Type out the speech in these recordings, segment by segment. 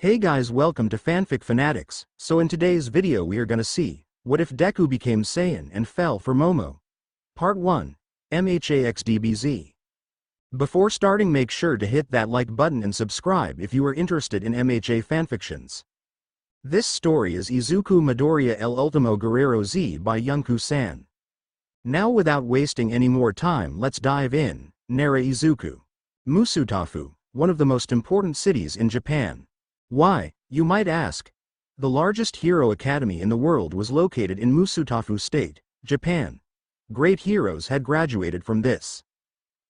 Hey guys, welcome to Fanfic Fanatics. So in today's video we are gonna see, what if Deku became Saiyan and fell for Momo? Part 1. MHA x DBZ. Before starting, make sure to hit that like button and subscribe if you are interested in MHA fanfictions. This story is Izuku Midoriya El Último Guerrero Z by Yunku-san. Now without wasting any more time, let's dive in. Nara Izuku. Musutafu, one of the most important cities in Japan. Why, you might ask? The largest hero academy in the world was located in Musutafu State, Japan. Great heroes had graduated from this,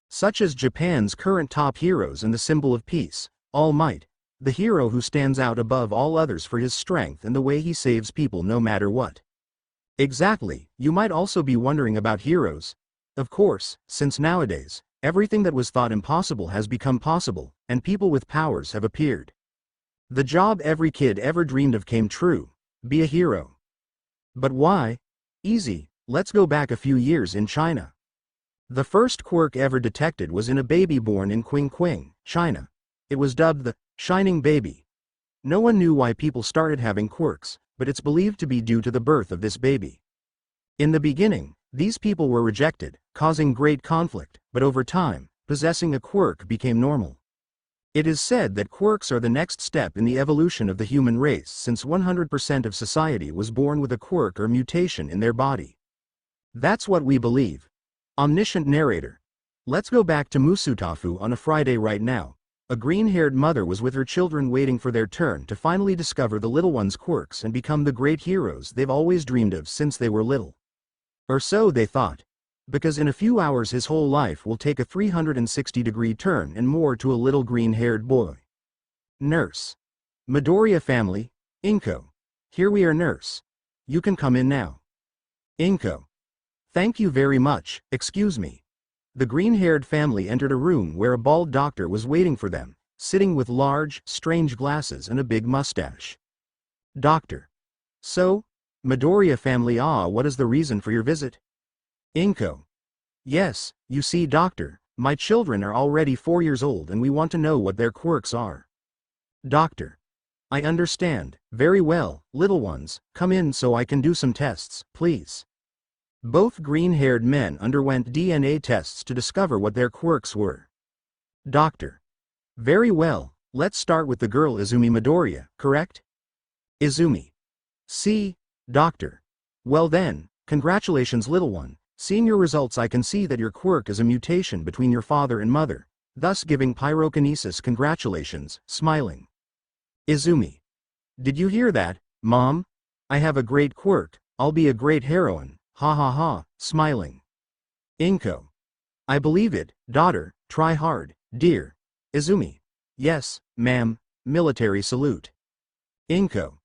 such as Japan's current top heroes and the symbol of peace, All Might, the hero who stands out above all others for his strength and the way he saves people no matter what. Exactly, you might also be wondering about heroes. Of course, since nowadays, everything that was thought impossible has become possible, and people with powers have appeared. The job every kid ever dreamed of came true: be a hero. But why? Easy, let's go back a few years in China. The first quirk ever detected was in a baby born in Qing, China. It was dubbed the Shining Baby. No one knew why people started having quirks, but it's believed to be due to the birth of this baby. In the beginning, these people were rejected, causing great conflict, but over time, possessing a quirk became normal. It is said that quirks are the next step in the evolution of the human race, since 100% of society was born with a quirk or mutation in their body. That's what we believe. Omniscient narrator. Let's go back to Musutafu on a Friday right now. A green-haired mother was with her children waiting for their turn to finally discover the little one's quirks and become the great heroes they've always dreamed of since they were little. Or so they thought. Because in a few hours his whole life will take a 360-degree turn and more to a little green-haired boy. Nurse. Midoriya family, Inko. Here we are, nurse. You can come in now. Inko. Thank you very much, excuse me. The green-haired family entered a room where a bald doctor was waiting for them, sitting with large, strange glasses and a big mustache. Doctor. So, Midoriya family, what is the reason for your visit? Inko. Yes, you see, doctor, my children are already 4 years old and we want to know what their quirks are. Doctor. I understand, very well, little ones, come in so I can do some tests, please. Both green-haired men underwent DNA tests to discover what their quirks were. Doctor. Very well, let's start with the girl Izumi Midoriya, correct? Izumi. See, doctor. Well then, congratulations, little one. Seeing your results, I can see that your quirk is a mutation between your father and mother, thus giving pyrokinesis. Congratulations, smiling. Izumi. Did you hear that, Mom? I have a great quirk, I'll be a great heroine, ha ha ha, smiling. Inko. I believe it, daughter, try hard, dear. Izumi. Yes, ma'am, military salute. Inko.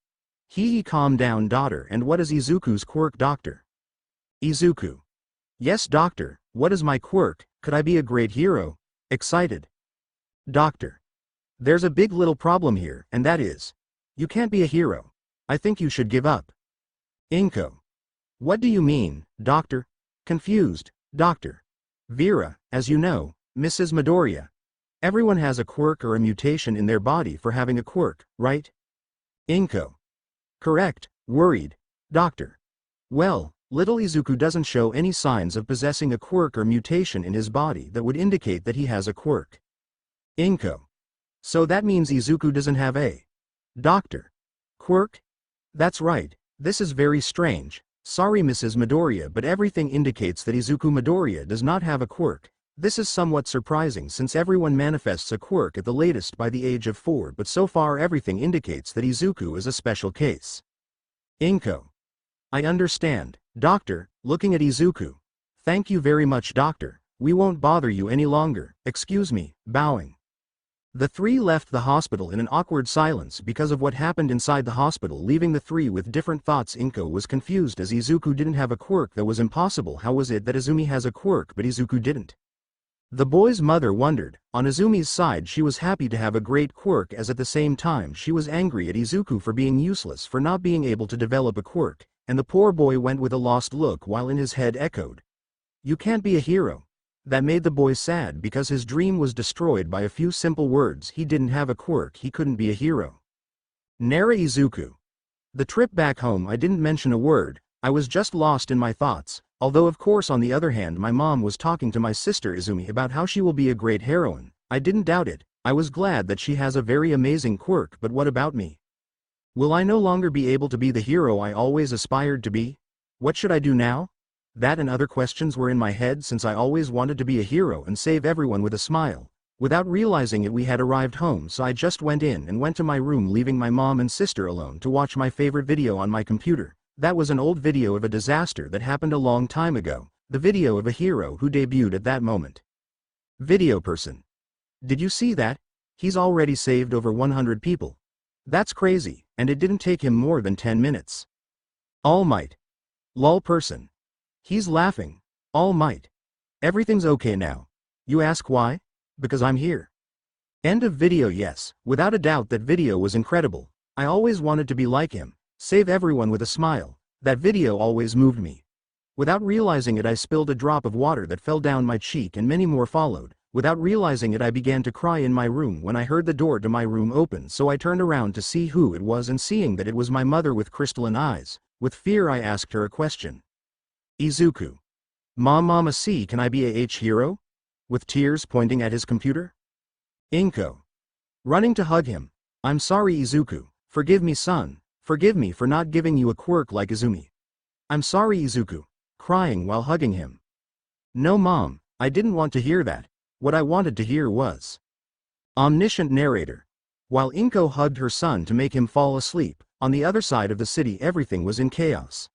Calm down, daughter, and what is Izuku's quirk, doctor? Izuku. Yes, doctor, what is my quirk? Could I be a great hero? Excited. Doctor. There's a big little problem here, and that is, you can't be a hero. I think you should give up. Inko. What do you mean, doctor? Confused, doctor. Vera, as you know, Mrs. Midoriya. Everyone has a quirk or a mutation in their body for having a quirk, right? Inko. Correct, worried, doctor. Well, little Izuku doesn't show any signs of possessing a quirk or mutation in his body that would indicate that he has a quirk. Inko. So that means Izuku doesn't have a doctor quirk? That's right, this is very strange. Sorry Mrs. Midoriya, but everything indicates that Izuku Midoriya does not have a quirk. This is somewhat surprising since everyone manifests a quirk at the latest by the age of 4, but so far everything indicates that Izuku is a special case. Inko. I understand, doctor, looking at Izuku. Thank you very much, doctor. We won't bother you any longer, excuse me, bowing. The three left the hospital in an awkward silence because of what happened inside the hospital, leaving the three with different thoughts. Inko was confused as Izuku didn't have a quirk. That was impossible. How was it that Izumi has a quirk but Izuku didn't? The boy's mother wondered. On Izumi's side, she was happy to have a great quirk, as at the same time she was angry at Izuku for being useless, for not being able to develop a quirk, and the poor boy went with a lost look while in his head echoed, "You can't be a hero." That made the boy sad because his dream was destroyed by a few simple words. He didn't have a quirk, he couldn't be a hero. Nara Izuku. The trip back home I didn't mention a word, I was just lost in my thoughts, although of course on the other hand my mom was talking to my sister Izumi about how she will be a great heroine. I didn't doubt it, I was glad that she has a very amazing quirk, but what about me? Will I no longer be able to be the hero I always aspired to be? What should I do now? That and other questions were in my head since I always wanted to be a hero and save everyone with a smile. Without realizing it we had arrived home, so I just went in and went to my room, leaving my mom and sister alone to watch my favorite video on my computer. That was an old video of a disaster that happened a long time ago, the video of a hero who debuted at that moment. Video person. Did you see that? He's already saved over 100 people. That's crazy, and it didn't take him more than 10 minutes. All Might. Lol person. He's laughing. All Might. Everything's okay now. You ask why? Because I'm here. End of video. Yes, without a doubt that video was incredible. I always wanted to be like him, save everyone with a smile. That video always moved me. Without realizing it I spilled a drop of water that fell down my cheek and many more followed. Without realizing it I began to cry in my room when I heard the door to my room open, so I turned around to see who it was, and seeing that it was my mother with crystalline eyes, with fear I asked her a question. Izuku. Mama see, can I be a hero? With tears pointing at his computer. Inko. Running to hug him. I'm sorry Izuku, forgive me son, forgive me for not giving you a quirk like Izumi. I'm sorry Izuku. Crying while hugging him. No mom, I didn't want to hear that. What I wanted to hear was omniscient narrator. While Inko hugged her son to make him fall asleep, on the other side of the city everything was in chaos.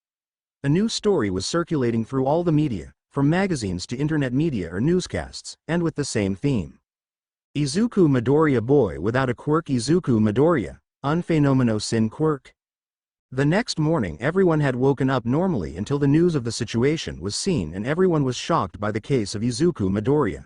A new story was circulating through all the media, from magazines to internet media or newscasts, and with the same theme. Izuku Midoriya boy without a quirk. Izuku Midoriya, unphenomeno sin quirk. The next morning everyone had woken up normally until the news of the situation was seen, and everyone was shocked by the case of Izuku Midoriya.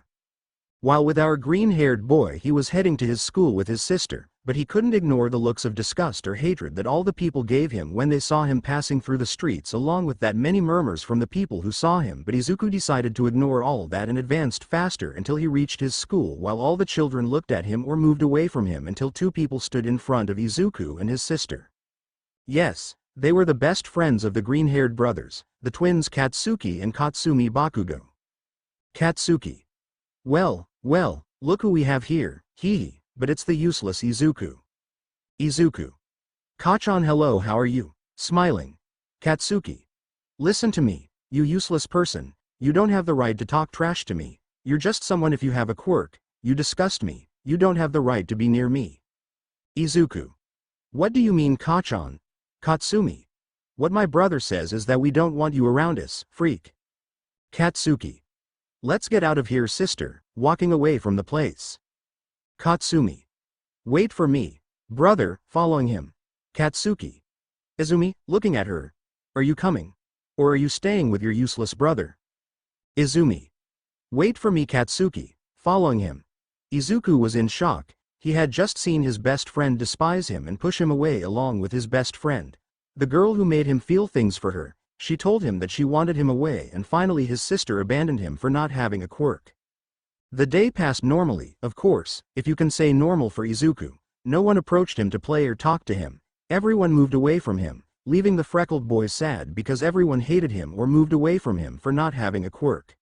While with our green-haired boy he was heading to his school with his sister, but he couldn't ignore the looks of disgust or hatred that all the people gave him when they saw him passing through the streets, along with that many murmurs from the people who saw him. But Izuku decided to ignore all that and advanced faster until he reached his school, while all the children looked at him or moved away from him until two people stood in front of Izuku and his sister. Yes, they were the best friends of the green-haired brothers, the twins Katsuki and Katsumi Bakugo. Katsuki. Well, look who we have here, hee, but it's the useless Izuku. Izuku. Kachan, hello, how are you? Smiling. Katsuki. Listen to me, you useless person, you don't have the right to talk trash to me, you're just someone if you have a quirk, you disgust me, you don't have the right to be near me. Izuku. What do you mean Kachan? Katsumi. What my brother says is that we don't want you around us, freak. Katsuki. Let's get out of here sister, walking away from the place. Katsumi. Wait for me, brother, following him. Katsuki. Izumi, looking at her. Are you coming? Or are you staying with your useless brother? Izumi. Wait for me Katsuki, following him. Izuku was in shock. He had just seen his best friend despise him and push him away along with his best friend. The girl who made him feel things for her. She told him that she wanted him away, and finally his sister abandoned him for not having a quirk. The day passed normally, of course, if you can say normal for Izuku. No one approached him to play or talk to him. Everyone moved away from him, leaving the freckled boy sad because everyone hated him or moved away from him for not having a quirk.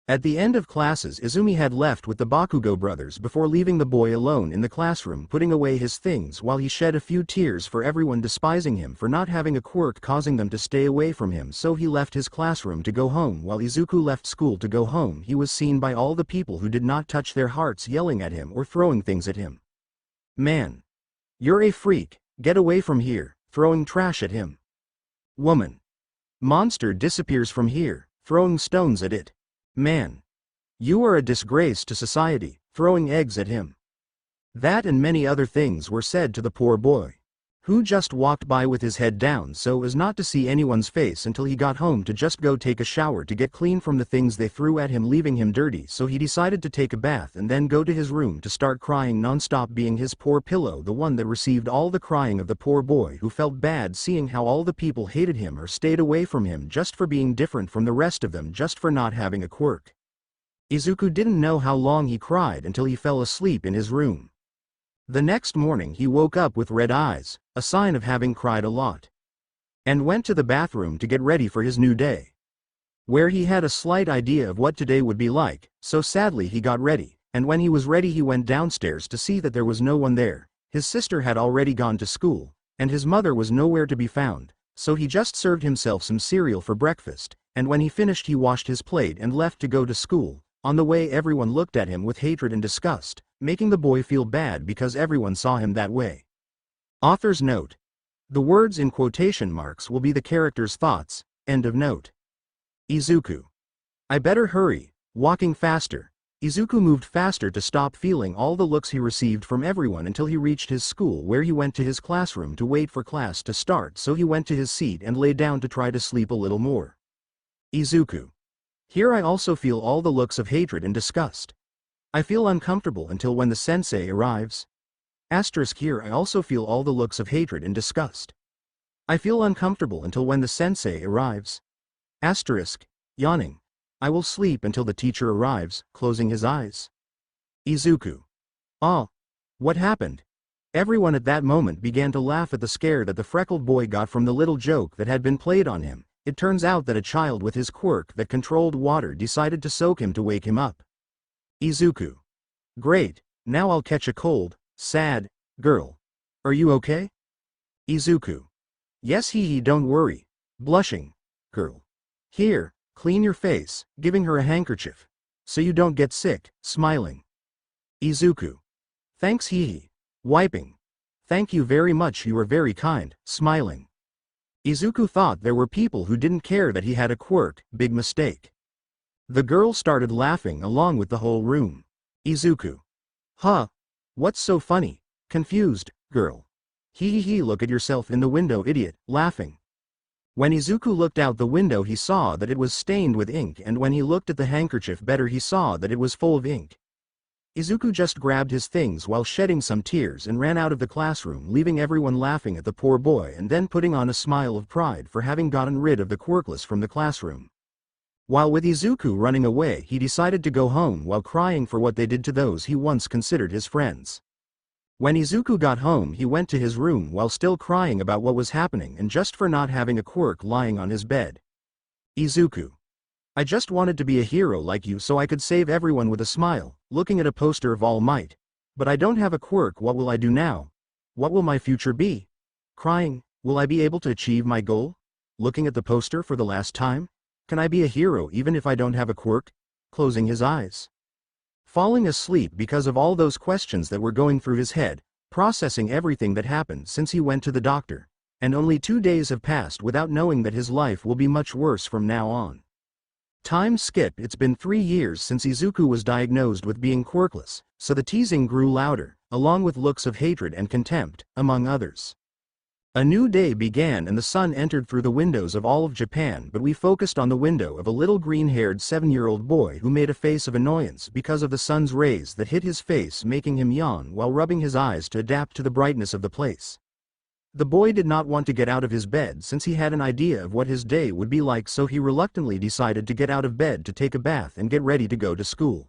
At the end of classes Izumi had left with the Bakugo brothers before leaving the boy alone in the classroom, putting away his things while he shed a few tears for everyone despising him for not having a quirk, causing them to stay away from him. So he left his classroom to go home. While Izuku left school to go home, he was seen by all the people who did not touch their hearts, yelling at him or throwing things at him. Man. You're a freak, get away from here, throwing trash at him. Woman. Monster disappears from here, throwing stones at it. Man. You are a disgrace to society, throwing eggs at him. That and many other things were said to the poor boy, who just walked by with his head down so as not to see anyone's face until he got home to just go take a shower to get clean from the things they threw at him, leaving him dirty. So he decided to take a bath and then go to his room to start crying non-stop, being his poor pillow the one that received all the crying of the poor boy, who felt bad seeing how all the people hated him or stayed away from him just for being different from the rest of them, just for not having a quirk. Izuku didn't know how long he cried until he fell asleep in his room. The next morning he woke up with red eyes, a sign of having cried a lot, and went to the bathroom to get ready for his new day, where he had a slight idea of what today would be like, so sadly he got ready, and when he was ready he went downstairs to see that there was no one there. His sister had already gone to school, and his mother was nowhere to be found, so he just served himself some cereal for breakfast, and when he finished he washed his plate and left to go to school. On the way everyone looked at him with hatred and disgust, making the boy feel bad because everyone saw him that way. Author's note: the words in quotation marks will be the character's thoughts, end of note. Izuku: I better hurry, walking faster. Izuku moved faster to stop feeling all the looks he received from everyone until he reached his school, where he went to his classroom to wait for class to start, so he went to his seat and lay down to try to sleep a little more. Izuku: here I also feel all the looks of hatred and disgust. I feel uncomfortable until when the sensei arrives. Asterisk: here I also feel all the looks of hatred and disgust. I feel uncomfortable until when the sensei arrives. Asterisk, yawning. I will sleep until the teacher arrives, closing his eyes. Izuku: oh, what happened? Everyone at that moment began to laugh at the scare that the freckled boy got from the little joke that had been played on him. It turns out that a child with his quirk that controlled water decided to soak him to wake him up. Izuku: great, now I'll catch a cold. Sad girl. Are you okay? Izuku: yes, hee, don't worry. Blushing girl. Here, clean your face, giving her a handkerchief, so you don't get sick, smiling. Izuku: thanks, hee. Wiping. Thank you very much, you are very kind, smiling. Izuku thought there were people who didn't care that he had a quirk, big mistake. The girl started laughing along with the whole room. Izuku: huh? What's so funny? Confused girl. Hee, look at yourself in the window, idiot, laughing. When Izuku looked out the window he saw that it was stained with ink, and when he looked at the handkerchief better he saw that it was full of ink. Izuku just grabbed his things while shedding some tears and ran out of the classroom, leaving everyone laughing at the poor boy and then putting on a smile of pride for having gotten rid of the quirkless from the classroom. While with Izuku running away he decided to go home while crying for what they did to those he once considered his friends. When Izuku got home he went to his room while still crying about what was happening and just for not having a quirk lying on his bed. Izuku: I just wanted to be a hero like you so I could save everyone with a smile, looking at a poster of All Might. But I don't have a quirk, what will I do now? What will my future be? Crying, will I be able to achieve my goal? Looking at the poster for the last time? Can I be a hero even if I don't have a quirk? Closing his eyes. Falling asleep because of all those questions that were going through his head, processing everything that happened since he went to the doctor. And only 2 days have passed without knowing that his life will be much worse from now on. Time skip: it's been 3 years since Izuku was diagnosed with being quirkless, so the teasing grew louder, along with looks of hatred and contempt, among others. A new day began and the sun entered through the windows of all of Japan, but we focused on the window of a little green-haired 7-year-old boy who made a face of annoyance because of the sun's rays that hit his face, making him yawn while rubbing his eyes to adapt to the brightness of the place. The boy did not want to get out of his bed since he had an idea of what his day would be like, so he reluctantly decided to get out of bed to take a bath and get ready to go to school.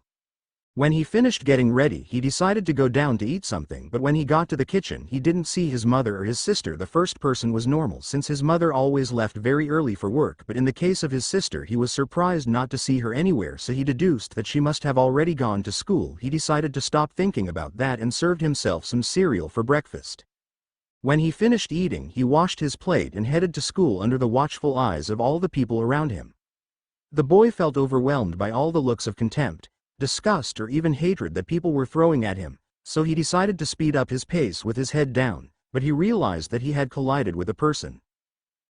When he finished getting ready he decided to go down to eat something, but when he got to the kitchen he didn't see his mother or his sister. The first person was normal since his mother always left very early for work, but in the case of his sister he was surprised not to see her anywhere, so he deduced that she must have already gone to school. He decided to stop thinking about that and served himself some cereal for breakfast. When he finished eating he washed his plate and headed to school under the watchful eyes of all the people around him. The boy felt overwhelmed by all the looks of contempt, disgust or even hatred that people were throwing at him, so he decided to speed up his pace with his head down, but he realized that he had collided with a person.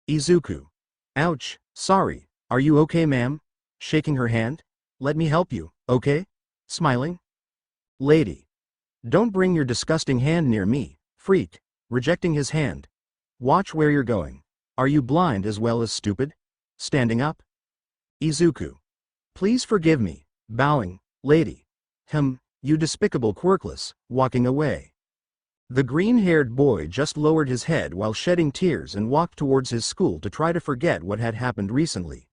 Izuku: ouch, sorry, are you okay, ma'am? Shaking her hand. Let me help you, okay? Smiling. Lady: don't bring your disgusting hand near me, freak. Rejecting his hand. Watch where you're going. Are you blind as well as stupid? Standing up. Izuku: please forgive me. Bowing. Lady: you despicable quirkless, walking away. The green-haired boy just lowered his head while shedding tears and walked towards his school to try to forget what had happened recently.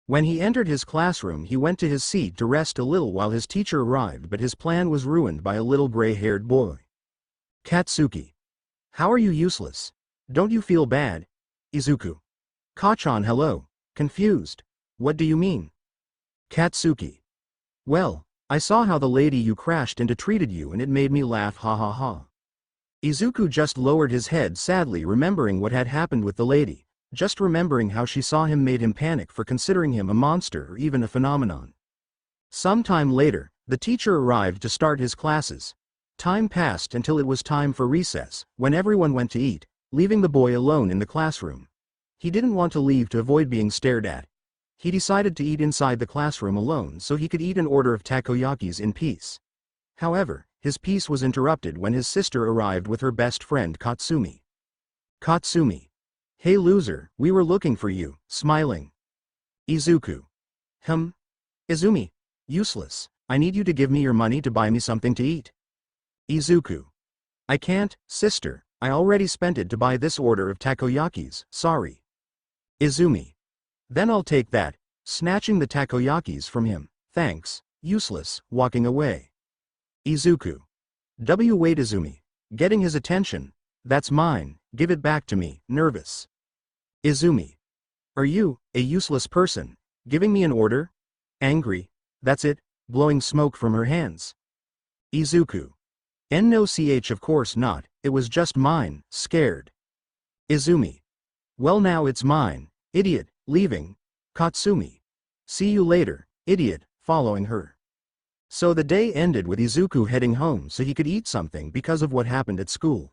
When he entered his classroom he went to his seat to rest a little while his teacher arrived, but his plan was ruined by a little gray-haired boy. Katsuki. How are you useless? Don't you feel bad? Izuku. Kachan hello. Confused. What do you mean? Katsuki. Well, I saw how the lady you crashed into treated you and it made me laugh ha ha ha. Izuku just lowered his head sadly remembering what had happened with the lady, just remembering how she saw him made him panic for considering him a monster or even a phenomenon. Sometime later, the teacher arrived to start his classes. Time passed until it was time for recess, when everyone went to eat, leaving the boy alone in the classroom. He didn't want to leave to avoid being stared at. He decided to eat inside the classroom alone so he could eat an order of takoyakis in peace. However, his peace was interrupted when his sister arrived with her best friend Katsumi. Katsumi. Hey loser, we were looking for you, smiling. Izuku. Izumi. Useless, I need you to give me your money to buy me something to eat. Izuku. I can't, sister, I already spent it to buy this order of takoyakis, sorry. Izumi. Then I'll take that, snatching the takoyakis from him, thanks, useless, walking away. Izuku. Wait Izumi. Getting his attention. That's mine, give it back to me, nervous. Izumi. Are you, a useless person, giving me an order? Angry. That's it, blowing smoke from her hands. Izuku. No ch of course not, it was just mine, scared. Izumi. Well now it's mine, idiot, leaving. Katsumi. See you later, idiot, following her. So the day ended with Izuku heading home so he could eat something because of what happened at school.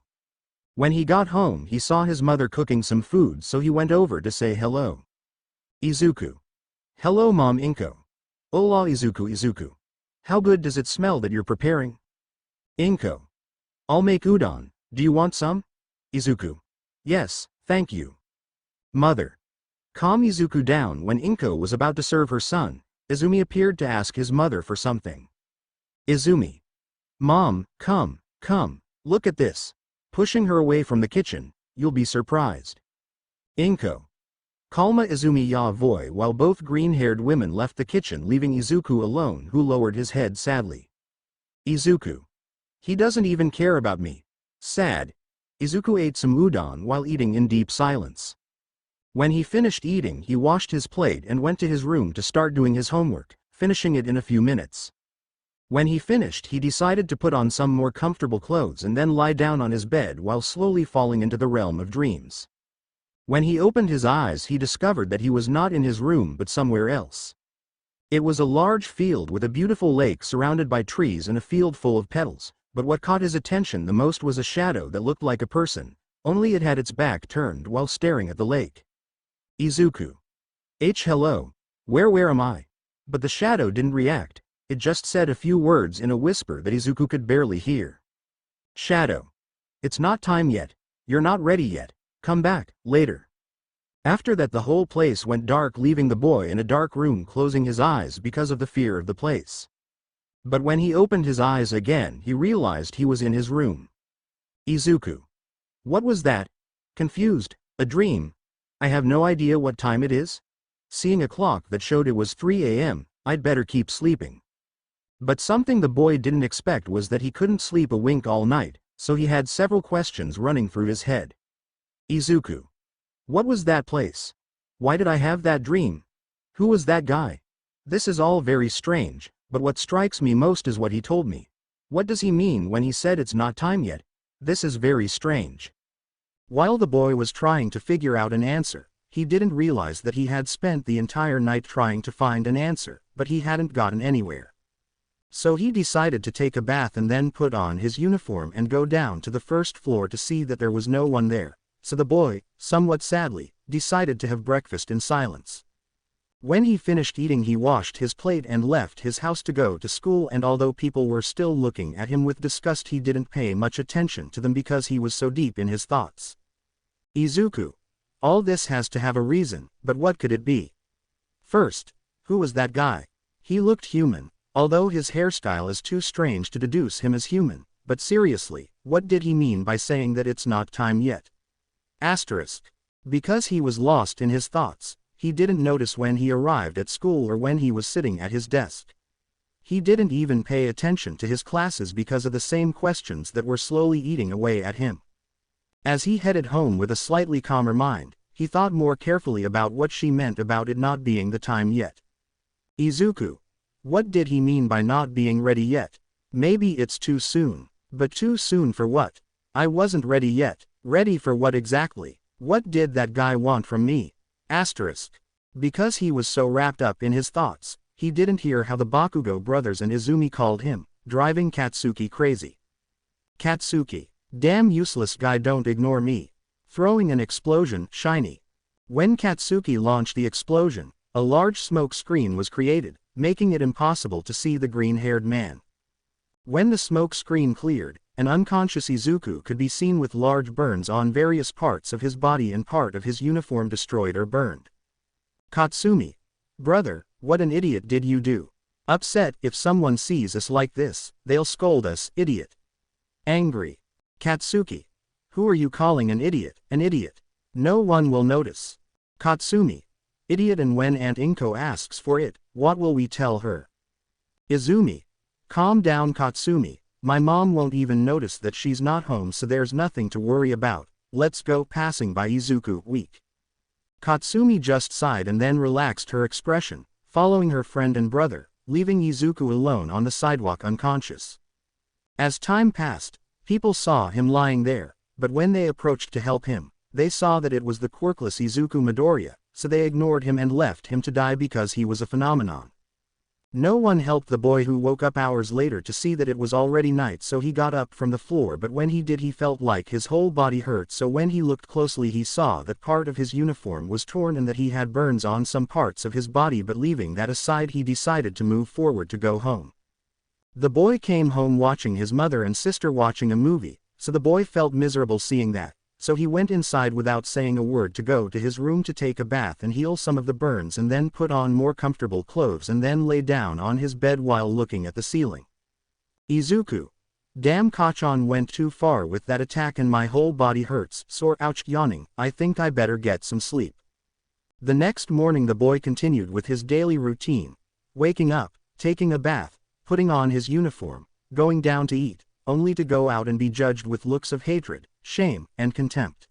When he got home he saw his mother cooking some food so he went over to say hello. Izuku. Hello Mom Inko. Hola Izuku. How good does it smell that you're preparing? Inko. I'll make udon, do you want some? Izuku. Yes, thank you. Mother. Calm Izuku down. When Inko was about to serve her son, Izumi appeared to ask his mother for something. Izumi. Mom, come, look at this. Pushing her away from the kitchen, you'll be surprised. Inko. Calma Izumi ya voy while both green-haired women left the kitchen leaving Izuku alone who lowered his head sadly. Izuku. He doesn't even care about me. Sad. Izuku ate some udon while eating in deep silence. When he finished eating he washed his plate and went to his room to start doing his homework, finishing it in a few minutes. When he finished he decided to put on some more comfortable clothes and then lie down on his bed while slowly falling into the realm of dreams. When he opened his eyes he discovered that he was not in his room but somewhere else. It was a large field with a beautiful lake surrounded by trees and a field full of petals, but what caught his attention the most was a shadow that looked like a person, only it had its back turned while staring at the lake. Izuku. Hello. Where am I? But the shadow didn't react, it just said a few words in a whisper that Izuku could barely hear. Shadow. It's not time yet, you're not ready yet, come back, later. After that the whole place went dark leaving the boy in a dark room closing his eyes because of the fear of the place. But when he opened his eyes again he realized he was in his room. Izuku. What was that? Confused, a dream? I have no idea what time it is. Seeing a clock that showed it was 3 a.m., I'd better keep sleeping. But something the boy didn't expect was that he couldn't sleep a wink all night, so he had several questions running through his head. Izuku. What was that place? Why did I have that dream? Who was that guy? This is all very strange, but what strikes me most is what he told me. What does he mean when he said it's not time yet? This is very strange. While the boy was trying to figure out an answer, he didn't realize that he had spent the entire night trying to find an answer, but he hadn't gotten anywhere. So he decided to take a bath and then put on his uniform and go down to the first floor to see that there was no one there, so the boy, somewhat sadly, decided to have breakfast in silence. When he finished eating he washed his plate and left his house to go to school, and although people were still looking at him with disgust he didn't pay much attention to them because he was so deep in his thoughts. Izuku. All this has to have a reason, but what could it be? First, who was that guy? He looked human, although his hairstyle is too strange to deduce him as human, but seriously, what did he mean by saying that it's not time yet? Asterisk. Because he was lost in his thoughts, he didn't notice when he arrived at school or when he was sitting at his desk. He didn't even pay attention to his classes because of the same questions that were slowly eating away at him. As he headed home with a slightly calmer mind, he thought more carefully about what she meant about it not being the time yet. Izuku. What did he mean by not being ready yet? Maybe it's too soon. But too soon for what? I wasn't ready yet. Ready for what exactly? What did that guy want from me? Asterisk. Because he was so wrapped up in his thoughts, he didn't hear how the Bakugo brothers and Izumi called him, driving Katsuki crazy. Katsuki. Damn useless guy, don't ignore me. Throwing an explosion, shiny. When Katsuki launched the explosion, a large smoke screen was created, making it impossible to see the green-haired man. When the smoke screen cleared, an unconscious Izuku could be seen with large burns on various parts of his body and part of his uniform destroyed or burned. Katsumi. Brother, what an idiot did you do? Upset. If someone sees us like this, they'll scold us, idiot. Angry. Katsuki. Who are you calling an idiot? An idiot. No one will notice. Katsumi. Idiot. And when Aunt Inko asks for it, what will we tell her? Izumi. Calm down, Katsumi. My mom won't even notice that she's not home, so there's nothing to worry about. Let's go. Passing by Izuku, weak. Katsumi just sighed and then relaxed her expression, following her friend and brother, leaving Izuku alone on the sidewalk unconscious. As time passed, people saw him lying there, but when they approached to help him, they saw that it was the quirkless Izuku Midoriya, so they ignored him and left him to die because he was a phenomenon. No one helped the boy, who woke up hours later to see that it was already night, so he got up from the floor, but when he did he felt like his whole body hurt, so when he looked closely he saw that part of his uniform was torn and that he had burns on some parts of his body, but leaving that aside he decided to move forward to go home. The boy came home watching his mother and sister watching a movie, so the boy felt miserable seeing that, so he went inside without saying a word to go to his room to take a bath and heal some of the burns, and then put on more comfortable clothes and then lay down on his bed while looking at the ceiling. Izuku. Damn, Kachan went too far with that attack and my whole body hurts, sore. Ouch. Yawning. I think I better get some sleep. The next morning the boy continued with his daily routine, waking up, taking a bath, putting on his uniform, going down to eat, only to go out and be judged with looks of hatred, shame, and contempt.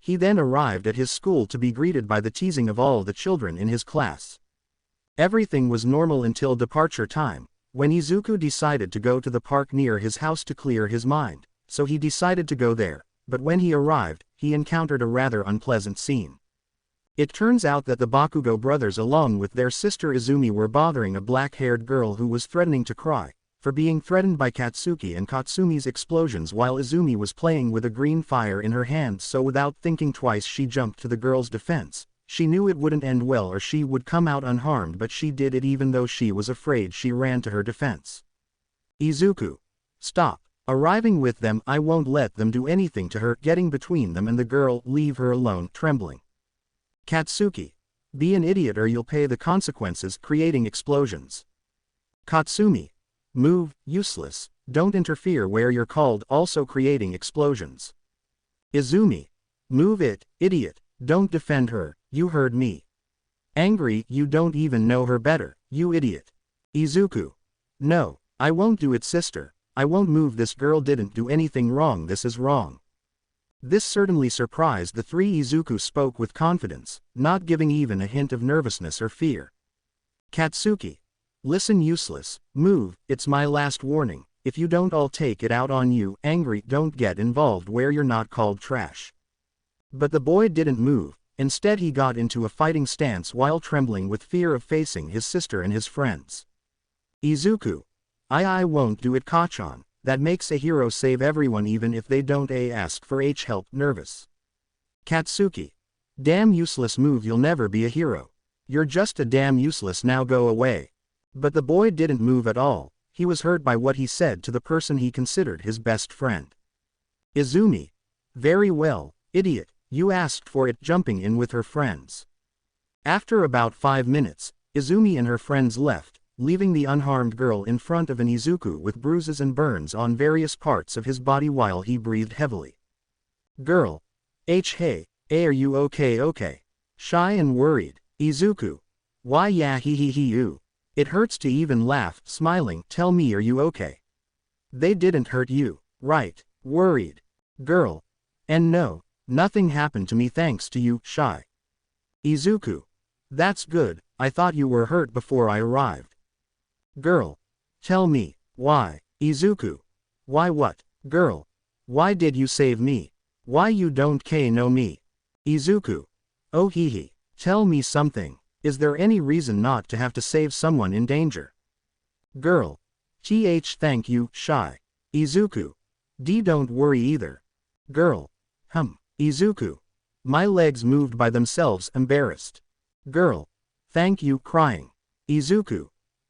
He then arrived at his school to be greeted by the teasing of all the children in his class. Everything was normal until departure time, when Izuku decided to go to the park near his house to clear his mind, so he decided to go there, but when he arrived, he encountered a rather unpleasant scene. It turns out that the Bakugo brothers along with their sister Izumi were bothering a black-haired girl who was threatening to cry, for being threatened by Katsuki and Katsumi's explosions while Izumi was playing with a green fire in her hand, so without thinking twice she jumped to the girl's defense. She knew it wouldn't end well or she would come out unharmed, but she did it even though she was afraid. She ran to her defense. Izuku. Stop. Arriving with them, I won't let them do anything to her. Getting between them and the girl, leave her alone. Trembling. Katsuki. Be an idiot or you'll pay the consequences. Creating explosions. Katsumi. Move, useless, don't interfere where you're called. Also creating explosions. Izumi. Move it, idiot, don't defend her, you heard me. Angry, you don't even know her better, you idiot. Izuku. No, I won't do it, sister, I won't move. This girl didn't do anything wrong, this is wrong. This certainly surprised the three. Izuku spoke with confidence, not giving even a hint of nervousness or fear. Katsuki. Listen, useless, move, it's my last warning, if you don't I'll take it out on you. Angry, don't get involved where you're not called trash. But the boy didn't move, instead he got into a fighting stance while trembling with fear of facing his sister and his friends. Izuku. I won't do it, Kachan, that makes a hero save everyone even if they don't ask for help. Nervous. Katsuki. Damn useless move, you'll never be a hero. You're just a damn useless, now go away. But the boy didn't move at all. He was hurt by what he said to the person he considered his best friend. Izumi. Very well, idiot, you asked for it. Jumping in with her friends. After about 5 minutes, Izumi and her friends left, leaving the unharmed girl in front of an Izuku with bruises and burns on various parts of his body while he breathed heavily. Girl. Hey, are you okay? Shy and worried. Izuku. Why yeah, he you. It hurts to even laugh, smiling. Tell me, are you okay? They didn't hurt you, right? Worried. Girl. And no, nothing happened to me thanks to you, Shy. Izuku. That's good, I thought you were hurt before I arrived. Girl. Tell me, why? Izuku. Why what? Girl. Why did you save me? Why you don't know me? Izuku. Oh hee. Tell me something. Is there any reason not to have to save someone in danger? Girl. Thank you, Shy. Izuku. Don't worry either. Girl. Izuku. My legs moved by themselves, embarrassed. Girl. Thank you, crying. Izuku.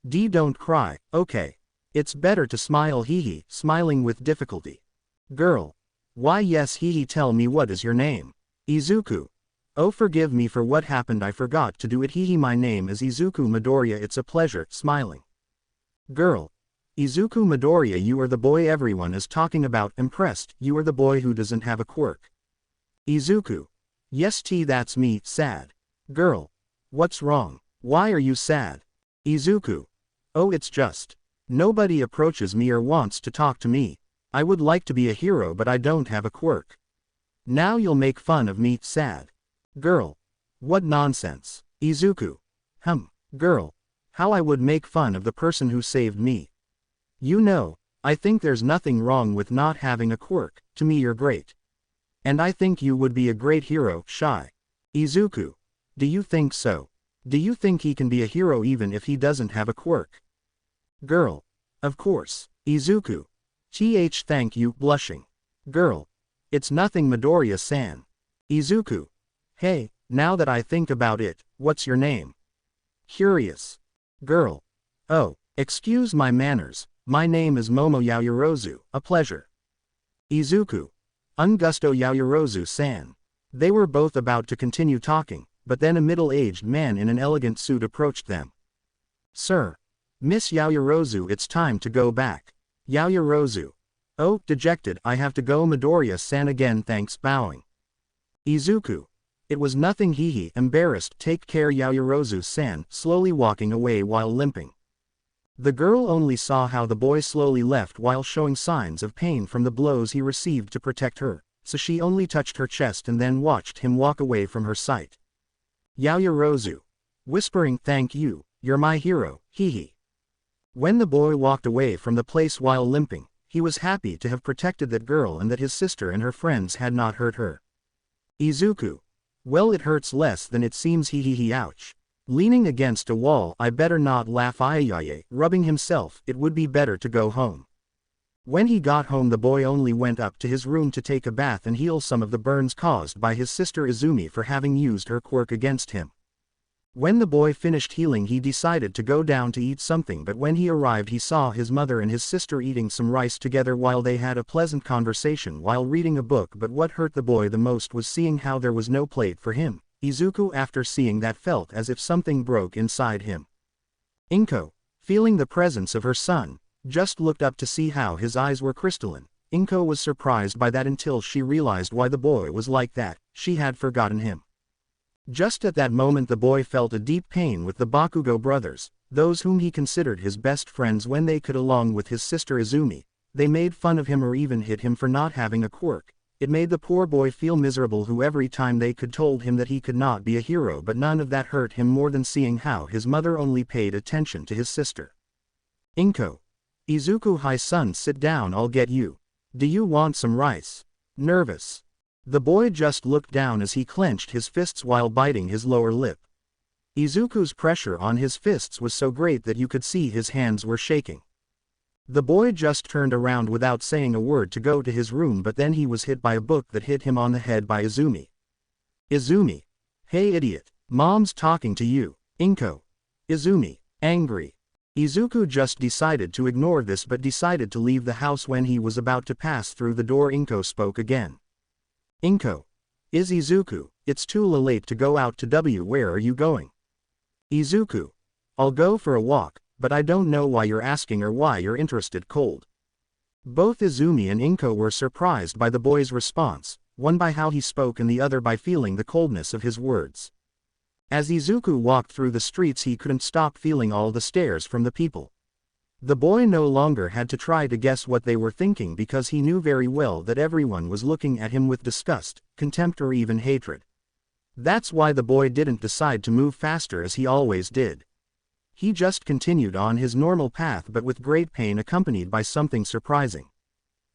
Don't cry, okay. It's better to smile, hee, smiling with difficulty. Girl. Why yes, hee, tell me what is your name? Izuku. Oh, forgive me for what happened, I forgot to do it, hee, my name is Izuku Midoriya, it's a pleasure, smiling. Girl. Izuku Midoriya, you are the boy everyone is talking about, impressed, you are the boy who doesn't have a quirk. Izuku. Yes, that's me, sad. Girl. What's wrong? Why are you sad? Izuku. Oh, it's just. Nobody approaches me or wants to talk to me. I would like to be a hero but I don't have a quirk. Now you'll make fun of me, sad. Girl. What nonsense. Izuku. Girl. How I would make fun of the person who saved me. You know, I think there's nothing wrong with not having a quirk, to me you're great. And I think you would be a great hero, Shy. Izuku. Do you think so? Do you think he can be a hero even if he doesn't have a quirk? Girl. Of course. Izuku. Thank you, blushing. Girl. It's nothing, Midoriya-san. Izuku. Hey, now that I think about it, what's your name? Curious. Girl. Oh, excuse my manners, my name is Momo Yaoyorozu, a pleasure. Izuku. Un gusto Yaoyorozu-san. They were both about to continue talking, but then a middle-aged man in an elegant suit approached them. Sir. Miss Yaoyorozu, it's time to go back. Yaoyorozu. Oh, dejected, I have to go, Midoriya-san again, thanks, bowing. Izuku. It was nothing, hee, embarrassed, take care, Yaoyorozu-san, slowly walking away while limping. The girl only saw how the boy slowly left while showing signs of pain from the blows he received to protect her, so she only touched her chest and then watched him walk away from her sight. Yaoyorozu. Whispering, thank you, you're my hero, hee. When the boy walked away from the place while limping, he was happy to have protected that girl and that his sister and her friends had not hurt her. Izuku. Well, it hurts less than it seems, hee, ouch. Leaning against a wall, I better not laugh, ayaye, rubbing himself, it would be better to go home. When he got home, the boy only went up to his room to take a bath and heal some of the burns caused by his sister Izumi for having used her quirk against him. When the boy finished healing, he decided to go down to eat something, but when he arrived he saw his mother and his sister eating some rice together while they had a pleasant conversation while reading a book, but what hurt the boy the most was seeing how there was no plate for him. Izuku, after seeing that, felt as if something broke inside him. Inko, feeling the presence of her son, just looked up to see how his eyes were crystalline. Inko was surprised by that until she realized why the boy was like that, she had forgotten him. Just at that moment the boy felt a deep pain with the Bakugo brothers, those whom he considered his best friends when they could along with his sister Izumi. They made fun of him or even hit him for not having a quirk. It made the poor boy feel miserable who every time they could told him that he could not be a hero, but none of that hurt him more than seeing how his mother only paid attention to his sister. Inko. Izuku, hi son, sit down, I'll get you. Do you want some rice? Nervous. The boy just looked down as he clenched his fists while biting his lower lip. Izuku's pressure on his fists was so great that you could see his hands were shaking. The boy just turned around without saying a word to go to his room, but then he was hit by a book that hit him on the head by Izumi. Izumi. Hey idiot, mom's talking to you. Inko. Izumi. Angry. Izuku just decided to ignore this but decided to leave the house. When he was about to pass through the door, Inko spoke again. Inko. Is Izuku, it's too late to go out to where are you going? Izuku. I'll go for a walk, but I don't know why you're asking or why you're interested. Cold. Both Izumi and Inko were surprised by the boy's response, one by how he spoke and the other by feeling the coldness of his words. As Izuku walked through the streets, he couldn't stop feeling all the stares from the people. The boy no longer had to try to guess what they were thinking because he knew very well that everyone was looking at him with disgust, contempt, or even hatred. That's why the boy didn't decide to move faster as he always did. He just continued on his normal path, but with great pain accompanied by something surprising.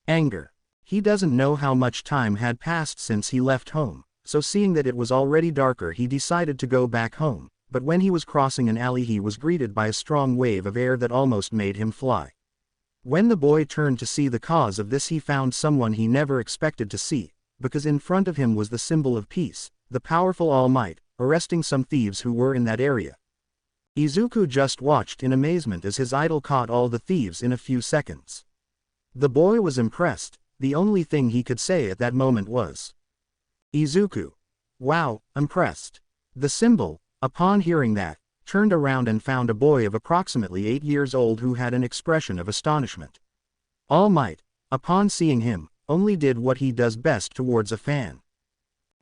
Anger. He doesn't know how much time had passed since he left home, so seeing that it was already darker, he decided to go back home, but when he was crossing an alley he was greeted by a strong wave of air that almost made him fly. When the boy turned to see the cause of this, he found someone he never expected to see, because in front of him was the symbol of peace, the powerful All Might, arresting some thieves who were in that area. Izuku just watched in amazement as his idol caught all the thieves in a few seconds. The boy was impressed. The only thing he could say at that moment was, "Izuku. Wow, impressed." The symbol, upon hearing that, turned around and found a boy of approximately 8 years old who had an expression of astonishment. All Might, upon seeing him, only did what he does best towards a fan.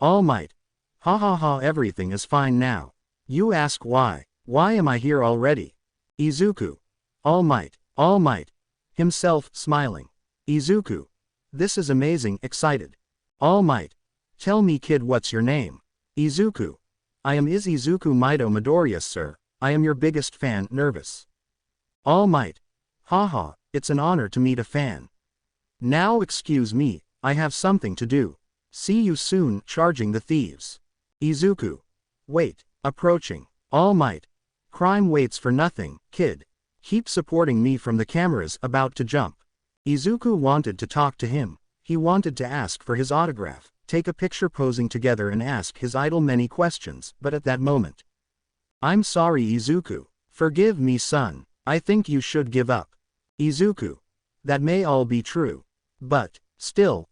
"All Might. Ha ha ha, everything is fine now. You ask why? Why am I here already?" Izuku. All Might. Himself, smiling. Izuku. This is amazing, excited. All Might. Tell me kid, what's your name? Izuku. I am Izuku Midoriya sir, I am your biggest fan, nervous. All Might. Haha, it's an honor to meet a fan. Now excuse me, I have something to do. See you soon, charging the thieves. Izuku. Wait, approaching. All Might. Crime waits for nothing, kid. Keep supporting me from the cameras, about to jump. Izuku wanted to talk to him. He wanted to ask for his autograph, take a picture posing together and ask his idol many questions, but at that moment. I'm sorry Izuku. Forgive me son, I think you should give up. Izuku. That may all be true. But, still,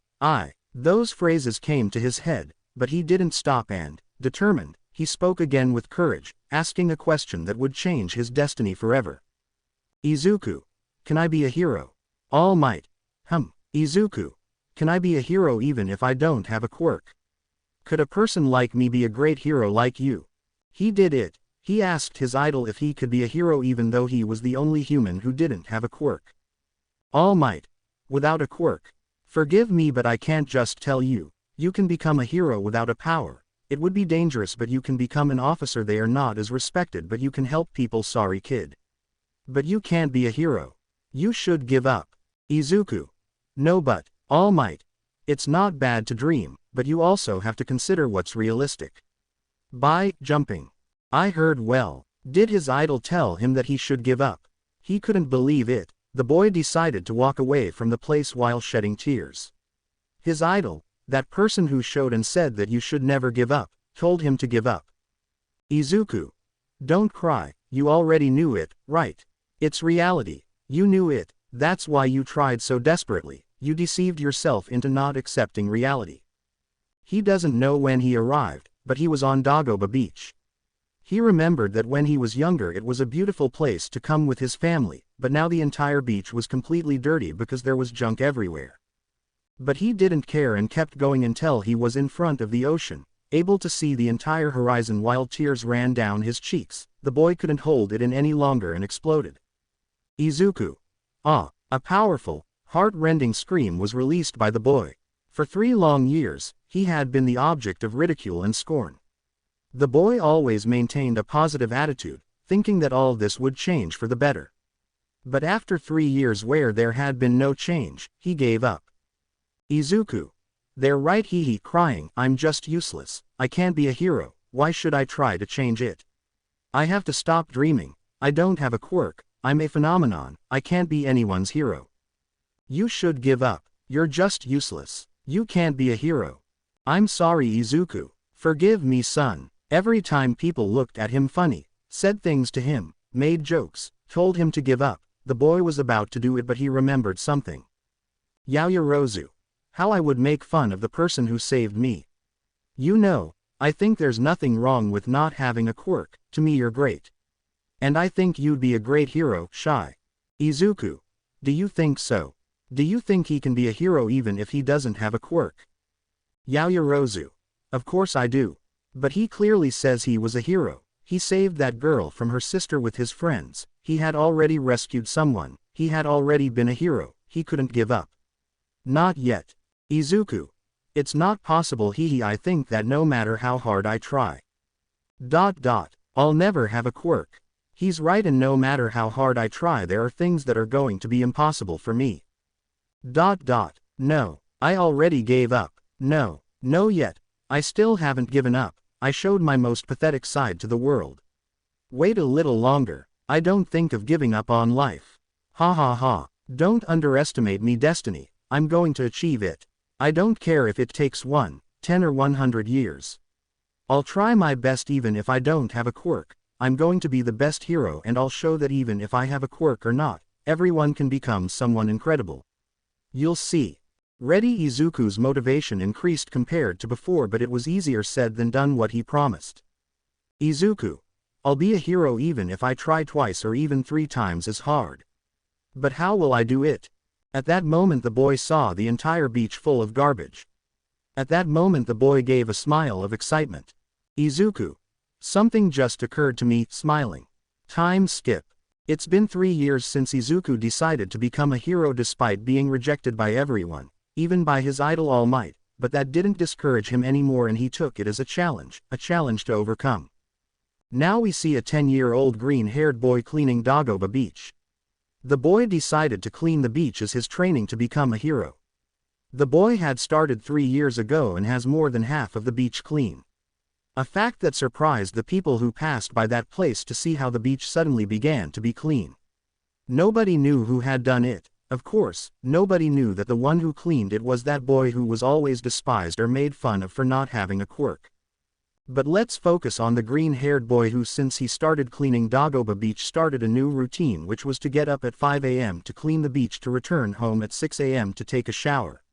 those phrases came to his head, but he didn't stop and, determined, he spoke again with courage, asking a question that would change his destiny forever. Izuku. Can I be a hero? All Might. Izuku. Can I be a hero even if I don't have a quirk? Could a person like me be a great hero like you? He did it. He asked his idol if he could be a hero even though he was the only human who didn't have a quirk. All Might. Without a quirk. Forgive me but I can't just tell you. You can become a hero without a power. It would be dangerous, but you can become an officer. They are not as respected, but you can help people. Sorry kid. But you can't be a hero. You should give up. Izuku. No but, All Might. It's not bad to dream, but you also have to consider what's realistic. By jumping. I heard well. Did his idol tell him that he should give up? He couldn't believe it. The boy decided to walk away from the place while shedding tears. His idol, that person who showed and said that you should never give up, told him to give up. Izuku. Don't cry, you already knew it, right? It's reality. You knew it, that's why you tried so desperately, you deceived yourself into not accepting reality. He doesn't know when he arrived, but he was on Dagoba Beach. He remembered that when he was younger it was a beautiful place to come with his family, but now the entire beach was completely dirty because there was junk everywhere. But he didn't care and kept going until he was in front of the ocean, able to see the entire horizon while tears ran down his cheeks. The boy couldn't hold it in any longer and exploded. Izuku. A powerful, heart-rending scream was released by the boy. For 3 long years, he had been the object of ridicule and scorn. The boy always maintained a positive attitude, thinking that all this would change for the better. But after 3 years where there had been no change, he gave up. Izuku. They're right, he crying, I'm just useless, I can't be a hero, why should I try to change it? I have to stop dreaming, I don't have a quirk, I'm a phenomenon, I can't be anyone's hero. You should give up, you're just useless, you can't be a hero. I'm sorry Izuku, forgive me son. Every time people looked at him funny, said things to him, made jokes, told him to give up, the boy was about to do it but he remembered something. Yaoyorozu. How I would make fun of the person who saved me. You know, I think there's nothing wrong with not having a quirk, to me you're great. And I think you'd be a great hero, Shy. Izuku. Do you think so? Do you think he can be a hero even if he doesn't have a quirk? Yaoyorozu. Of course I do. But he clearly says he was a hero. He saved that girl from her sister with his friends. He had already rescued someone. He had already been a hero. He couldn't give up. Not yet. Izuku. It's not possible. I think that no matter how hard I try. I'll never have a quirk. He's right, and no matter how hard I try there are things that are going to be impossible for me. No. I already gave up. No yet. I still haven't given up. I showed my most pathetic side to the world. Wait a little longer. I don't think of giving up on life. Ha ha ha. Don't underestimate me, destiny. I'm going to achieve it. I don't care if it takes 1, 10 or 100 years. I'll try my best even if I don't have a quirk. I'm going to be the best hero, and I'll show that even if I have a quirk or not, everyone can become someone incredible. You'll see. Ready? Izuku's motivation increased compared to before, but it was easier said than done what he promised. Izuku. I'll be a hero even if I try twice or even 3 times as hard. But how will I do it? At that moment the boy saw the entire beach full of garbage. At that moment the boy gave a smile of excitement. Izuku. Something just occurred to me, smiling. Time skip. It's been 3 years since Izuku decided to become a hero despite being rejected by everyone, even by his idol All Might, but that didn't discourage him anymore, and he took it as a challenge to overcome. Now we see a 10-year-old green-haired boy cleaning Dagoba Beach. The boy decided to clean the beach as his training to become a hero. The boy had started 3 years ago and has more than half of the beach clean. A fact that surprised the people who passed by that place to see how the beach suddenly began to be clean. Nobody knew who had done it. Of course, nobody knew that the one who cleaned it was that boy who was always despised or made fun of for not having a quirk. But let's focus on the green-haired boy who, since he started cleaning Dagoba Beach, started a new routine, which was to get up at 5 a.m. to clean the beach, to return home at 6 a.m. to take a shower.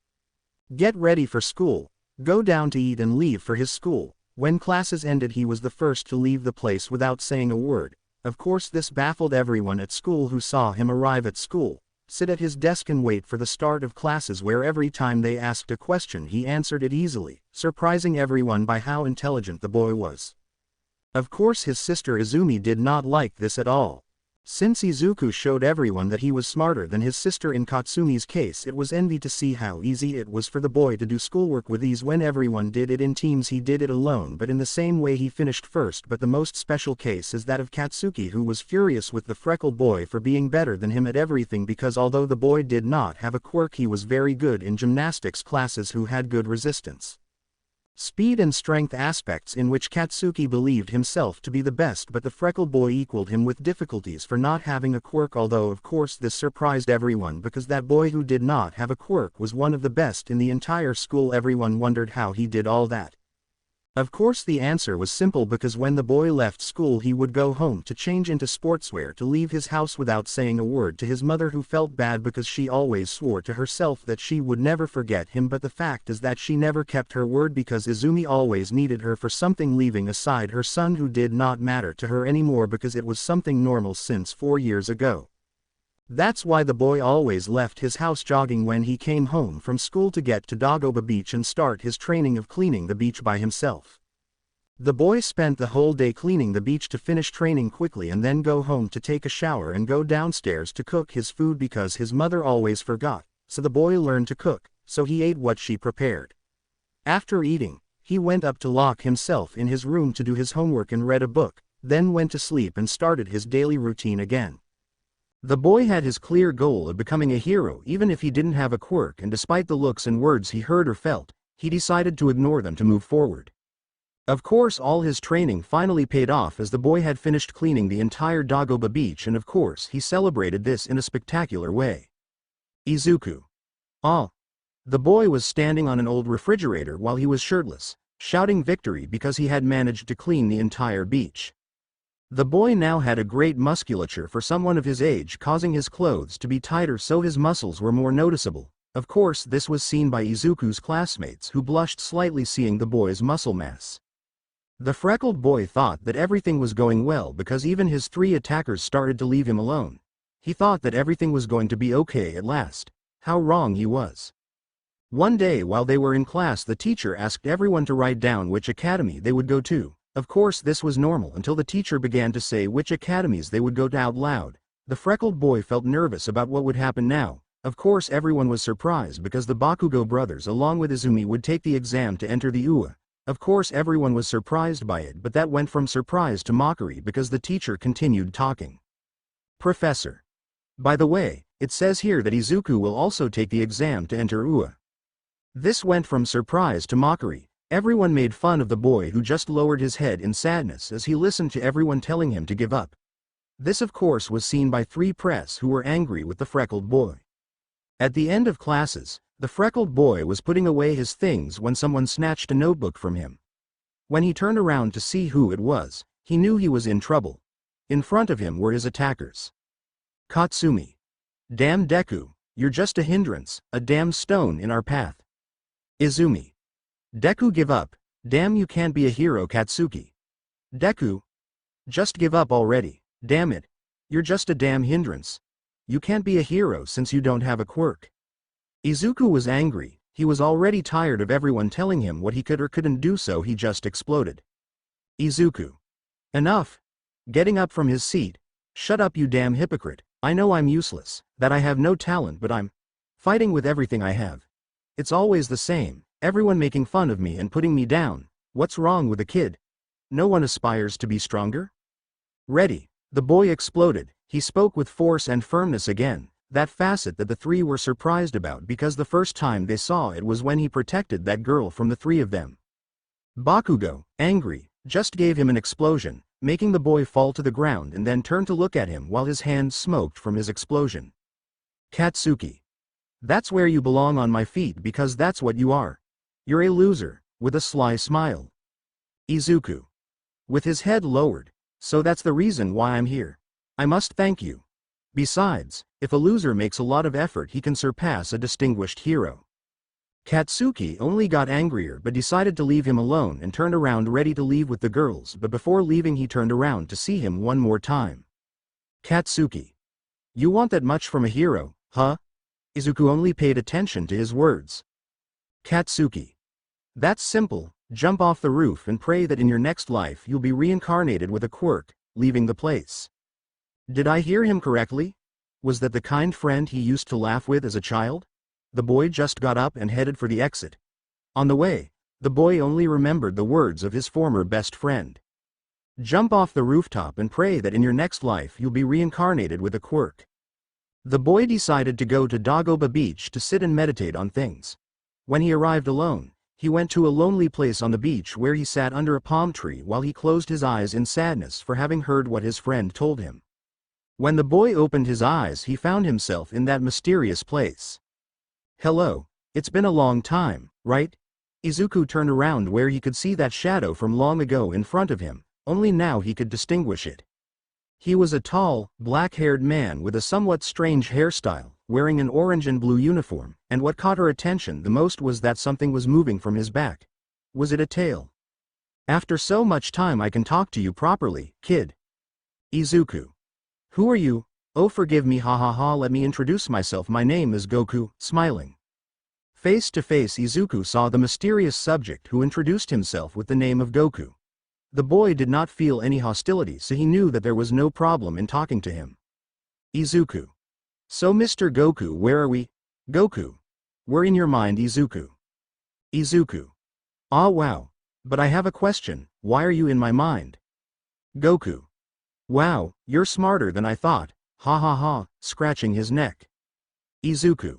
Get ready for school, go down to eat and leave for his school. When classes ended he was the first to leave the place without saying a word. Of course this baffled everyone at school who saw him arrive at school, sit at his desk and wait for the start of classes, where every time they asked a question he answered it easily, surprising everyone by how intelligent the boy was. Of course his sister Izumi did not like this at all. Since Izuku showed everyone that he was smarter than his sister in Katsumi's case, it was envy to see how easy it was for the boy to do schoolwork with ease. When everyone did it in teams he did it alone, but in the same way he finished first. But the most special case is that of Katsuki, who was furious with the freckled boy for being better than him at everything, because although the boy did not have a quirk he was very good in gymnastics classes, who had good resistance, speed and strength aspects, in which Katsuki believed himself to be the best, but the freckled boy equaled him with difficulties for not having a quirk. Although of course this surprised everyone, because that boy who did not have a quirk was one of the best in the entire school. Everyone wondered how he did all that. Of course the answer was simple, because when the boy left school he would go home to change into sportswear to leave his house without saying a word to his mother, who felt bad because she always swore to herself that she would never forget him. But the fact is that she never kept her word, because Izumi always needed her for something, leaving aside her son who did not matter to her anymore because it was something normal since 4 years ago. That's why the boy always left his house jogging when he came home from school to get to Dagoba Beach and start his training of cleaning the beach by himself. The boy spent the whole day cleaning the beach to finish training quickly and then go home to take a shower and go downstairs to cook his food, because his mother always forgot, so the boy learned to cook, so he ate what she prepared. After eating, he went up to lock himself in his room to do his homework and read a book, then went to sleep and started his daily routine again. The boy had his clear goal of becoming a hero even if he didn't have a quirk, and despite the looks and words he heard or felt, he decided to ignore them to move forward. Of course all his training finally paid off, as the boy had finished cleaning the entire Dagoba Beach, and of course he celebrated this in a spectacular way. Izuku. Ah. The boy was standing on an old refrigerator while he was shirtless, shouting victory because he had managed to clean the entire beach. The boy now had a great musculature for someone of his age, causing his clothes to be tighter so his muscles were more noticeable. Of course this was seen by Izuku's classmates, who blushed slightly seeing the boy's muscle mass. The freckled boy thought that everything was going well because even his 3 attackers started to leave him alone. He thought that everything was going to be okay at last. How wrong he was. One day while they were in class, the teacher asked everyone to write down which academy they would go to. Of course this was normal until the teacher began to say which academies they would go to out loud. The freckled boy felt nervous about what would happen now. Of course everyone was surprised because the Bakugo brothers along with Izumi would take the exam to enter the UA. Of course everyone was surprised by it, but that went from surprise to mockery because the teacher continued talking. Professor. By the way, it says here that Izuku will also take the exam to enter UA. This went from surprise to mockery. Everyone made fun of the boy who just lowered his head in sadness as he listened to everyone telling him to give up. This of course was seen by 3 press who were angry with the freckled boy. At the end of classes, the freckled boy was putting away his things when someone snatched a notebook from him. When he turned around to see who it was, he knew he was in trouble. In front of him were his attackers. Katsumi. Damn Deku, you're just a hindrance, a damn stone in our path. Izumi. Deku, give up, damn you can't be a hero. Katsuki. Deku. Just give up already, damn it, you're just a damn hindrance. You can't be a hero since you don't have a quirk. Izuku was angry, he was already tired of everyone telling him what he could or couldn't do, so he just exploded. Izuku. Enough. Getting up from his seat. Shut up you damn hypocrite, I know I'm useless, that I have no talent, but I'm fighting with everything I have. It's always the same, everyone making fun of me and putting me down. What's wrong with a kid? No one aspires to be stronger? Ready. The boy exploded. He spoke with force and firmness again, that facet that the 3 were surprised about because the first time they saw it was when he protected that girl from the 3 of them. Bakugo, angry, just gave him an explosion, making the boy fall to the ground and then turned to look at him while his hands smoked from his explosion. Katsuki. That's where you belong, on my feet, because that's what you are. You're a loser, with a sly smile. Izuku. With his head lowered. So that's the reason why I'm here. I must thank you. Besides, if a loser makes a lot of effort, he can surpass a distinguished hero. Katsuki only got angrier but decided to leave him alone and turned around ready to leave with the girls, but before leaving he turned around to see him one more time. Katsuki. You want that much from a hero, huh? Izuku only paid attention to his words. Katsuki. That's simple, jump off the roof and pray that in your next life you'll be reincarnated with a quirk, leaving the place. Did I hear him correctly? Was that the kind friend he used to laugh with as a child? The boy just got up and headed for the exit. On the way, the boy only remembered the words of his former best friend. Jump off the rooftop and pray that in your next life you'll be reincarnated with a quirk. The boy decided to go to Dagoba Beach to sit and meditate on things. When he arrived alone, he went to a lonely place on the beach where he sat under a palm tree while he closed his eyes in sadness for having heard what his friend told him. When the boy opened his eyes, he found himself in that mysterious place. Hello, it's been a long time, right? Izuku turned around where he could see that shadow from long ago in front of him, only now he could distinguish it. He was a tall, black-haired man with a somewhat strange hairstyle, wearing an orange and blue uniform, and what caught her attention the most was that something was moving from his back. Was it a tail? After so much time I can talk to you properly, kid. Izuku. Who are you? Oh forgive me, ha ha ha, let me introduce myself, my name is Goku, smiling. Face to face Izuku saw the mysterious subject who introduced himself with the name of Goku. The boy did not feel any hostility, so he knew that there was no problem in talking to him. Izuku. So Mr. Goku, where are we? Goku. We're in your mind, Izuku. Izuku. Ah wow. But I have a question, why are you in my mind? Goku. Wow, you're smarter than I thought, ha ha ha, scratching his neck. Izuku.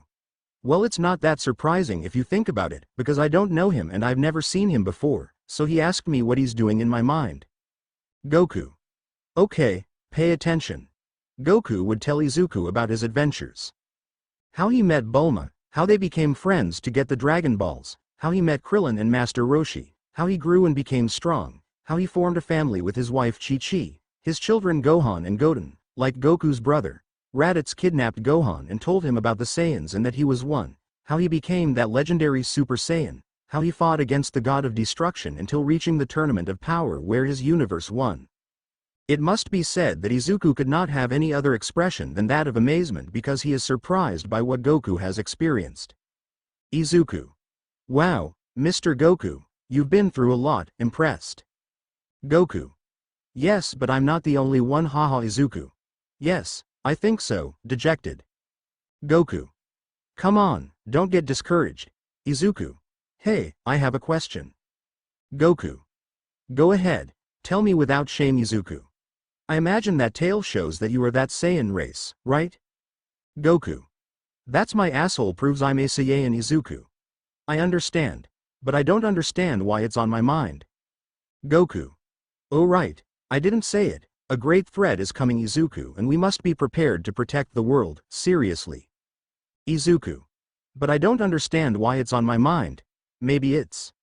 Well, it's not that surprising if you think about it, because I don't know him and I've never seen him before, so he asked me what he's doing in my mind. Goku. Okay, pay attention. Goku would tell Izuku about his adventures. How he met Bulma, how they became friends to get the Dragon Balls, how he met Krillin and Master Roshi, how he grew and became strong, how he formed a family with his wife Chi-Chi, his children Gohan and Goten, like Goku's brother. Raditz kidnapped Gohan and told him about the Saiyans and that he was one, how he became that legendary Super Saiyan, how he fought against the god of destruction until reaching the tournament of power where his universe won. It must be said that Izuku could not have any other expression than that of amazement because he is surprised by what Goku has experienced. Izuku. Wow, Mr. Goku, you've been through a lot, impressed. Goku. Yes, but I'm not the only one, haha. Izuku. Yes, I think so, dejected. Goku. Come on, don't get discouraged. Izuku. Hey, I have a question. Goku. Go ahead, tell me without shame. Izuku. I imagine that tail shows that you are that Saiyan race, right? Goku. That's my asshole proves I'm a Saiyan. Izuku. I understand, but I don't understand why it's on my mind. Goku. Oh right, I didn't say it, a great threat is coming. Izuku, and we must be prepared to protect the world, seriously. Izuku. But I don't understand why it's on my mind, maybe it's...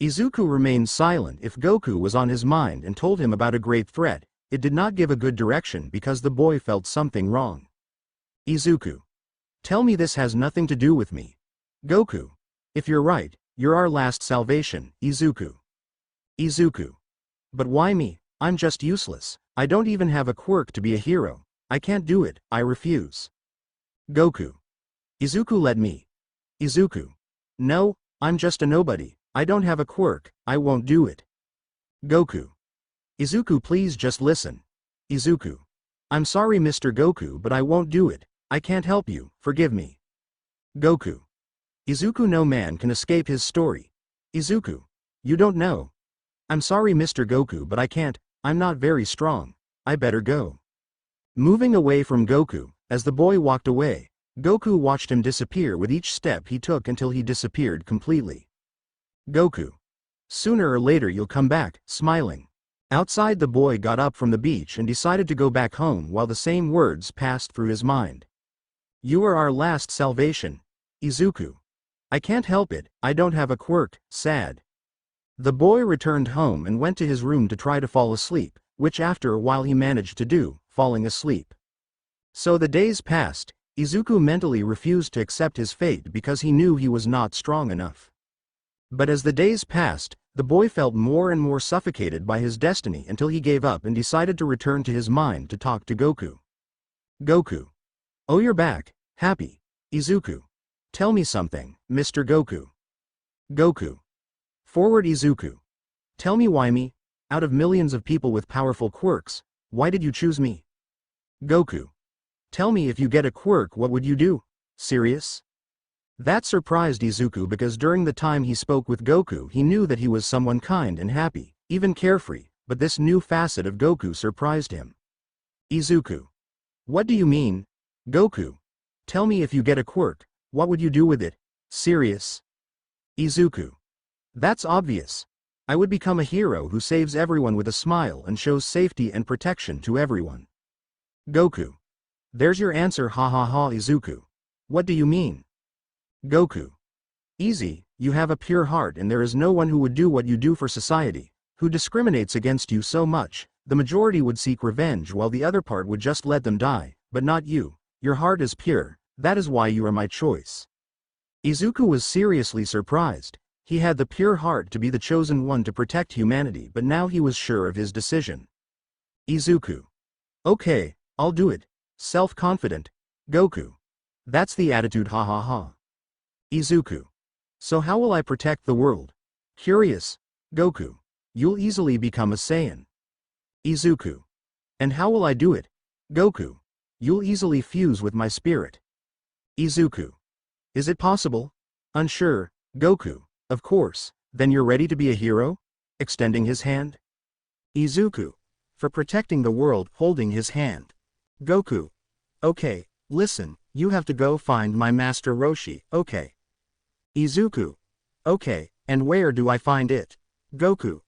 Izuku remained silent. If Goku was on his mind and told him about a great threat, it did not give a good direction because the boy felt something wrong. Izuku. Tell me this has nothing to do with me. Goku. If you're right, you're our last salvation, Izuku. Izuku. But why me? I'm just useless. I don't even have a quirk to be a hero. I can't do it, I refuse. Goku. Izuku, let me. Izuku. No, I'm just a nobody. I don't have a quirk, I won't do it. Goku. Izuku, please just listen. Izuku. I'm sorry Mr. Goku, but I won't do it. I can't help you, forgive me. Goku. Izuku, no man can escape his story. Izuku. You don't know. I'm sorry Mr. Goku, but I can't, I'm not very strong. I better go. Moving away from Goku, as the boy walked away, Goku watched him disappear with each step he took until he disappeared completely. Goku. Sooner or later you'll come back, smiling. Outside, the boy got up from the beach and decided to go back home while the same words passed through his mind. You are our last salvation, Izuku. I can't help it, I don't have a quirk, sad. The boy returned home and went to his room to try to fall asleep, which after a while he managed to do, falling asleep. So the days passed. Izuku mentally refused to accept his fate because he knew he was not strong enough. But as the days passed, the boy felt more and more suffocated by his destiny until he gave up and decided to return to his mind to talk to Goku. Goku. Oh, you're back, happy. Izuku. Tell me something, Mr. Goku. Goku. Forward. Izuku. Tell me why me? Out of millions of people with powerful quirks, why did you choose me? Goku. Tell me, if you get a quirk, what would you do? Serious? That surprised Izuku because during the time he spoke with Goku he knew that he was someone kind and happy, even carefree, but this new facet of Goku surprised him. Izuku. What do you mean? Goku. Tell me, if you get a quirk, what would you do with it? Serious? Izuku. That's obvious. I would become a hero who saves everyone with a smile and shows safety and protection to everyone. Goku. There's your answer, ha ha ha. Izuku. What do you mean? Goku. Easy, you have a pure heart and there is no one who would do what you do for society, who discriminates against you so much. The majority would seek revenge while the other part would just let them die, but not you. Your heart is pure, that is why you are my choice. Izuku was seriously surprised. He had the pure heart to be the chosen one to protect humanity, but now he was sure of his decision. Izuku. Okay, I'll do it. Self-confident. Goku. That's the attitude, ha ha ha. Izuku. So how will I protect the world? Curious. Goku. You'll easily become a Saiyan. Izuku. And how will I do it? Goku. You'll easily fuse with my spirit. Izuku. Is it possible? Unsure. Goku. Of course. Then you're ready to be a hero? Extending his hand. Izuku. For protecting the world, holding his hand. Goku. Okay, listen, you have to go find my master Roshi, okay? Izuku. Okay, and where do I find it? Goku.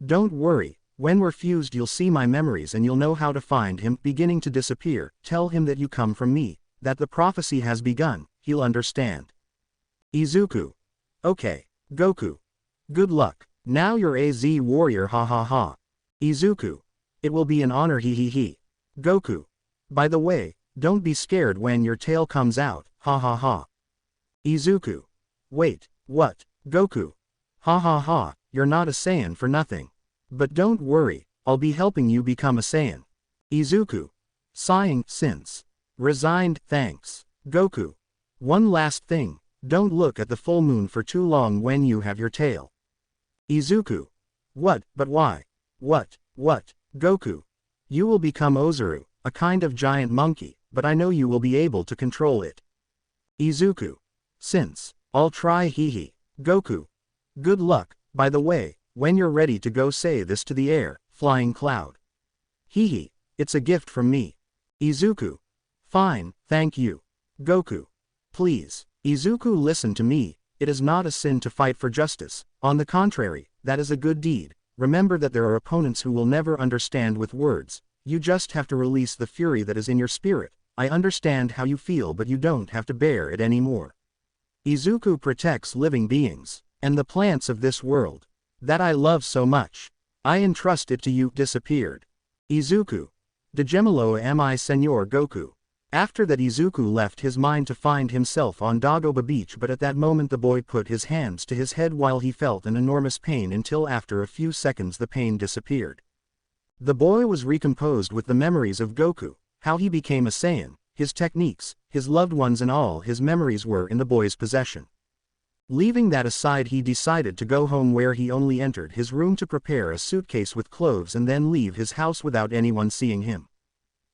Don't worry, when we're fused you'll see my memories and you'll know how to find him. Beginning to disappear, tell him that you come from me, that the prophecy has begun, he'll understand. Izuku. Okay, Goku. Good luck, now you're a Z warrior, ha ha ha. Izuku. It will be an honor, he he he. Goku. By the way, don't be scared when your tail comes out, ha ha ha. Izuku. Wait, what? Goku. Ha ha ha, you're not a Saiyan for nothing. But don't worry, I'll be helping you become a Saiyan. Izuku. Sighing, since. Resigned, thanks. Goku. One last thing, Don't look at the full moon for too long when you have your tail. Izuku. What, but why? What? Goku. You will become Ozuru, a kind of giant monkey, but I know you will be able to control it. Izuku. Since. I'll try hee. Goku. Good luck, by the way, when you're ready to go say this to the air, flying cloud. Hee, it's a gift from me. Izuku. Fine, thank you. Goku. Please, Izuku, listen to me, it is not a sin to fight for justice, on the contrary, that is a good deed. Remember that there are opponents who will never understand with words, you just have to release the fury that is in your spirit. I understand how you feel, but you don't have to bear it anymore. Izuku protects living beings, and the plants of this world, that I love so much. I entrust it to you. Disappeared. Izuku. De Gemelo am I, Senor Goku. After that, Izuku left his mind to find himself on Dagobah Beach, but at that moment the boy put his hands to his head while he felt an enormous pain until after a few seconds the pain disappeared. The boy was recomposed with the memories of Goku, how he became a Saiyan, his techniques, his loved ones, and all his memories were in the boy's possession. Leaving that aside, he decided to go home, where he only entered his room to prepare a suitcase with clothes and then leave his house without anyone seeing him.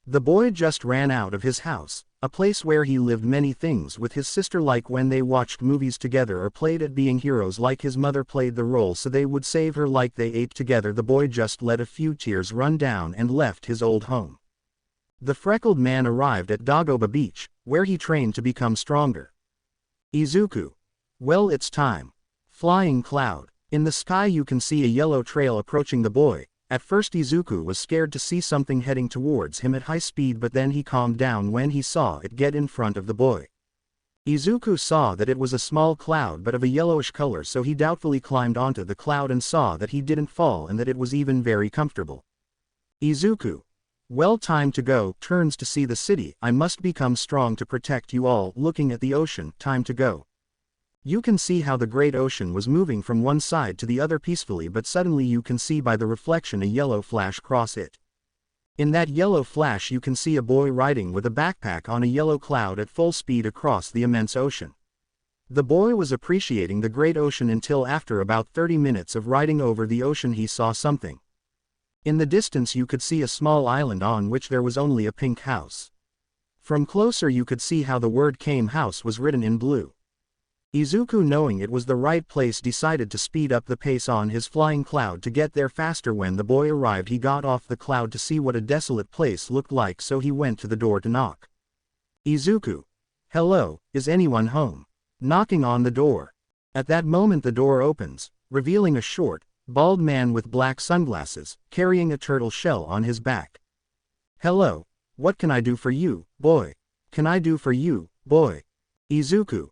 The boy just ran out of his house, a place where he lived many things with his sister, like when they watched movies together or played at being heroes, like his mother played the role so they would save her, like they ate together. The boy just let a few tears run down and left his old home. The freckled man arrived at Dagobah Beach, where he trained to become stronger. Izuku. Well, it's time. Flying cloud. In the sky you can see a yellow trail approaching the boy. At first Izuku was scared to see something heading towards him at high speed, but then he calmed down when he saw it get in front of the boy. Izuku saw that it was a small cloud but of a yellowish color, so he doubtfully climbed onto the cloud and saw that he didn't fall and that it was even very comfortable. Izuku. Well, time to go. Turns to see the city. I must become strong to protect you all. Looking at the ocean. Time to go. You can see how the great ocean was moving from one side to the other peacefully, but suddenly you can see by the reflection a yellow flash cross it. In that yellow flash you can see a boy riding with a backpack on a yellow cloud at full speed across the immense ocean. The boy was appreciating the great ocean until after about 30 minutes of riding over the ocean he saw something. In the distance you could see a small island on which there was only a pink house. From closer you could see how the word "Came House" was written in blue. Izuku, knowing it was the right place, decided to speed up the pace on his flying cloud to get there faster. When the boy arrived he got off the cloud to see what a desolate place looked like, so he went to the door to knock. Izuku. Hello, is anyone home? Knocking on the door. At that moment the door opens, revealing a short, bald man with black sunglasses, carrying a turtle shell on his back. Hello, what can I do for you, boy? Can I do for you, boy? Izuku.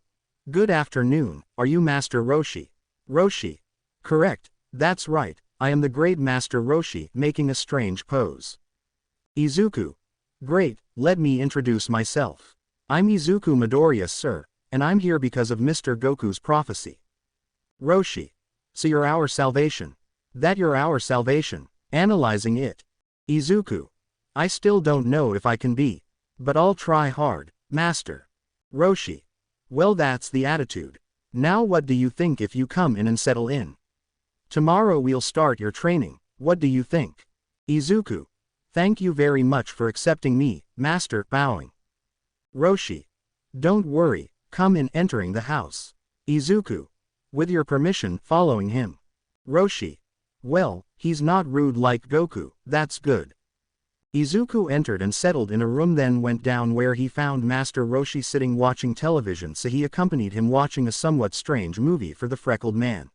Good afternoon, are you Master Roshi? Roshi. Correct, that's right, I am the great Master Roshi, making a strange pose. Izuku. Great, let me introduce myself. I'm Izuku Midoriya, sir, and I'm here because of Mr. Goku's prophecy. Roshi. So you're our salvation. That you're our salvation. Analyzing it. Izuku. I still don't know if I can be, but I'll try hard, Master. Roshi. Well, that's the attitude. Now what do you think if you come in and settle in? Tomorrow we'll start your training, what do you think? Izuku. Thank you very much for accepting me, Master, bowing. Roshi. Don't worry, come in, entering the house. Izuku. With your permission, following him. Roshi. Well, he's not rude like Goku, that's good. Izuku entered and settled in a room, then went down where he found Master Roshi sitting watching television, so he accompanied him watching a somewhat strange movie for the freckled man.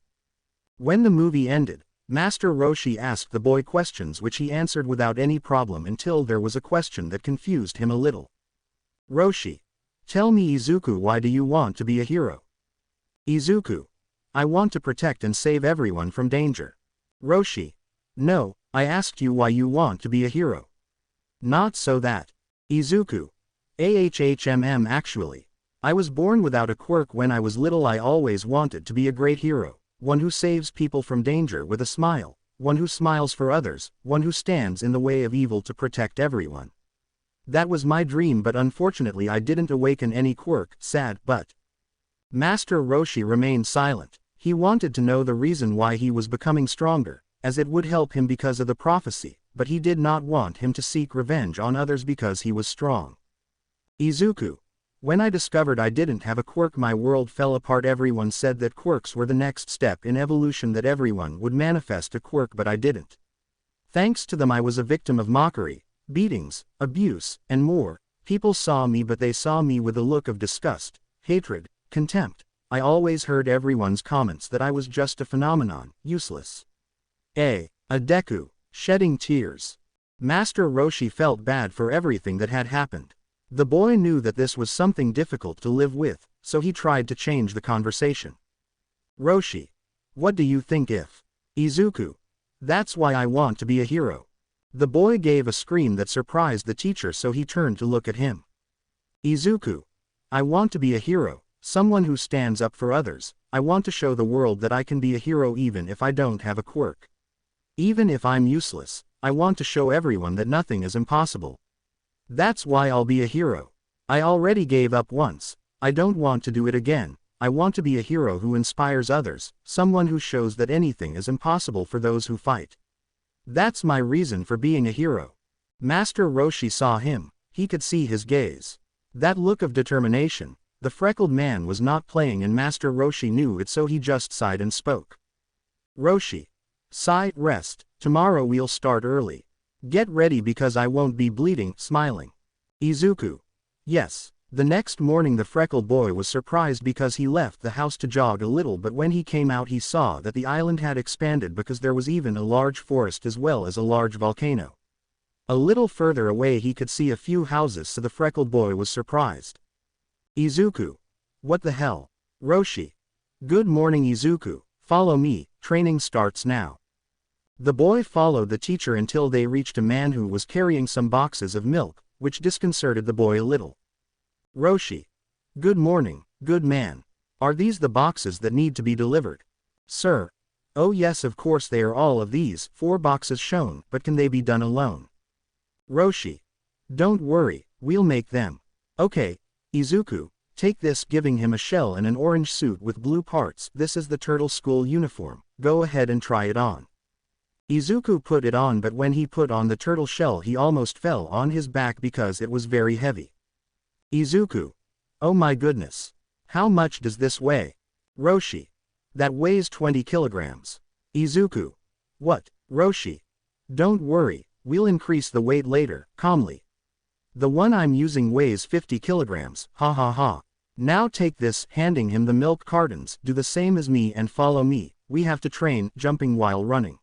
When the movie ended, Master Roshi asked the boy questions which he answered without any problem until there was a question that confused him a little. Roshi. Tell me, Izuku, why do you want to be a hero? Izuku. I want to protect and save everyone from danger. Roshi. No, I asked you why you want to be a hero. Not so that. Izuku. Actually. I was born without a quirk. When I was little I always wanted to be a great hero, one who saves people from danger with a smile, one who smiles for others, one who stands in the way of evil to protect everyone. That was my dream, but unfortunately I didn't awaken any quirk, sad but. Master Roshi remained silent. He wanted to know the reason why he was becoming stronger, as it would help him because of the prophecy, but he did not want him to seek revenge on others because he was strong. Izuku. When I discovered I didn't have a quirk, my world fell apart. Everyone said that quirks were the next step in evolution, that everyone would manifest a quirk, but I didn't. Thanks to them I was a victim of mockery, beatings, abuse, and more. People saw me, but they saw me with a look of disgust, hatred, contempt. I always heard everyone's comments that I was just a phenomenon, useless. A Deku, shedding tears. Master Roshi felt bad for everything that had happened. The boy knew that this was something difficult to live with, so he tried to change the conversation. Roshi. What do you think if? Izuku. That's why I want to be a hero. The boy gave a scream that surprised the teacher, so he turned to look at him. Izuku. I want to be a hero, someone who stands up for others. I want to show the world that I can be a hero even if I don't have a quirk. Even if I'm useless, I want to show everyone that nothing is impossible. That's why I'll be a hero. I already gave up once. I don't want to do it again. I want to be a hero who inspires others, someone who shows that anything is impossible for those who fight. That's my reason for being a hero. Master Roshi saw him. He could see his gaze. That look of determination. The freckled man was not playing, and Master Roshi knew it, so he just sighed and spoke. Roshi. Sigh, rest. Tomorrow we'll start early. Get ready because I won't be bleeding. Smiling. Izuku. Yes. The next morning the freckled boy was surprised because he left the house to jog a little, but when he came out he saw that the island had expanded because there was even a large forest as well as a large volcano. A little further away he could see a few houses, so the freckled boy was surprised. Izuku. What the hell? Roshi. Good morning Izuku, follow me, training starts now. The boy followed the teacher until they reached a man who was carrying some boxes of milk, which disconcerted the boy a little. Roshi. Good morning, good man. Are these the boxes that need to be delivered? Sir. Oh yes, of course they are. All of these 4 boxes shown, but can they be done alone? Roshi. Don't worry, we'll make them. Okay. Izuku, take this, giving him a shell and an orange suit with blue parts. This is the turtle school uniform, go ahead and try it on. Izuku put it on, but when he put on the turtle shell he almost fell on his back because it was very heavy. Izuku. Oh my goodness. How much does this weigh? Roshi. That weighs 20 kilograms. Izuku. What? Roshi. Don't worry, we'll increase the weight later, calmly. The one I'm using weighs 50 kilograms, ha ha ha. Now take this, handing him the milk cartons. Do the same as me and follow me, we have to train jumping while running.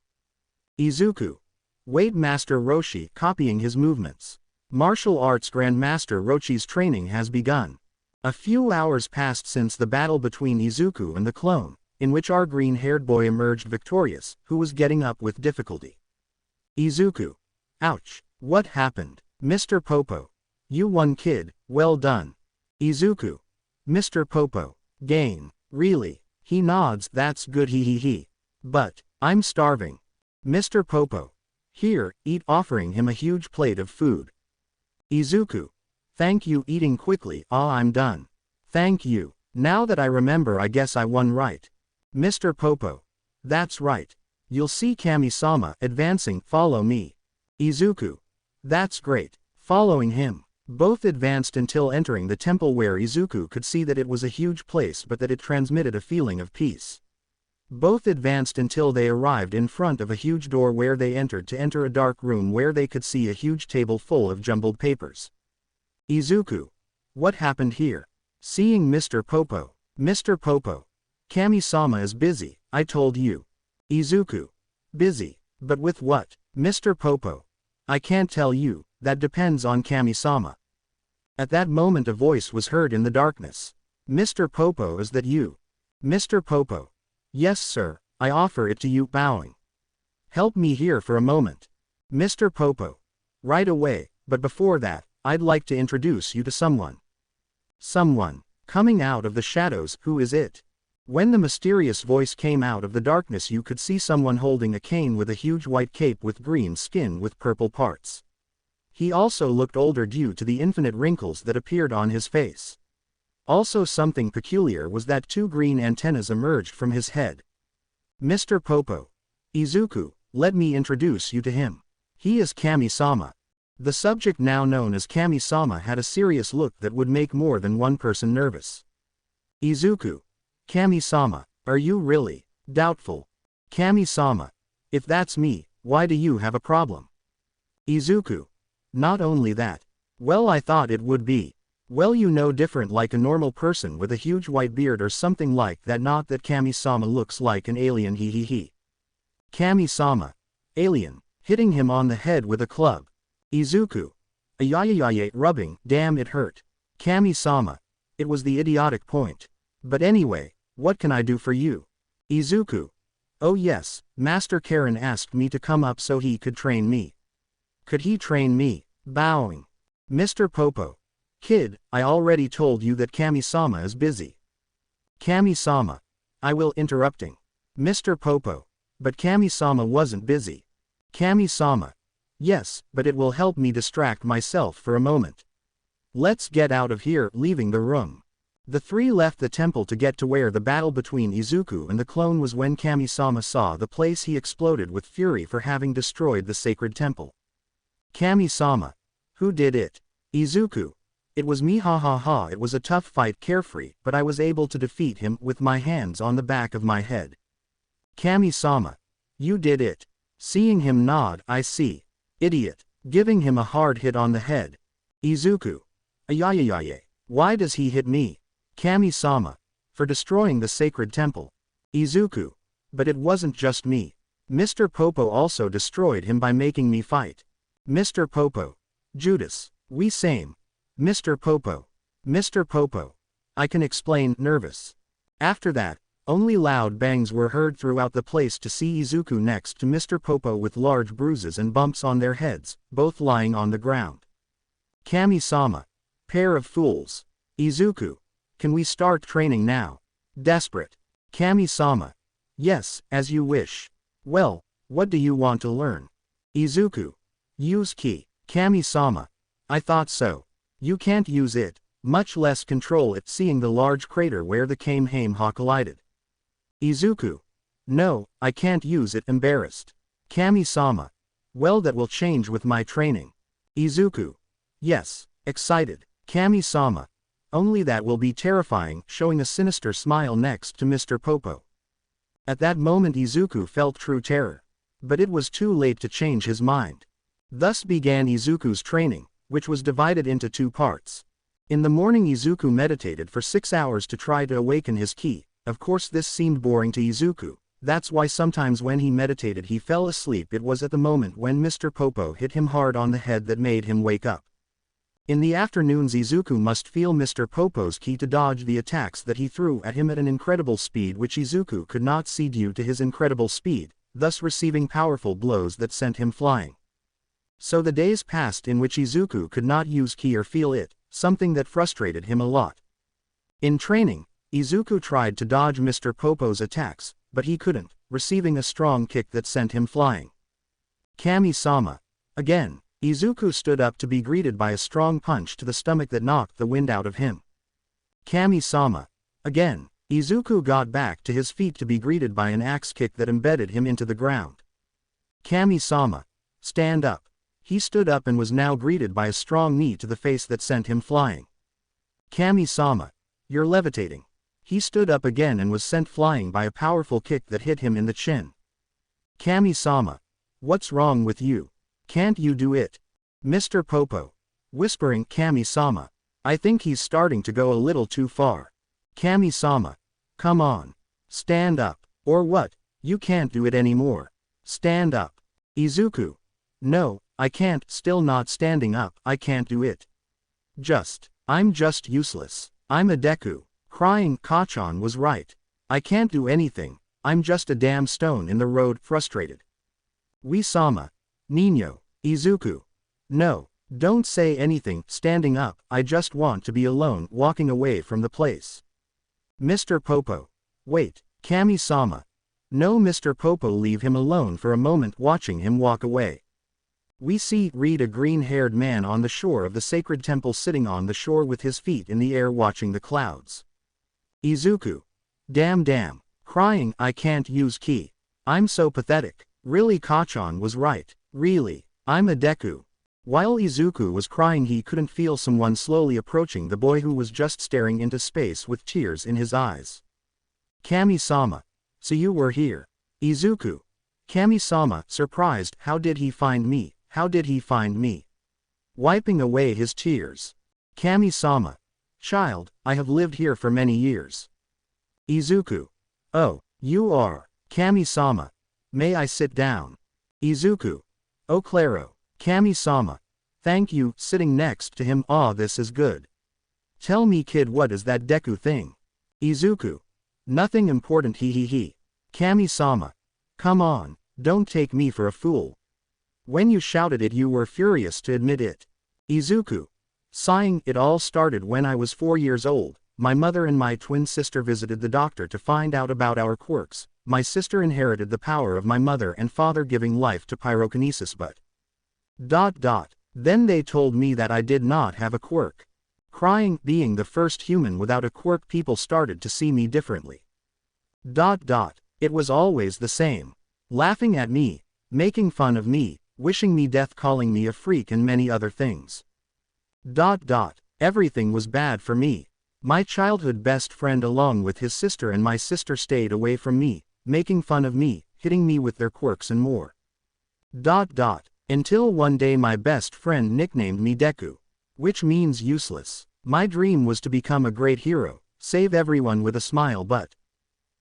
Izuku. Wait, Master Roshi, copying his movements. Martial Arts Grandmaster Roshi's training has begun. A few hours passed since the battle between Izuku and the clone, in which our green-haired boy emerged victorious, who was getting up with difficulty. Izuku. Ouch. What happened? Mr. Popo. You won, kid, well done. Izuku. Mr. Popo. Gain. Really? He nods. That's good, he. But, I'm starving. Mr. Popo. Here, eat, offering him a huge plate of food. Izuku. Thank you, eating quickly. Ah, I'm done. Thank you. Now that I remember, I guess I won, right? Mr. Popo. That's right. You'll see Kami-sama advancing, follow me. Izuku. That's great. Following him. Both advanced until entering the temple, where Izuku could see that it was a huge place but that it transmitted a feeling of peace. Both advanced until they arrived in front of a huge door, where they entered to enter a dark room where they could see a huge table full of jumbled papers. Izuku. What happened here? Seeing Mr. Popo. Mr. Popo. Kami-sama is busy, I told you. Izuku. Busy. But with what? Mr. Popo. I can't tell you, that depends on Kami-sama. At that moment a voice was heard in the darkness. Mr. Popo, is that you? Mr. Popo. Yes sir, I offer it to you, bowing. Help me here for a moment. Mr. Popo. Right away, but before that, I'd like to introduce you to someone. Someone. Coming out of the shadows, who is it? When the mysterious voice came out of the darkness, you could see someone holding a cane with a huge white cape with green skin with purple parts. He also looked older due to the infinite wrinkles that appeared on his face. Also something peculiar was that two green antennas emerged from his head. Mr. Popo. Izuku, let me introduce you to him. He is Kami-sama. The subject now known as Kami-sama had a serious look that would make more than one person nervous. Izuku. Kami-sama, are you really? Doubtful. Kami-sama. If that's me, why do you have a problem? Izuku. Not only that. Well, I thought it would be. Well, you know, different like a normal person with a huge white beard or something like that, not that Kami-sama looks like an alien, he he he. Kami-sama. Alien, hitting him on the head with a club. Izuku. Ayayayaye, rubbing, damn it hurt. Kami-sama. It was the idiotic point. But anyway, what can I do for you? Izuku. Oh yes, Master Karen asked me to come up so he could train me. Could he train me? Bowing. Mr. Popo. Kid, I already told you that Kami-sama is busy. Kami-sama. I will interrupting. Mr. Popo. But Kami-sama wasn't busy. Kami-sama. Yes, but it will help me distract myself for a moment. Let's get out of here, leaving the room. The three left the temple to get to where the battle between Izuku and the clone was. When Kami-sama saw the place, he exploded with fury for having destroyed the sacred temple. Kami-sama. Who did it? Izuku. It was me, ha ha ha. It was a tough fight, Carefree, but I was able to defeat him with my hands on the back of my head. Kami-sama. You did it. Seeing him nod, I see. Idiot. Giving him a hard hit on the head. Izuku. Ayayayaye. Why does he hit me? Kami-sama. For destroying the sacred temple. Izuku. But it wasn't just me. Mr. Popo also destroyed him by making me fight. Mr. Popo. Judas. We same. Mr. Popo. Mr. Popo. I can explain, nervous. After that, only loud bangs were heard throughout the place to see Izuku next to Mr. Popo with large bruises and bumps on their heads, both lying on the ground. Kami-sama. Pair of fools. Izuku. Can we start training now? Desperate. Kami-sama. Yes, as you wish. Well, what do you want to learn? Izuku. Use ki. Kami-sama. I thought so. You can't use it, much less control it. Seeing the large crater where the Kamehameha collided. Izuku. No, I can't use it. Embarrassed. Kami-sama. Well, that will change with my training. Izuku. Yes, excited. Kami-sama. Only that will be terrifying, showing a sinister smile next to Mr. Popo. At that moment Izuku felt true terror. But it was too late to change his mind. Thus began Izuku's training, which was divided into two parts. In the morning Izuku meditated for 6 hours to try to awaken his ki. Of course this seemed boring to Izuku, that's why sometimes when he meditated he fell asleep. It was at the moment when Mr. Popo hit him hard on the head that made him wake up. In the afternoons Izuku must feel Mr. Popo's ki to dodge the attacks that he threw at him at an incredible speed, which Izuku could not see due to his incredible speed, thus receiving powerful blows that sent him flying. So the days passed in which Izuku could not use ki or feel it, something that frustrated him a lot. In training, Izuku tried to dodge Mr. Popo's attacks, but he couldn't, receiving a strong kick that sent him flying. Kami-sama. Again, Izuku stood up to be greeted by a strong punch to the stomach that knocked the wind out of him. Kami-sama. Again, Izuku got back to his feet to be greeted by an axe kick that embedded him into the ground. Kami-sama. Stand up. He stood up and was now greeted by a strong knee to the face that sent him flying. Kami-sama. You're levitating. He stood up again and was sent flying by a powerful kick that hit him in the chin. Kami-sama. What's wrong with you? Can't you do it? Mr. Popo. Whispering, Kami-sama. I think he's starting to go a little too far. Kami-sama. Come on. Stand up. Or what? You can't do it anymore. Stand up. Izuku. No, I can't. Still not standing up. I can't do it. I'm just useless. I'm a Deku. Crying. Kachan was right. I can't do anything. I'm just a damn stone in the road. Frustrated. Wi-sama. Nino. Izuku. No, don't say anything. Standing up. I just want to be alone. Walking away from the place. Mr. Popo. Wait. Kami-sama. No, Mr. Popo, leave him alone for a moment, watching him walk away. We read a green-haired man on the shore of the sacred temple sitting on the shore with his feet in the air watching the clouds. Izuku. Damn. Crying, I can't use ki. I'm so pathetic. Really, Kachan was right. Really, I'm a Deku. While Izuku was crying, he couldn't feel someone slowly approaching the boy who was just staring into space with tears in his eyes. Kami-sama. So you were here. Izuku. Kami-sama, surprised, how did he find me? How did he find me? Wiping away his tears. Kami-sama. Child, I have lived here for many years. Izuku. Oh, you are. Kami-sama. May I sit down? Izuku. Oh, claro. Kami-sama. Thank you, sitting next to him. Ah, this is good. Tell me, kid, what is that Deku thing? Izuku. Nothing important, he. Kami-sama. Come on, don't take me for a fool. When you shouted it, you were furious to admit it. Izuku. Sighing, it all started when I was 4 years old. My mother and my twin sister visited the doctor to find out about our quirks. My sister inherited the power of my mother and father, giving life to pyrokinesis, but... Then they told me that I did not have a quirk. Crying, being the first human without a quirk, people started to see me differently. It was always the same. Laughing at me, making fun of me, wishing me death, calling me a freak and many other things. Everything was bad for me. My childhood best friend along with his sister and my sister stayed away from me, making fun of me, hitting me with their quirks and more. Until one day my best friend nicknamed me Deku, which means useless. My dream was to become a great hero, save everyone with a smile, but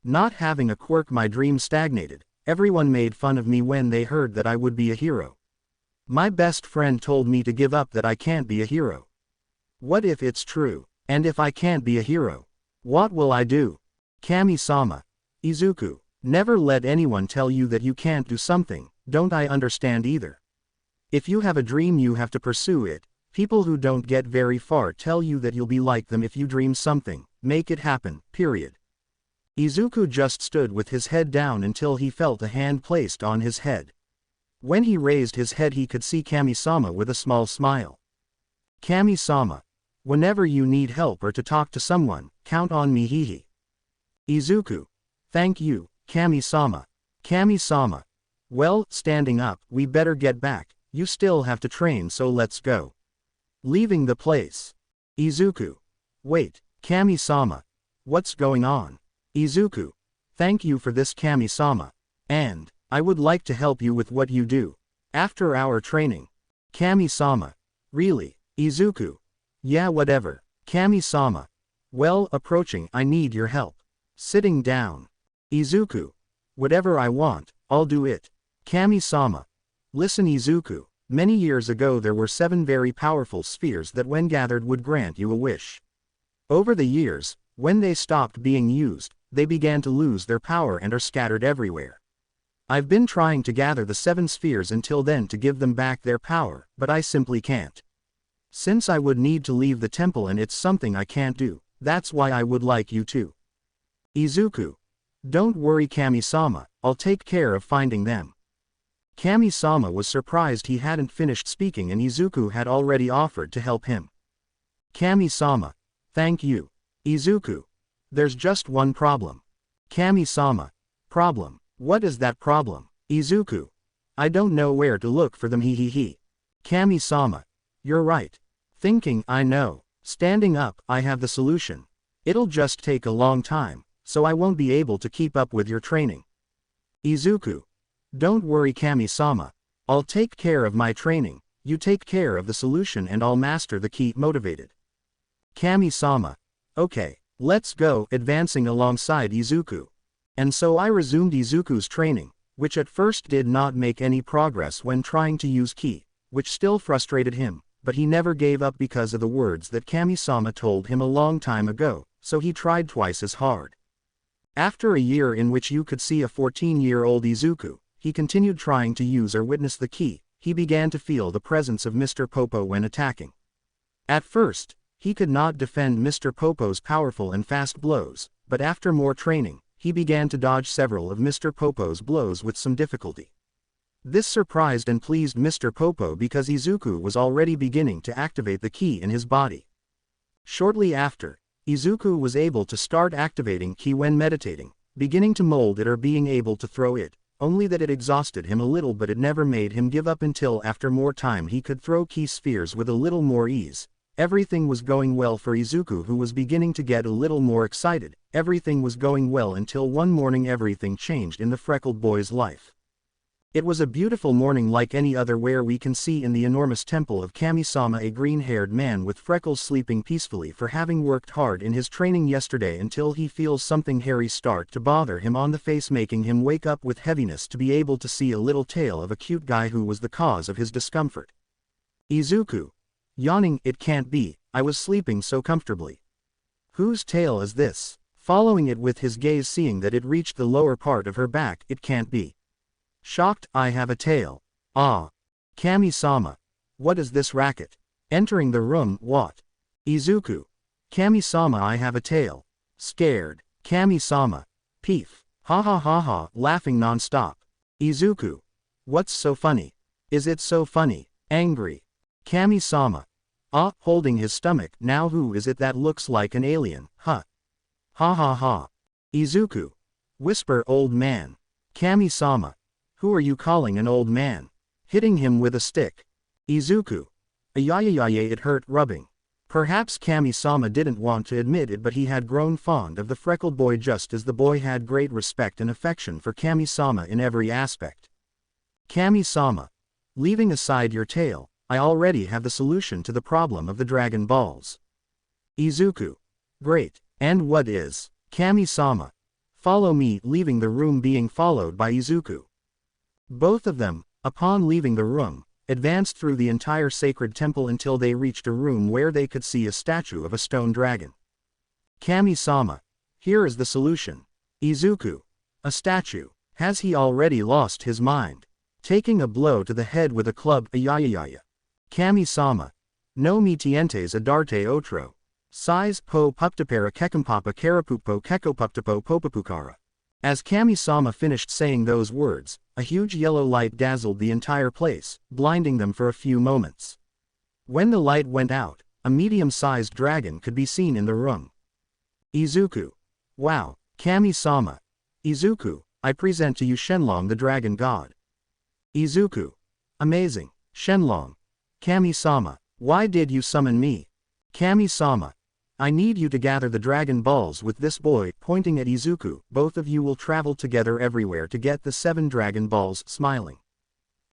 not having a quirk, my dream stagnated. Everyone made fun of me when they heard that I would be a hero. My best friend told me to give up, that I can't be a hero. What if it's true? And if I can't be a hero, what will I do? Kami-sama. Izuku. Never let anyone tell you that you can't do something. Don't I understand either. If you have a dream, you have to pursue it. People who don't get very far tell you that you'll be like them if you dream something. Make it happen, period. Izuku just stood with his head down until he felt a hand placed on his head. When he raised his head, he could see Kami-sama with a small smile. Kami-sama. Whenever you need help or to talk to someone, count on me, hehe. Izuku. Thank you, Kami-sama. Kami-sama. Well, standing up, we better get back. You still have to train, so let's go. Leaving the place. Izuku. Wait, Kami-sama. What's going on? Izuku. Thank you for this, Kami-sama. And I would like to help you with what you do. After our training. Kami-sama. Really? Izuku. Yeah, whatever. Kami-sama. Well, approaching, I need your help. Sitting down. Izuku. Whatever I want, I'll do it. Kami-sama. Listen, Izuku. Many years ago there were 7 very powerful spheres that when gathered would grant you a wish. Over the years, when they stopped being used, they began to lose their power and are scattered everywhere. I've been trying to gather the 7 spheres until then to give them back their power, but I simply can't. Since I would need to leave the temple and it's something I can't do, that's why I would like you to. Izuku. Don't worry, Kami-sama, I'll take care of finding them. Kami-sama was surprised he hadn't finished speaking and Izuku had already offered to help him. Kami-sama. Thank you. Izuku. There's just one problem. Kami-sama. Problem? What is that problem? Izuku. I don't know where to look for them, he. Kami-sama. You're right. Thinking, I know. Standing up, I have the solution. It'll just take a long time, so I won't be able to keep up with your training. Izuku. Don't worry, Kami-sama. I'll take care of my training, you take care of the solution and I'll master the key. Motivated. Kami-sama. Okay, let's go, advancing alongside Izuku. And so I resumed Izuku's training, which at first did not make any progress when trying to use ki, which still frustrated him, but he never gave up because of the words that Kami-sama told him a long time ago, so he tried twice as hard. After a year in which you could see a 14-year-old Izuku, he continued trying to use or witness the ki. He began to feel the presence of Mr. Popo when attacking. At first, he could not defend Mr. Popo's powerful and fast blows, but after more training, he began to dodge several of Mr. Popo's blows with some difficulty. This surprised and pleased Mr. Popo because Izuku was already beginning to activate the ki in his body. Shortly after, Izuku was able to start activating ki when meditating, beginning to mold it or being able to throw it, only that it exhausted him a little, but it never made him give up until after more time he could throw ki spheres with a little more ease. Everything was going well for Izuku, who was beginning to get a little more excited. Everything was going well until one morning everything changed in the freckled boy's life. It was a beautiful morning like any other, where we can see in the enormous temple of Kami-sama a green-haired man with freckles sleeping peacefully for having worked hard in his training yesterday until he feels something hairy start to bother him on the face, making him wake up with heaviness to be able to see a little tail of a cute guy who was the cause of his discomfort. Izuku, yawning, it can't be, I was sleeping so comfortably. Whose tail is this? Following it with his gaze, seeing that it reached the lower part of her back, it can't be. Shocked, I have a tail. Ah. Kami-sama. What is this racket? Entering the room, what? Izuku. Kami-sama, I have a tail. Scared. Kami-sama. Peef. Ha ha ha ha, laughing non-stop. Izuku. What's so funny? Is it so funny? Angry. Kami-sama. Ah, holding his stomach, now who is it that looks like an alien, huh? Ha ha ha. Izuku. Whisper, old man. Kami-sama. Who are you calling an old man? Hitting him with a stick. Izuku. Ayayayaye, it hurt, rubbing. Perhaps Kami-sama didn't want to admit it, but he had grown fond of the freckled boy just as the boy had great respect and affection for Kami-sama in every aspect. Kami-sama. Leaving aside your tail, I already have the solution to the problem of the Dragon Balls. Izuku. Great. And what is? Kami-sama. Follow me, leaving the room, being followed by Izuku. Both of them, upon leaving the room, advanced through the entire sacred temple until they reached a room where they could see a statue of a stone dragon. Kami-sama. Here is the solution. Izuku. A statue. Has he already lost his mind? Taking a blow to the head with a club, ayayayaya. Kami-sama. No me tientes a darte otro. Size po puptapera kekampapa karapupo kekopuptapo popapukara. As Kami-sama finished saying those words, a huge yellow light dazzled the entire place, blinding them for a few moments. When the light went out, a medium-sized dragon could be seen in the room. Izuku. Wow, Kami-sama. Izuku, I present to you Shenlong, the dragon god. Izuku. Amazing, Shenlong. Kami-sama. Why did you summon me? Kami-sama. I need you to gather the Dragon Balls with this boy, pointing at Izuku. Both of you will travel together everywhere to get the 7 Dragon Balls, smiling.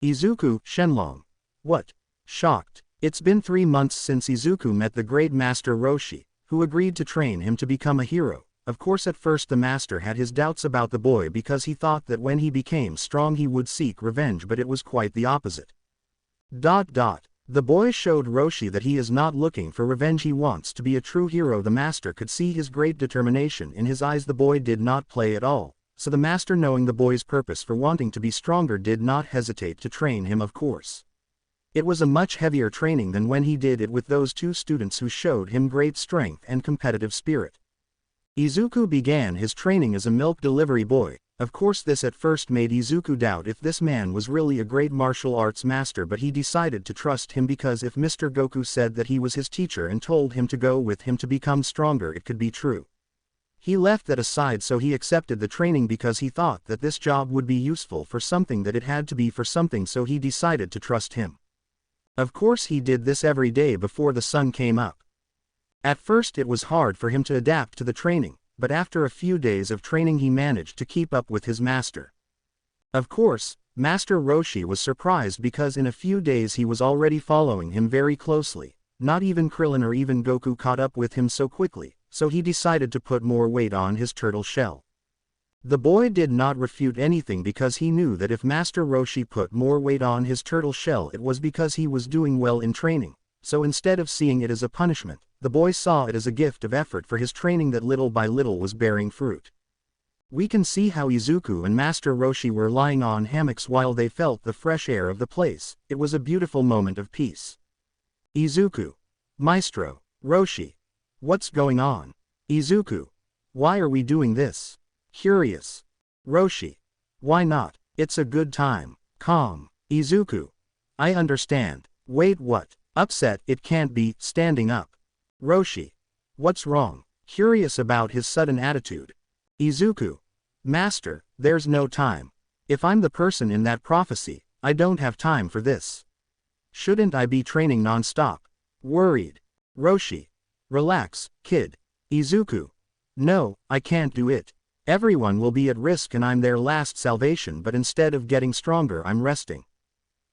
Izuku, Shenlong. What? Shocked. It's been 3 months since Izuku met the great master Roshi, who agreed to train him to become a hero. Of course, at first the master had his doubts about the boy because he thought that when he became strong he would seek revenge, but it was quite the opposite. The boy showed Roshi that he is not looking for revenge, he wants to be a true hero. The master could see his great determination in his eyes. The boy did not play at all, so the master, knowing the boy's purpose for wanting to be stronger, did not hesitate to train him. Of course, it was a much heavier training than when he did it with those 2 students who showed him great strength and competitive spirit. Izuku began his training as a milk delivery boy. Of course, this at first made Izuku doubt if this man was really a great martial arts master, but he decided to trust him because if Mr. Goku said that he was his teacher and told him to go with him to become stronger, it could be true. He left that aside, so he accepted the training because he thought that this job would be useful for something, that it had to be for something, so he decided to trust him. Of course, he did this every day before the sun came up. At first it was hard for him to adapt to the training, but after a few days of training he managed to keep up with his master. Of course, Master Roshi was surprised because in a few days he was already following him very closely. Not even Krillin or even Goku caught up with him so quickly, so he decided to put more weight on his turtle shell. The boy did not refute anything because he knew that if Master Roshi put more weight on his turtle shell, it was because he was doing well in training. So instead of seeing it as a punishment, the boy saw it as a gift of effort for his training that little by little was bearing fruit. We can see how Izuku and Master Roshi were lying on hammocks while they felt the fresh air of the place. It was a beautiful moment of peace. Izuku. Maestro. Roshi. What's going on? Izuku. Why are we doing this? Curious. Roshi. Why not? It's a good time. Calm. Izuku. I understand. Wait, what? Upset, it can't be. Standing up. Roshi. What's wrong? Curious about his sudden attitude. Izuku. Master, there's no time. If I'm the person in that prophecy, I don't have time for this. Shouldn't I be training non-stop? Worried. Roshi. Relax, kid. Izuku. No, I can't do it. Everyone will be at risk and I'm their last salvation, but instead of getting stronger I'm resting.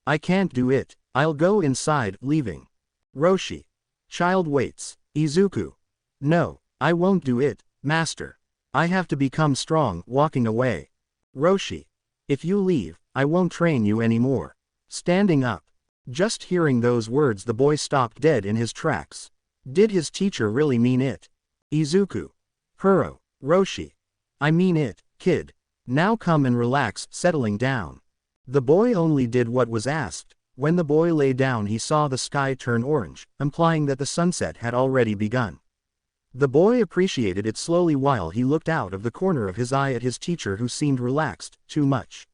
I can't do it. I'll go inside, leaving. Roshi. Child waits. Izuku. No, I won't do it, master. I have to become strong, walking away. Roshi. If you leave, I won't train you anymore. Standing up. Just hearing those words the boy stopped dead in his tracks. Did his teacher really mean it? Izuku. Huro. Roshi. I mean it, kid. Now come and relax, settling down. The boy only did what was asked. When the boy lay down he saw the sky turn orange, implying that the sunset had already begun. The boy appreciated it slowly while he looked out of the corner of his eye at his teacher who seemed relaxed, too much.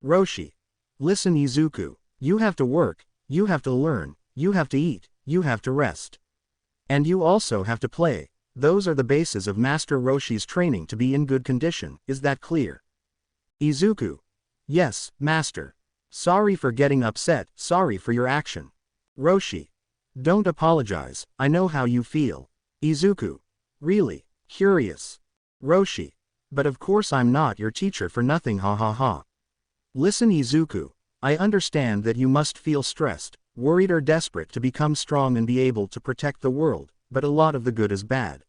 Roshi. Listen Izuku, you have to work, you have to learn, you have to eat, you have to rest. And you also have to play. Those are the bases of Master Roshi's training to be in good condition, is that clear? Izuku. Yes, master. Sorry for getting upset, sorry for your action. Roshi. Don't apologize, I know how you feel. Izuku. Really? Curious. Roshi. But of course I'm not your teacher for nothing, ha ha ha. Listen Izuku, I understand that you must feel stressed, worried or desperate to become strong and be able to protect the world, but a lot of the good is bad.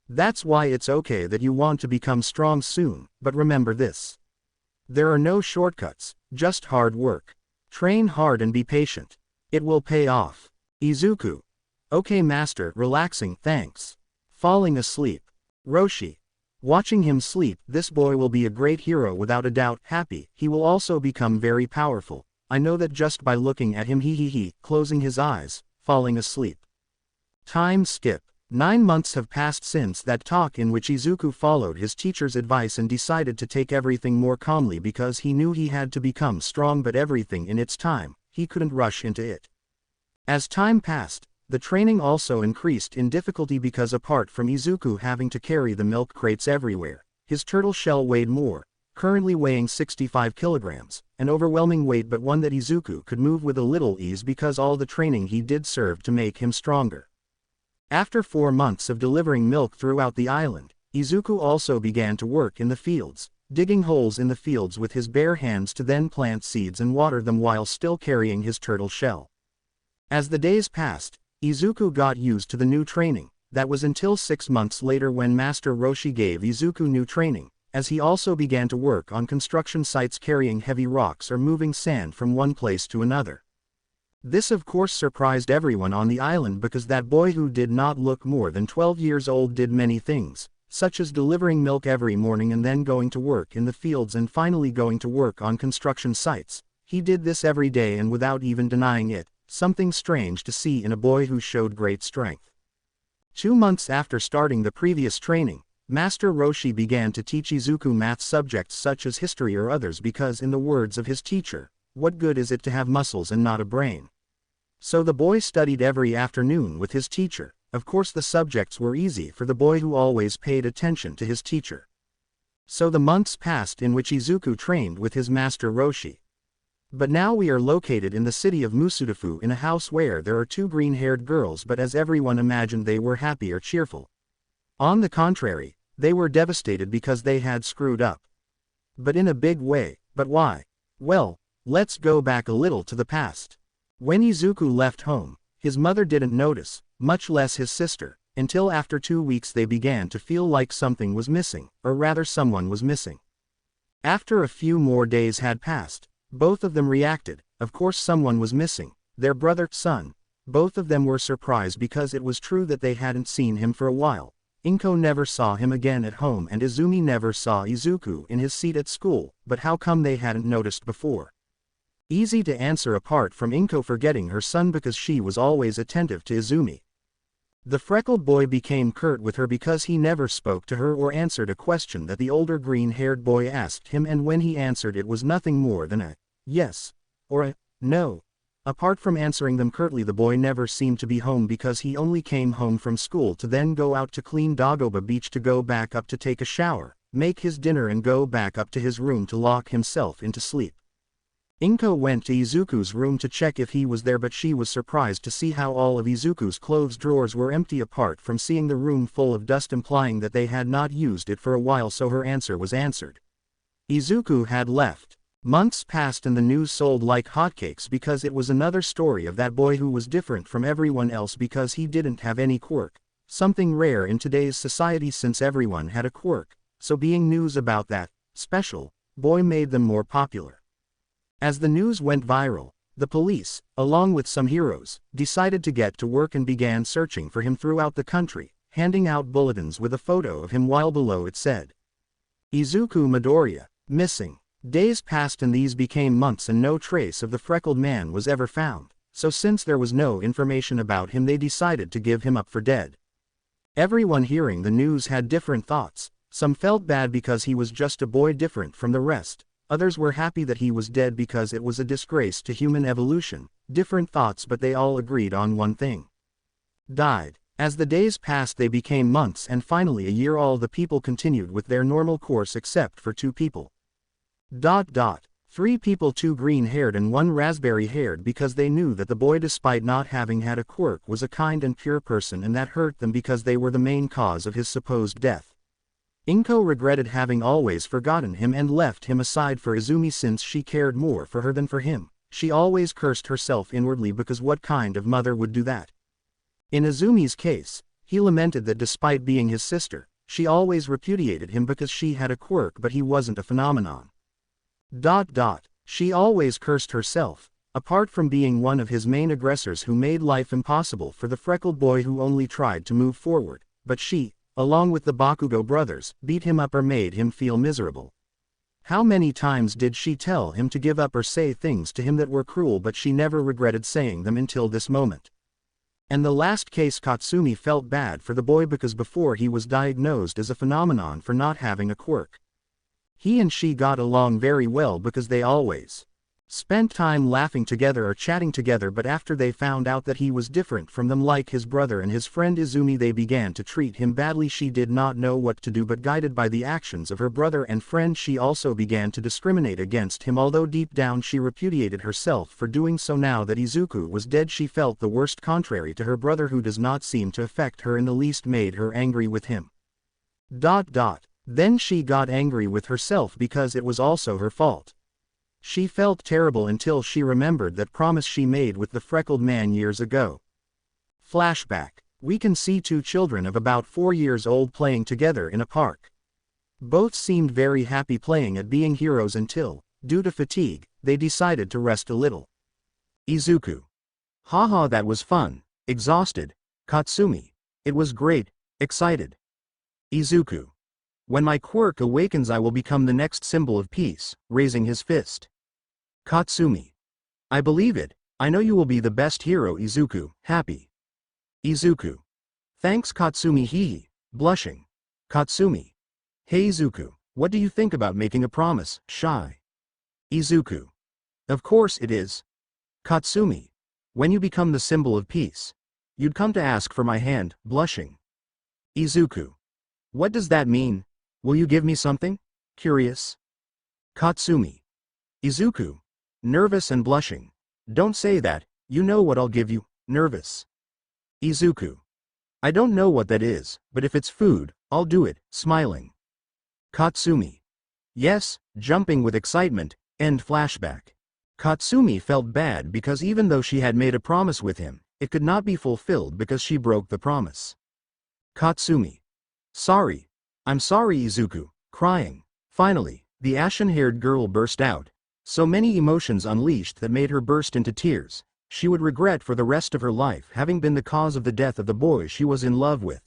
That's why it's okay that you want to become strong soon, but remember this. There are no shortcuts, just hard work. Train hard and be patient. It will pay off. Izuku. Okay master, relaxing, thanks. Falling asleep. Roshi. Watching him sleep, this boy will be a great hero without a doubt, happy, he will also become very powerful. I know that just by looking at him closing his eyes, falling asleep. Time skip. 9 months have passed since that talk in which Izuku followed his teacher's advice and decided to take everything more calmly because he knew he had to become strong, but everything in its time, he couldn't rush into it. As time passed, the training also increased in difficulty because apart from Izuku having to carry the milk crates everywhere, his turtle shell weighed more, currently weighing 65 kilograms, an overwhelming weight but one that Izuku could move with a little ease because all the training he did served to make him stronger. After 4 months of delivering milk throughout the island, Izuku also began to work in the fields, digging holes in the fields with his bare hands to then plant seeds and water them while still carrying his turtle shell. As the days passed, Izuku got used to the new training. That was until 6 months later when Master Roshi gave Izuku new training, as he also began to work on construction sites carrying heavy rocks or moving sand from one place to another. This of course surprised everyone on the island because that boy who did not look more than 12 years old did many things, such as delivering milk every morning and then going to work in the fields and finally going to work on construction sites. He did this every day and without even denying it, something strange to see in a boy who showed great strength. 2 months after starting the previous training, Master Roshi began to teach Izuku math subjects such as history or others because in the words of his teacher, what good is it to have muscles and not a brain? So the boy studied every afternoon with his teacher. Of course the subjects were easy for the boy who always paid attention to his teacher. So the months passed in which Izuku trained with his master Roshi. But now we are located in the city of Musudafu in a house where there are 2 green-haired girls, but as everyone imagined they were happy or cheerful. On the contrary, they were devastated because they had screwed up. But in a big way. But why? Well, let's go back a little to the past. When Izuku left home, his mother didn't notice, much less his sister, until after 2 weeks they began to feel like something was missing, or rather someone was missing. After a few more days had passed, both of them reacted, of course someone was missing, their brother, son. Both of them were surprised because it was true that they hadn't seen him for a while. Inko never saw him again at home and Izumi never saw Izuku in his seat at school, but how come they hadn't noticed before? Easy to answer apart from Inko forgetting her son because she was always attentive to Izumi. The freckled boy became curt with her because he never spoke to her or answered a question that the older green-haired boy asked him, and when he answered it was nothing more than a yes, or a no. Apart from answering them curtly, the boy never seemed to be home because he only came home from school to then go out to clean Dagoba Beach, to go back up to take a shower, make his dinner and go back up to his room to lock himself into sleep. Inko went to Izuku's room to check if he was there, but she was surprised to see how all of Izuku's clothes drawers were empty apart from seeing the room full of dust, implying that they had not used it for a while, so her answer was answered. Izuku had left. Months passed and the news sold like hotcakes because it was another story of that boy who was different from everyone else because he didn't have any quirk, something rare in today's society since everyone had a quirk, so being news about that special boy made them more popular. As the news went viral, the police, along with some heroes, decided to get to work and began searching for him throughout the country, handing out bulletins with a photo of him while below it said, Izuku Midoriya, missing. Days passed and these became months and no trace of the freckled man was ever found, so since there was no information about him they decided to give him up for dead. Everyone hearing the news had different thoughts. Some felt bad because he was just a boy different from the rest. Others were happy that he was dead because it was a disgrace to human evolution. Different thoughts, but they all agreed on one thing. Died. As the days passed they became months and finally a year. All the people continued with their normal course except for 2 people. 3 people, 2 green-haired and 1 raspberry-haired, because they knew that the boy, despite not having had a quirk, was a kind and pure person, and that hurt them because they were the main cause of his supposed death. Inko regretted having always forgotten him and left him aside for Izumi since she cared more for her than for him. She always cursed herself inwardly because what kind of mother would do that? In Izumi's case, he lamented that despite being his sister, she always repudiated him because she had a quirk but he wasn't a phenomenon. She always cursed herself, apart from being one of his main aggressors who made life impossible for the freckled boy who only tried to move forward, but she, along with the Bakugo brothers, beat him up or made him feel miserable. How many times did she tell him to give up or say things to him that were cruel, but she never regretted saying them until this moment. And the last case, Katsumi felt bad for the boy because before he was diagnosed as a phenomenon for not having a quirk. He and she got along very well because they always spent time laughing together or chatting together, but after they found out that he was different from them, like his brother and his friend Izumi, they began to treat him badly. She did not know what to do, but guided by the actions of her brother and friend, she also began to discriminate against him, although deep down she repudiated herself for doing so. Now that Izuku was dead, she felt the worst, contrary to her brother who does not seem to affect her in the least, made her angry with him. Then she got angry with herself because it was also her fault. She felt terrible until she remembered that promise she made with the freckled man years ago. Flashback. We can see 2 children of about 4 years old playing together in a park. Both seemed very happy playing at being heroes until, due to fatigue, they decided to rest a little. Izuku. Haha, that was fun. Exhausted. Katsumi. It was great. Excited. Izuku. When my quirk awakens I will become the next symbol of peace, raising his fist. Katsumi. I believe it. I know you will be the best hero, Izuku. Happy. Izuku. Thanks, Katsumi. Hehe. Blushing. Katsumi. Hey Izuku, what do you think about making a promise? Shy. Izuku. Of course it is. Katsumi. When you become the symbol of peace, you'd come to ask for my hand. Blushing. Izuku. What does that mean? Will you give me something? Curious. Katsumi. Izuku. Nervous and blushing. Don't say that, you know what I'll give you. Nervous. Izuku. I don't know what that is, but if it's food, I'll do it. Smiling. Katsumi. Yes, jumping with excitement. End flashback. Katsumi felt bad because even though she had made a promise with him, it could not be fulfilled because she broke the promise. Katsumi. Sorry. I'm sorry, Izuku. Crying. Finally, the ashen-haired girl burst out. So many emotions unleashed that made her burst into tears. She would regret for the rest of her life having been the cause of the death of the boy she was in love with.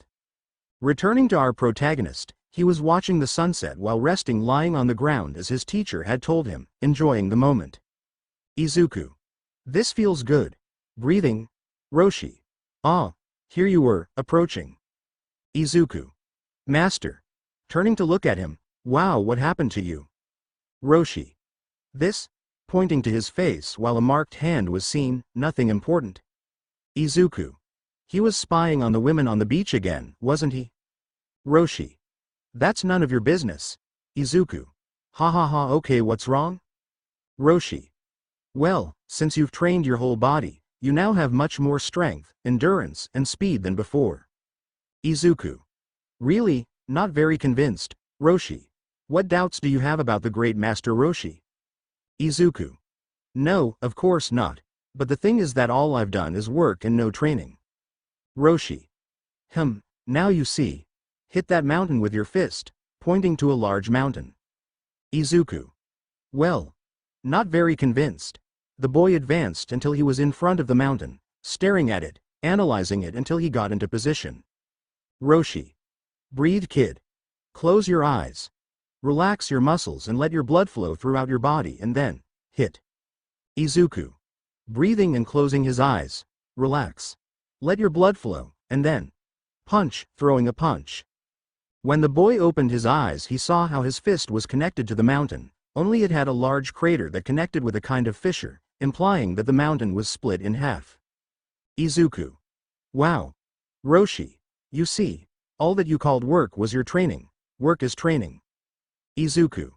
Returning to our protagonist, he was watching the sunset while resting, lying on the ground as his teacher had told him, enjoying the moment. Izuku. This feels good. Breathing. Roshi. Ah, here you were, approaching. Izuku. Master. Turning to look at him. Wow, what happened to you? Roshi. This? pointing to his face while a marked hand was seen, nothing important. Izuku. He was spying on the women on the beach again, wasn't he? Roshi. That's none of your business. Izuku. Ha ha ha, okay, what's wrong? Roshi. Well, since you've trained your whole body, you now have much more strength, endurance, and speed than before. Izuku. Really, not very convinced. Roshi. What doubts do you have about the great master Roshi? Izuku. No, of course not. But the thing is that all I've done is work and no training. Roshi. Now you see. Hit that mountain with your fist, pointing to a large mountain. Izuku. Well, not very convinced. The boy advanced until he was in front of the mountain, staring at it, analyzing it until he got into position. Roshi. Breathe, kid. Close your eyes. Relax your muscles and let your blood flow throughout your body and then, hit. Izuku. Breathing and closing his eyes. Relax. Let your blood flow, and then, punch, throwing a punch. When the boy opened his eyes, he saw how his fist was connected to the mountain, only it had a large crater that connected with a kind of fissure, implying that the mountain was split in half. Izuku. Wow. Roshi. You see, all that you called work was your training. Work is training. Izuku.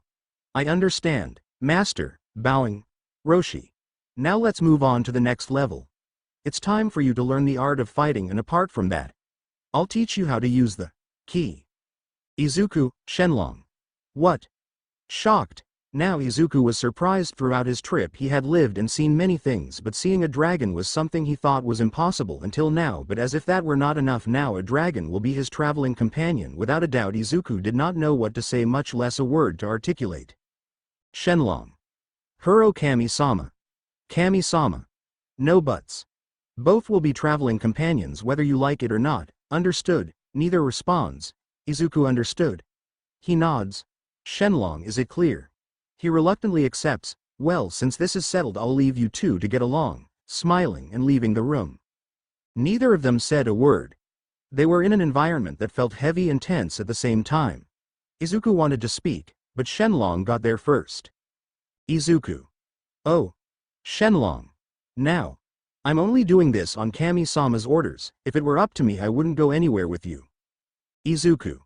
I understand, master, bowing. Roshi. Now let's move on to the next level. It's time for you to learn the art of fighting, and apart from that, I'll teach you how to use the ki. Izuku, Shenlong. What? Shocked. Now Izuku was surprised. Throughout his trip he had lived and seen many things, but seeing a dragon was something he thought was impossible until now. But as if that were not enough, now a dragon will be his traveling companion. Without a doubt Izuku did not know what to say, much less a word to articulate. Shenlong. Huro Kami-sama. Kami-sama. No buts. Both will be traveling companions whether you like it or not. Understood. Neither responds. Izuku understood. He nods. Shenlong, is it clear? He reluctantly accepts. Well, since this is settled, I'll leave you two to get along, smiling and leaving the room. Neither of them said a word. They were in an environment that felt heavy and tense at the same time. Izuku wanted to speak, but Shenlong got there first. Izuku. Oh. Shenlong. Now. I'm only doing this on Kami-sama's orders. If it were up to me I wouldn't go anywhere with you. Izuku.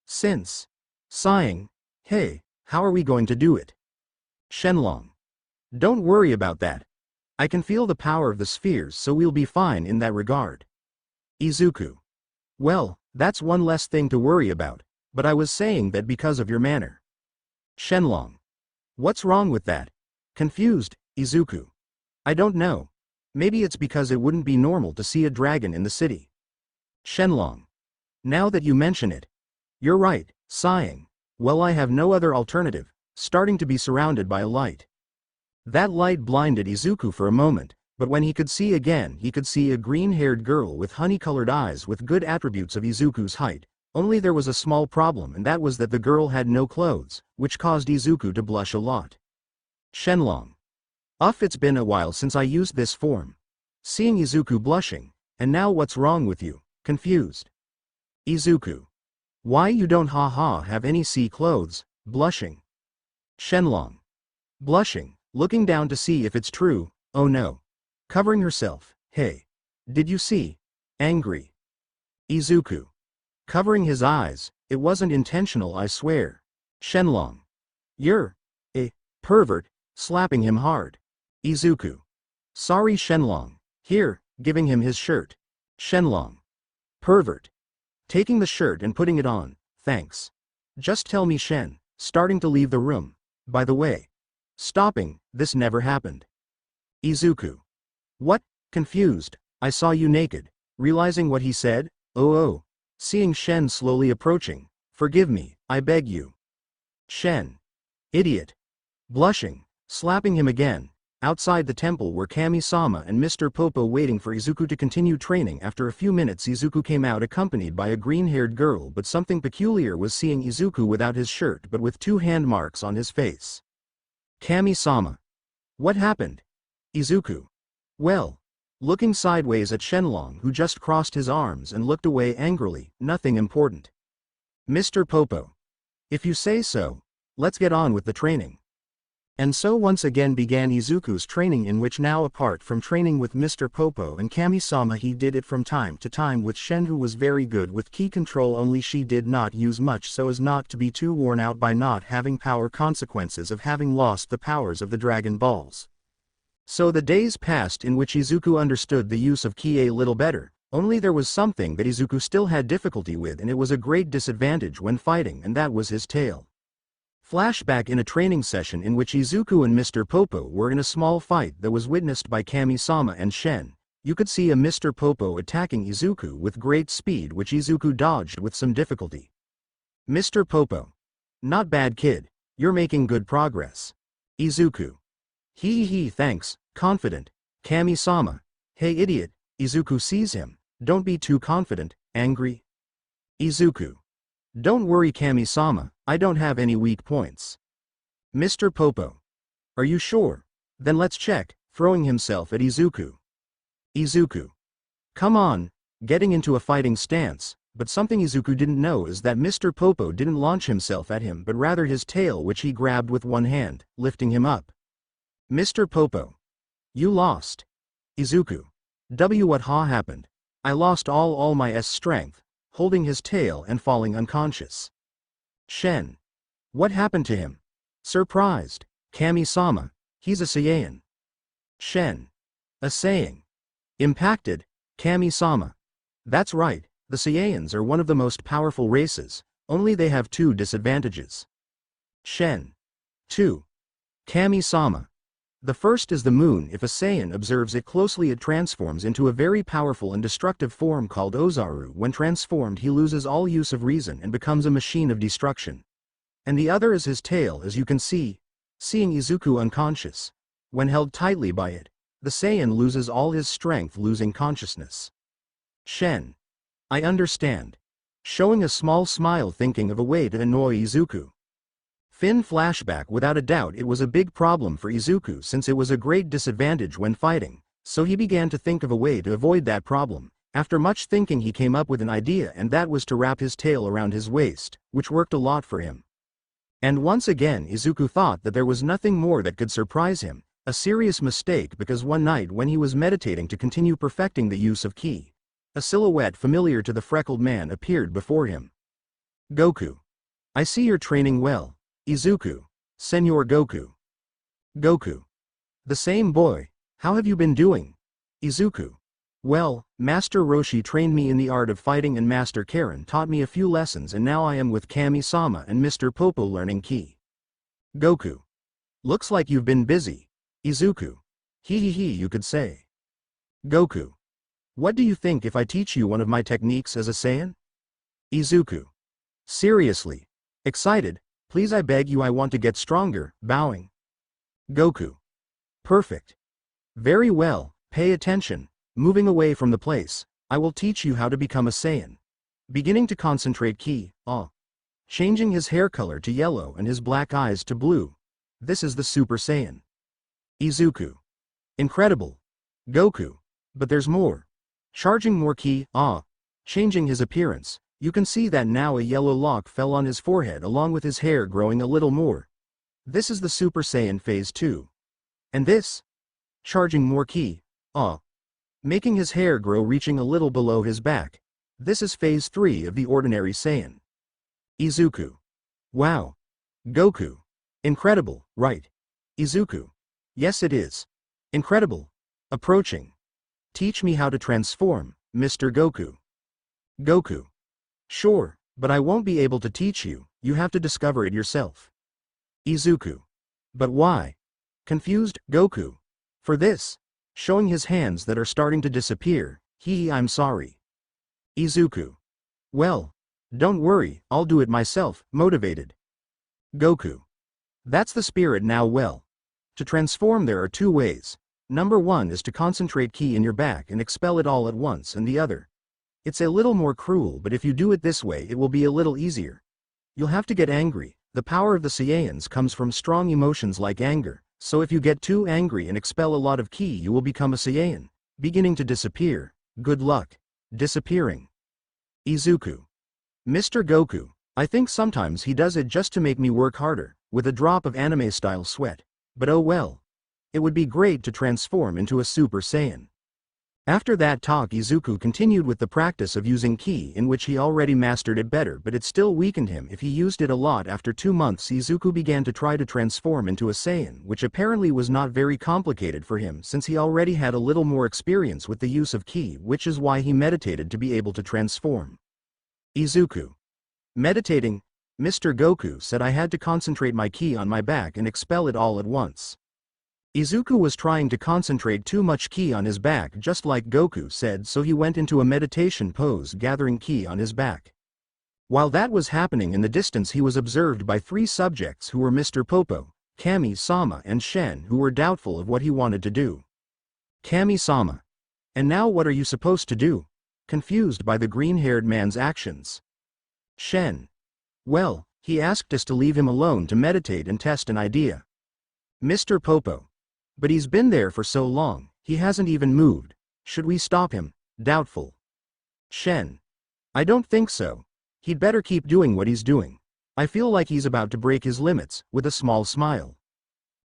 Since. Sighing. Hey, how are we going to do it? Shenlong. Don't worry about that. I can feel the power of the spheres, so we'll be fine in that regard. Izuku. Well, that's one less thing to worry about, but I was saying that because of your manner. Shenlong. What's wrong with that? Confused, Izuku. I don't know. Maybe it's because it wouldn't be normal to see a dragon in the city. Shenlong. Now that you mention it. You're right, sighing. Well, I have no other alternative, starting to be surrounded by a light. That light blinded Izuku for a moment, but when he could see again, he could see a green-haired girl with honey-colored eyes with good attributes of Izuku's height. Only there was a small problem, and that was that the girl had no clothes, which caused Izuku to blush a lot. Shenlong. It's been a while since I used this form. Seeing Izuku blushing. And now what's wrong with you? Confused. Izuku. Why you don't have any sea clothes, blushing. Shenlong. Blushing, looking down to see if it's true, oh no. Covering herself, hey. Did you see? Angry. Izuku. Covering his eyes, it wasn't intentional, I swear. Shenlong. You're a pervert, slapping him hard. Izuku. Sorry Shenlong. Here, giving him his shirt. Shenlong. Pervert. Taking the shirt and putting it on, thanks. Just tell me Shen, starting to leave the room. By the way. Stopping, this never happened. Izuku. What? Confused, I saw you naked. Realizing what he said, oh. Seeing Shen slowly approaching. Forgive me, I beg you. Shen. Idiot. Blushing, slapping him again. Outside the temple were Kami-sama and Mr. Popo waiting for Izuku to continue training. After a few minutes Izuku came out accompanied by a green-haired girl, but something peculiar was seeing Izuku without his shirt but with 2 hand marks on his face. Kami-sama. What happened? Izuku. Well. Looking sideways at Shenlong, who just crossed his arms and looked away angrily, nothing important. Mr. Popo. If you say so, let's get on with the training. And so once again began Izuku's training, in which now, apart from training with Mr. Popo and Kami-sama, he did it from time to time with Shen, who was very good with ki control, only she did not use much so as not to be too worn out by not having power, consequences of having lost the powers of the Dragon Balls. So the days passed in which Izuku understood the use of ki a little better, only there was something that Izuku still had difficulty with, and it was a great disadvantage when fighting, and that was his tail. Flashback in a training session in which Izuku and Mr. Popo were in a small fight that was witnessed by Kami-sama and Shen. You could see a Mr. Popo attacking Izuku with great speed, which Izuku dodged with some difficulty. Mr. Popo. Not bad, kid. You're making good progress. Izuku. Hee, thanks, confident. Kami-sama. Hey idiot. Izuku sees him. Don't be too confident, angry. Izuku. Don't worry, Kami-sama, I don't have any weak points. Mr. Popo. Are you sure? Then let's check, throwing himself at Izuku. Izuku. Come on, getting into a fighting stance, but something Izuku didn't know is that Mr. Popo didn't launch himself at him but rather his tail, which he grabbed with one hand, lifting him up. Mr. Popo. You lost. Izuku. What happened? I lost all my strength, holding his tail and falling unconscious. Shen. What happened to him? Surprised. Kami-sama. He's a Saiyan. Shen. A Saiyan. Impacted. Kami-sama. That's right, the Saiyans are one of the most powerful races, only they have two disadvantages. Shen. 2. Kami-sama. The first is the moon. If a Saiyan observes it closely, it transforms into a very powerful and destructive form called Ozaru. When transformed, he loses all use of reason and becomes a machine of destruction. And the other is his tail, as you can see. Seeing Izuku unconscious. When held tightly by it, the Saiyan loses all his strength, losing consciousness. Shen. I understand. Showing a small smile, thinking of a way to annoy Izuku. Fin flashback. Without a doubt it was a big problem for Izuku, since it was a great disadvantage when fighting, so he began to think of a way to avoid that problem. After much thinking he came up with an idea, and that was to wrap his tail around his waist, which worked a lot for him. And once again Izuku thought that there was nothing more that could surprise him, a serious mistake, because one night when he was meditating to continue perfecting the use of ki, a silhouette familiar to the freckled man appeared before him. Goku. I see you're training well. Izuku. Senor Goku. Goku. The same boy. How have you been doing? Izuku. Well, Master Roshi trained me in the art of fighting, and Master Karen taught me a few lessons, and now I am with Kami-sama and Mr. Popo learning ki. Goku. Looks like you've been busy. Izuku. You could say. Goku. What do you think if I teach you one of my techniques as a Saiyan? Izuku. Seriously. Excited. Please, I beg you, I want to get stronger, bowing. Goku. Perfect. Very well, pay attention. Moving away from the place, I will teach you how to become a Saiyan. Beginning to concentrate ki, changing his hair color to yellow and his black eyes to blue. This is the Super Saiyan. Izuku. Incredible. Goku. But there's more. Charging more ki, changing his appearance. You can see that now a yellow lock fell on his forehead along with his hair growing a little more. This is the Super Saiyan Phase 2. And this? Charging more ki, making his hair grow, reaching a little below his back. This is Phase 3 of the ordinary Saiyan. Izuku. Wow. Goku. Incredible, right? Izuku. Yes, it is. Incredible. Approaching. Teach me how to transform, Mr. Goku. Goku. Sure, but I won't be able to teach you, you have to discover it yourself. Izuku. But why? Confused, Goku. For this. Showing his hands that are starting to disappear. I'm sorry. Izuku. Well, don't worry, I'll do it myself, motivated. Goku. That's the spirit now. Well, to transform there are two ways. Number 1 is to concentrate ki in your back and expel it all at once, and the other. It's a little more cruel, but if you do it this way it will be a little easier. You'll have to get angry. The power of the Saiyans comes from strong emotions like anger, so if you get too angry and expel a lot of ki you will become a Saiyan. Beginning to disappear. Good luck. Disappearing. Izuku. Mr. Goku. I think sometimes he does it just to make me work harder, with a drop of anime-style sweat. But oh well. It would be great to transform into a Super Saiyan. After that talk, Izuku continued with the practice of using ki, in which he already mastered it better, but it still weakened him if he used it a lot. After 2 months, Izuku began to try to transform into a Saiyan, which apparently was not very complicated for him since he already had a little more experience with the use of ki, which is why he meditated to be able to transform. Izuku. Meditating, Mr. Goku said I had to concentrate my ki on my back and expel it all at once. Izuku was trying to concentrate too much ki on his back just like Goku said, so he went into a meditation pose gathering ki on his back. While that was happening, in the distance he was observed by 3 subjects who were Mr. Popo, Kami-sama and Shen, who were doubtful of what he wanted to do. Kami-sama. And now what are you supposed to do? Confused by the green-haired man's actions. Shen. Well, he asked us to leave him alone to meditate and test an idea. Mr. Popo. But he's been there for so long, he hasn't even moved. Should we stop him? Doubtful. Shen. I don't think so. He'd better keep doing what he's doing. I feel like he's about to break his limits, with a small smile.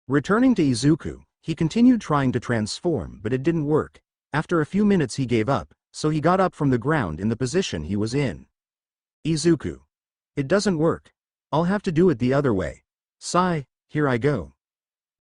Returning to Izuku, he continued trying to transform, but it didn't work. After a few minutes he gave up, so he got up from the ground in the position he was in. Izuku. It doesn't work. I'll have to do it the other way. Sigh, here I go.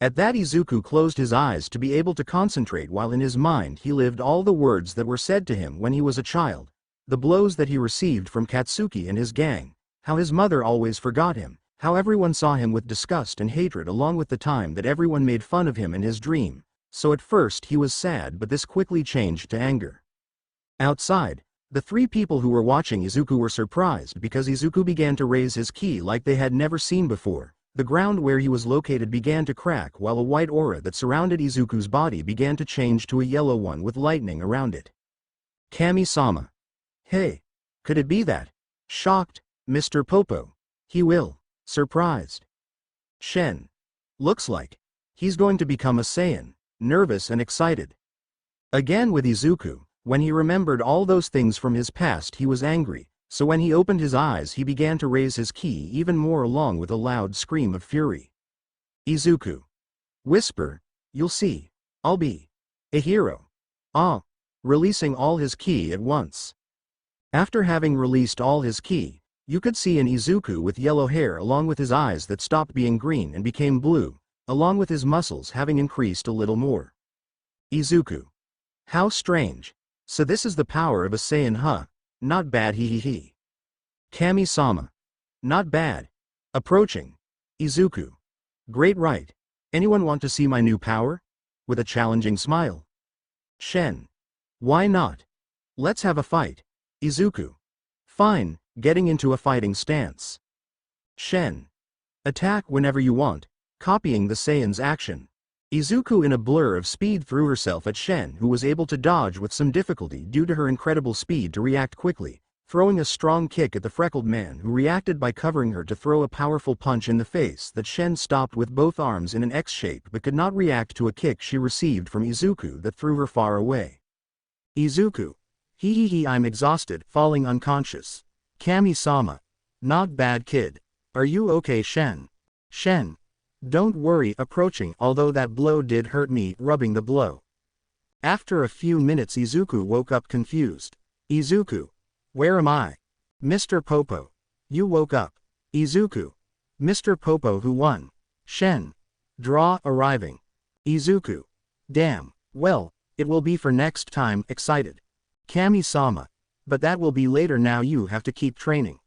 At that, Izuku closed his eyes to be able to concentrate, while in his mind he lived all the words that were said to him when he was a child, the blows that he received from Katsuki and his gang, how his mother always forgot him, how everyone saw him with disgust and hatred, along with the time that everyone made fun of him in his dream. So at first he was sad, but this quickly changed to anger. Outside, the 3 people who were watching Izuku were surprised because Izuku began to raise his ki like they had never seen before. The ground where he was located began to crack, while a white aura that surrounded Izuku's body began to change to a yellow one with lightning around it. Kami-sama. Hey. Could it be that? Shocked, Mr. Popo. He will. Surprised. Shen. Looks like he's going to become a Saiyan. Nervous and excited. Again with Izuku, when he remembered all those things from his past, he was angry. So when he opened his eyes, he began to raise his ki even more, along with a loud scream of fury. Izuku. Whisper, you'll see. I'll be a hero. Ah. Releasing all his ki at once. After having released all his ki, you could see an Izuku with yellow hair, along with his eyes that stopped being green and became blue, along with his muscles having increased a little more. Izuku. How strange. So this is the power of a Saiyan, huh? Not bad, he. Kami-sama. Not bad. Approaching. Izuku. Great, right. Anyone want to see my new power? With a challenging smile. Shen. Why not? Let's have a fight. Izuku. Fine, getting into a fighting stance. Shen. Attack whenever you want, copying the Saiyan's action. Izuku in a blur of speed threw herself at Shen, who was able to dodge with some difficulty due to her incredible speed to react quickly, throwing a strong kick at the freckled man, who reacted by covering her to throw a powerful punch in the face that Shen stopped with both arms in an X shape, but could not react to a kick she received from Izuku that threw her far away. Izuku. I'm exhausted, falling unconscious. Kami-sama. Not bad, kid. Are you okay, Shen? Shen. Don't worry, approaching, although that blow did hurt me, rubbing the blow. After a few minutes Izuku woke up confused. Izuku. Where am I? Mr. Popo. You woke up. Izuku. Mr. Popo, who won? Shen. Draw arriving. Izuku. Damn. Well, it will be for next time, excited. Kami-sama. But that will be later, now you have to keep training.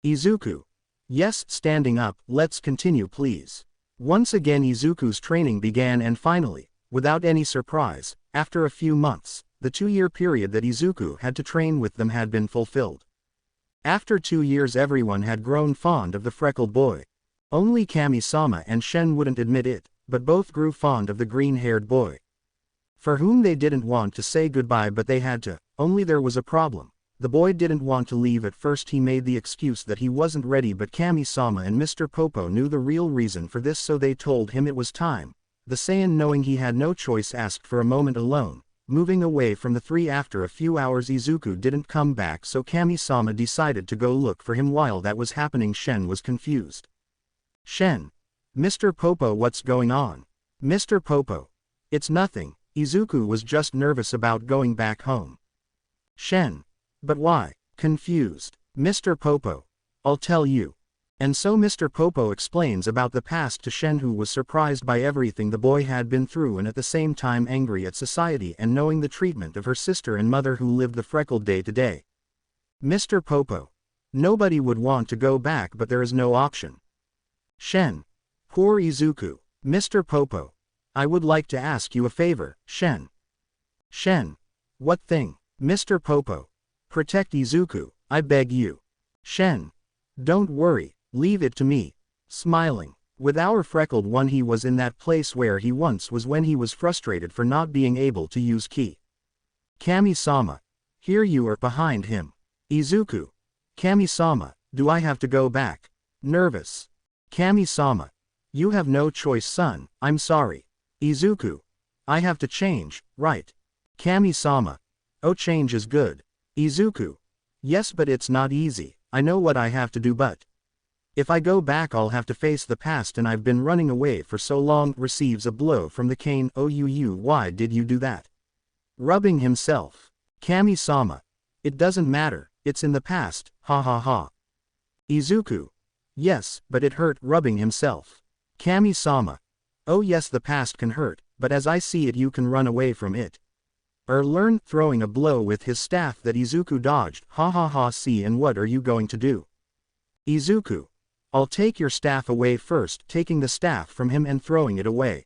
Izuku. Yes, standing up, let's continue please. Once again Izuku's training began, and finally, without any surprise, after a few months, the 2-year period that Izuku had to train with them had been fulfilled. After 2 years everyone had grown fond of the freckled boy. Only Kami-sama and Shen wouldn't admit it, but both grew fond of the green-haired boy. For whom they didn't want to say goodbye, but they had to, only there was a problem. The boy didn't want to leave at first. He made the excuse that he wasn't ready, but Kami-sama and Mr. Popo knew the real reason for this, so they told him it was time. The Saiyan, knowing he had no choice, asked for a moment alone. Moving away from the 3 after a few hours, Izuku didn't come back, so Kami-sama decided to go look for him. While that was happening, Shen was confused. Shen. Mr. Popo, what's going on? Mr. Popo. It's nothing, Izuku was just nervous about going back home. Shen. But why? Confused. Mr. Popo. I'll tell you. And so Mr. Popo explains about the past to Shen, who was surprised by everything the boy had been through and at the same time angry at society and knowing the treatment of her sister and mother who lived the freckled day to day. Mr. Popo. Nobody would want to go back, but there is no option. Shen. Poor Izuku. Mr. Popo. I would like to ask you a favor, Shen. Shen. What thing? Mr. Popo. Protect Izuku, I beg you. Shen. Don't worry, leave it to me. Smiling. With our freckled one, he was in that place where he once was when he was frustrated for not being able to use ki. Kami-sama. Here you are behind him. Izuku. Kami-sama, do I have to go back? Nervous. Kami-sama. You have no choice, son, I'm sorry. Izuku. I have to change, right? Kami-sama. Oh, change is good. Izuku. Yes, but it's not easy. I know what I have to do, but if I go back I'll have to face the past and I've been running away for so long. Receives a blow from the cane. Why did you do that? Rubbing himself. Kami-sama. It doesn't matter, it's in the past, ha ha ha. Izuku. Yes, but it hurt. Rubbing himself. Kami-sama. Oh yes, the past can hurt, but as I see it you can run away from it. Learn. Throwing a blow with his staff that Izuku dodged. Ha ha ha. See, and what are you going to do? Izuku. I'll take your staff away first, taking the staff from him and throwing it away.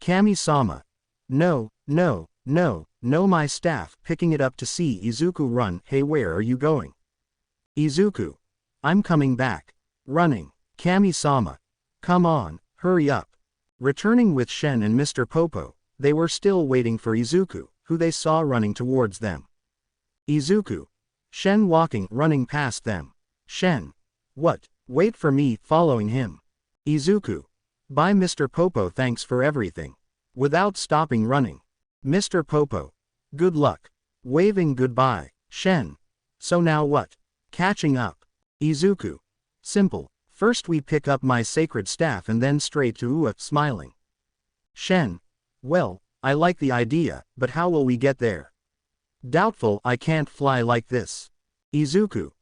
Kami-sama. No, no, no, no, my staff. Picking it up to see Izuku run. Hey, where are you going? Izuku. I'm coming back. Running. Kami-sama. Come on, hurry up. Returning with Shen and Mr. Popo, they were still waiting for Izuku, who they saw running towards them. Izuku. Shen walking, running past them. Shen. What? Wait for me, following him. Izuku. Bye Mr. Popo, thanks for everything. Without stopping running. Mr. Popo. Good luck. Waving goodbye. Shen. So now what? Catching up. Izuku. Simple. First we pick up my sacred staff and then straight to Ua, smiling. Shen. Well, I like the idea, but how will we get there? Doubtful. I can't fly like this. Izuku.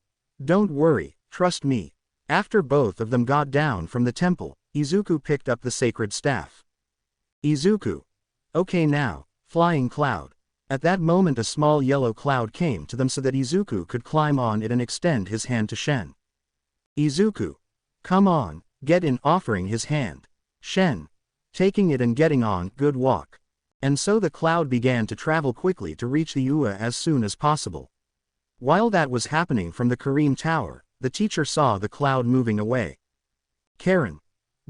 Don't worry, trust me. After both of them got down from the temple, Izuku picked up the sacred staff. Izuku. Okay now, flying cloud. At that moment a small yellow cloud came to them so that Izuku could climb on it and extend his hand to Shen. Izuku. Come on, get in, offering his hand. Shen. Taking it and getting on. Good walk. And so the cloud began to travel quickly to reach the Ua as soon as possible. While that was happening from the Kareem Tower, the teacher saw the cloud moving away. Karen.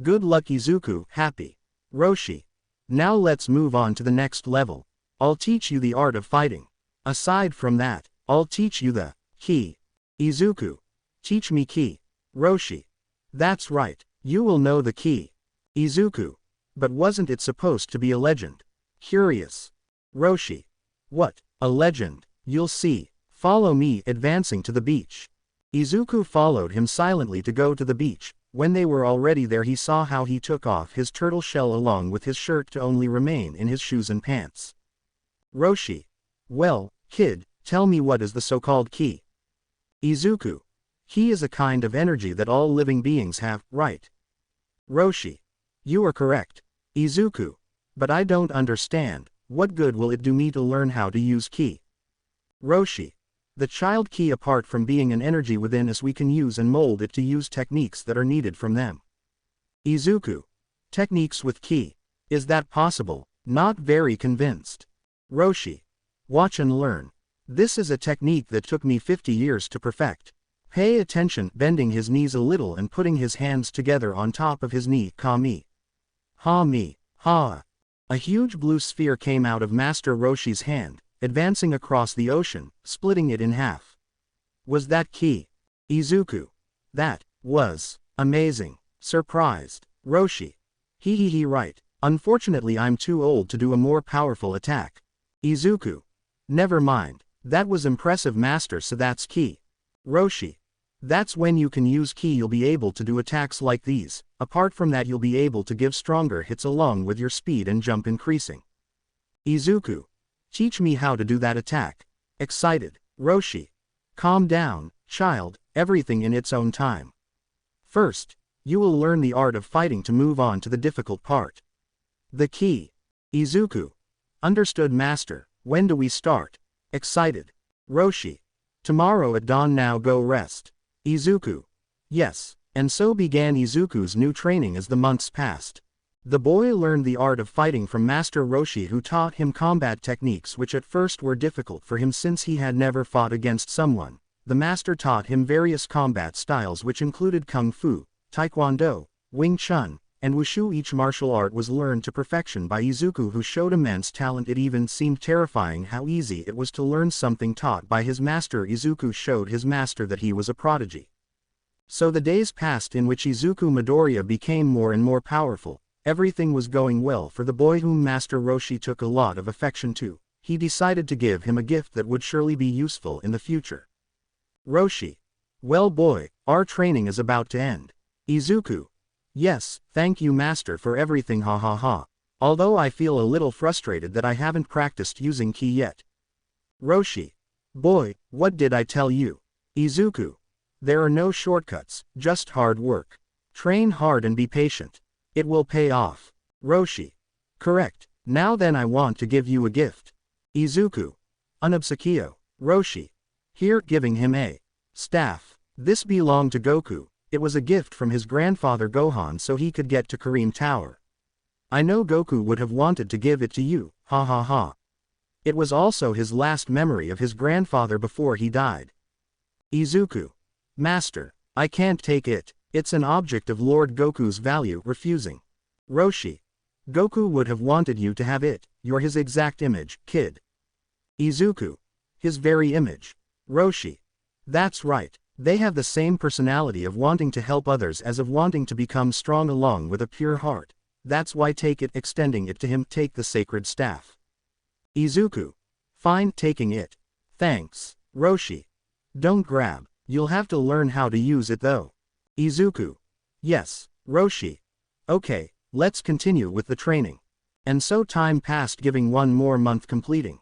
Good luck Izuku. Happy. Roshi. Now let's move on to the next level. I'll teach you the art of fighting. Aside from that, I'll teach you the ki. Izuku. Teach me ki. Roshi. That's right, you will know the ki. Izuku. But wasn't it supposed to be a legend? Curious. Roshi. What? A legend? You'll see. Follow me. Advancing to the beach. Izuku followed him silently to go to the beach. When they were already there he saw how he took off his turtle shell along with his shirt to only remain in his shoes and pants. Roshi. Well, kid, tell me, what is the so-called ki? Izuku. Ki is a kind of energy that all living beings have, right? Roshi. You are correct. Izuku. But I don't understand, what good will it do me to learn how to use ki? Roshi. The child ki, apart from being an energy within us, we can use and mold it to use techniques that are needed from them. Izuku. Techniques with ki. Is that possible? Not very convinced. Roshi. Watch and learn. This is a technique that took me 50 years to perfect. Pay attention. Bending his knees a little and putting his hands together on top of his knee. Ka-mi. Ha-mi. Ha. A huge blue sphere came out of Master Roshi's hand, advancing across the ocean, splitting it in half. Was that ki? Izuku. That was amazing. Surprised. Roshi. He right. Unfortunately I'm too old to do a more powerful attack. Izuku. Never mind. That was impressive, Master, so that's ki. Roshi. That's when you can use ki. You'll be able to do attacks like these. Apart from that, you'll be able to give stronger hits along with your speed and jump increasing. Izuku. Teach me how to do that attack. Excited. Roshi. Calm down, child, everything in its own time. First, you will learn the art of fighting to move on to the difficult part. The ki. Izuku. Understood, master. When do we start? Excited. Roshi. Tomorrow at dawn. Now go rest. Izuku. Yes. And so began Izuku's new training as the months passed. The boy learned the art of fighting from Master Roshi, who taught him combat techniques which at first were difficult for him since he had never fought against someone. The master taught him various combat styles which included Kung Fu, Taekwondo, Wing Chun, and Wushu. Each martial art was learned to perfection by Izuku, who showed immense talent. It even seemed terrifying how easy it was to learn something taught by his master. Izuku showed his master that he was a prodigy. So the days passed in which Izuku Midoriya became more and more powerful. Everything was going well for the boy, whom Master Roshi took a lot of affection to. He decided to give him a gift that would surely be useful in the future. Roshi. Well boy, our training is about to end. Izuku. Yes, thank you master for everything, ha ha ha. Although I feel a little frustrated that I haven't practiced using ki yet. Roshi. Boy, what did I tell you? Izuku. There are no shortcuts, just hard work. Train hard and be patient. It will pay off. Roshi. Correct. Now then, I want to give you a gift. Izuku. An obsequio. Roshi. Here, giving him a staff. This belonged to Goku. It was a gift from his grandfather Gohan so he could get to Kareem Tower. I know Goku would have wanted to give it to you, ha ha ha. It was also his last memory of his grandfather before he died. Izuku. Master, I can't take it. It's an object of Lord Goku's value. Refusing. Roshi. Goku would have wanted you to have it. You're his exact image, kid. Izuku. His very image. Roshi. That's right. They have the same personality of wanting to help others as of wanting to become strong, along with a pure heart. That's why take it. Extending it to him. Take the sacred staff. Izuku. Fine, taking it. Thanks. Roshi. Don't grab. You'll have to learn how to use it though. Izuku. Yes, Roshi. Okay, let's continue with the training. And so time passed, giving one more month completing.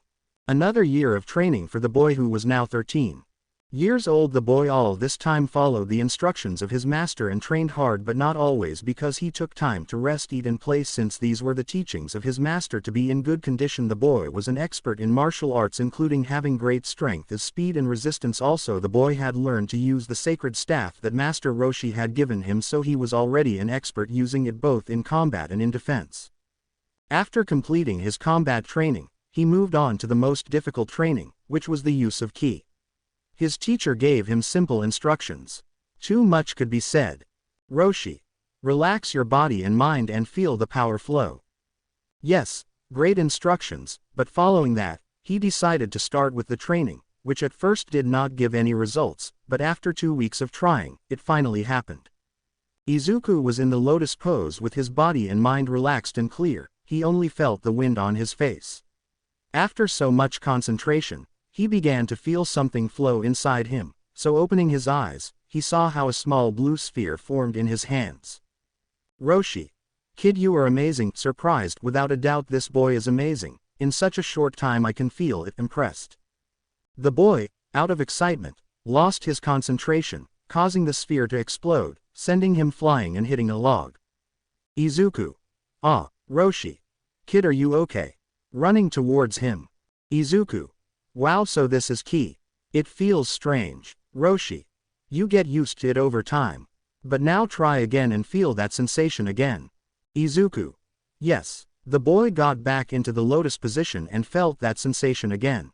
Another year of training for the boy, who was now 13 years old. The boy all this time followed the instructions of his master and trained hard, but not always, because he took time to rest, eat and play, since these were the teachings of his master to be in good condition. The boy was an expert in martial arts, including having great strength as speed and resistance. Also, the boy had learned to use the sacred staff that Master Roshi had given him, so he was already an expert using it both in combat and in defense. After completing his combat training, he moved on to the most difficult training, which was the use of ki. His teacher gave him simple instructions. Too much could be said. Roshi. Relax your body and mind and feel the power flow. Yes, great instructions, but following that, he decided to start with the training, which at first did not give any results, but after 2 weeks of trying, it finally happened. Izuku was in the lotus pose with his body and mind relaxed and clear. He only felt the wind on his face. After so much concentration, he began to feel something flow inside him, so opening his eyes, he saw how a small blue sphere formed in his hands. Roshi. Kid, you are amazing. Surprised. Without a doubt, this boy is amazing. In such a short time I can feel it. Impressed. The boy, out of excitement, lost his concentration, causing the sphere to explode, sending him flying and hitting a log. Izuku. Ah, Roshi. Kid, are you okay? Running towards him. Izuku. Wow, so this is ki. It feels strange. Roshi. You get used to it over time. But now try again and feel that sensation again. Izuku. Yes. The boy got back into the lotus position and felt that sensation again.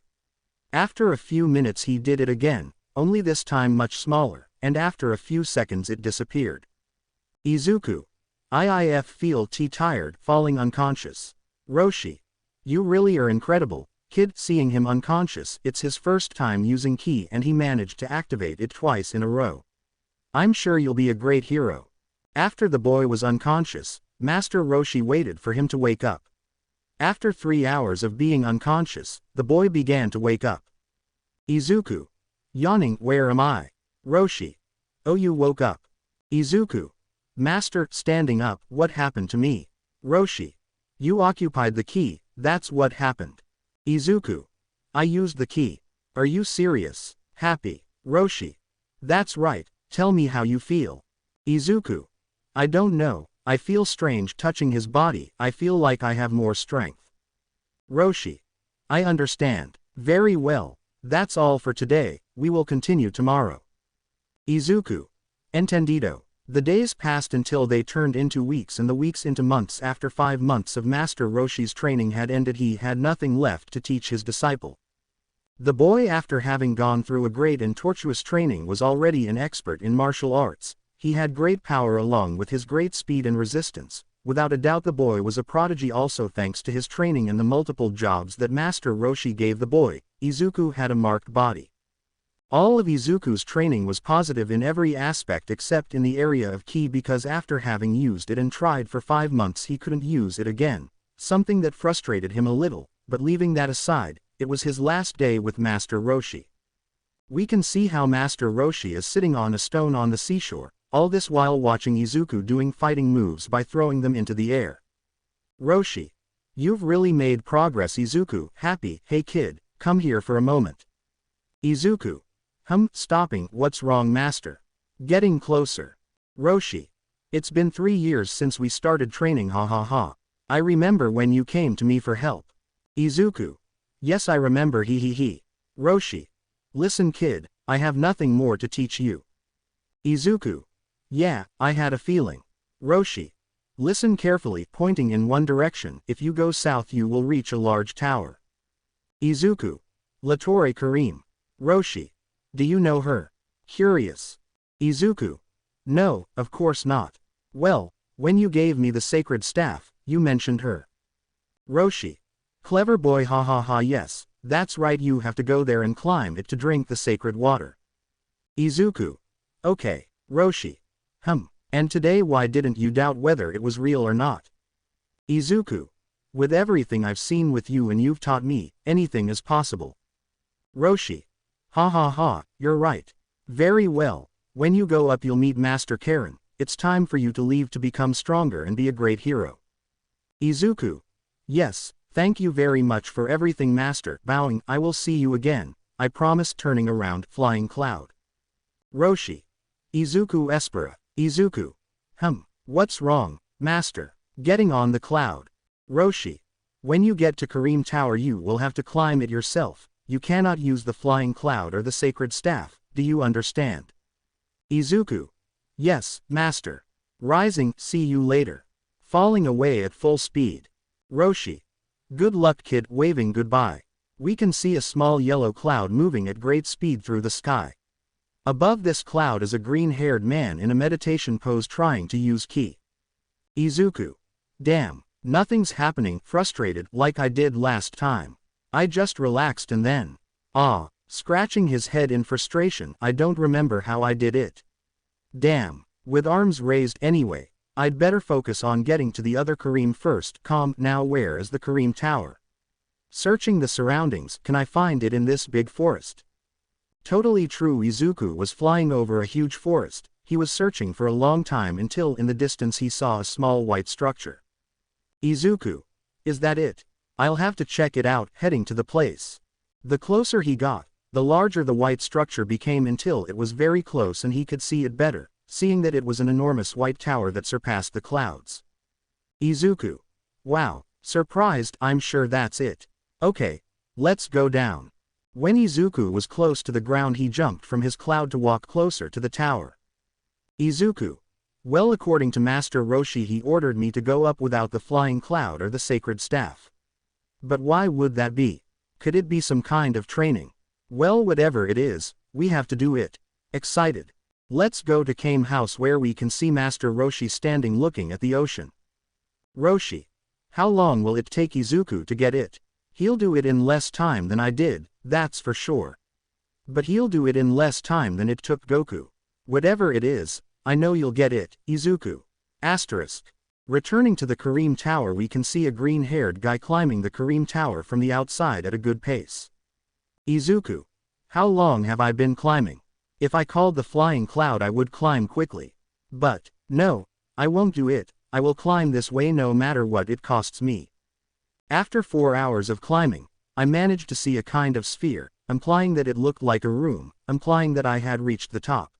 After a few minutes he did it again, only this time much smaller, and after a few seconds it disappeared. Izuku. I feel tired, falling unconscious. Roshi. You really are incredible, kid. Seeing him unconscious, it's his first time using ki and he managed to activate it twice in a row. I'm sure you'll be a great hero. After the boy was unconscious, Master Roshi waited for him to wake up. After 3 hours of being unconscious, the boy began to wake up. Izuku. Yawning. Where am I? Roshi. Oh, you woke up. Izuku. Master, standing up, what happened to me? Roshi. You occupied the key, that's what happened. Izuku. I used the key. Are you serious? Happy. Roshi. That's right, tell me how you feel. Izuku. I don't know, I feel strange touching his body, I feel like I have more strength. Roshi. I understand. Very well. That's all for today, we will continue tomorrow. Izuku. Entendido. The days passed until they turned into weeks and the weeks into months. After 5 months of Master Roshi's training had ended, he had nothing left to teach his disciple. The boy, after having gone through a great and tortuous training, was already an expert in martial arts. He had great power along with his great speed and resistance. Without a doubt the boy was a prodigy also thanks to his training and the multiple jobs that Master Roshi gave the boy. Izuku had a marked body. All of Izuku's training was positive in every aspect except in the area of ki, because after having used it and tried for 5 months he couldn't use it again, something that frustrated him a little, but leaving that aside, it was his last day with Master Roshi. We can see how Master Roshi is sitting on a stone on the seashore, all this while watching Izuku doing fighting moves by throwing them into the air. Roshi. You've really made progress. Izuku. Happy. Hey kid, come here for a moment. Izuku. Stopping. What's wrong, Master? Getting closer. Roshi. It's been 3 years since we started training, ha ha ha. I remember when you came to me for help. Izuku. Yes, I remember, he he he. Roshi. Listen kid, I have nothing more to teach you. Izuku. Yeah, I had a feeling. Roshi. Listen carefully, pointing in one direction. If you go south you will reach a large tower. Izuku. Latore Karim. Roshi. Do you know her? Curious. Izuku. No, of course not. Well, when you gave me the sacred staff, you mentioned her. Roshi. Clever boy, ha ha ha. Yes, that's right, you have to go there and climb it to drink the sacred water. Izuku. Okay. Roshi. And today why didn't you doubt whether it was real or not? Izuku. With everything I've seen with you and you've taught me, anything is possible. Roshi. Ha ha ha, you're right. Very well, when you go up you'll meet Master Karen. It's time for you to leave to become stronger and be a great hero. Izuku. Yes, thank you very much for everything, Master. Bowing. I will see you again, I promise. Turning around, flying cloud. Roshi. Izuku Espera. Izuku. What's wrong, Master? Getting on the cloud. Roshi. When you get to Karim Tower you will have to climb it yourself. You cannot use the flying cloud or the sacred staff, do you understand? Izuku. Yes, Master. Rising. See you later. Falling away at full speed. Roshi. Good luck kid. Waving goodbye. We can see a small yellow cloud moving at great speed through the sky. Above this cloud is a green-haired man in a meditation pose trying to use ki. Izuku. Damn, nothing's happening. Frustrated, like I did last time. I just relaxed and then. Scratching his head in frustration. I don't remember how I did it. Damn, with arms raised anyway. I'd better focus on getting to the other Karim first. Now where is the Karim Tower? Searching the surroundings, can I find it in this big forest? Totally true. Izuku was flying over a huge forest. He was searching for a long time until in the distance he saw a small white structure. Izuku. Is that it? I'll have to check it out. Heading to the place. The closer he got, the larger the white structure became until it was very close and he could see it better, seeing that it was an enormous white tower that surpassed the clouds. Izuku. Wow, surprised. I'm sure that's it. Okay, let's go down. When Izuku was close to the ground he jumped from his cloud to walk closer to the tower. Izuku. Well, according to Master Roshi he ordered me to go up without the flying cloud or the sacred staff. But why would that be? Could it be some kind of training? Well, whatever it is, we have to do it. Excited. Let's go to Kame House where we can see Master Roshi standing looking at the ocean. Roshi. How long will it take Izuku to get it? He'll do it in less time than I did, that's for sure. But he'll do it in less time than it took Goku. Whatever it is, I know you'll get it, Izuku. Asterisk. Returning to the Karim Tower we can see a green-haired guy climbing the Karim Tower from the outside at a good pace. Izuku. How long have I been climbing? If I called the flying cloud I would climb quickly. But, no, I won't do it, I will climb this way no matter what it costs me. After 4 hours of climbing, I managed to see a kind of sphere, implying that it looked like a room, implying that I had reached the top.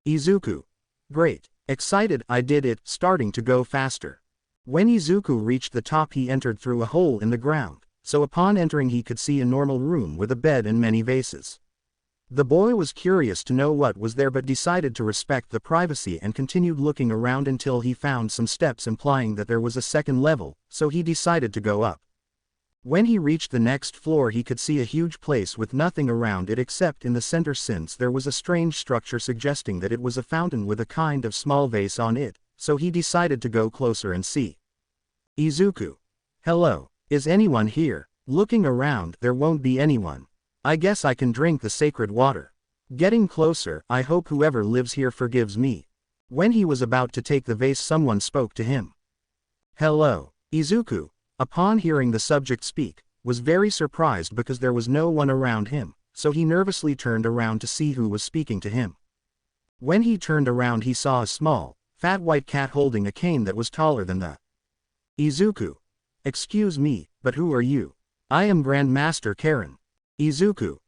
Izuku. Great. Excited, I did it, starting to go faster. When Izuku reached the top he entered through a hole in the ground, so upon entering he could see a normal room with a bed and many vases. The boy was curious to know what was there but decided to respect the privacy and continued looking around until he found some steps implying that there was a second level, so he decided to go up. When he reached the next floor he could see a huge place with nothing around it except in the center since there was a strange structure suggesting that it was a fountain with a kind of small vase on it, so he decided to go closer and see. Izuku. Hello, is anyone here? Looking around there won't be anyone. I guess I can drink the sacred water. Getting closer, I hope whoever lives here forgives me. When he was about to take the vase someone spoke to him. Hello. Izuku, upon hearing the subject speak, was very surprised because there was no one around him, so he nervously turned around to see who was speaking to him. When he turned around he saw a small, fat white cat holding a cane that was taller than the. Izuku. Excuse me, but who are you? I am Grandmaster Karen. Izuku.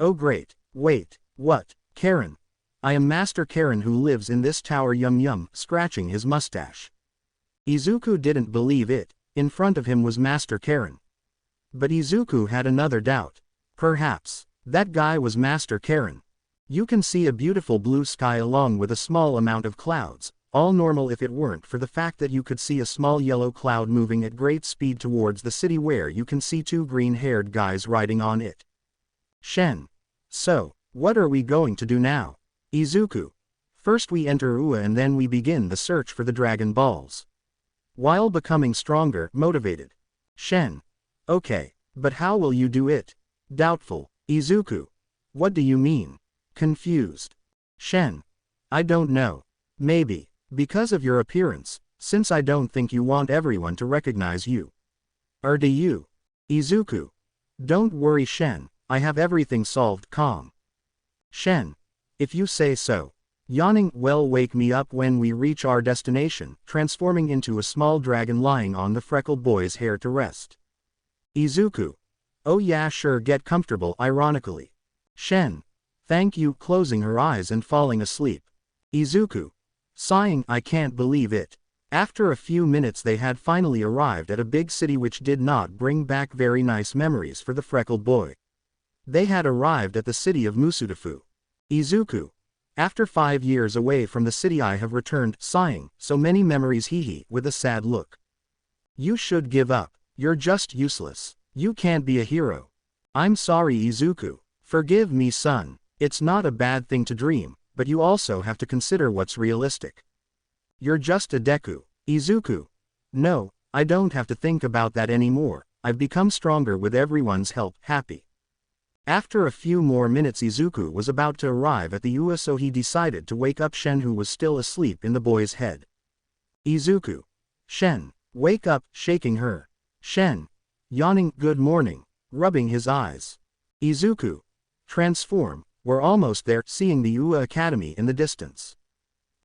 Oh great, wait, what, Karen? I am Master Karen who lives in this tower yum, scratching his mustache. Izuku didn't believe it, in front of him was Master Karen. But Izuku had another doubt. Perhaps, that guy was Master Karen. You can see a beautiful blue sky along with a small amount of clouds, all normal if it weren't for the fact that you could see a small yellow cloud moving at great speed towards the city where you can see 2 green-haired guys riding on it. Shen. So, what are we going to do now? Izuku. First we enter UA and then we begin the search for the Dragon Balls. While becoming stronger, motivated. Shen. Okay, but how will you do it? Doubtful. Izuku. What do you mean? Confused. Shen. I don't know. Maybe, because of your appearance, since I don't think you want everyone to recognize you. Or do you? Izuku. Don't worry Shen. I have everything solved calm. Shen. If you say so. Yawning, well wake me up when we reach our destination, transforming into a small dragon lying on the freckled boy's hair to rest. Izuku. Oh yeah sure get comfortable ironically. Shen. Thank you closing her eyes and falling asleep. Izuku. Sighing I can't believe it. After a few minutes they had finally arrived at a big city which did not bring back very nice memories for the freckled boy. They had arrived at the city of Musudafu. Izuku. After 5 years away from the city I have returned, sighing, so many memories hehe, with a sad look. You should give up, you're just useless, you can't be a hero. I'm sorry Izuku. Forgive me son, it's not a bad thing to dream, but you also have to consider what's realistic. You're just a Deku. Izuku. No, I don't have to think about that anymore, I've become stronger with everyone's help, happy. After a few more minutes Izuku was about to arrive at the UA so he decided to wake up Shen who was still asleep in the boy's head. Izuku. Shen. Wake up, shaking her. Shen. Yawning, good morning, rubbing his eyes. Izuku. Transform, we're almost there, seeing the UA Academy in the distance.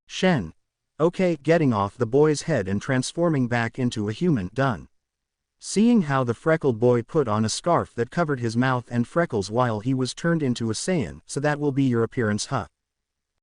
Shen. Okay, getting off the boy's head and transforming back into a human, done. Seeing how the freckled boy put on a scarf that covered his mouth and freckles while he was turned into a Saiyan, so that will be your appearance huh?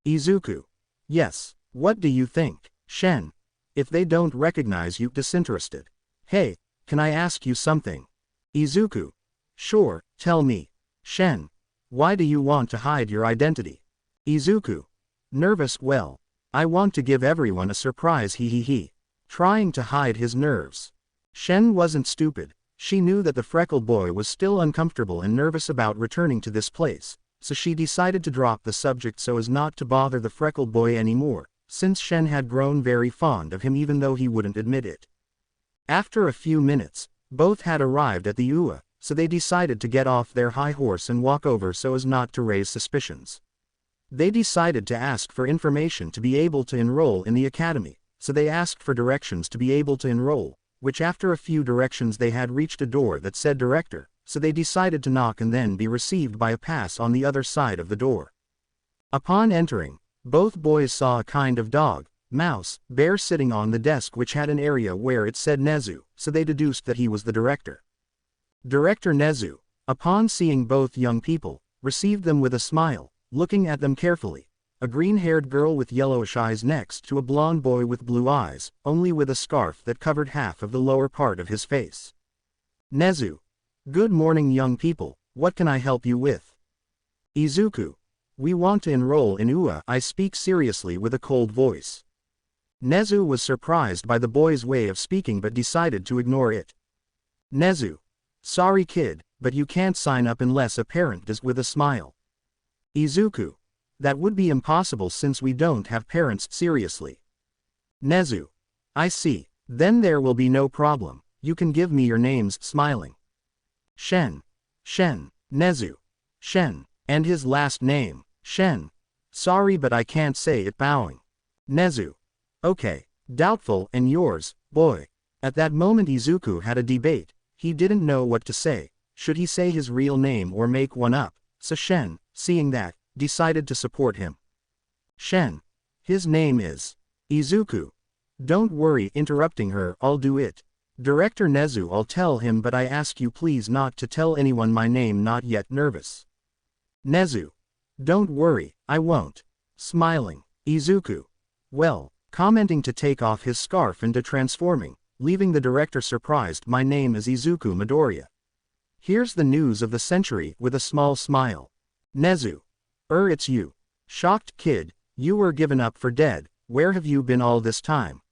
Izuku. Yes, what do you think, Shen? If they don't recognize you, disinterested. Hey, can I ask you something? Izuku. Sure, tell me. Shen. Why do you want to hide your identity? Izuku. Nervous, well, I want to give everyone a surprise he. Trying to hide his nerves. Shen wasn't stupid, she knew that the freckled boy was still uncomfortable and nervous about returning to this place, so she decided to drop the subject so as not to bother the freckled boy anymore, since Shen had grown very fond of him even though he wouldn't admit it. After a few minutes, both had arrived at the UA, so they decided to get off their high horse and walk over so as not to raise suspicions. They decided to ask for information to be able to enroll in the academy, so they asked for directions to be able to enroll, which after a few directions they had reached a door that said director, so they decided to knock and then be received by a pass on the other side of the door. Upon entering, both boys saw a kind of dog, mouse, bear sitting on the desk which had an area where it said Nezu, so they deduced that he was the director. Director Nezu, upon seeing both young people, received them with a smile, looking at them carefully. A green-haired girl with yellowish eyes next to a blonde boy with blue eyes, only with a scarf that covered half of the lower part of his face. Nezu. Good morning young people, what can I help you with? Izuku. We want to enroll in UA. I speak seriously with a cold voice. Nezu was surprised by the boy's way of speaking but decided to ignore it. Nezu. Sorry kid, but you can't sign up unless a parent does with a smile. Izuku. That would be impossible since we don't have parents. Seriously. Nezu. I see. Then there will be no problem. You can give me your names. Smiling. Shen. Shen. Nezu. Shen. And his last name, Shen. Sorry but I can't say it. Bowing. Nezu. Okay. Doubtful. And yours, boy. At that moment Izuku had a debate. He didn't know what to say. Should he say his real name or make one up? So Shen, seeing that, decided to support him. Shen. His name is Izuku. Don't worry, interrupting her, I'll do it. Director Nezu, I'll tell him, but I ask you please not to tell anyone my name. Not yet. Nervous. Nezu. Don't worry, I won't. Smiling. Izuku. Well, commenting to take off his scarf and transforming, leaving the director surprised. My name is Izuku Midoriya. Here's the news of the century, with a small smile. Nezu. It's you. Shocked kid, you were given up for dead. Where have you been all this time?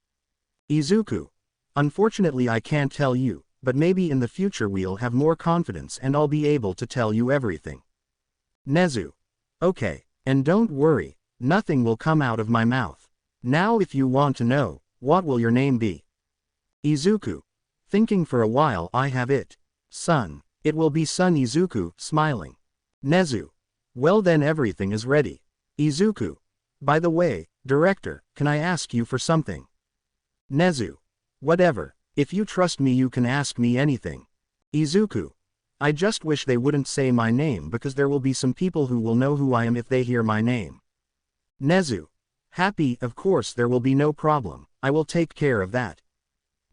Izuku. Unfortunately I can't tell you, but maybe in the future we'll have more confidence and I'll be able to tell you everything. Nezu. Okay, and don't worry, nothing will come out of my mouth. Now if you want to know, what will your name be? Izuku. Thinking for a while. I have it. Son. It will be Son Izuku. Smiling. Nezu. Well then everything is ready. Izuku. By the way, director, can I ask you for something? Nezu. Whatever, if you trust me you can ask me anything. Izuku. I just wish they wouldn't say my name because there will be some people who will know who I am if they hear my name. Nezu. Happy, of course there will be no problem, I will take care of that.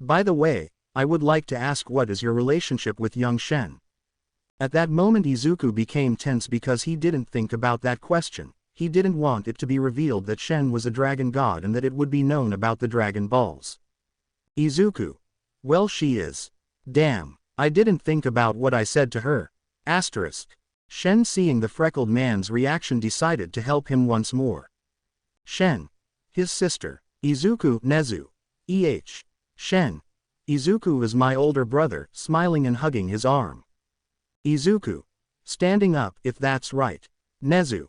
By the way, I would like to ask what is your relationship with young Shen? At that moment Izuku became tense because he didn't think about that question. He didn't want it to be revealed that Shen was a dragon god and that it would be known about the Dragon Balls. Izuku. Well she is. Damn, I didn't think about what I said to her. Asterisk. Shen, seeing the freckled man's reaction, decided to help him once more. Shen. His sister. Izuku. Nezu. Shen. Izuku is my older brother. Smiling and hugging his arm. Izuku. Standing up. If that's right. Nezu.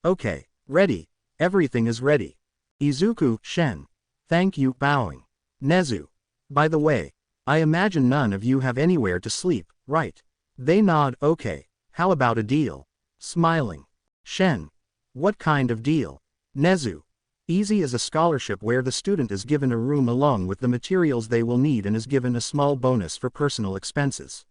Okay, ready. Everything is ready. Izuku. Shen. Thank you. Bowing. Nezu. By the way, I imagine none of you have anywhere to sleep, right? They nod. Okay, how about a deal? Smiling. Shen. What kind of deal? Nezu. Easy as a scholarship where the student is given a room along with the materials they will need and is given a small bonus for personal expenses.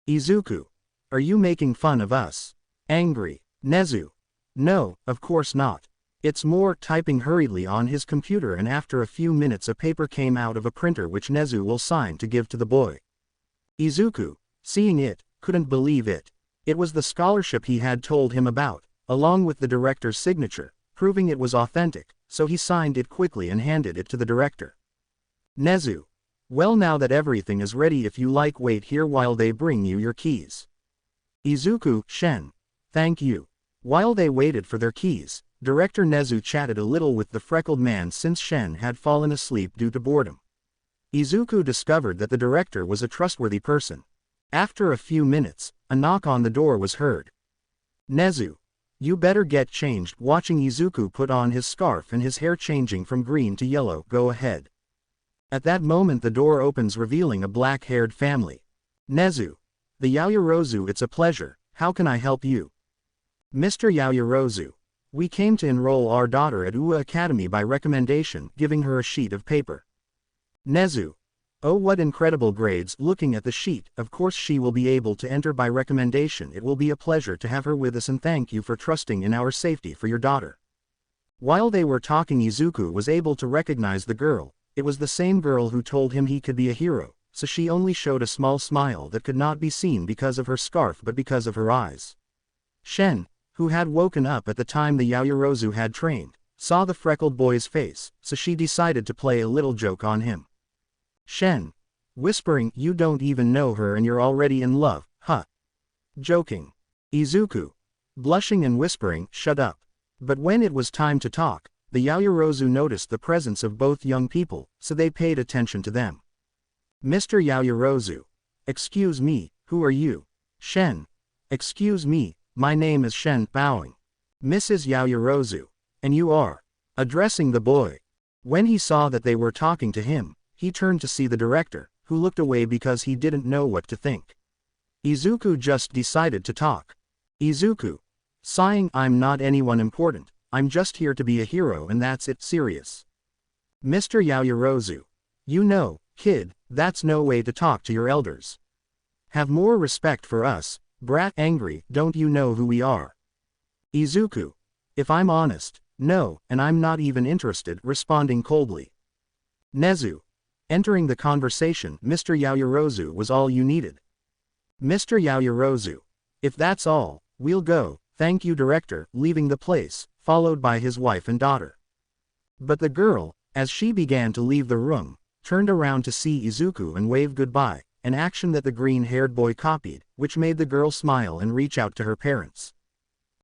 Izuku. Are you making fun of us? Angry. Nezu. No, of course not. It's more. Typing hurriedly on his computer, and after a few minutes a paper came out of a printer which Nezu will sign to give to the boy. Izuku, seeing it, couldn't believe it. It was the scholarship he had told him about, along with the director's signature, proving it was authentic, so he signed it quickly and handed it to the director. Nezu. Well, now that everything is ready, if you like, wait here while they bring you your keys. Izuku. Shen. Thank you. While they waited for their keys, Director Nezu chatted a little with the freckled man since Shen had fallen asleep due to boredom. Izuku discovered that the director was a trustworthy person. After a few minutes, a knock on the door was heard. Nezu. You better get changed. Watching Izuku put on his scarf and his hair changing from green to yellow. Go ahead. At that moment the door opens, revealing a black-haired family. Nezu. The Yaoyorozu. It's a pleasure. How can I help you? Mr. Yaoyorozu. We came to enroll our daughter at UA Academy by recommendation, giving her a sheet of paper. Nezu. Oh, what incredible grades! Looking at the sheet, of course she will be able to enter by recommendation. It will be a pleasure to have her with us and thank you for trusting in our safety for your daughter. While they were talking, Izuku was able to recognize the girl. It was the same girl who told him he could be a hero, so she only showed a small smile that could not be seen because of her scarf but because of her eyes. Shen, who had woken up at the time the Yaoyorozu had trained, saw the freckled boy's face, so she decided to play a little joke on him. Shen, whispering, "You don't even know her and you're already in love, huh?" Joking. Izuku, blushing and whispering, "Shut up." But when it was time to talk, the Yaoyorozu noticed the presence of both young people, so they paid attention to them. Mr. Yaoyorozu. Excuse me, who are you? Shen. Excuse me, my name is Shen, bowing. Mrs. Yaoyorozu. And you are? Addressing the boy. When he saw that they were talking to him, he turned to see the director, who looked away because he didn't know what to think. Izuku just decided to talk. Izuku. Sighing, "I'm not anyone important, I'm just here to be a hero and that's it, serious." Mr. Yaoyorozu. You know, kid, that's no way to talk to your elders. Have more respect for us, brat. Angry, don't you know who we are? Izuku. If I'm honest, no, and I'm not even interested, responding coldly. Nezu. Entering the conversation, Mr. Yaoyorozu was all you needed. Mr. Yaoyorozu. If that's all, we'll go, thank you, director, leaving the place, followed by his wife and daughter. But the girl, as she began to leave the room, turned around to see Izuku and wave goodbye, an action that the green-haired boy copied, which made the girl smile and reach out to her parents.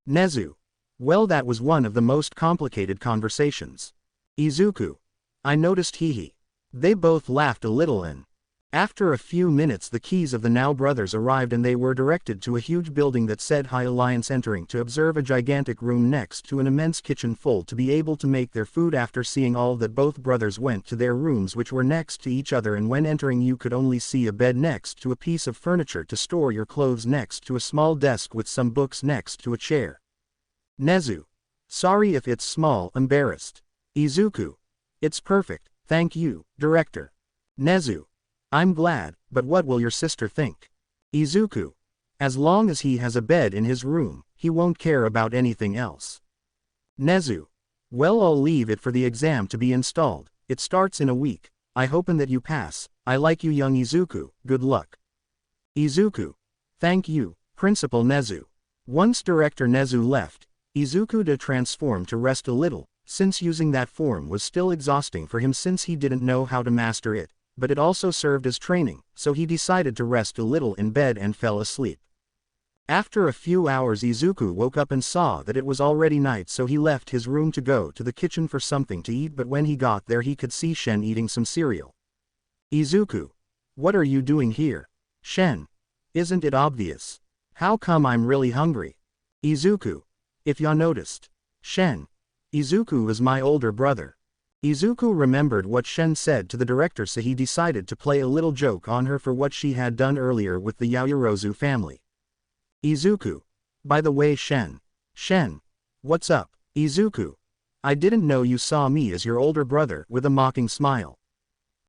Nezu. Well, that was one of the most complicated conversations. Izuku. I noticed, hehe. They both laughed a little and, after a few minutes, the keys of the Now brothers arrived and they were directed to a huge building that said High Alliance, entering to observe a gigantic room next to an immense kitchen full to be able to make their food. After seeing all that, both brothers went to their rooms, which were next to each other, and when entering you could only see a bed next to a piece of furniture to store your clothes next to a small desk with some books next to a chair. Nezu. Sorry if it's small, embarrassed. Izuku. It's perfect, thank you, director. Nezu. I'm glad, but what will your sister think? Izuku. As long as he has a bed in his room, he won't care about anything else. Nezu. Well, I'll leave it for the exam to be installed, it starts in a week, I hoping that you pass. I like you, young Izuku, good luck. Izuku. Thank you, Principal Nezu. Once Director Nezu left, Izuku transformed to rest a little, since using that form was still exhausting for him since he didn't know how to master it, but it also served as training, so he decided to rest a little in bed and fell asleep. After a few hours, Izuku woke up and saw that it was already night, so he left his room to go to the kitchen for something to eat, but when he got there he could see Shen eating some cereal. Izuku. What are you doing here? Shen. Isn't it obvious? How come I'm really hungry? Izuku. If ya noticed. Shen. Izuku is my older brother. Izuku remembered what Shen said to the director, so he decided to play a little joke on her for what she had done earlier with the Yaoyorozu family. Izuku. By the way, Shen. Shen. What's up? Izuku. I didn't know you saw me as your older brother, with a mocking smile.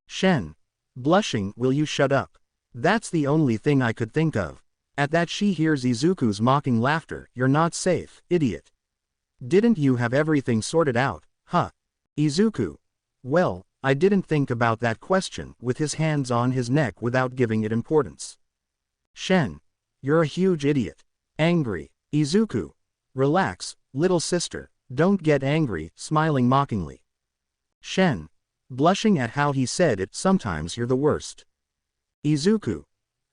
Shen. Blushing, will you shut up? That's the only thing I could think of. At that she hears Izuku's mocking laughter. You're not safe, idiot. Didn't you have everything sorted out, huh? Izuku. Well, I didn't think about that question, with his hands on his neck without giving it importance. Shen. You're a huge idiot. Angry. Izuku. Relax, little sister, don't get angry, smiling mockingly. Shen. Blushing at how he said it, sometimes you're the worst. Izuku.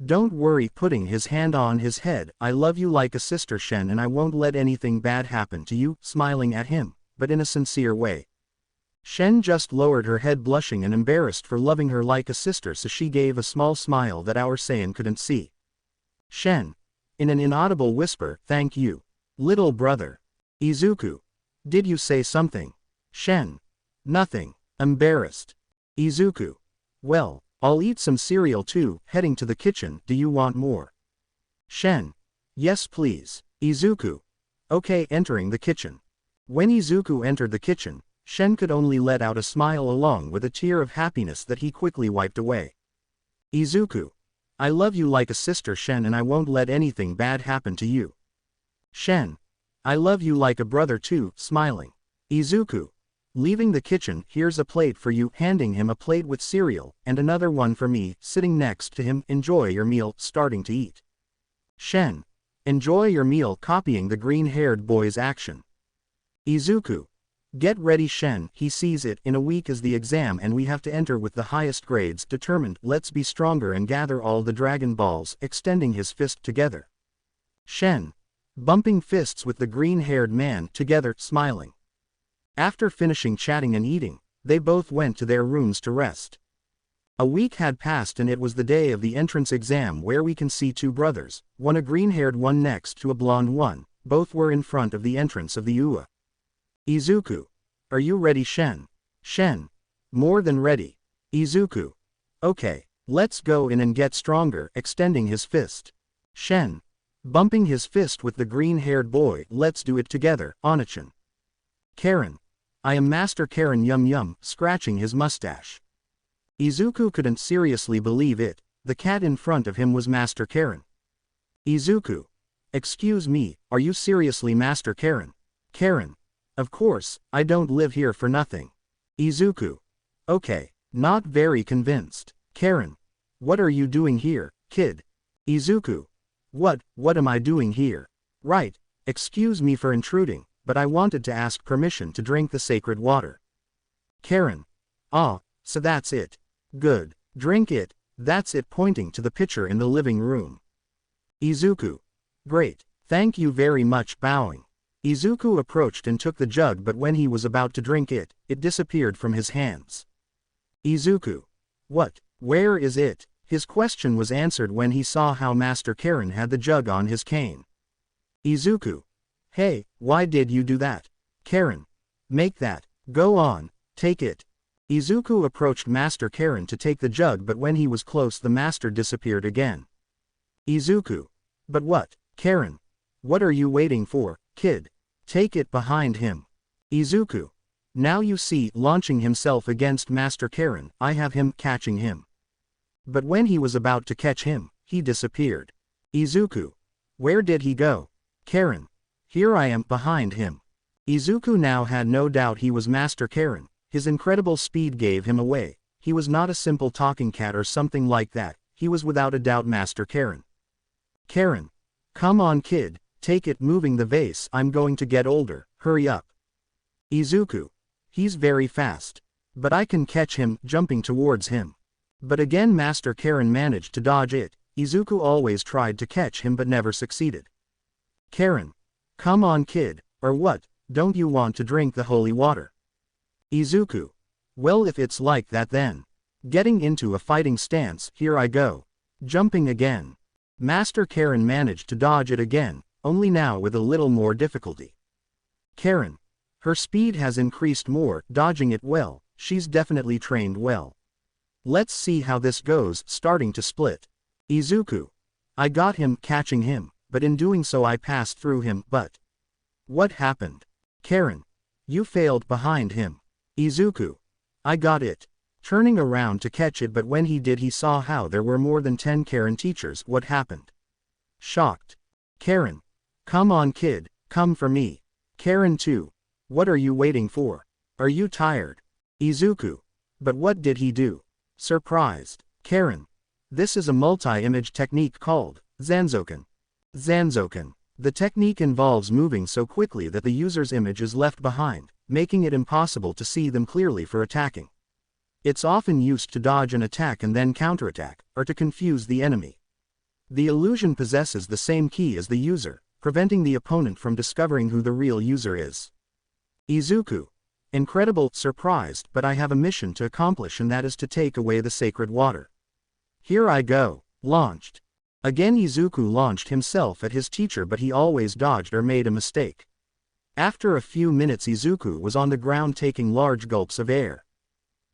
Don't worry, putting his hand on his head, I love you like a sister, Shen, and I won't let anything bad happen to you, smiling at him, but in a sincere way. Shen just lowered her head, blushing and embarrassed for loving her like a sister, so she gave a small smile that our Saiyan couldn't see. Shen. In an inaudible whisper, thank you, little brother. Izuku. Did you say something? Shen. Nothing. Embarrassed. Izuku. Well, I'll eat some cereal too, heading to the kitchen, do you want more? Shen. Yes please. Izuku. Okay, entering the kitchen. When Izuku entered the kitchen, Shen could only let out a smile along with a tear of happiness that he quickly wiped away. Izuku. I love you like a sister Shen and I won't let anything bad happen to you. Shen. I love you like a brother too, smiling. Izuku. Leaving the kitchen, here's a plate for you, handing him a plate with cereal, and another one for me, sitting next to him, enjoy your meal, starting to eat. Shen. Enjoy your meal, copying the green-haired boy's action. Izuku. Get ready Shen, he sees it, in a week is the exam and we have to enter with the highest grades, determined, let's be stronger and gather all the Dragon Balls, extending his fist together. Shen. Bumping fists with the green-haired man, together, smiling. After finishing chatting and eating, they both went to their rooms to rest. A week had passed and it was the day of the entrance exam where we can see two brothers, one a green-haired one next to a blonde one, both were in front of the entrance of the UA. Izuku. Are you ready Shen? Shen. More than ready. Izuku. Okay, let's go in and get stronger, extending his fist. Shen. Bumping his fist with the green-haired boy, let's do it together, Onachan. Karen. I am Master Karen yum yum, scratching his mustache. Izuku couldn't seriously believe it, the cat in front of him was Master Karen. Izuku. Excuse me, are you seriously Master Karen? Karen. Of course, I don't live here for nothing. Izuku. Okay, not very convinced. Karen. What are you doing here, kid? Izuku. What am I doing here? Right, excuse me for intruding, but I wanted to ask permission to drink the sacred water. Karen. Ah, so that's it. Good, drink it, that's it, pointing to the pitcher in the living room. Izuku. Great, thank you very much, bowing. Izuku approached and took the jug, but when he was about to drink it, it disappeared from his hands. Izuku. What? Where is it? His question was answered when he saw how Master Karen had the jug on his cane. Izuku. Hey, why did you do that? Karen. Make that. Go on, take it. Izuku approached Master Karen to take the jug, but when he was close the master disappeared again. Izuku. But what? Karen. What are you waiting for, kid? Take it behind him. Izuku. Now you see, launching himself against Master Karen, I have him, catching him. But when he was about to catch him, he disappeared. Izuku. Where did he go? Karen. Here I am, behind him. Izuku now had no doubt he was Master Karen, his incredible speed gave him away, he was not a simple talking cat or something like that, he was without a doubt Master Karen. Karen. Come on kid, take it, moving the vase, I'm going to get older, hurry up. Izuku. He's very fast. But I can catch him, jumping towards him. But again Master Karen managed to dodge it, Izuku always tried to catch him but never succeeded. Karen. Come on kid, or what, don't you want to drink the holy water? Izuku. Well if it's like that then. Getting into a fighting stance, here I go. Jumping again. Master Karen managed to dodge it again, only now with a little more difficulty. Karen. Her speed has increased more, dodging it well, she's definitely trained well. Let's see how this goes, starting to split. Izuku. I got him, catching him, but in doing so I passed through him, but... What happened? Karen. You failed behind him. Izuku. I got it. Turning around to catch it, but when he did he saw how there were more than 10 Karen teachers. What happened? Shocked. Karen. Come on kid, come for me. Karen too. What are you waiting for? Are you tired? Izuku. But what did he do? Surprised. Karen. This is a multi-image technique called Zanzoken. Zanzoken. The technique involves moving so quickly that the user's image is left behind, making it impossible to see them clearly for attacking. It's often used to dodge an attack and then counterattack, or to confuse the enemy. The illusion possesses the same key as the user, preventing the opponent from discovering who the real user is. Izuku. Incredible, surprised, but I have a mission to accomplish, and that is to take away the sacred water. Here I go. Launched. Again Izuku launched himself at his teacher, but he always dodged or made a mistake. After a few minutes Izuku was on the ground taking large gulps of air.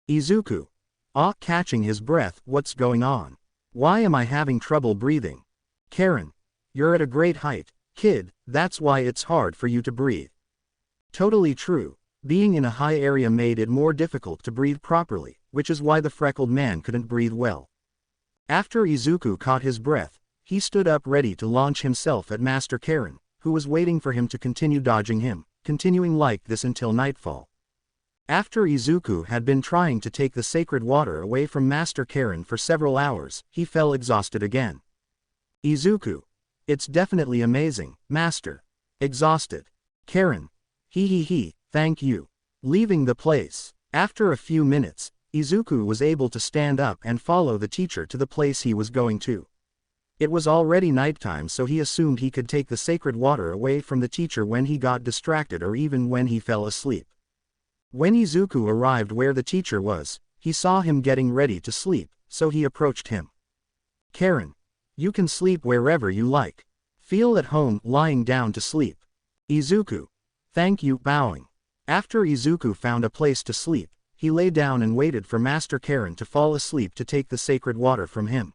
Izuku. Catching his breath, what's going on? Why am I having trouble breathing? Karen. You're at a great height, kid, that's why it's hard for you to breathe. Totally true. Being in a high area made it more difficult to breathe properly, which is why the freckled man couldn't breathe well. After Izuku caught his breath, he stood up ready to launch himself at Master Karen, who was waiting for him to continue dodging him, continuing like this until nightfall. After Izuku had been trying to take the sacred water away from Master Karen for several hours, he fell exhausted again. Izuku. It's definitely amazing, Master. Exhausted. Karen. He, thank you. Leaving the place. After a few minutes, Izuku was able to stand up and follow the teacher to the place he was going to. It was already nighttime, so he assumed he could take the sacred water away from the teacher when he got distracted or even when he fell asleep. When Izuku arrived where the teacher was, he saw him getting ready to sleep, so he approached him. Karen. You can sleep wherever you like. Feel at home lying down to sleep. Izuku. Thank you, bowing. After Izuku found a place to sleep, he lay down and waited for Master Karen to fall asleep to take the sacred water from him.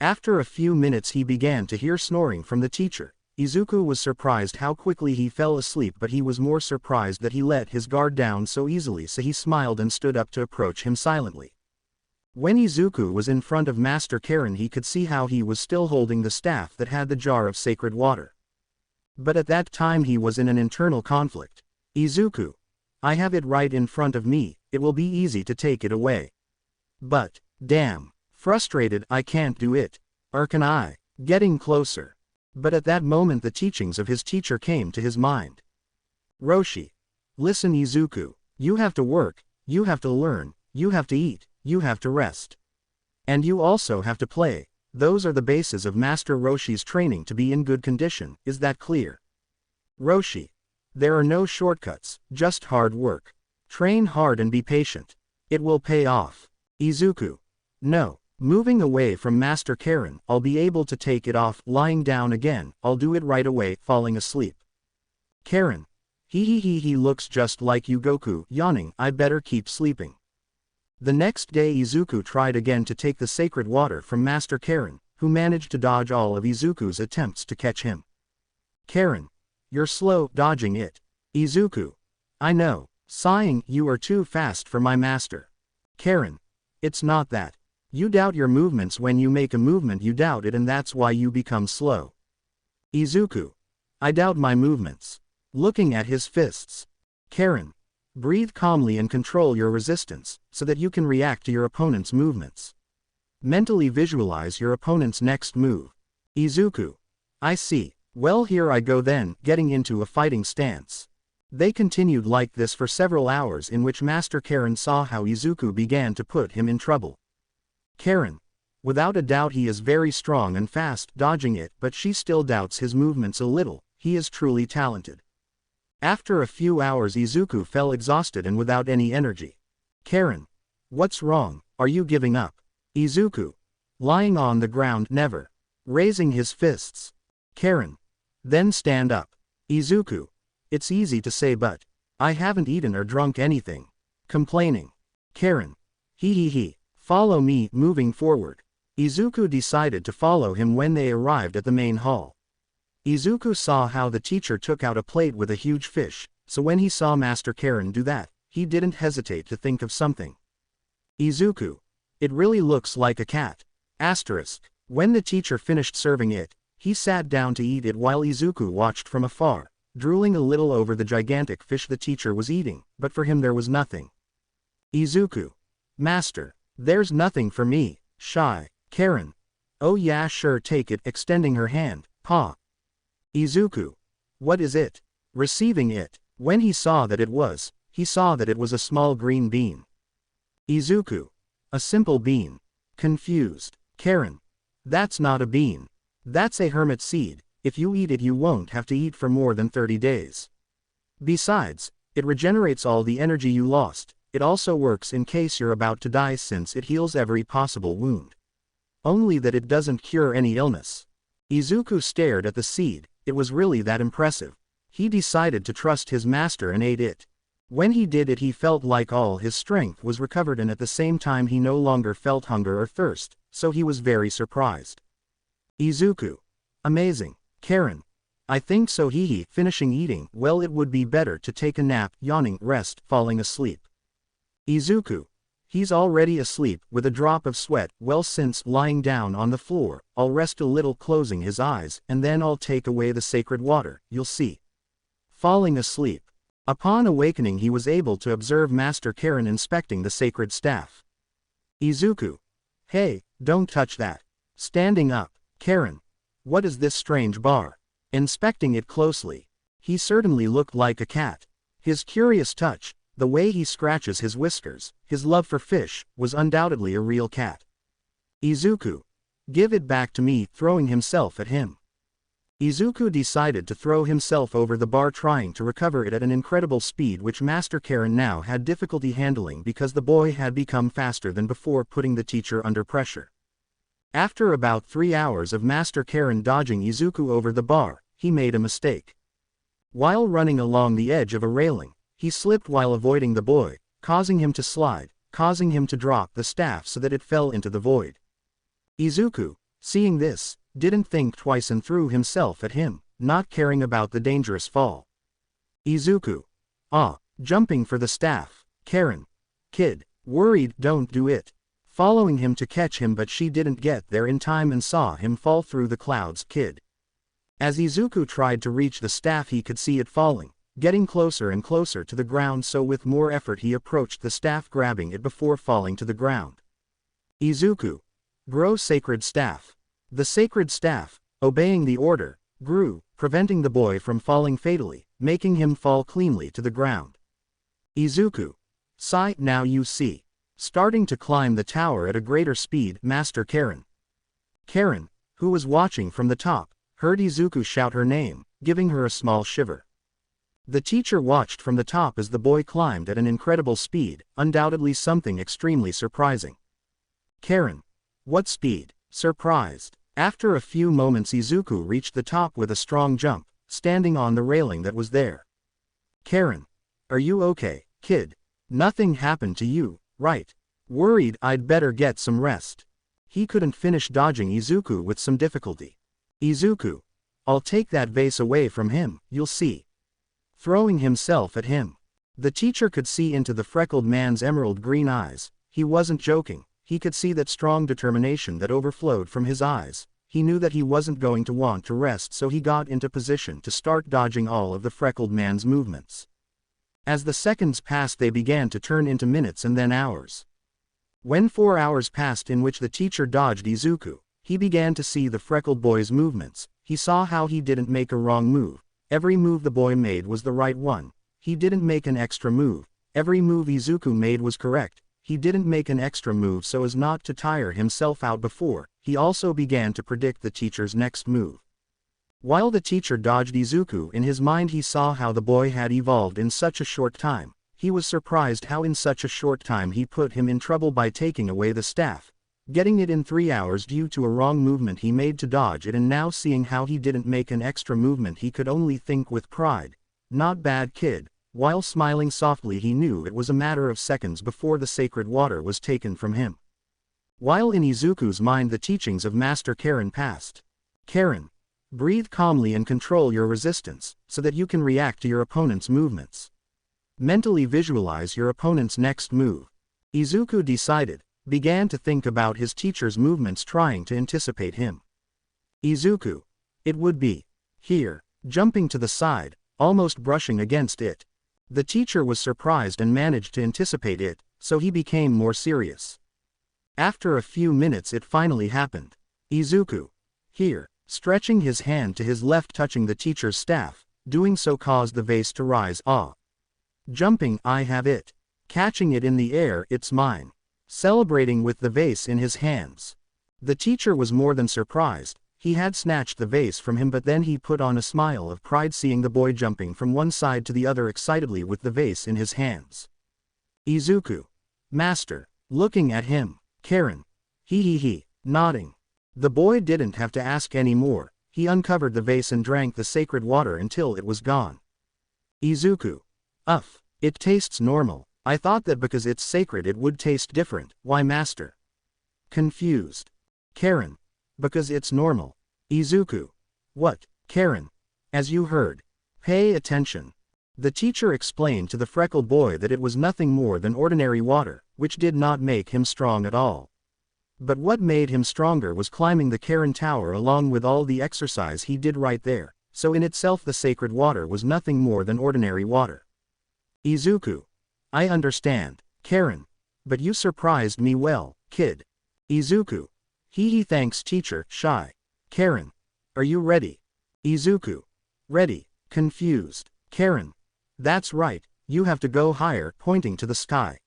After a few minutes he began to hear snoring from the teacher. Izuku was surprised how quickly he fell asleep, but he was more surprised that he let his guard down so easily, so he smiled and stood up to approach him silently. When Izuku was in front of Master Karen, he could see how he was still holding the staff that had the jar of sacred water. But at that time he was in an internal conflict. Izuku. I have it right in front of me, it will be easy to take it away. But, damn. Frustrated, I can't do it. Or can I? Getting closer. But at that moment the teachings of his teacher came to his mind. Roshi. Listen Izuku. You have to work, you have to learn, you have to eat, you have to rest. And you also have to play. Those are the bases of Master Roshi's training to be in good condition, is that clear? Roshi. There are no shortcuts, just hard work. Train hard and be patient. It will pay off. Izuku. No. Moving away from Master Karen, I'll be able to take it off. Lying down again, I'll do it right away. Falling asleep. Karen. He looks just like you. Goku. Yawning, I better keep sleeping. The next day Izuku tried again to take the sacred water from Master Karen, who managed to dodge all of Izuku's attempts to catch him. Karen. You're slow dodging it. Izuku. I know. Sighing, you are too fast for my master. Karen. It's not that. You doubt your movements. When you make a movement you doubt it, and that's why you become slow. Izuku. I doubt my movements. Looking at his fists. Karen. Breathe calmly and control your resistance, so that you can react to your opponent's movements. Mentally visualize your opponent's next move. Izuku. I see. Well, here I go then, getting into a fighting stance. They continued like this for several hours, in which Master Karen saw how Izuku began to put him in trouble. Karen. Without a doubt he is very strong and fast dodging it, but she still doubts his movements a little. He is truly talented. After a few hours Izuku fell exhausted and without any energy. Karen. What's wrong, are you giving up? Izuku. Lying on the ground. Never. Raising his fists. Karen. Then stand up. Izuku. It's easy to say, but I haven't eaten or drunk anything. Complaining. Karen. He. Follow me. Moving forward. Izuku decided to follow him when they arrived at the main hall. Izuku saw how the teacher took out a plate with a huge fish, so when he saw Master Karen do that, he didn't hesitate to think of something. Izuku. It really looks like a cat. Asterisk. When the teacher finished serving it, he sat down to eat it while Izuku watched from afar, drooling a little over the gigantic fish the teacher was eating, but for him there was nothing. Izuku. Master. There's nothing for me. Shy. Karen. Oh yeah, sure, take it, extending her hand. Pa. Izuku. What is it? Receiving it. When he saw that it was a small green bean. Izuku. A simple bean. Confused. Karen. That's not a bean. That's a hermit seed. If you eat it you won't have to eat for more than 30 days. Besides, it regenerates all the energy you lost. It also works in case you're about to die, since it heals every possible wound. Only that it doesn't cure any illness. Izuku stared at the seed. It was really that impressive. He decided to trust his master and ate it. When he did it he felt like all his strength was recovered, and at the same time he no longer felt hunger or thirst, so he was very surprised. Izuku. Amazing. Karen. I think so. He. Finishing eating. Well, it would be better to take a nap. Yawning. Rest. Falling asleep. Izuku. He's already asleep, with a drop of sweat. Well, since lying down on the floor, I'll rest a little, closing his eyes, and then I'll take away the sacred water, you'll see. Falling asleep. Upon awakening he was able to observe Master Karen inspecting the sacred staff. Izuku. Hey, don't touch that. Standing up. Karen. What is this strange bar? Inspecting it closely. He certainly looked like a cat. His curious touch, the way he scratches his whiskers, his love for fish, was undoubtedly a real cat. Izuku. Give it back to me, throwing himself at him. Izuku decided to throw himself over the bar, trying to recover it at an incredible speed which Master Karen now had difficulty handling because the boy had become faster than before, putting the teacher under pressure. After about 3 hours of Master Karen dodging Izuku over the bar, he made a mistake. While running along the edge of a railing, he slipped while avoiding the boy, causing him to slide, causing him to drop the staff so that it fell into the void. Izuku, seeing this, didn't think twice and threw himself at him, not caring about the dangerous fall. Izuku. Jumping for the staff. Karen. Kid. Worried, don't do it. Following him to catch him, but she didn't get there in time and saw him fall through the clouds. Kid. As Izuku tried to reach the staff, he could see it falling, getting closer and closer to the ground, so with more effort he approached the staff, grabbing it before falling to the ground. Izuku. Grow sacred staff. The sacred staff, obeying the order, grew, preventing the boy from falling fatally, making him fall cleanly to the ground. Izuku. Sigh, now you see. Starting to climb the tower at a greater speed, Master Karen. Karen, who was watching from the top, heard Izuku shout her name, giving her a small shiver. The teacher watched from the top as the boy climbed at an incredible speed, undoubtedly something extremely surprising. Karen. What speed? Surprised. After a few moments Izuku reached the top with a strong jump, standing on the railing that was there. Karen. Are you okay, kid? Nothing happened to you, right? Worried, I'd better get some rest. He couldn't finish dodging Izuku with some difficulty. Izuku. I'll take that vase away from him, you'll see. Throwing himself at him. The teacher could see into the freckled man's emerald green eyes. He wasn't joking. He could see that strong determination that overflowed from his eyes. He knew that he wasn't going to want to rest, so he got into position to start dodging all of the freckled man's movements. As the seconds passed, they began to turn into minutes and then hours. When 4 hours passed in which the teacher dodged Izuku, he began to see the freckled boy's movements. He saw how he didn't make a wrong move. Every move the boy made was the right one. He didn't make an extra move. Every move Izuku made was correct. He didn't make an extra move so as not to tire himself out before. He also began to predict the teacher's next move. While the teacher dodged Izuku, in his mind he saw how the boy had evolved in such a short time. He was surprised how in such a short time he put him in trouble by taking away the staff, getting it in 3 hours due to a wrong movement he made to dodge it, and now seeing how he didn't make an extra movement he could only think with pride. Not bad, kid. While smiling softly, he knew it was a matter of seconds before the sacred water was taken from him. While in Izuku's mind the teachings of Master Karen passed. Karen. Breathe calmly and control your resistance, so that you can react to your opponent's movements. Mentally visualize your opponent's next move. Izuku decided, began to think about his teacher's movements, trying to anticipate him. Izuku. It would be. Here. Jumping to the side, almost brushing against it. The teacher was surprised and managed to anticipate it, so he became more serious. After a few minutes it finally happened. Izuku. Here. Stretching his hand to his left, touching the teacher's staff, doing so caused the vase to rise. Jumping, I have it. Catching it in the air, it's mine. Celebrating with the vase in his hands. The teacher was more than surprised. He had snatched the vase from him, but then he put on a smile of pride seeing the boy jumping from one side to the other excitedly with the vase in his hands. Izuku. Master. Looking at him. Karen. He. Nodding. The boy didn't have to ask any more. He uncovered the vase and drank the sacred water until it was gone. Izuku. It tastes normal. I thought that because it's sacred it would taste different. Why, master? Confused. Karen. Because it's normal. Izuku. What, Karen? As you heard. Pay attention. The teacher explained to the freckled boy that it was nothing more than ordinary water, which did not make him strong at all. But what made him stronger was climbing the Karen Tower along with all the exercise he did right there, so in itself the sacred water was nothing more than ordinary water. Izuku. I understand, Karen. But you surprised me well, kid. Izuku. He thanks teacher, shy. Karen. Are you ready? Izuku. Ready. Confused. Karen. That's right, you have to go higher, pointing to the sky.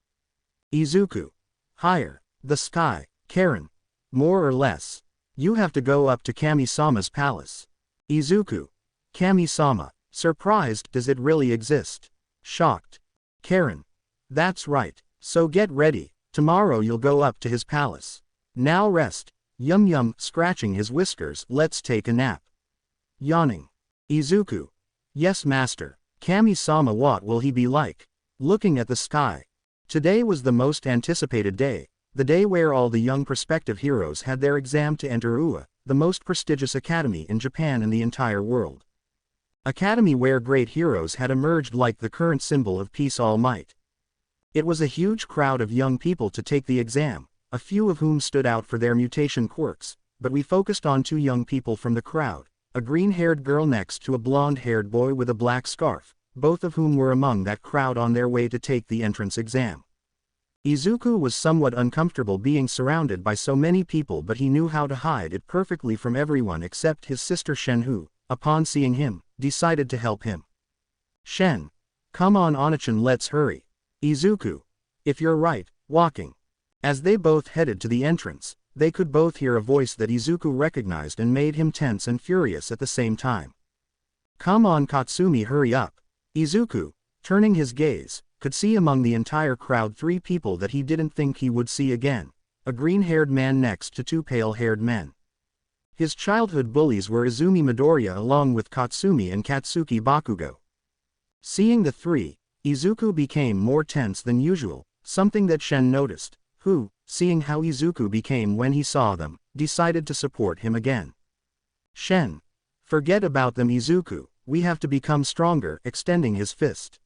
Izuku. Higher. The sky. Karen. More or less. You have to go up to Kami-sama's palace. Izuku. Kami-sama. Surprised, does it really exist? Shocked. Karen. That's right, so get ready, tomorrow you'll go up to his palace. Now rest. Yum, scratching his whiskers, let's take a nap. Yawning. Izuku. Yes master. Kami-sama, what will he be like? Looking at the sky. Today was the most anticipated day, the day where all the young prospective heroes had their exam to enter UA, the most prestigious academy in Japan and the entire world. Academy where great heroes had emerged like the current symbol of peace all might. It was a huge crowd of young people to take the exam, a few of whom stood out for their mutation quirks, but we focused on two young people from the crowd, a green-haired girl next to a blonde-haired boy with a black scarf, both of whom were among that crowd on their way to take the entrance exam. Izuku was somewhat uncomfortable being surrounded by so many people, but he knew how to hide it perfectly from everyone except his sister Shen, who, upon seeing him, decided to help him. Shen. Come on Onachan, let's hurry. Izuku. If you're right, walking. As they both headed to the entrance, they could both hear a voice that Izuku recognized and made him tense and furious at the same time. Come on Katsumi, hurry up. Izuku, turning his gaze, could see among the entire crowd three people that he didn't think he would see again, a green-haired man next to two pale-haired men. His childhood bullies were Izuku Midoriya along with Katsumi and Katsuki Bakugo. Seeing the three, Izuku became more tense than usual, something that Shen noticed, who, seeing how Izuku became when he saw them, decided to support him again. Shen. Forget about them Izuku, we have to become stronger, extending his fist.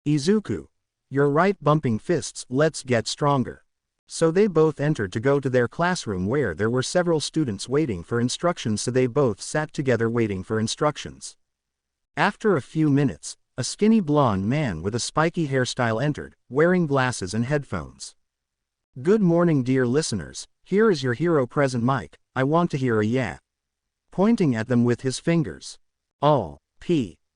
Izuku. You're right, bumping fists, let's get stronger. So they both entered to go to their classroom where there were several students waiting for instructions, so they both sat together waiting for instructions. After a few minutes, a skinny blonde man with a spiky hairstyle entered, wearing glasses and headphones. Good morning dear listeners, here is your hero present Mike, I want to hear a yeah. Pointing at them with his fingers. All,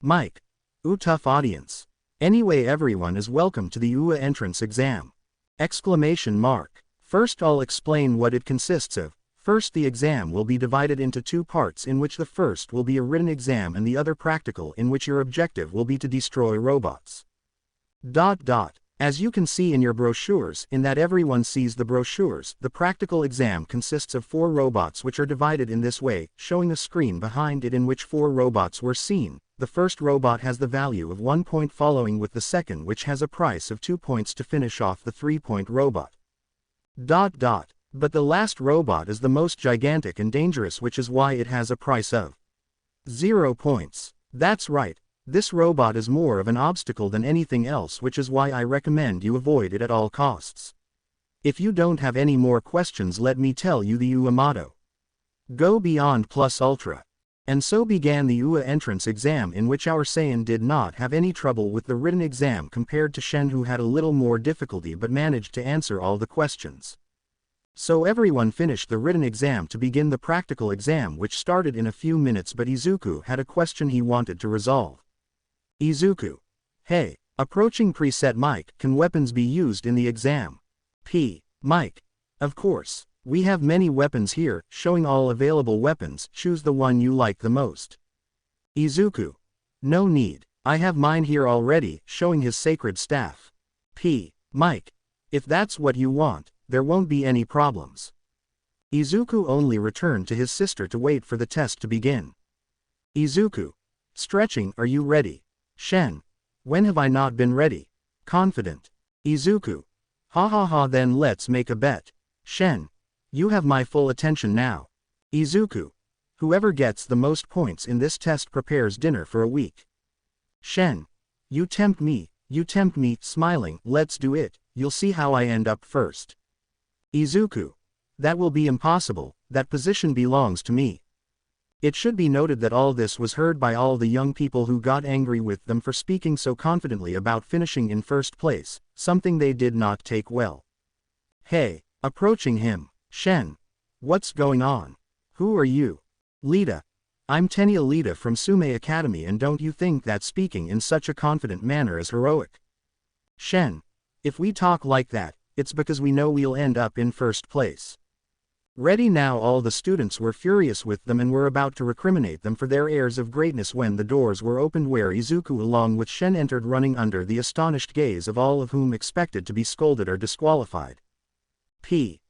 Mike. Ooh, tough audience. Anyway, everyone is welcome to the UA entrance exam. Exclamation mark. First I'll explain what it consists of. First, the exam will be divided into two parts, in which the first will be a written exam and the other practical, in which your objective will be to destroy robots. As you can see in your brochures, in that everyone sees the brochures, the practical exam consists of 4 robots which are divided in this way, showing a screen behind it in which 4 robots were seen. The first robot has the value of 1 point, following with the second, which has a price of 2 points to finish off the 3-point robot. But the last robot is the most gigantic and dangerous, which is why it has a price of 0 points. That's right. This robot is more of an obstacle than anything else, which is why I recommend you avoid it at all costs. If you don't have any more questions, let me tell you the UA motto. Go beyond plus ultra. And so began the UA entrance exam, in which our Saiyan did not have any trouble with the written exam compared to Shen, who had a little more difficulty but managed to answer all the questions. So everyone finished the written exam to begin the practical exam, which started in a few minutes, but Izuku had a question he wanted to resolve. Izuku. Hey, approaching preset Mike, can weapons be used in the exam? Mike. Of course. We have many weapons here, showing all available weapons, choose the one you like the most. Izuku. No need, I have mine here already, showing his sacred staff. Mike. If that's what you want, there won't be any problems. Izuku only returned to his sister to wait for the test to begin. Izuku. Stretching, are you ready? Shen. When have I not been ready? Confident. Izuku. Ha, then let's make a bet. Shen. You have my full attention now. Izuku. Whoever gets the most points in this test prepares dinner for a week. Shen. You tempt me, smiling. Let's do it, you'll see how I end up first. Izuku. That will be impossible, that position belongs to me. It should be noted that all this was heard by all the young people who got angry with them for speaking so confidently about finishing in first place, something they did not take well. Hey, approaching him, Shen. What's going on? Who are you? Lita. I'm Tenia Lita from Sume Academy, and don't you think that speaking in such a confident manner is heroic? Shen. If we talk like that, it's because we know we'll end up in first place. Ready now. All the students were furious with them and were about to recriminate them for their airs of greatness when the doors were opened where Izuku along with Shen entered, running under the astonished gaze of all of whom expected to be scolded or disqualified.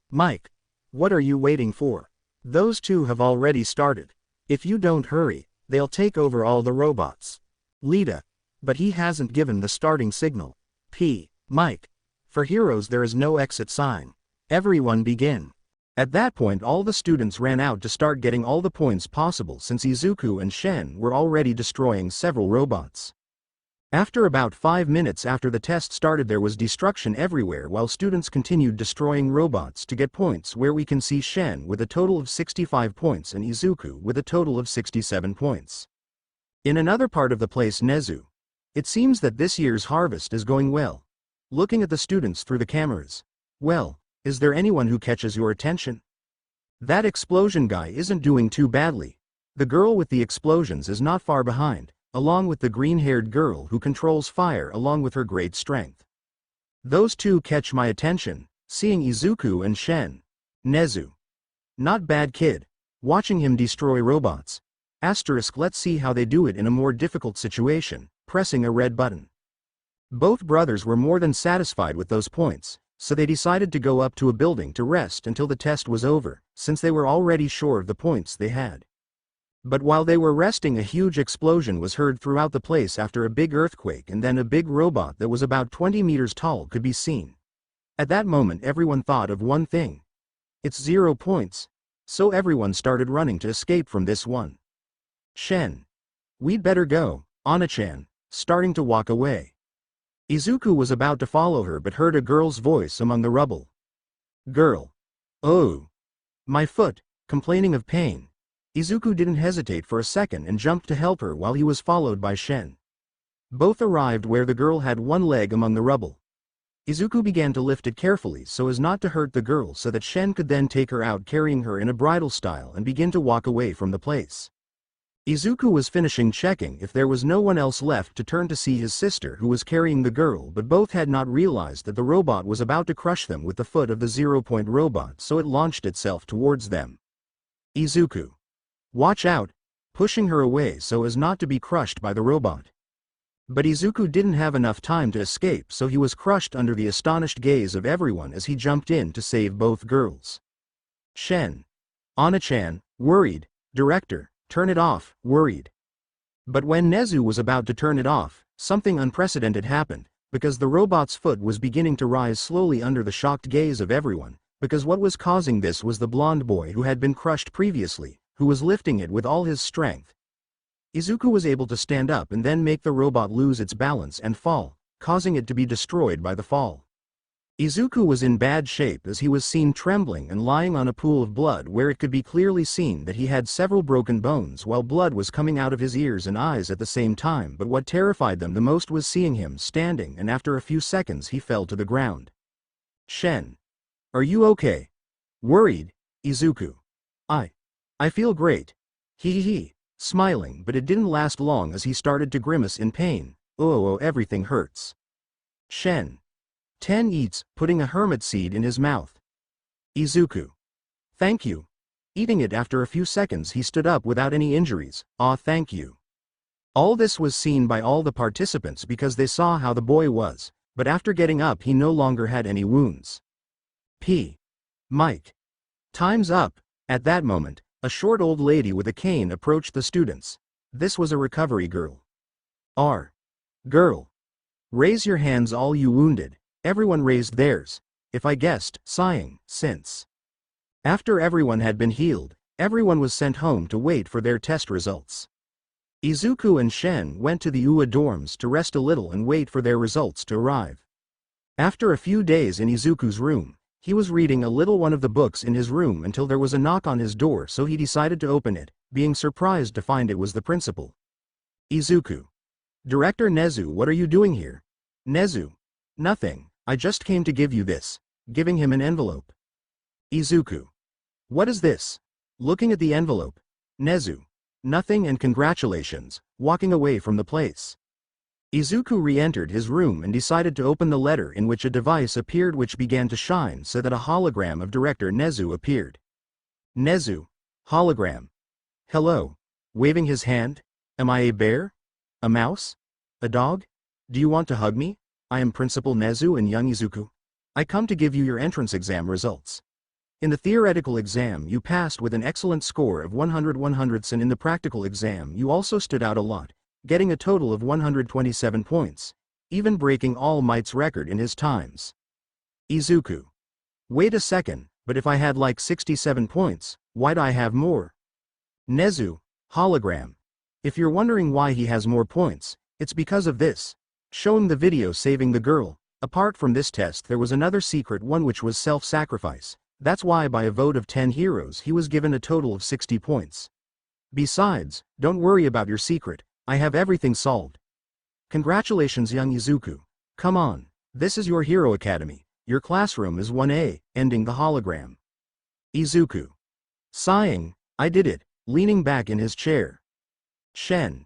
Mike. What are you waiting for? Those two have already started. If you don't hurry, they'll take over all the robots. Lita. But he hasn't given the starting signal. Mike. For heroes there is no exit sign. Everyone begin. At that point all the students ran out to start getting all the points possible since Izuku and Shen were already destroying several robots. After about 5 minutes after the test started there was destruction everywhere while students continued destroying robots to get points, where we can see Shen with a total of 65 points and Izuku with a total of 67 points. In another part of the place, Nezu. It seems that this year's harvest is going well. Looking at the students through the cameras. Well, is there anyone who catches your attention? That explosion guy isn't doing too badly. The girl with the explosions is not far behind, along with the green-haired girl who controls fire along with her great strength. Those two catch my attention, seeing Izuku and Shen. Nezu. Not bad kid. Watching him destroy robots. Let's see how they do it in a more difficult situation, pressing a red button. Both brothers were more than satisfied with those points, so they decided to go up to a building to rest until the test was over, since they were already sure of the points they had. But while they were resting, a huge explosion was heard throughout the place after a big earthquake, and then a big robot that was about 20 meters tall could be seen. At that moment everyone thought of one thing. It's 0 points. So everyone started running to escape from this one. Shen. We'd better go, Ana-chan, starting to walk away. Izuku was about to follow her but heard a girl's voice among the rubble. Girl. Oh. My foot, complaining of pain. Izuku didn't hesitate for a second and jumped to help her while he was followed by Shen. Both arrived where the girl had one leg among the rubble. Izuku began to lift it carefully so as not to hurt the girl so that Shen could then take her out carrying her in a bridal style and begin to walk away from the place. Izuku was finishing checking if there was no one else left to turn to see his sister who was carrying the girl, but both had not realized that the robot was about to crush them with the foot of the 0-point robot, so it launched itself towards them. Izuku. Watch out, pushing her away so as not to be crushed by the robot. But Izuku didn't have enough time to escape, so he was crushed under the astonished gaze of everyone as he jumped in to save both girls. Shen. Ana-chan, worried. Director, turn it off, worried. But when Nezu was about to turn it off, something unprecedented happened, because the robot's foot was beginning to rise slowly under the shocked gaze of everyone, because what was causing this was the blonde boy who had been crushed previously, who was lifting it with all his strength. Izuku was able to stand up and then make the robot lose its balance and fall, causing it to be destroyed by the fall. Izuku was in bad shape as he was seen trembling and lying on a pool of blood where it could be clearly seen that he had several broken bones while blood was coming out of his ears and eyes at the same time, but what terrified them the most was seeing him standing, and after a few seconds he fell to the ground. Shen. Are you okay? Worried, Izuku. I feel great. He, smiling, but it didn't last long as he started to grimace in pain. Oh, everything hurts. Shen. Ten eats, putting a hermit seed in his mouth. Izuku. Thank you. Eating it after a few seconds he stood up without any injuries. Thank you. All this was seen by all the participants because they saw how the boy was, but after getting up he no longer had any wounds. Mike. Time's up. At that moment, a short old lady with a cane approached the students. This was a recovery girl. Girl. Raise your hands, all you wounded. Everyone raised theirs. If I guessed, sighing, since. After everyone had been healed, everyone was sent home to wait for their test results. Izuku and Shen went to the UA dorms to rest a little and wait for their results to arrive. After a few days in Izuku's room, he was reading a little one of the books in his room until there was a knock on his door, so he decided to open it, being surprised to find it was the principal. Izuku. Director Nezu, what are you doing here? Nezu. Nothing, I just came to give you this, giving him an envelope. Izuku. What is this? Looking at the envelope. Nezu. Nothing and congratulations, walking away from the place. Izuku re-entered his room and decided to open the letter, in which a device appeared which began to shine so that a hologram of Director Nezu appeared. Nezu. Hologram. Hello. Waving his hand. Am I a bear? A mouse? A dog? Do you want to hug me? I am Principal Nezu and young Izuku. I come to give you your entrance exam results. In the theoretical exam you passed with an excellent score of 100/100s, and in the practical exam you also stood out a lot, getting a total of 127 points, even breaking All Might's record in his times. Izuku. Wait a second, but if I had like 67 points, why'd I have more? Nezu. Hologram. If you're wondering why he has more points, it's because of this. Showing the video saving the girl. Apart from this test there was another secret one, which was self-sacrifice. That's why by a vote of 10 heroes he was given a total of 60 points. Besides, don't worry about your secret, I have everything solved. Congratulations young Izuku. Come on, this is your Hero Academy, your classroom is 1A, ending the hologram. Izuku. Sighing, I did it, leaning back in his chair. Shen.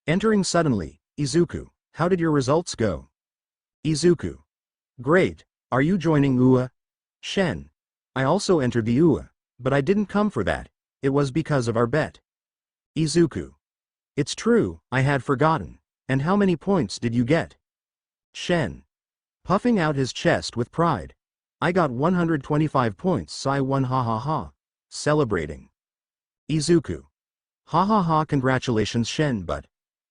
Entering suddenly. Izuku, how did your results go? Izuku. Great, are you joining UA? Shen. I also entered the UA, but I didn't come for that, it was because of our bet. Izuku. It's true, I had forgotten, and how many points did you get? Shen. Puffing out his chest with pride. I got 125 points, so I won, ha ha ha. Celebrating. Izuku. Ha ha ha, congratulations Shen, but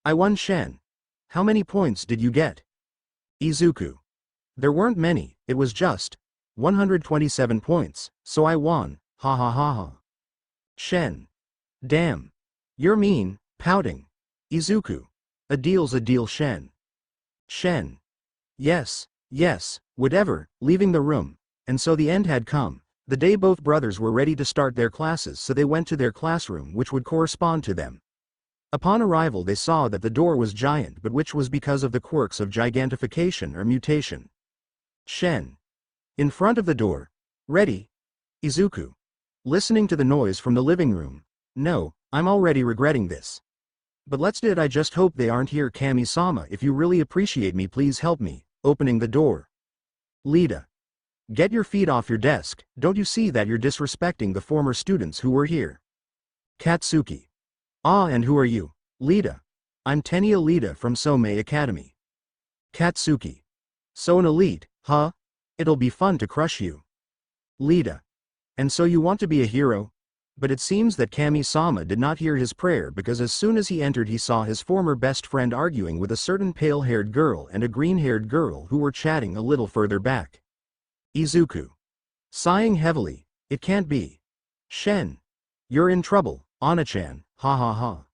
I won. Shen. How many points did you get? Izuku. There weren't many, it was just 127 points, so I won, ha ha ha ha. Shen. Damn. You're mean, pouting. Izuku. A deal's a deal. Shen. Shen. Yes, whatever, leaving the room, and so the end had come. The day both brothers were ready to start their classes, so they went to their classroom which would correspond to them. Upon arrival they saw that the door was giant, but which was because of the quirks of gigantification or mutation. Shen. In front of the door. Ready? Izuku. Listening to the noise from the living room. No, I'm already regretting this. But let's do it. I just hope they aren't here. Kami-sama, if you really appreciate me, please help me. Opening the door. Lita. Get your feet off your desk, don't you see that you're disrespecting the former students who were here? Katsuki. Ah, and who are you? Lita. I'm Tenia Lita from Somei Academy. Katsuki. So an elite, huh? It'll be fun to crush you. Lita. And so you want to be a hero? But it seems that Kami-sama did not hear his prayer, because as soon as he entered he saw his former best friend arguing with a certain pale-haired girl and a green-haired girl who were chatting a little further back. Izuku. Sighing heavily, it can't be. Shen. You're in trouble, Ana-chan, ha ha ha.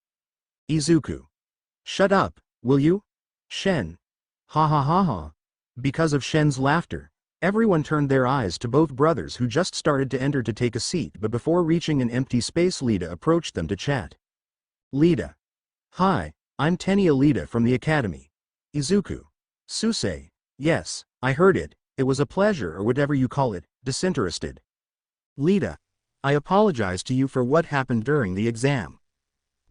Izuku. Shut up, will you? Shen. Ha ha ha ha. Because of Shen's laughter, everyone turned their eyes to both brothers, who just started to enter to take a seat, but before reaching an empty space Lita approached them to chat. Lita. Hi, I'm Tenia Lita from the academy. Izuku. Susei. Yes, I heard it, it was a pleasure, or whatever you call it, disinterested. Lita. I apologize to you for what happened during the exam.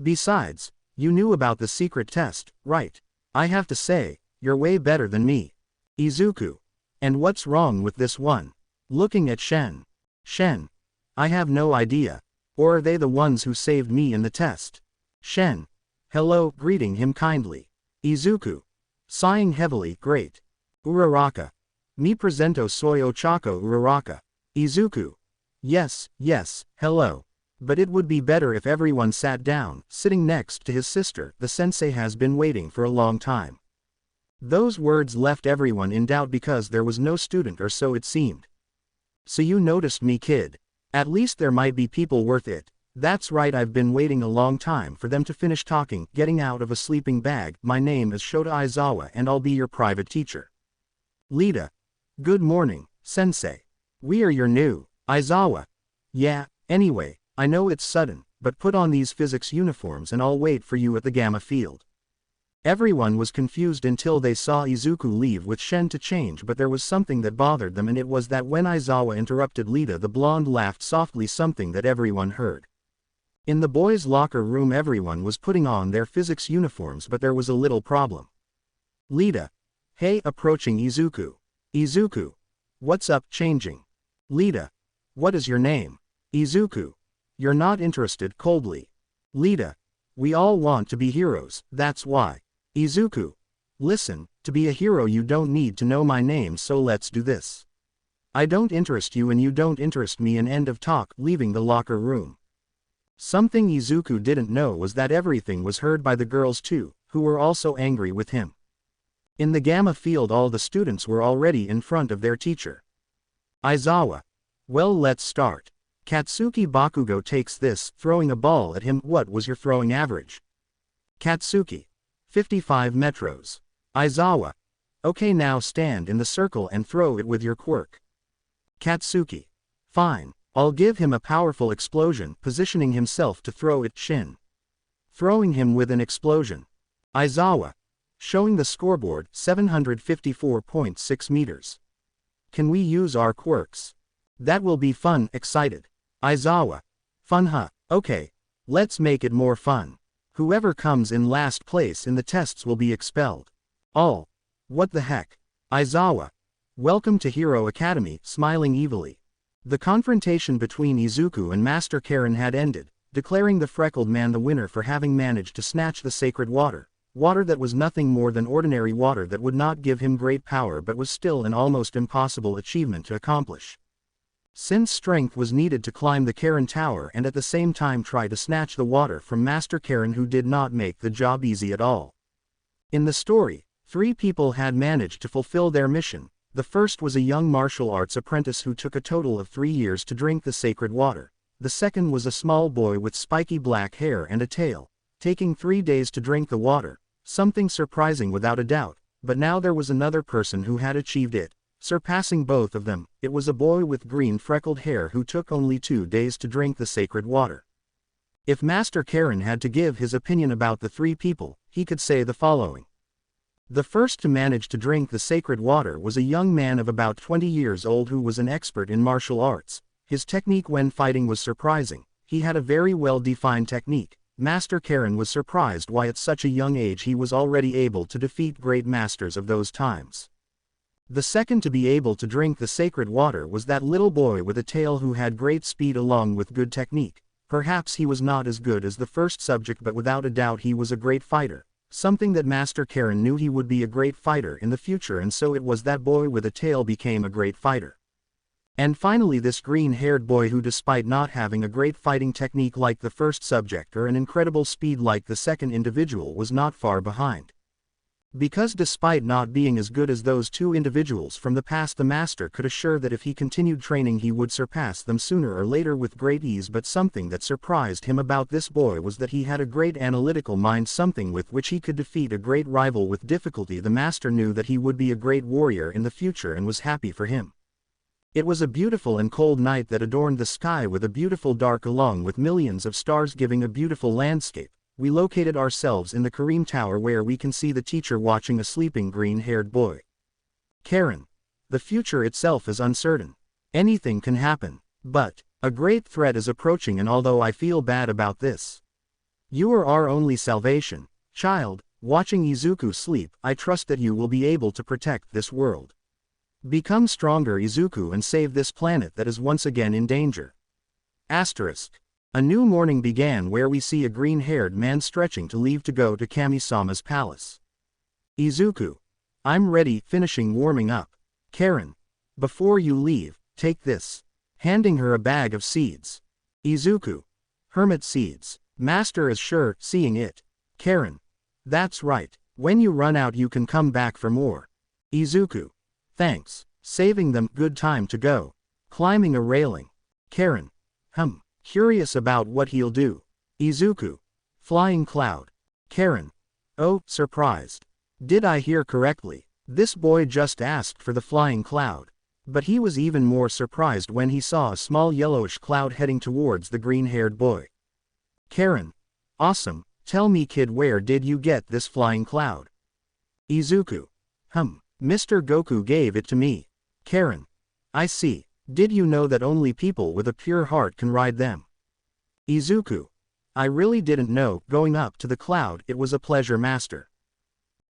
Besides, you knew about the secret test, right? I have to say, you're way better than me. Izuku. And what's wrong with this one? Looking at Shen. Shen. I have no idea. Or are they the ones who saved me in the test? Shen. Hello, greeting him kindly. Izuku. Sighing heavily, great. Uraraka. Me presento soy Ochako Uraraka. Izuku. Yes, hello. But it would be better if everyone sat down. Sitting next to his sister, the sensei has been waiting for a long time. Those words left everyone in doubt because there was no student, or so it seemed. So you noticed me, kid. At least there might be people worth it. That's right, I've been waiting a long time for them to finish talking, getting out of a sleeping bag. My name is Shota Aizawa and I'll be your private teacher. Lita. Good morning, sensei. We are your new, Aizawa. Yeah, anyway, I know it's sudden, but put on these physics uniforms and I'll wait for you at the Gamma field. Everyone was confused until they saw Izuku leave with Shen to change, but there was something that bothered them, and it was that when Aizawa interrupted Lita, the blonde laughed softly, something that everyone heard. In the boys' locker room everyone was putting on their physics uniforms, but there was a little problem. Lita. Hey, approaching Izuku. Izuku. What's up, changing? Lita. What is your name? Izuku. You're not interested, coldly. Lita. We all want to be heroes, that's why. Izuku. Listen, to be a hero you don't need to know my name, so let's do this. I don't interest you and you don't interest me, and end of talk, leaving the locker room. Something Izuku didn't know was that everything was heard by the girls too, who were also angry with him. In the Gamma field all the students were already in front of their teacher. Aizawa. Well, let's start. Katsuki Bakugo takes this, throwing a ball at him. What was your throwing average? Katsuki. 55 metros. Aizawa. Okay, now stand in the circle and throw it with your quirk. Katsuki. Fine. I'll give him a powerful explosion, positioning himself to throw at Shin. Throwing him with an explosion. Aizawa. Showing the scoreboard, 754.6 meters. Can we use our quirks? That will be fun, excited. Aizawa. Fun, huh? Okay. Let's make it more fun. Whoever comes in last place in the tests will be expelled. All. What the heck? Aizawa. Welcome to Hero Academy, smiling evilly. The confrontation between Izuku and Master Karen had ended, declaring the freckled man the winner for having managed to snatch the sacred water. Water that was nothing more than ordinary water that would not give him great power but was still an almost impossible achievement to accomplish. Since strength was needed to climb the Karen Tower and at the same time try to snatch the water from Master Karen, who did not make the job easy at all. In the story, 3 people had managed to fulfill their mission. The first was a young martial arts apprentice who took a total of 3 years to drink the sacred water. The second was a small boy with spiky black hair and a tail, taking 3 days to drink the water, something surprising without a doubt, but now there was another person who had achieved it. Surpassing both of them, it was a boy with green freckled hair who took only 2 days to drink the sacred water. If Master Karen had to give his opinion about the 3 people, he could say the following. The first to manage to drink the sacred water was a young man of about 20 years old who was an expert in martial arts. His technique when fighting was surprising. He had a very well-defined technique. Master Karen was surprised why at such a young age he was already able to defeat great masters of those times. The second to be able to drink the sacred water was that little boy with a tail who had great speed along with good technique. Perhaps he was not as good as the first subject, but without a doubt he was a great fighter. Something that Master Karen knew, he would be a great fighter in the future, and so it was that boy with a tail became a great fighter. And finally this green-haired boy who, despite not having a great fighting technique like the first subject or an incredible speed like the second individual, was not far behind. Because despite not being as good as those 2 individuals from the past, the master could assure that if he continued training he would surpass them sooner or later with great ease. But something that surprised him about this boy was that he had a great analytical mind, something with which he could defeat a great rival with difficulty. The master knew that he would be a great warrior in the future and was happy for him. It was a beautiful and cold night that adorned the sky with a beautiful dark along with millions of stars, giving a beautiful landscape. We located ourselves in the Kareem Tower, where we can see the teacher watching a sleeping green-haired boy. Karen. The future itself is uncertain. Anything can happen. But a great threat is approaching, and although I feel bad about this, you are our only salvation. Child, watching Izuku sleep, I trust that you will be able to protect this world. Become stronger, Izuku, and save this planet that is once again in danger. Asterisk. A new morning began where we see a green-haired man stretching to leave to go to Kami-sama's palace. Izuku. I'm ready, finishing warming up. Karen. Before you leave, take this. Handing her a bag of seeds. Izuku. Hermit seeds. Master is sure, seeing it. Karen. That's right. When you run out you can come back for more. Izuku. Thanks. Saving them, good time to go. Climbing a railing. Karen. Curious about what he'll do. Izuku. Flying cloud. Karen. Oh, surprised. Did I hear correctly? This boy just asked for the flying cloud. But he was even more surprised when he saw a small yellowish cloud heading towards the green-haired boy. Karen. Awesome, tell me kid, where did you get this flying cloud? Izuku. Mr. Goku gave it to me. Karen. I see. Did you know that only people with a pure heart can ride them? Izuku. I really didn't know. Going up to the cloud, it was a pleasure, master.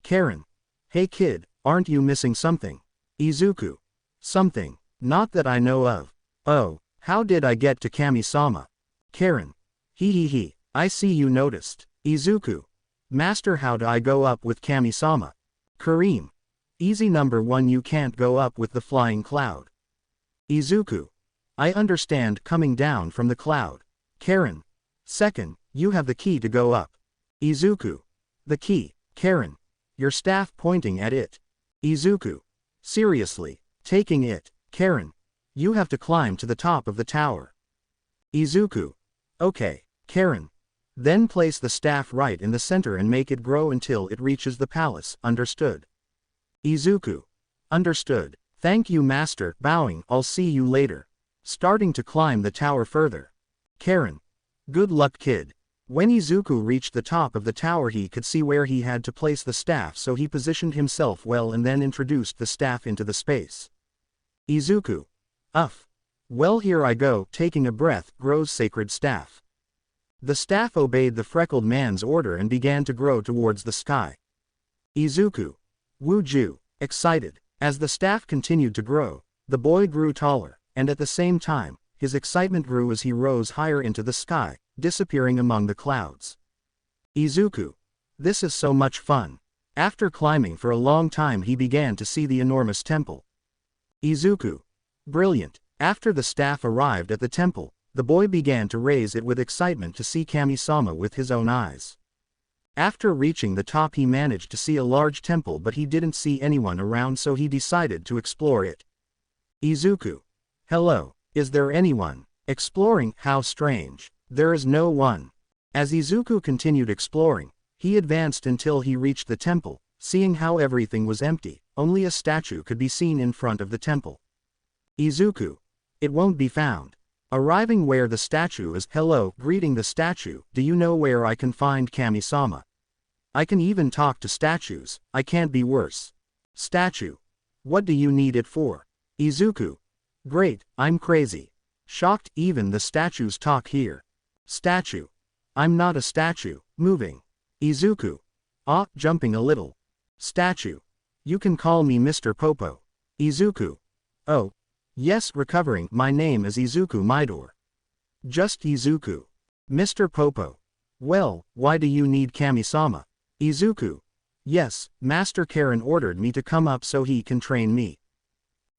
Karen. Hey kid, aren't you missing something? Izuku. Something. Not that I know of. Oh, how did I get to Kami-sama? Karen. He. I see you noticed. Izuku. Master, how do I go up with Kami-sama? Kareem. Easy, number 1, you can't go up with the flying cloud. Izuku. I understand, coming down from the cloud. Karen. Second, you have the key to go up. Izuku. The key. Karen. Your staff, pointing at it. Izuku. Seriously, taking it. Karen. You have to climb to the top of the tower. Izuku. Okay. Karen. Then place the staff right in the center and make it grow until it reaches the palace, understood? Izuku. Understood. Thank you master, bowing, I'll see you later. Starting to climb the tower further. Karen. Good luck kid. When Izuku reached the top of the tower, he could see where he had to place the staff, so he positioned himself well and then introduced the staff into the space. Izuku. Well, here I go, taking a breath, grows sacred staff. The staff obeyed the freckled man's order and began to grow towards the sky. Izuku. Wuju. Excited. As the staff continued to grow, the boy grew taller, and at the same time, his excitement grew as he rose higher into the sky, disappearing among the clouds. Izuku. This is so much fun. After climbing for a long time, he began to see the enormous temple. Izuku. Brilliant. After the staff arrived at the temple, the boy began to raise it with excitement to see Kami-sama with his own eyes. After reaching the top, he managed to see a large temple, but he didn't see anyone around, so he decided to explore it. Izuku. Hello. Is there anyone? Exploring, how strange. There is no one. As Izuku continued exploring, he advanced until he reached the temple, seeing how everything was empty, only a statue could be seen in front of the temple. Izuku. It won't be found. Arriving where the statue is, hello, greeting the statue, do you know where I can find Kami-sama? I can even talk to statues, I can't be worse. Statue. What do you need it for? Izuku. Great, I'm crazy. Shocked, even the statues talk here. Statue. I'm not a statue, moving. Izuku. Jumping a little. Statue. You can call me Mr. Popo. Izuku. Oh. Yes, recovering, my name is Izuku Midoriya. Just Izuku. Mr. Popo. Well, why do you need Kami-sama? Izuku. Yes, Master Karen ordered me to come up so he can train me.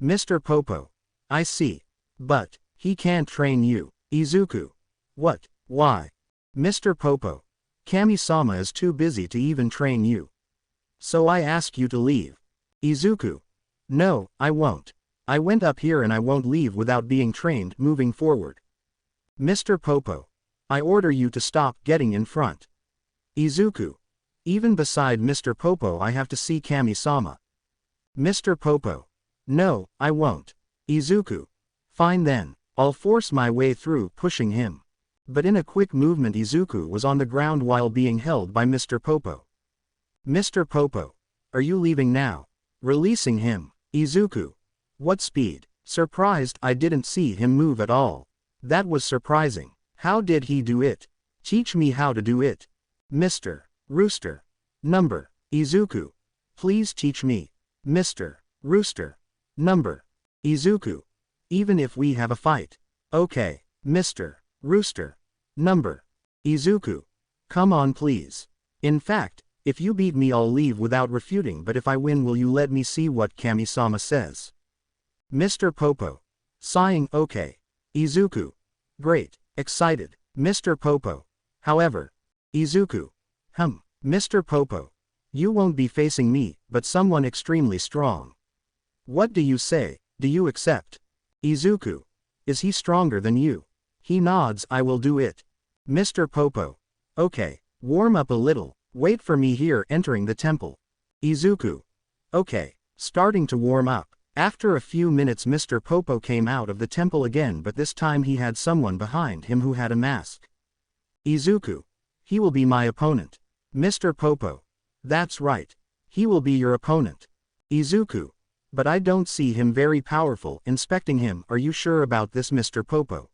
Mr. Popo. I see. But, he can't train you. Izuku. What? Why? Mr. Popo. Kami-sama is too busy to even train you. So I ask you to leave. Izuku. No, I won't. I went up here and I won't leave without being trained, moving forward. Mr. Popo. I order you to stop getting in front. Izuku. Even beside Mr. Popo, I have to see Kami-sama. Mr. Popo. No, I won't. Izuku. Fine then, I'll force my way through, pushing him. But in a quick movement, Izuku was on the ground while being held by Mr. Popo. Mr. Popo. Are you leaving now? Releasing him. Izuku. What speed? Surprised, I didn't see him move at all. That was surprising. How did he do it? Teach me how to do it. Mr. Rooster. Number. Izuku. Please teach me. Mr. Rooster. Number. Izuku. Even if we have a fight. Okay. Mr. Rooster. Number. Izuku. Come on please. In fact, if you beat me I'll leave without refuting, but if I win will you let me see what Kami-sama says? Mr. Popo. Sighing, okay. Izuku. Great. Excited. Mr. Popo. However. Izuku. Mr. Popo. You won't be facing me, but someone extremely strong. What do you say? Do you accept? Izuku. Is he stronger than you? He nods. I will do it. Mr. Popo. Okay. Warm up a little. Wait for me here. Entering the temple. Izuku. Okay. Starting to warm up. After a few minutes Mr. Popo came out of the temple again, but this time he had someone behind him who had a mask. Izuku. He will be my opponent. Mr. Popo. That's right. He will be your opponent. Izuku. But I don't see him very powerful. Inspecting him. Are you sure about this, Mr. Popo?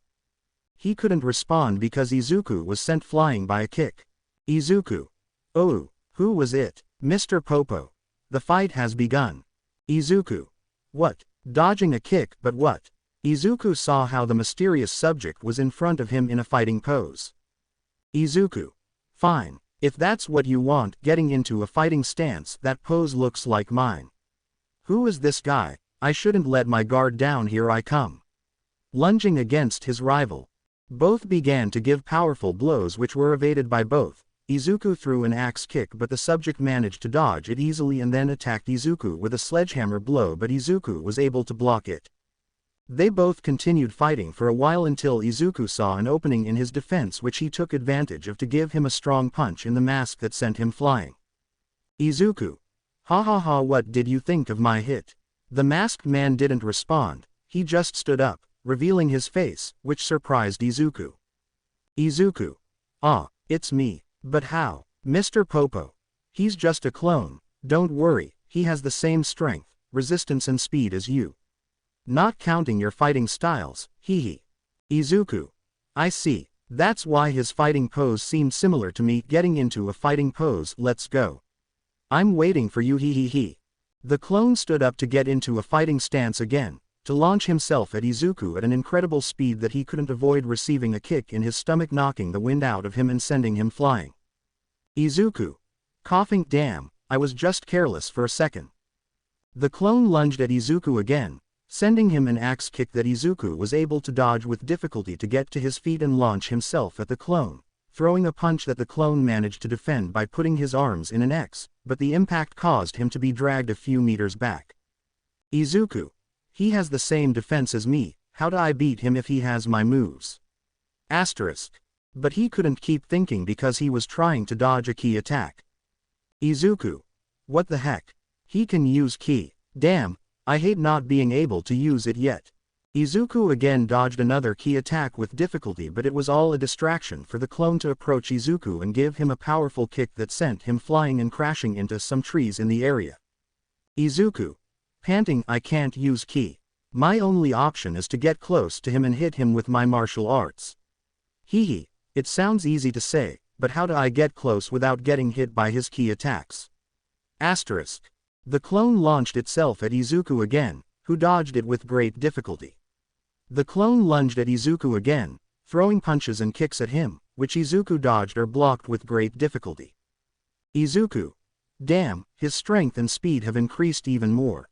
He couldn't respond because Izuku was sent flying by a kick. Izuku. Oh, who was it? Mr. Popo. The fight has begun. Izuku. What? Dodging a kick, but what? Izuku saw how the mysterious subject was in front of him in a fighting pose. Izuku. Fine. If that's what you want, getting into a fighting stance, that pose looks like mine. Who is this guy? I shouldn't let my guard down. Here I come. Lunging against his rival. Both began to give powerful blows which were evaded by both. Izuku threw an axe kick, but the subject managed to dodge it easily and then attacked Izuku with a sledgehammer blow, but Izuku was able to block it. They both continued fighting for a while until Izuku saw an opening in his defense, which he took advantage of to give him a strong punch in the mask that sent him flying. Izuku. Ha ha ha, what did you think of my hit? The masked man didn't respond. He just stood up, revealing his face, which surprised Izuku. Izuku. Ah, it's me. But how? Mr. Popo. He's just a clone. Don't worry, he has the same strength, resistance and speed as you. Not counting your fighting styles, hee. Izuku. I see. That's why his fighting pose seemed similar to me. Getting into a fighting pose. Let's go. I'm waiting for you, hee. The clone stood up to get into a fighting stance again, to launch himself at Izuku at an incredible speed that he couldn't avoid receiving a kick in his stomach, knocking the wind out of him and sending him flying. Izuku. Coughing. Damn, I was just careless for a second. The clone lunged at Izuku again, sending him an axe kick that Izuku was able to dodge with difficulty to get to his feet and launch himself at the clone, throwing a punch that the clone managed to defend by putting his arms in an X, but the impact caused him to be dragged a few meters back. Izuku. He has the same defense as me. How do I beat him if he has my moves? Asterisk. But he couldn't keep thinking because he was trying to dodge a ki attack. Izuku. What the heck? He can use ki. Damn, I hate not being able to use it yet. Izuku again dodged another ki attack with difficulty, but it was all a distraction for the clone to approach Izuku and give him a powerful kick that sent him flying and crashing into some trees in the area. Izuku. Panting. I can't use ki. My only option is to get close to him and hit him with my martial arts. Hee. It sounds easy to say, but how do I get close without getting hit by his ki attacks? Asterisk. The clone launched itself at Izuku again, who dodged it with great difficulty. The clone lunged at Izuku again, throwing punches and kicks at him, which Izuku dodged or blocked with great difficulty. Izuku. Damn, his strength and speed have increased even more.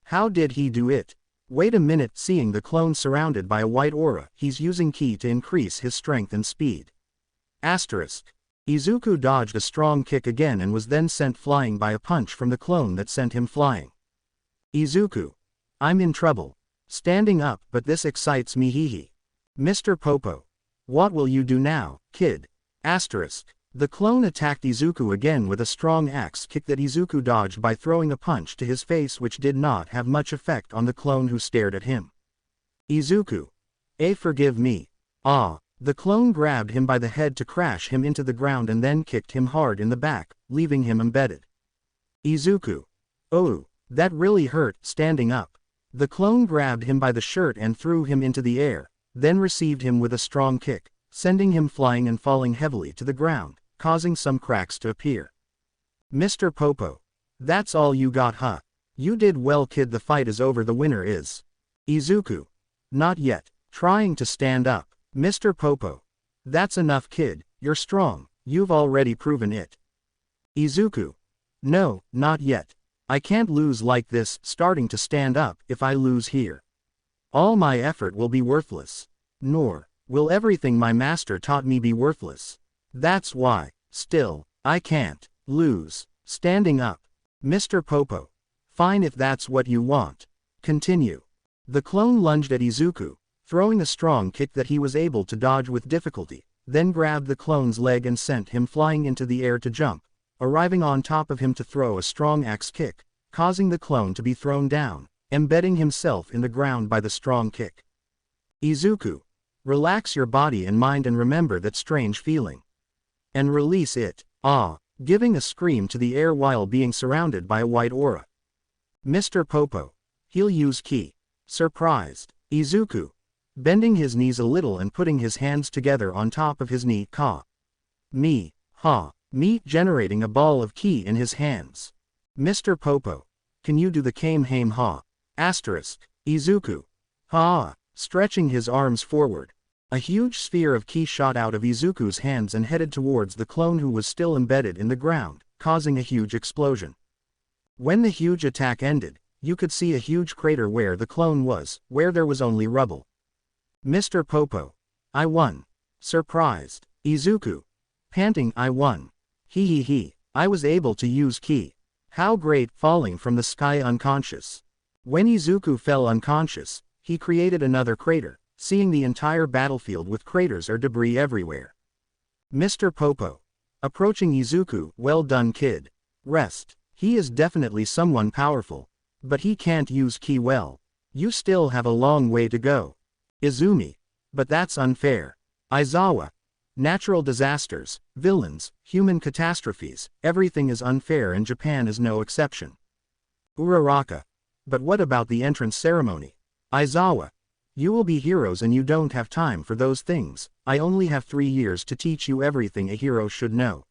How did he do it? Wait a minute. Seeing the clone surrounded by a white aura, he's using ki to increase his strength and speed. Asterisk. Izuku dodged a strong kick again and was then sent flying by a punch from the clone that sent him flying. Izuku. I'm in trouble. Standing up, but this excites me, hee. Mr. Popo. What will you do now, kid? Asterisk. The clone attacked Izuku again with a strong axe kick that Izuku dodged by throwing a punch to his face, which did not have much effect on the clone who stared at him. Izuku. Forgive me. Ah. The clone grabbed him by the head to crash him into the ground and then kicked him hard in the back, leaving him embedded. Izuku. Oh, that really hurt. Standing up. The clone grabbed him by the shirt and threw him into the air, then received him with a strong kick, sending him flying and falling heavily to the ground, causing some cracks to appear. Mr. Popo. That's all you got, huh? You did well, kid. The fight is over. The winner is Izuku. Not yet. Trying to stand up. Mr. Popo. That's enough, kid. You're strong. You've already proven it. Izuku. No, not yet. I can't lose like this. Starting to stand up. If I lose here, all my effort will be worthless. Nor will everything my master taught me be worthless. That's why. Still, I can't lose. Standing up. Mr. Popo. Fine if that's what you want. Continue. The clone lunged at Izuku, throwing a strong kick that he was able to dodge with difficulty, then grabbed the clone's leg and sent him flying into the air to jump, arriving on top of him to throw a strong axe kick, causing the clone to be thrown down, embedding himself in the ground by the strong kick. Izuku, relax your body and mind and remember that strange feeling. And release it, giving a scream to the air while being surrounded by a white aura. Mr. Popo, he'll use ki. Surprised, Izuku, bending his knees a little and putting his hands together on top of his knee, me, generating a ball of ki in his hands. Mr. Popo, can you do the Kamehameha? Izuku, stretching his arms forward. A huge sphere of ki shot out of Izuku's hands and headed towards the clone who was still embedded in the ground, causing a huge explosion. When the huge attack ended, you could see a huge crater where the clone was, where there was only rubble. Mr. Popo, I won. Surprised, Izuku, panting, I won. I was able to use ki. How great, falling from the sky unconscious. When Izuku fell unconscious, he created another crater, seeing the entire battlefield with craters or debris everywhere. Mr. Popo, approaching Izuku, well done kid. Rest, he is definitely someone powerful, but he can't use ki well. You still have a long way to go. Izumi, but that's unfair. Aizawa, natural disasters, villains, human catastrophes, everything is unfair and Japan is no exception. Uraraka, but what about the entrance ceremony? Aizawa, you will be heroes and you don't have time for those things. I only have 3 years to teach you everything a hero should know.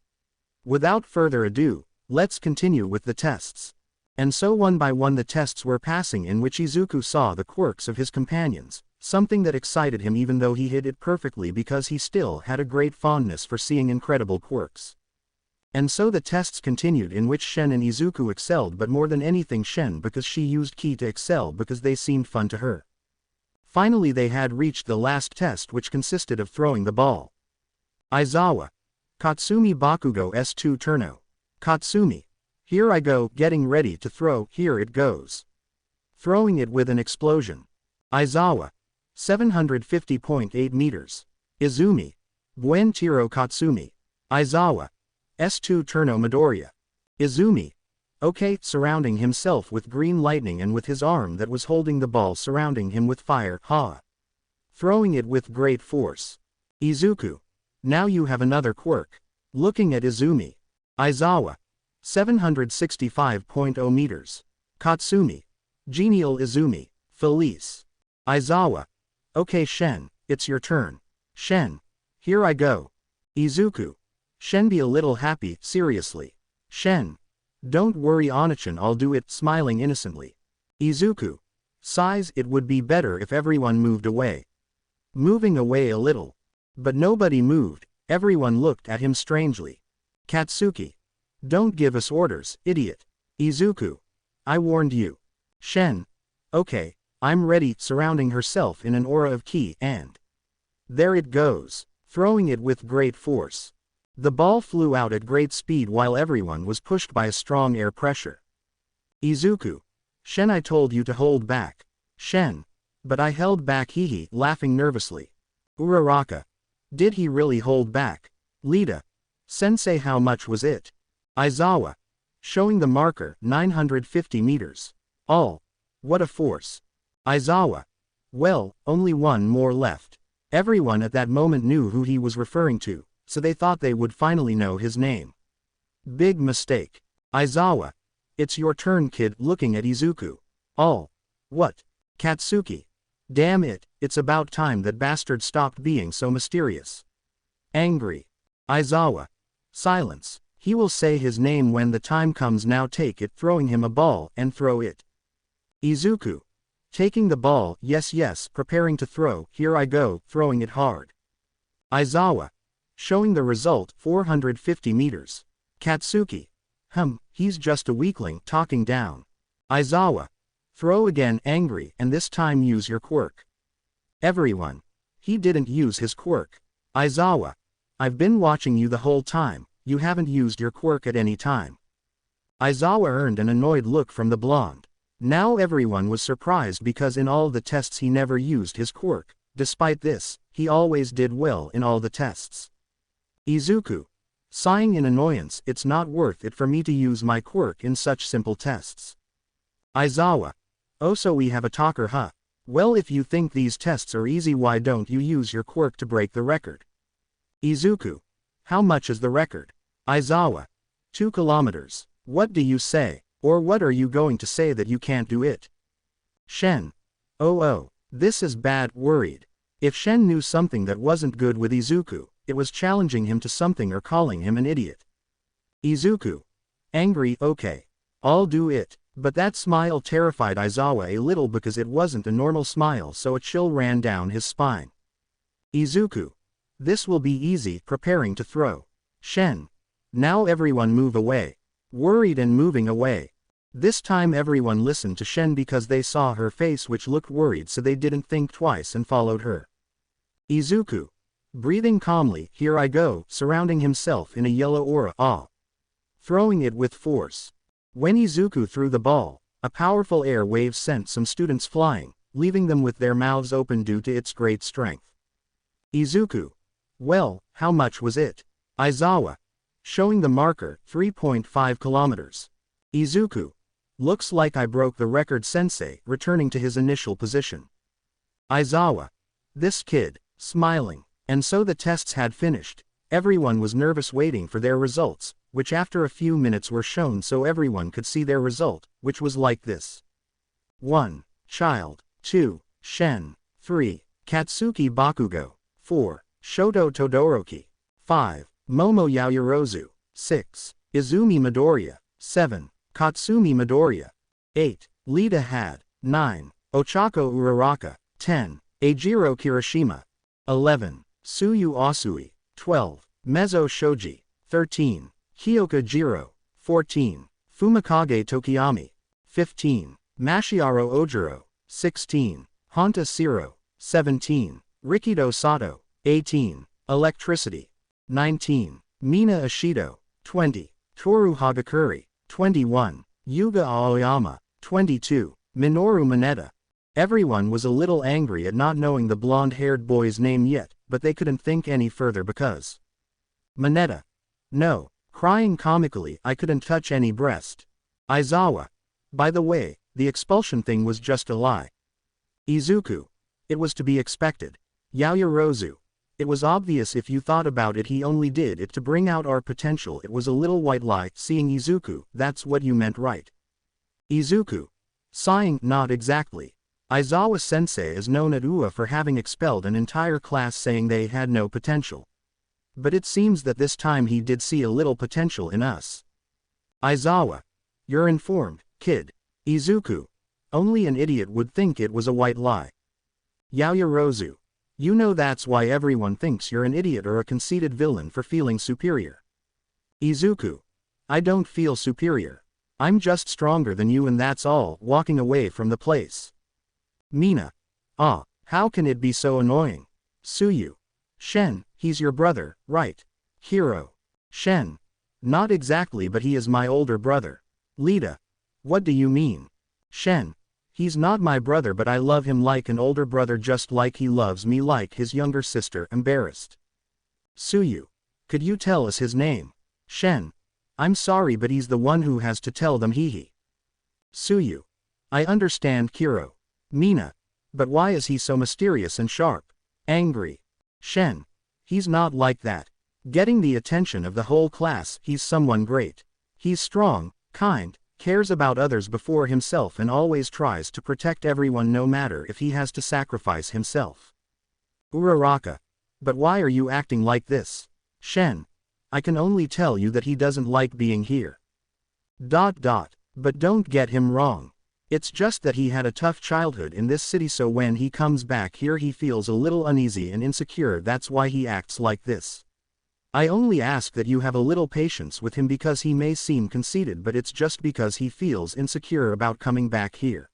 Without further ado, let's continue with the tests. And so one by one the tests were passing, in which Izuku saw the quirks of his companions, something that excited him even though he hid it perfectly because he still had a great fondness for seeing incredible quirks. And so the tests continued, in which Shen and Izuku excelled, but more than anything Shen, because she used ki to excel because they seemed fun to her. Finally they had reached the last test, which consisted of throwing the ball. Aizawa, Katsumi Bakugo S2 Turno. Katsumi, here I go, getting ready to throw, here it goes. Throwing it with an explosion. Aizawa, 750.8 meters. Izumi, Buen Tiro Katsumi. Aizawa, S2 Turno Midoriya. Izumi, okay, surrounding himself with green lightning and with his arm that was holding the ball surrounding him with fire, throwing it with great force. Izuku, now you have another quirk. Looking at Izumi. Aizawa, 765.0 meters. Katsumi, Genial Izumi, Felice. Aizawa, okay Shen, it's your turn. Shen, here I go. Izuku, Shen, be a little happy, seriously. Shen, don't worry Onachan, I'll do it, smiling innocently. Izuku, sighs, it would be better if everyone moved away. Moving away a little. But nobody moved, everyone looked at him strangely. Katsuki, don't give us orders, idiot. Izuku, I warned you. Shen, okay, I'm ready, surrounding herself in an aura of ki, and there it goes, throwing it with great force. The ball flew out at great speed while everyone was pushed by a strong air pressure. Izuku, Shen, I told you to hold back. Shen, but I held back, laughing nervously. Uraraka, did he really hold back? Lita, sensei, how much was it? Aizawa, showing the marker, 950 meters. All, what a force. Aizawa, well, only one more left. Everyone at that moment knew who he was referring to, so they thought they would finally know his name. Big mistake. Aizawa, it's your turn kid, looking at Izuku. All, what? Katsuki, damn it, it's about time that bastard stopped being so mysterious. Angry. Aizawa, silence, he will say his name when the time comes, now take it, throwing him a ball, and throw it. Izuku, taking the ball, yes, preparing to throw, here I go, throwing it hard. Aizawa, showing the result, 450 meters. Katsuki, he's just a weakling, talking down. Aizawa, throw again, angry, and this time use your quirk. Everyone, he didn't use his quirk. Aizawa, I've been watching you the whole time, you haven't used your quirk at any time. Aizawa earned an annoyed look from the blonde. Now everyone was surprised because in all the tests he never used his quirk, Despite this, he always did well in all the tests. Izuku. Sighing in annoyance, it's not worth it for me to use my quirk in such simple tests. Aizawa. Oh, so we have a talker, huh? Well, if you think these tests are easy, why don't you use your quirk to break the record? Izuku. How much is the record? Aizawa. 2 kilometers. What do you say? Or what are you going to say that you can't do it? Shen. Oh, this is bad. Worried. If Shen knew something that wasn't good with Izuku, it was challenging him to something or calling him an idiot. Izuku. Angry. Okay. I'll do it. But that smile terrified Aizawa a little because it wasn't a normal smile, so a chill ran down his spine. Izuku. This will be easy. Preparing to throw. Shen. Now everyone move away. Worried and moving away. This time everyone listened to Shen because they saw her face, which looked worried, so they didn't think twice and followed her. Izuku. Breathing calmly. Here I go, surrounding himself in a yellow aura. Throwing it with force. When Izuku threw the ball, a powerful air wave sent some students flying, leaving them with their mouths open due to its great strength. Izuku. Well, how much was it? Aizawa. Showing the marker, 3.5 kilometers. Izuku. Looks like I broke the record, sensei, returning to his initial position. Aizawa. This kid. Smiling. And so the tests had finished. Everyone was nervous waiting for their results, which after a few minutes were shown so everyone could see their result, which was like this. 1. Child. 2. Shen. 3. Katsuki Bakugo. 4. Shoto Todoroki. 5. Momo Yaoyorozu. 6. Izumi Midoriya. 7. Katsumi Midoriya. 8. Lita had. 9. Ochako Uraraka. 10. Eijiro Kirishima. 11. Tsuyu Asui. 12. Mezzo Shoji. 13. Kyoka Jiro. 14. Fumikage Tokiyami. 15. Mashiaro Ojiro. 16. Honta Siro. 17. Rikido Sato. 18. Electricity. 19. Mina Ashido. 20. Toru Hagakuri. 21. Yuga Aoyama. 22. Minoru Mineta. Everyone was a little angry at not knowing the blonde-haired boy's name yet, but they couldn't think any further because Mineta. No. Crying comically, I couldn't touch any breast. Aizawa. By the way, the expulsion thing was just a lie. Izuku. It was to be expected. Yaoyorozu. It was obvious if you thought about it, he only did it to bring out our potential. It was a little white lie. Seeing Izuku, that's what you meant, right? Izuku. Sighing, not exactly. Aizawa-sensei is known at UA for having expelled an entire class saying they had no potential. But it seems that this time he did see a little potential in us. Aizawa. You're informed, kid. Izuku. Only an idiot would think it was a white lie. Yaoyorozu. You know that's why everyone thinks you're an idiot or a conceited villain for feeling superior. Izuku. I don't feel superior. I'm just stronger than you and that's all. Walking away from the place. Mina. How can it be so annoying? Tsuyu. Shen, he's your brother, right? Hiro. Shen. Not exactly, but he is my older brother. Lita. What do you mean? Shen. He's not my brother, but I love him like an older brother, just like he loves me like his younger sister. Embarrassed. Tsuyu. Could you tell us his name? Shen. I'm sorry, but he's the one who has to tell them. Hehe. Tsuyu. I understand, Kiro. Mina. But why is he so mysterious and sharp? Angry. Shen. He's not like that. Getting the attention of the whole class, he's someone great. He's strong, kind, cares about others before himself and always tries to protect everyone no matter if he has to sacrifice himself. Uraraka. But why are you acting like this? Shen. I can only tell you that he doesn't like being here. But don't get him wrong. It's just that he had a tough childhood in this city, so when he comes back here he feels a little uneasy and insecure. That's why he acts like this. I only ask that you have a little patience with him because he may seem conceited, but it's just because he feels insecure about coming back here.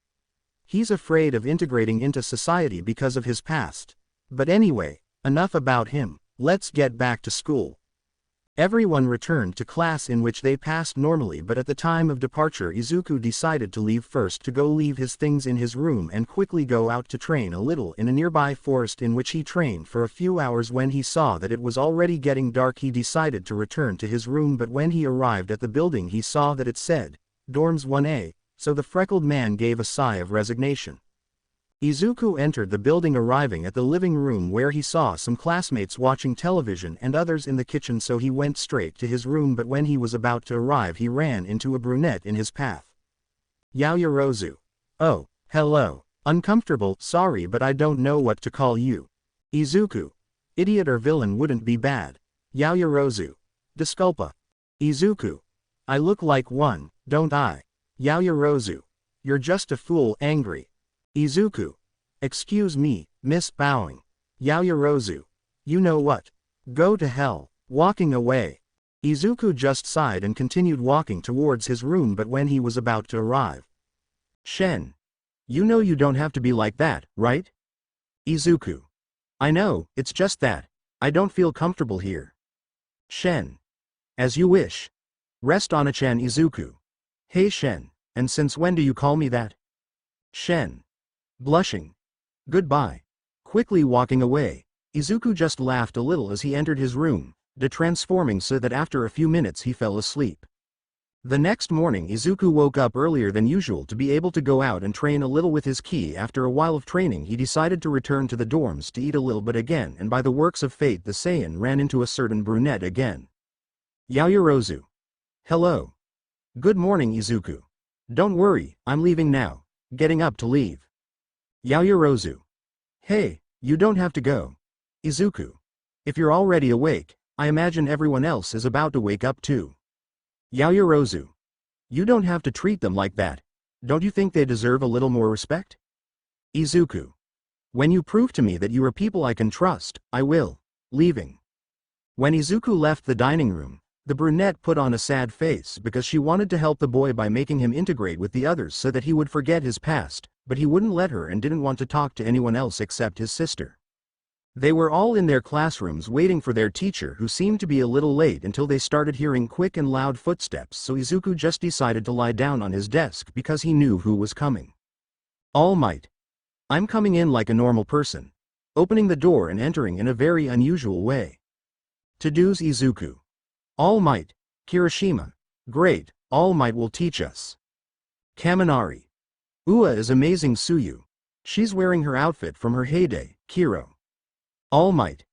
He's afraid of integrating into society because of his past. But anyway, enough about him. Let's get back to school. Everyone returned to class in which they passed normally, but at the time of departure Izuku decided to leave first to go leave his things in his room and quickly go out to train a little in a nearby forest in which he trained for a few hours. When he saw that it was already getting dark he decided to return to his room, but when he arrived at the building he saw that it said, Dorms 1A, so the freckled man gave a sigh of resignation. Izuku entered the building, arriving at the living room where he saw some classmates watching television and others in the kitchen, so he went straight to his room, but when he was about to arrive he ran into a brunette in his path. Yaoyorozu. Oh, hello. Uncomfortable, sorry but I don't know what to call you. Izuku. Idiot or villain wouldn't be bad. Yaoyorozu. Disculpa. Izuku. I look like one, don't I? Yaoyorozu. You're just a fool. Angry. Izuku. Excuse me, miss, bowing. Yaoyorozu. You know what? Go to hell. Walking away. Izuku just sighed and continued walking towards his room, but when he was about to arrive. Shen. You know you don't have to be like that, right? Izuku. I know, it's just that. I don't feel comfortable here. Shen. As you wish. Rest Ona-chan. Izuku. Hey Shen, and since when do you call me that? Shen. Blushing. Goodbye. Quickly walking away, Izuku just laughed a little as he entered his room, transforming so that after a few minutes he fell asleep. The next morning Izuku woke up earlier than usual to be able to go out and train a little with his ki. After a while of training he decided to return to the dorms to eat a little, but again and by the works of fate the Saiyan ran into a certain brunette again. Yaoyorozu. Hello. Good morning Izuku. Don't worry, I'm leaving now. Getting up to leave. Yaoyorozu. Hey, you don't have to go. Izuku. If you're already awake, I imagine everyone else is about to wake up too. Yaoyorozu. You don't have to treat them like that. Don't you think they deserve a little more respect? Izuku. When you prove to me that you are people I can trust, I will. Leaving. When Izuku left the dining room, the brunette put on a sad face because she wanted to help the boy by making him integrate with the others so that he would forget his past, but he wouldn't let her and didn't want to talk to anyone else except his sister. They were all in their classrooms waiting for their teacher, who seemed to be a little late, until they started hearing quick and loud footsteps, so Izuku just decided to lie down on his desk because he knew who was coming. All Might. I'm coming in like a normal person. Opening the door and entering in a very unusual way. To-do's Izuku. All Might. Kirishima. Great, All Might will teach us. Kaminari. Ua is amazing. Suyu. She's wearing her outfit from her heyday. Kiro. All Might.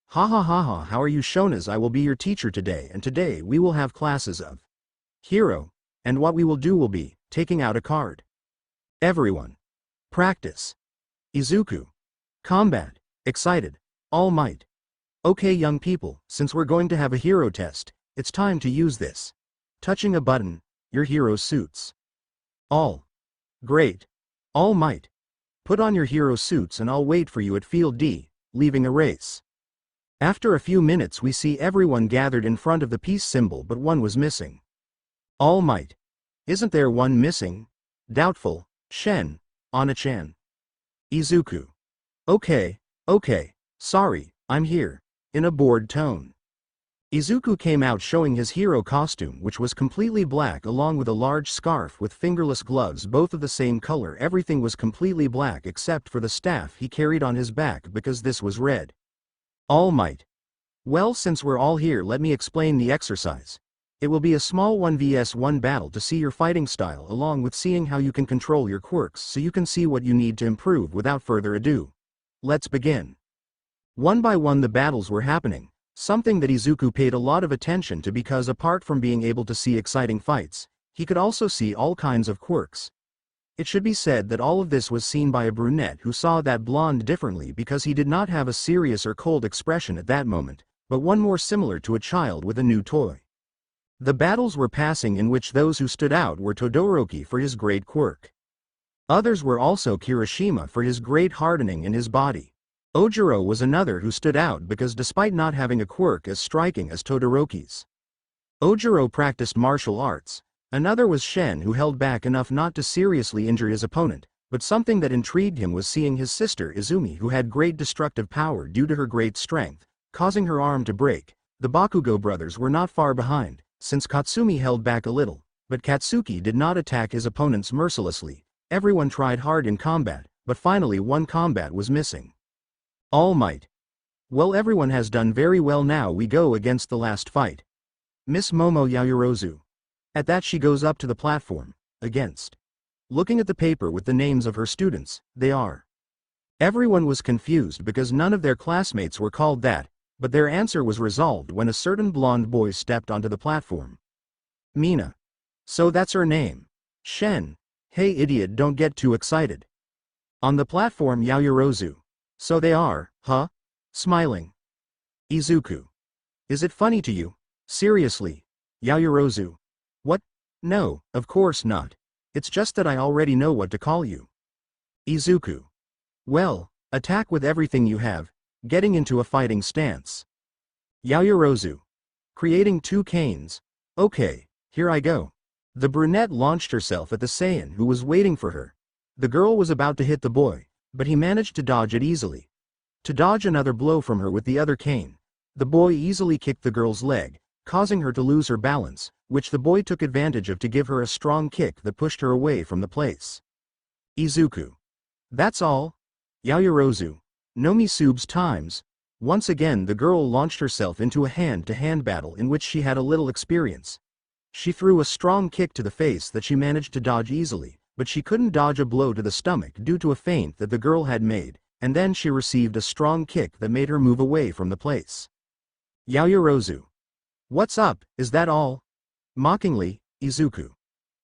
Ha ha ha ha, how are you Shonas? I will be your teacher today, and today we will have classes of Hero, and what we will do will be taking out a card. Everyone. Practice. Izuku. Combat. Excited. All Might. Okay young people, since we're going to have a hero test, it's time to use this. Touching a button, your hero suits. All. Great. All Might. Put on your hero suits and I'll wait for you at Field D, leaving a race. After a few minutes we see everyone gathered in front of the peace symbol, but one was missing. All Might. Isn't there one missing? Doubtful. Shen. Ona-chan. Izuku. Okay, sorry, I'm here. In a bored tone. Izuku came out showing his hero costume, which was completely black, along with a large scarf with fingerless gloves, both of the same color. Everything was completely black except for the staff he carried on his back, because this was red. All Might. Well, since we're all here, let me explain the exercise. It will be a small 1vs1 battle to see your fighting style, along with seeing how you can control your quirks, so you can see what you need to improve. Without further ado, let's begin. One by one the battles were happening. Something that Izuku paid a lot of attention to, because apart from being able to see exciting fights, he could also see all kinds of quirks. It should be said that all of this was seen by a brunette who saw that blonde differently, because he did not have a serious or cold expression at that moment, but one more similar to a child with a new toy. The battles were passing, in which those who stood out were Todoroki for his great quirk. Others were also Kirishima for his great hardening in his body. Ojiro was another who stood out because despite not having a quirk as striking as Todoroki's, Ojiro practiced martial arts. Another was Shen, who held back enough not to seriously injure his opponent, but something that intrigued him was seeing his sister Izumi, who had great destructive power due to her great strength, causing her arm to break, The Bakugo brothers were not far behind, since Katsumi held back a little, but Katsuki did not attack his opponents mercilessly. Everyone tried hard in combat, but finally one combat was missing. All Might. Well, everyone has done very well. Now we go against the last fight. Miss Momo Yaoyorozu. At that she goes up to the platform, against. Looking at the paper with the names of her students, they are. Everyone was confused because none of their classmates were called that, but their answer was resolved when a certain blonde boy stepped onto the platform. Mina. So that's her name. Shen. Hey idiot, don't get too excited. On the platform Yaoyorozu. So they are, huh? Smiling. Izuku. Is it funny to you? Seriously. Yaoyorozu. What? No, of course not. It's just that I already know what to call you. Izuku. Well, attack with everything you have, getting into a fighting stance. Yaoyorozu. Creating 2 canes. Okay, here I go. The brunette launched herself at the Saiyan who was waiting for her. The girl was about to hit the boy, but he managed to dodge it easily. To dodge another blow from her with the other cane, the boy easily kicked the girl's leg, causing her to lose her balance, which the boy took advantage of to give her a strong kick that pushed her away from the place. Izuku. That's all? Yaoyorozu. Nomi subs times. Once again the girl launched herself into a hand-to-hand battle in which she had a little experience. She threw a strong kick to the face that she managed to dodge easily, but she couldn't dodge a blow to the stomach due to a feint that the girl had made, and then she received a strong kick that made her move away from the place. Yaoyorozu. What's up, is that all? Mockingly, Izuku.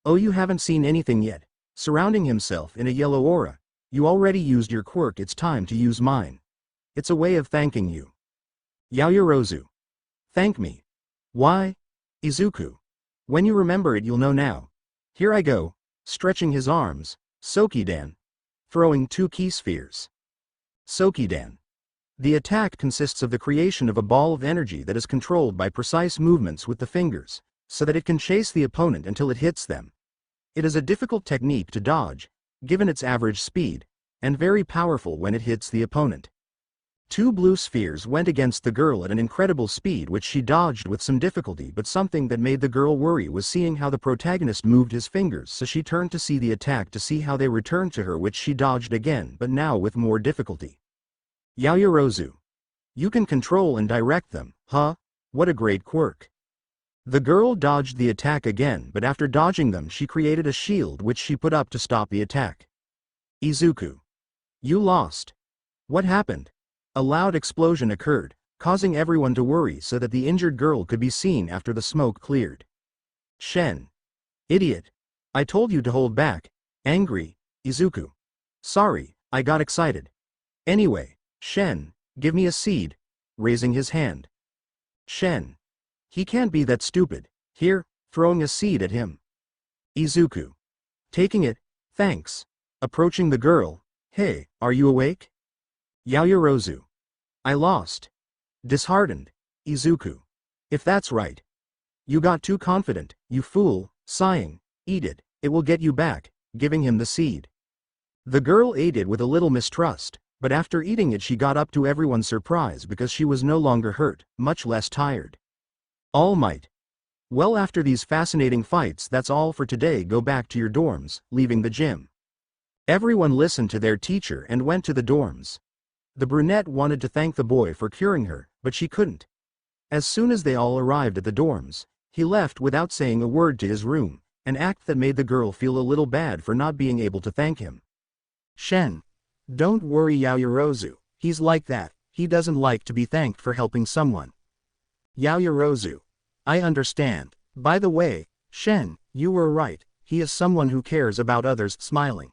Oh, you haven't seen anything yet. Surrounding himself in a yellow aura. You already used your quirk, it's time to use mine. It's a way of thanking you. Yaoyorozu. Thank me. Why? Izuku. When you remember it you'll know now. Here I go. Stretching his arms, Sokidan. Throwing 2 key spheres. Sokidan. The attack consists of the creation of a ball of energy that is controlled by precise movements with the fingers, so that it can chase the opponent until it hits them. It is a difficult technique to dodge, given its average speed, and very powerful when it hits the opponent. 2 blue spheres went against the girl at an incredible speed which she dodged with some difficulty, but something that made the girl worry was seeing how the protagonist moved his fingers, so she turned to see the attack to see how they returned to her, which she dodged again but now with more difficulty. Yaoyorozu. You can control and direct them, huh? What a great quirk. The girl dodged the attack again, but after dodging them she created a shield which she put up to stop the attack. Izuku. You lost. What happened? A loud explosion occurred, causing everyone to worry so that the injured girl could be seen after the smoke cleared. Shen. Idiot. I told you to hold back. Angry, Izuku. Sorry, I got excited. Anyway, Shen, give me a seed. Raising his hand. Shen. He can't be that stupid. Here, throwing a seed at him. Izuku. Taking it, thanks. Approaching the girl. Hey, are you awake? Yaoyorozu. I lost. Disheartened, Izuku. If that's right. You got too confident, you fool, sighing. Eat it, it will get you back, giving him the seed. The girl ate it with a little mistrust, but after eating it she got up to everyone's surprise because she was no longer hurt, much less tired. All Might. Well, after these fascinating fights that's all for today. Go back to your dorms, leaving the gym. Everyone listened to their teacher and went to the dorms. The brunette wanted to thank the boy for curing her, but she couldn't. As soon as they all arrived at the dorms, he left without saying a word to his room, an act that made the girl feel a little bad for not being able to thank him. Shen. Don't worry, Yaoyorozu, he's like that, he doesn't like to be thanked for helping someone. Yaoyorozu. I understand. By the way, Shen, you were right, he is someone who cares about others. Smiling.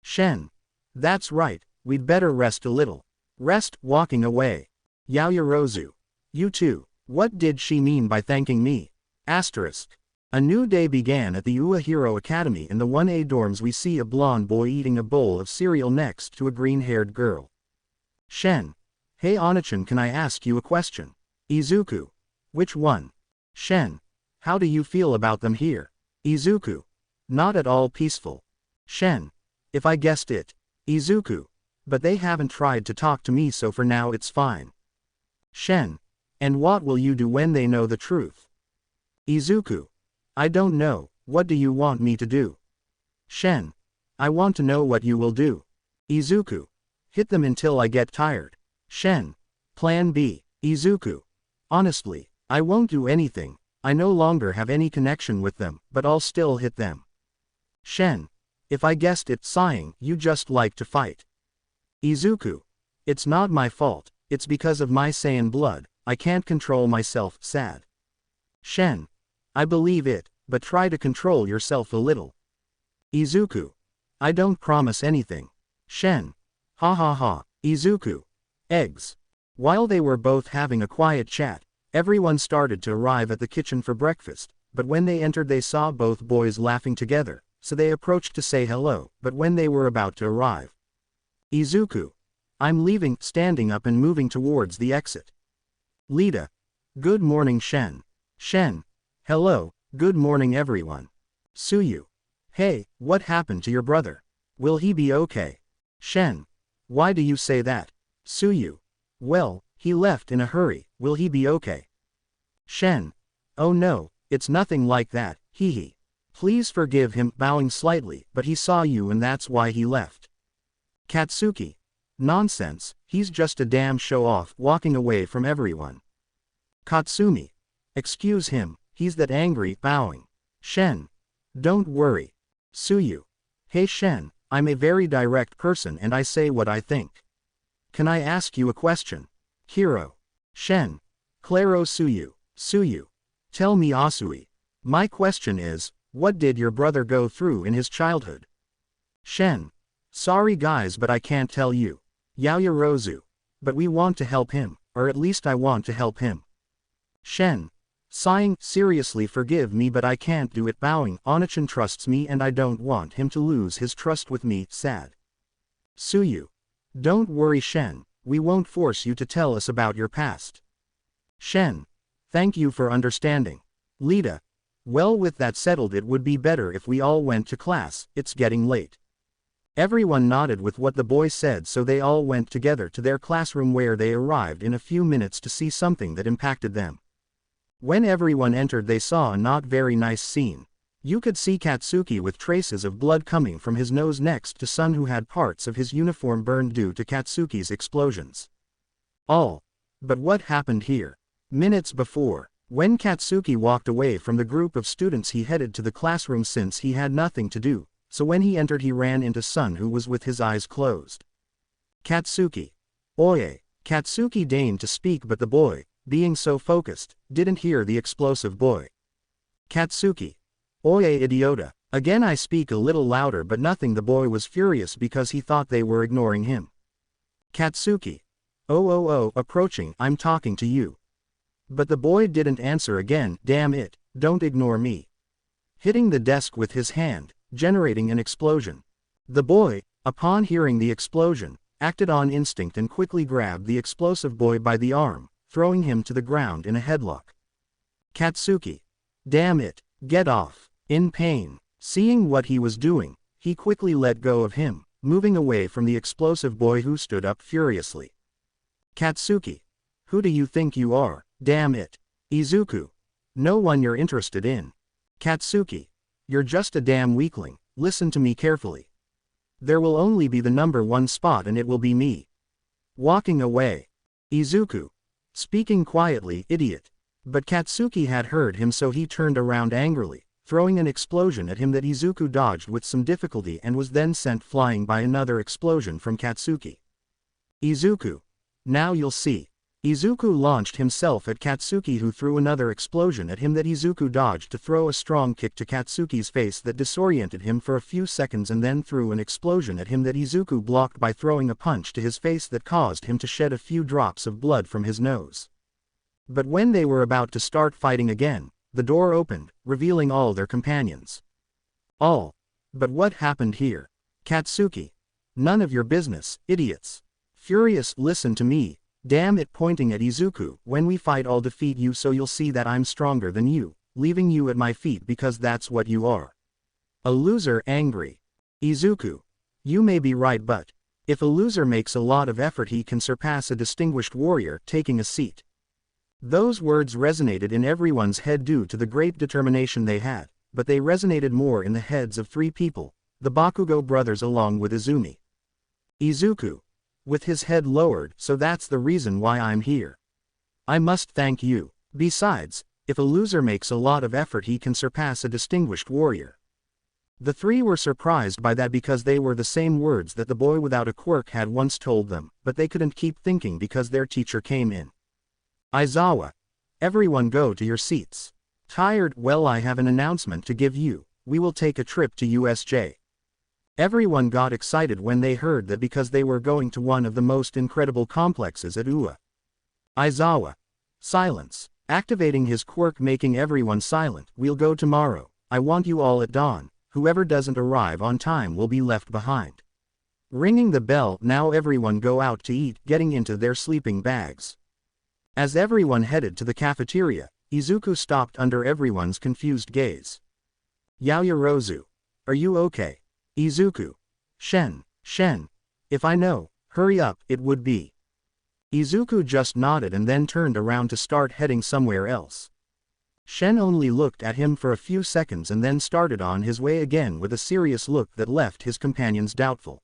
Shen. That's right, we'd better rest a little. Rest. Walking away. Yaoyorozu. You too. What did she mean by thanking me? Asterisk. A new day began at the UA Hero Academy. In the 1A dorms we see a blonde boy eating a bowl of cereal next to a green-haired girl. Shen. Hey Onachan, can I ask you a question? Izuku. Which one? Shen. How do you feel about them here? Izuku. Not at all peaceful. Shen. If I guessed it. Izuku. But they haven't tried to talk to me, so for now it's fine. Shen. And what will you do when they know the truth? Izuku. I don't know, what do you want me to do? Shen. I want to know what you will do. Izuku. Hit them until I get tired. Shen. Plan B. Izuku. Honestly, I won't do anything, I no longer have any connection with them, but I'll still hit them. Shen. If I guessed it, sighing, you just like to fight. Izuku. It's not my fault, it's because of my Saiyan blood, I can't control myself, sad. Shen. I believe it, but try to control yourself a little. Izuku. I don't promise anything. Shen. Ha ha ha. Izuku. Eggs. While they were both having a quiet chat, everyone started to arrive at the kitchen for breakfast, but when they entered they saw both boys laughing together, so they approached to say hello, but when they were about to arrive. Izuku. I'm leaving, standing up and moving towards the exit. Lita. Good morning Shen. Shen. Hello, good morning everyone. Suyu. Hey, what happened to your brother? Will he be okay? Shen. Why do you say that? Suyu. Well, he left in a hurry, will he be okay? Shen. Oh no, it's nothing like that, hee hee. Please forgive him, bowing slightly, but he saw you and that's why he left. Katsuki. Nonsense, he's just a damn show-off, walking away from everyone. Katsumi. Excuse him, he's that angry, bowing. Shen. Don't worry. Suyu. Hey Shen, I'm a very direct person and I say what I think. Can I ask you a question? Hiro. Shen. Claro Suyu. Suyu. Tell me Asui. My question is, what did your brother go through in his childhood? Shen. Sorry guys but I can't tell you. Yaoyorozu. But we want to help him, or at least I want to help him. Shen. Sighing, seriously forgive me but I can't do it, bowing, Onachan trusts me and I don't want him to lose his trust with me, sad. Suyu. Don't worry Shen, we won't force you to tell us about your past. Shen. Thank you for understanding. Lita. Well with that settled it would be better if we all went to class, it's getting late. Everyone nodded with what the boy said so they all went together to their classroom where they arrived in a few minutes to see something that impacted them. When everyone entered they saw a not very nice scene. You could see Katsuki with traces of blood coming from his nose next to Sun who had parts of his uniform burned due to Katsuki's explosions. All. But what happened here? Minutes before, when Katsuki walked away from the group of students he headed to the classroom since he had nothing to do, so when he entered he ran into Sun who was with his eyes closed. Katsuki. Oye. Katsuki deigned to speak but the boy, being so focused, didn't hear the explosive boy. Katsuki. Oye idiota. Again I speak a little louder but nothing, the boy was furious because he thought they were ignoring him. Katsuki. Oh, approaching, I'm talking to you. But the boy didn't answer again, damn it, don't ignore me. Hitting the desk with his hand, generating an explosion. The boy, upon hearing the explosion, acted on instinct and quickly grabbed the explosive boy by the arm, throwing him to the ground in a headlock. Katsuki. Damn it, get off. In pain, seeing what he was doing, he quickly let go of him, moving away from the explosive boy who stood up furiously. Katsuki. Who do you think you are, damn it? Izuku. No one you're interested in. Katsuki. You're just a damn weakling, listen to me carefully. There will only be the number one spot and it will be me. Walking away. Izuku. Speaking quietly, idiot. But Katsuki had heard him so he turned around angrily, throwing an explosion at him that Izuku dodged with some difficulty and was then sent flying by another explosion from Katsuki. Izuku. Now you'll see. Izuku launched himself at Katsuki who threw another explosion at him that Izuku dodged to throw a strong kick to Katsuki's face that disoriented him for a few seconds and then threw an explosion at him that Izuku blocked by throwing a punch to his face that caused him to shed a few drops of blood from his nose. But when they were about to start fighting again, the door opened, revealing all their companions. All. But what happened here? Katsuki. None of your business, idiots. Furious, listen to me. Damn it, pointing at Izuku, when we fight I'll defeat you so you'll see that I'm stronger than you, leaving you at my feet because that's what you are. A loser, angry. Izuku. You may be right but, if a loser makes a lot of effort he can surpass a distinguished warrior, taking a seat. Those words resonated in everyone's head due to the great determination they had, but they resonated more in the heads of 3 people, the Bakugo brothers along with Izumi. Izuku. With his head lowered, so that's the reason why I'm here. I must thank you. Besides, if a loser makes a lot of effort he can surpass a distinguished warrior. The 3 were surprised by that because they were the same words that the boy without a quirk had once told them, but they couldn't keep thinking because their teacher came in. Aizawa. Everyone go to your seats. Tired? Well, I have an announcement to give you. We will take a trip to USJ. Everyone got excited when they heard that because they were going to one of the most incredible complexes at UA. Aizawa. Silence. Activating his quirk making everyone silent. We'll go tomorrow. I want you all at dawn. Whoever doesn't arrive on time will be left behind. Ringing the bell. Now everyone go out to eat, getting into their sleeping bags. As everyone headed to the cafeteria, Izuku stopped under everyone's confused gaze. Yaoyorozu. Are you okay? Izuku. Shen. If I know, hurry up, it would be. Izuku just nodded and then turned around to start heading somewhere else. Shen only looked at him for a few seconds and then started on his way again with a serious look that left his companions doubtful.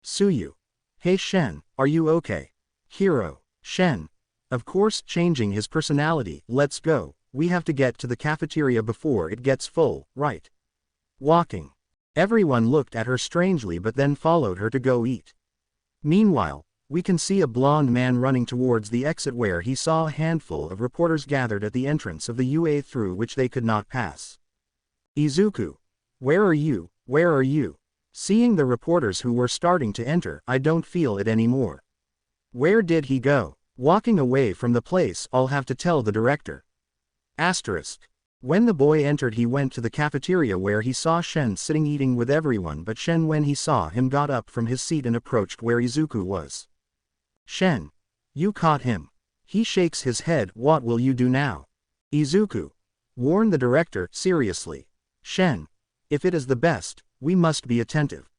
Suyu. Hey Shen, are you okay? Hiro. Shen. Of course, changing his personality. Let's go, we have to get to the cafeteria before it gets full, right? Walking. Everyone looked at her strangely but then followed her to go eat. Meanwhile, we can see a blonde man running towards the exit where he saw a handful of reporters gathered at the entrance of the UA through which they could not pass. Izuku. Where are you? Where are you? Seeing the reporters who were starting to enter, I don't feel it anymore. Where did he go? Walking away from the place, I'll have to tell the director. Asterisk. When the boy entered he went to the cafeteria where he saw Shen sitting eating with everyone, but Shen when he saw him got up from his seat and approached where Izuku was. Shen. You caught him. He shakes his head. What will you do now? Izuku. Warn the director, seriously. Shen. If it is the best, we must be attentive.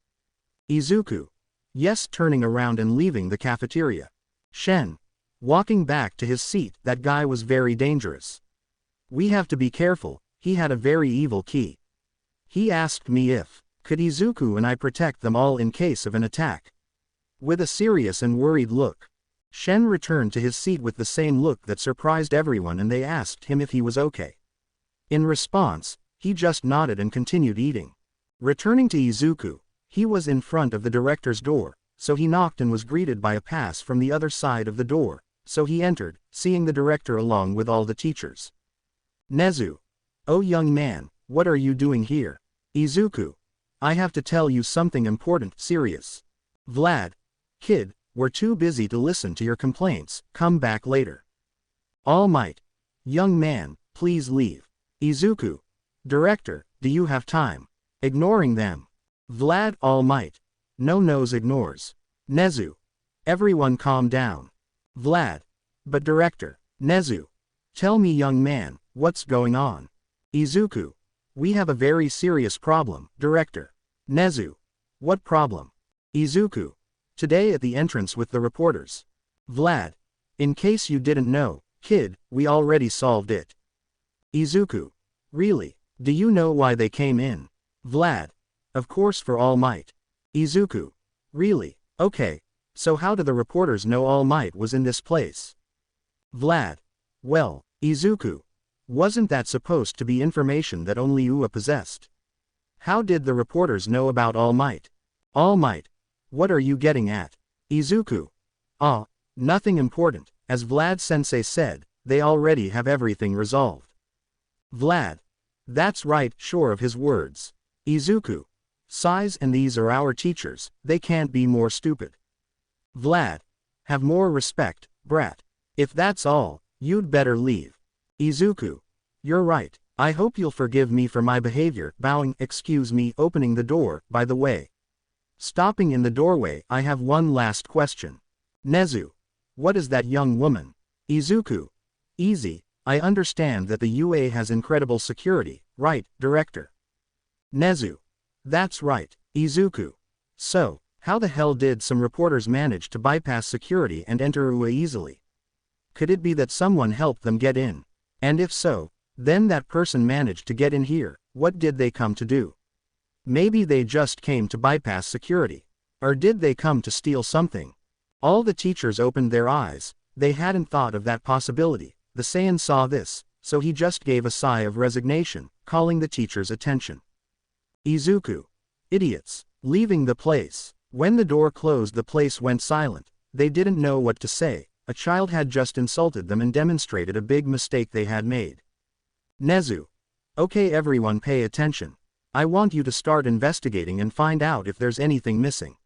Izuku. Yes, turning around and leaving the cafeteria. Shen. Walking back to his seat, that guy was very dangerous. We have to be careful, he had a very evil key. He asked me if, could Izuku and I protect them all in case of an attack. With a serious and worried look. Shen returned to his seat with the same look that surprised everyone and they asked him if he was okay. In response, he just nodded and continued eating. Returning to Izuku, he was in front of the director's door, so he knocked and was greeted by a pass from the other side of the door. So he entered, seeing the director along with all the teachers. Nezu. Oh young man, what are you doing here? Izuku. I have to tell you something important, serious. Vlad. Kid, we're too busy to listen to your complaints, come back later. All Might. Young man, please leave. Izuku. Director, do you have time? Ignoring them. Vlad. All Might. No nose ignores. Nezu. Everyone calm down. Vlad. But director. Nezu. Tell me young man, what's going on? Izuku. We have a very serious problem, director. Nezu. What problem? Izuku. Today at the entrance with the reporters. Vlad. In case you didn't know, kid, we already solved it. Izuku. Really? Do you know why they came in? Vlad. Of course for All Might. Izuku. Really? Okay. So how do the reporters know All Might was in this place? Vlad. Well, Izuku. Wasn't that supposed to be information that only UA possessed? How did the reporters know about All Might? All Might. What are you getting at? Izuku. Nothing important, as Vlad-sensei said, they already have everything resolved. Vlad. That's right, sure of his words. Izuku. Size and these are our teachers, they can't be more stupid. Vlad. Have more respect, brat. If that's all, you'd better leave. Izuku. You're right, I hope you'll forgive me for my behavior, bowing, excuse me, opening the door, by the way. Stopping in the doorway, I have one last question. Nezu. What is that young woman? Izuku. Easy, I understand that the UA has incredible security, right, director? Nezu. That's right, Izuku. So, how the hell did some reporters manage to bypass security and enter UA easily? Could it be that someone helped them get in? And if so, then that person managed to get in here, what did they come to do? Maybe they just came to bypass security. Or did they come to steal something? All the teachers opened their eyes. They hadn't thought of that possibility. The Saiyan saw this, so he just gave a sigh of resignation, calling the teacher's attention. Izuku. Idiots. Leaving the place. When the door closed, the place went silent. They didn't know what to say. A child had just insulted them and demonstrated a big mistake they had made. Nezu. Okay, everyone pay attention. I want you to start investigating and find out if there's anything missing.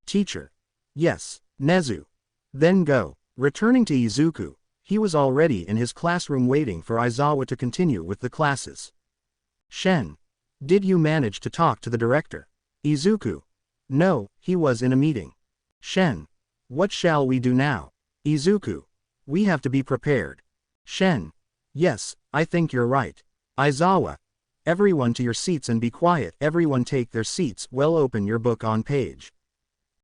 Teacher. Yes, Nezu. Then go. Returning to Izuku, he was already in his classroom waiting for Aizawa to continue with the classes. Shen. Did you manage to talk to the director? Izuku. No, he was in a meeting. Shen. What shall we do now? Izuku. We have to be prepared. Shen. Yes, I think you're right. Aizawa. Everyone to your seats and be quiet. Everyone take their seats. Well, open your book on page.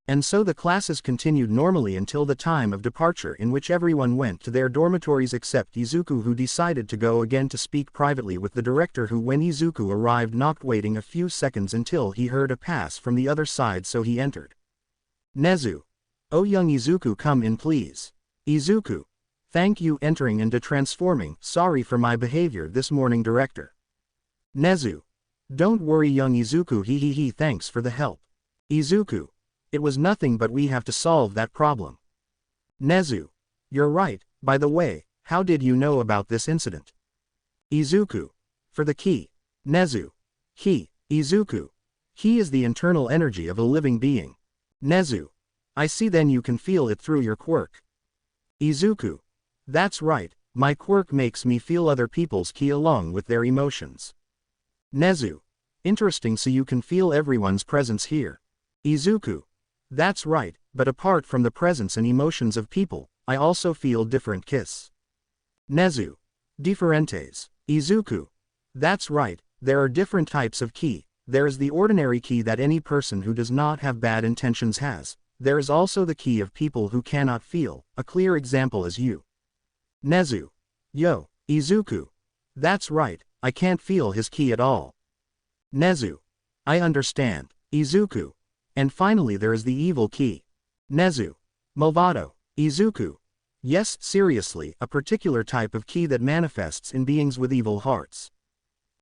And so the classes continued normally until the time of departure, in which everyone went to their dormitories except Izuku, who decided to go again to speak privately with the director, who, when Izuku arrived, knocked, waiting a few seconds until he heard a pass from the other side, so he entered. Nezu. Oh, young Izuku, come in please. Izuku. Thank you. Entering and transforming. Sorry for my behavior this morning, director. Nezu. Don't worry, young Izuku. He. Thanks for the help. Izuku. It was nothing, but we have to solve that problem. Nezu. You're right. By the way, how did you know about this incident? Izuku. For the key. Nezu. Izuku. He is the internal energy of a living being. Nezu. I see, then you can feel it through your quirk. Izuku. That's right, my quirk makes me feel other people's ki along with their emotions. Nezu. Interesting, so you can feel everyone's presence here. Izuku. That's right, but apart from the presence and emotions of people, I also feel different kiss. Nezu. Differentes. Izuku. That's right, there are different types of ki. There is the ordinary ki that any person who does not have bad intentions has. There is also the ki of people who cannot feel. A clear example is you. Nezu. Yo, Izuku. That's right, I can't feel his ki at all. Nezu. I understand. Izuku. And finally there is the evil ki. Nezu. Malvado. Izuku. Yes, seriously, a particular type of ki that manifests in beings with evil hearts.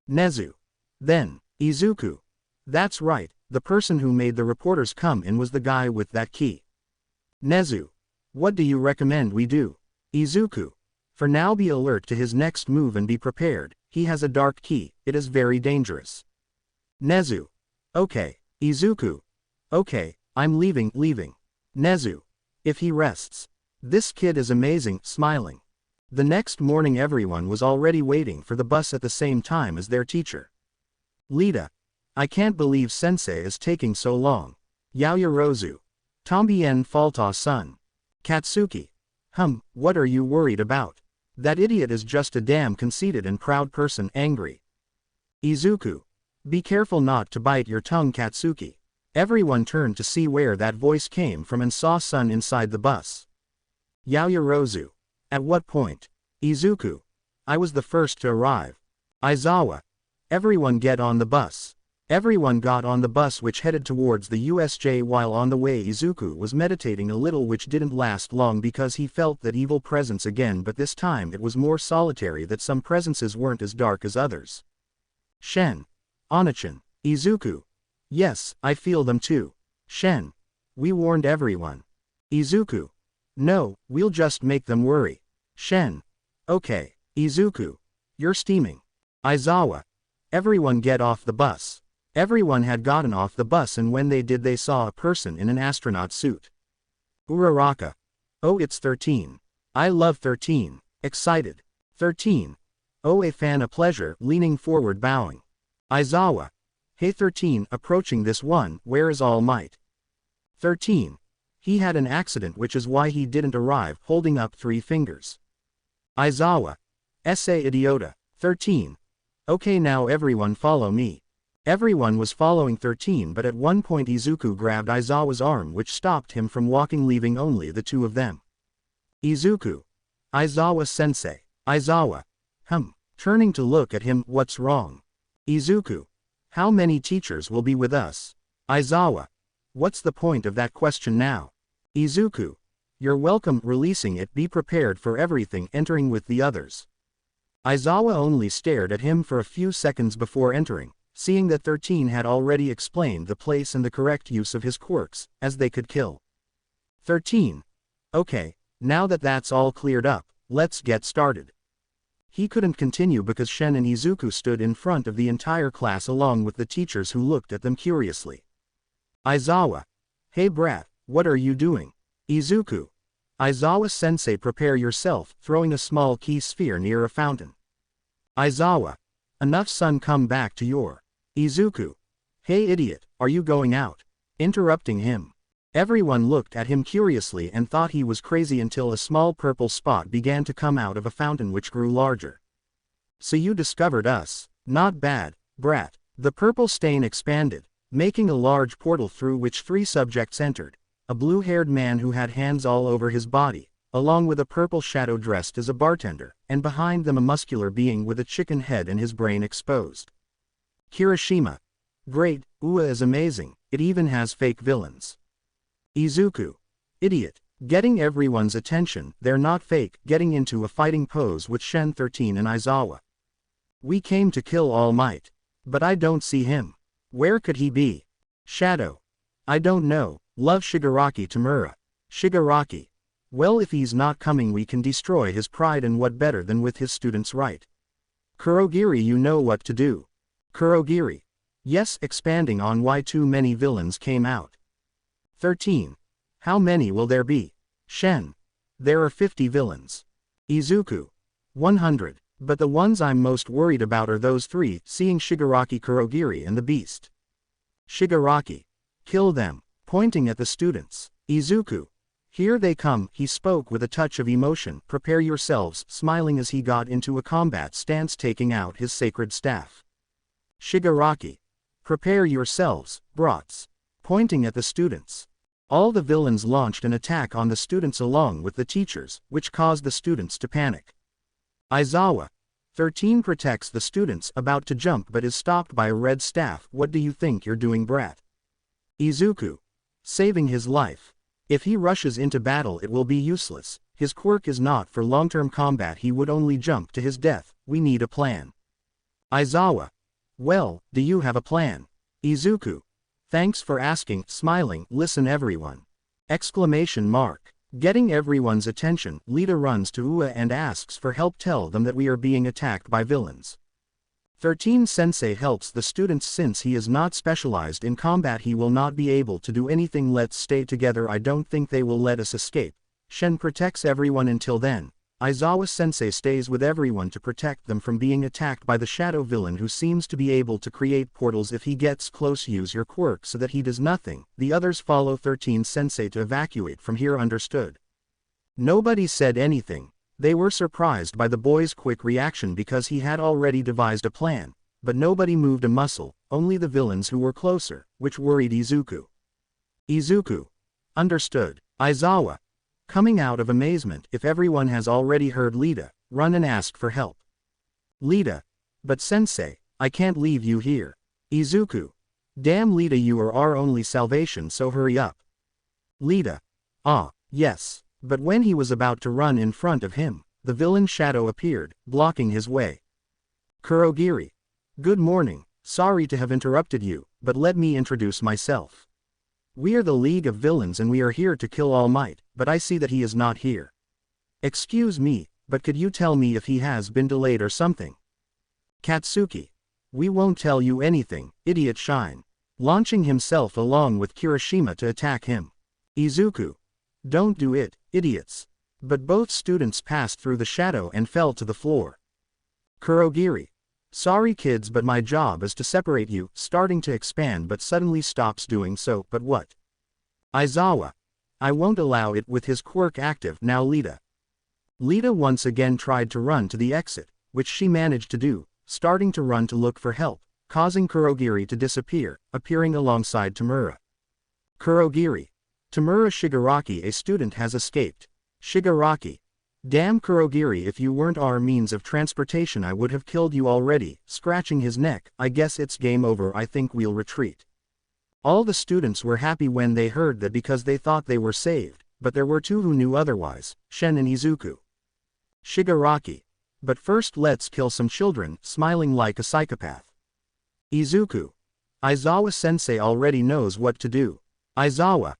Nezu. Then, Izuku. That's right, the person who made the reporters come in was the guy with that ki. Nezu. What do you recommend we do? Izuku. For now, be alert to his next move and be prepared. He has a dark ki, it is very dangerous. Nezu. Okay. Izuku. Okay, I'm leaving. Nezu. If he rests. This kid is amazing, smiling. The next morning everyone was already waiting for the bus at the same time as their teacher. Lita. I can't believe sensei is taking so long. Yaoyorozu. Tombien Falta-san. Katsuki. What are you worried about? That idiot is just a damn conceited and proud person. Angry. Izuku. Be careful not to bite your tongue, Katsuki. Everyone turned to see where that voice came from and saw Sun inside the bus. Yaoyorozu. At what point? Izuku. I was the first to arrive. Aizawa. Everyone get on the bus. Everyone got on the bus, which headed towards the USJ. While on the way, Izuku was meditating a little, which didn't last long because he felt that evil presence again, but this time it was more solitary, that some presences weren't as dark as others. Shen. Onachan. Izuku. Yes, I feel them too. Shen. We warned everyone. Izuku. No, we'll just make them worry. Shen. Okay. Izuku. You're steaming. Aizawa. Everyone get off the bus. Everyone had gotten off the bus, and when they did, they saw a person in an astronaut suit. Uraraka. Oh, it's 13. I love 13. Excited. 13. Oh, a fan, a pleasure, leaning forward, bowing. Aizawa. Hey 13, approaching this one, where is All Might? 13. He had an accident, which is why he didn't arrive, holding up 3 fingers. Aizawa. Esse idiota. 13. Okay, now everyone follow me. Everyone was following 13, but at one point Izuku grabbed Aizawa's arm, which stopped him from walking, leaving only the two of them. Izuku. Aizawa-sensei. Aizawa. Turning to look at him, what's wrong? Izuku. How many teachers will be with us? Aizawa. What's the point of that question now? Izuku. You're welcome. Releasing it. Be prepared for everything. Entering with the others. Aizawa only stared at him for a few seconds before entering, seeing that 13 had already explained the place and the correct use of his quirks, as they could kill. 13. Okay, now that that's all cleared up, let's get started. He couldn't continue because Shen and Izuku stood in front of the entire class along with the teachers who looked at them curiously. Aizawa. Hey brat, what are you doing? Izuku. Aizawa-sensei, prepare yourself, throwing a small key sphere near a fountain. Aizawa. Enough, son, come back to your. Izuku. Hey idiot, are you going out? Interrupting him. Everyone looked at him curiously and thought he was crazy until a small purple spot began to come out of a fountain which grew larger. So you discovered us. Not bad, brat. The purple stain expanded, making a large portal through which 3 subjects entered. A blue-haired man who had hands all over his body, along with a purple shadow dressed as a bartender, and behind them a muscular being with a chicken head and his brain exposed. Kirishima. Great, UA is amazing, it even has fake villains. Izuku. Idiot. Getting everyone's attention, they're not fake, getting into a fighting pose with Shen, 13 and Aizawa. We came to kill All Might. But I don't see him. Where could he be? Shadow. I don't know. Love Shigaraki. Tamura. Shigaraki. Well, if he's not coming we can destroy his pride, and what better than with his students, right? Kurogiri, you know what to do. Kurogiri. Yes, expanding on why too many villains came out. 13. How many will there be? Shen. There are 50 villains. Izuku. 100. But the ones I'm most worried about are those 3, seeing Shigaraki, Kurogiri and the beast. Shigaraki. Kill them. Pointing at the students. Izuku. Here they come, he spoke with a touch of emotion. Prepare yourselves, smiling as he got into a combat stance, taking out his sacred staff. Shigaraki. Prepare yourselves, brats. Pointing at the students. All the villains launched an attack on the students along with the teachers, which caused the students to panic. Aizawa. 13 protects the students, about to jump but is stopped by a red staff. What do you think you're doing, brat? Izuku. Saving his life. If he rushes into battle it will be useless, his quirk is not for long-term combat, he would only jump to his death, we need a plan. Aizawa. Well, do you have a plan? Izuku. Thanks for asking, smiling, listen everyone. Exclamation mark. Getting everyone's attention, Lita runs to UA and asks for help, tell them that we are being attacked by villains. 13 Sensei helps the students since he is not specialized in combat, he will not be able to do anything. Let's stay together, I don't think they will let us escape. Shen protects everyone until then. Aizawa Sensei stays with everyone to protect them from being attacked by the shadow villain who seems to be able to create portals if he gets close. Use your quirk so that he does nothing. The others follow 13 Sensei to evacuate from here, understood? Nobody said anything. They were surprised by the boy's quick reaction because he had already devised a plan, but nobody moved a muscle, only the villains who were closer, which worried Izuku. Izuku. Understood. Aizawa. Coming out of amazement, if everyone has already heard Lita, run and ask for help. Lita. But Sensei, I can't leave you here. Izuku. Damn Lita, you are our only salvation, so hurry up. Lita. Ah, yes. But when he was about to run in front of him, the villain shadow appeared, blocking his way. Kurogiri. Good morning, sorry to have interrupted you, but let me introduce myself. We are the League of Villains and we are here to kill All Might, but I see that he is not here. Excuse me, but could you tell me if he has been delayed or something? Katsuki. We won't tell you anything, idiot. Shine. Launching himself along with Kirishima to attack him. Izuku. Don't do it, idiots. But both students passed through the shadow and fell to the floor. Kurogiri. Sorry kids, but my job is to separate you, starting to expand but suddenly stops doing so. But what? Aizawa. I won't allow it with his quirk active now. Lita. Lita once again tried to run to the exit, which she managed to do, starting to run to look for help, causing Kurogiri to disappear, appearing alongside Tamura. Kurogiri. Tamura. Shigaraki, a student has escaped. Shigaraki. Damn Kurogiri, if you weren't our means of transportation I would have killed you already. Scratching his neck, I guess it's game over, I think we'll retreat. All the students were happy when they heard that because they thought they were saved, but there were two who knew otherwise, Shen and Izuku. Shigaraki. But first let's kill some children, smiling like a psychopath. Izuku. Aizawa-sensei already knows what to do. Aizawa.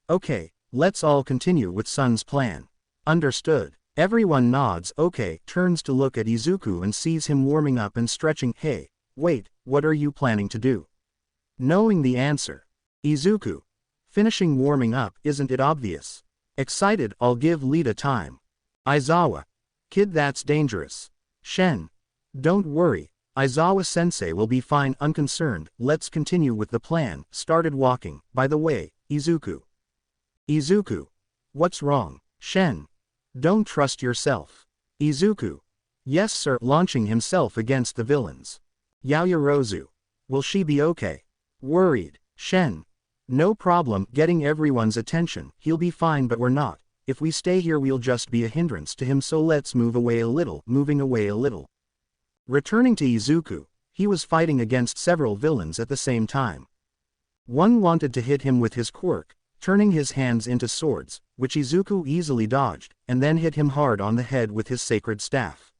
Okay, let's all continue with Sun's plan. Understood. Everyone nods. Okay, turns to look at Izuku and sees him warming up and stretching. Hey, wait, what are you planning to do? Knowing the answer. Izuku. Finishing warming up, isn't it obvious? Excited, I'll give Lita time. Aizawa. Kid, that's dangerous. Shen. Don't worry, Aizawa-sensei will be fine. Unconcerned, let's continue with the plan. Started walking. By the way, Izuku. Izuku. What's wrong? Shen. Don't trust yourself. Izuku. Yes sir. Launching himself against the villains. Yaoyorozu. Will she be okay? Worried. Shen. No problem. Getting everyone's attention. He'll be fine, but we're not. If we stay here we'll just be a hindrance to him, so let's move away a little. Moving away a little. Returning to Izuku, he was fighting against several villains at the same time. One wanted to hit him with his quirk, turning his hands into swords, which Izuku easily dodged, and then hit him hard on the head with his sacred staff.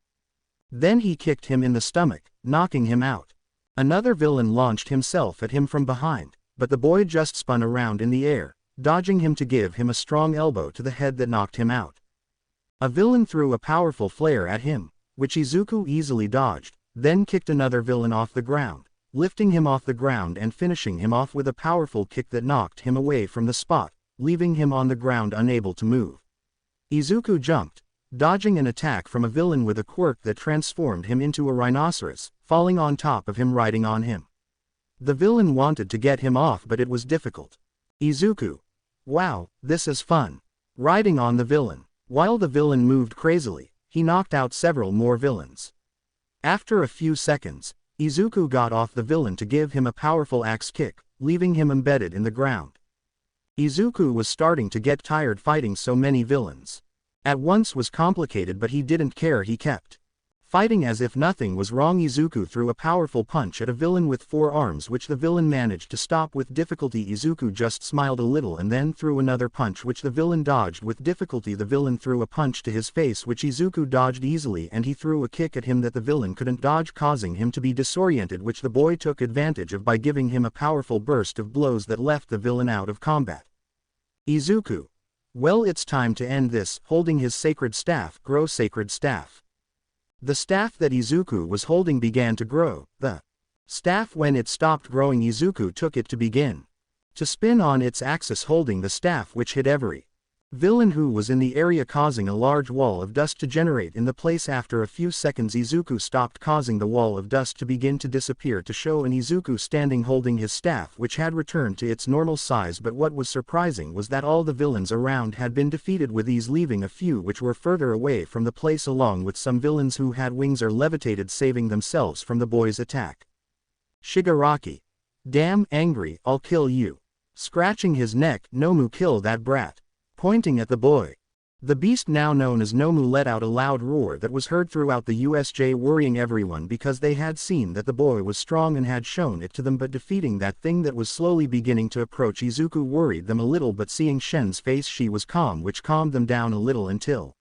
Then he kicked him in the stomach, knocking him out. Another villain launched himself at him from behind, but the boy just spun around in the air, dodging him to give him a strong elbow to the head that knocked him out. A villain threw a powerful flare at him, which Izuku easily dodged, then kicked another villain off the ground, lifting him off the ground and finishing him off with a powerful kick that knocked him away from the spot, leaving him on the ground unable to move. Izuku jumped, dodging an attack from a villain with a quirk that transformed him into a rhinoceros, falling on top of him, riding on him. The villain wanted to get him off, but it was difficult. Izuku. Wow, this is fun. Riding on the villain. While the villain moved crazily, he knocked out several more villains. After a few seconds, Izuku got off the villain to give him a powerful axe kick, leaving him embedded in the ground. Izuku was starting to get tired fighting so many villains. At once was complicated, but he didn't care, he kept fighting as if nothing was wrong. Izuku threw a powerful punch at a villain with 4 arms, which the villain managed to stop with difficulty. Izuku just smiled a little and then threw another punch which the villain dodged with difficulty. The villain threw a punch to his face which Izuku dodged easily, and he threw a kick at him that the villain couldn't dodge, causing him to be disoriented, which the boy took advantage of by giving him a powerful burst of blows that left the villain out of combat. Izuku. Well, it's time to end this. Holding his sacred staff. Grow sacred staff. The staff that Izuku was holding began to grow. The staff, when it stopped growing, Izuku took it to begin to spin on its axis, holding the staff, which hit every villain who was in the area, causing a large wall of dust to generate in the place. After a few seconds, Izuku stopped, causing the wall of dust to begin to disappear, to show an Izuku standing holding his staff, which had returned to its normal size. But what was surprising was that all the villains around had been defeated with ease, leaving a few which were further away from the place, along with some villains who had wings or levitated, saving themselves from the boy's attack. Shigaraki. Damn angry, I'll kill you. Scratching his neck. Nomu, kill that brat. Pointing at the boy. The beast, now known as Nomu, let out a loud roar that was heard throughout the USJ, worrying everyone because they had seen that the boy was strong and had shown it to them, but defeating that thing that was slowly beginning to approach Izuku worried them a little, but seeing Shen's face, she was calm, which calmed them down a little until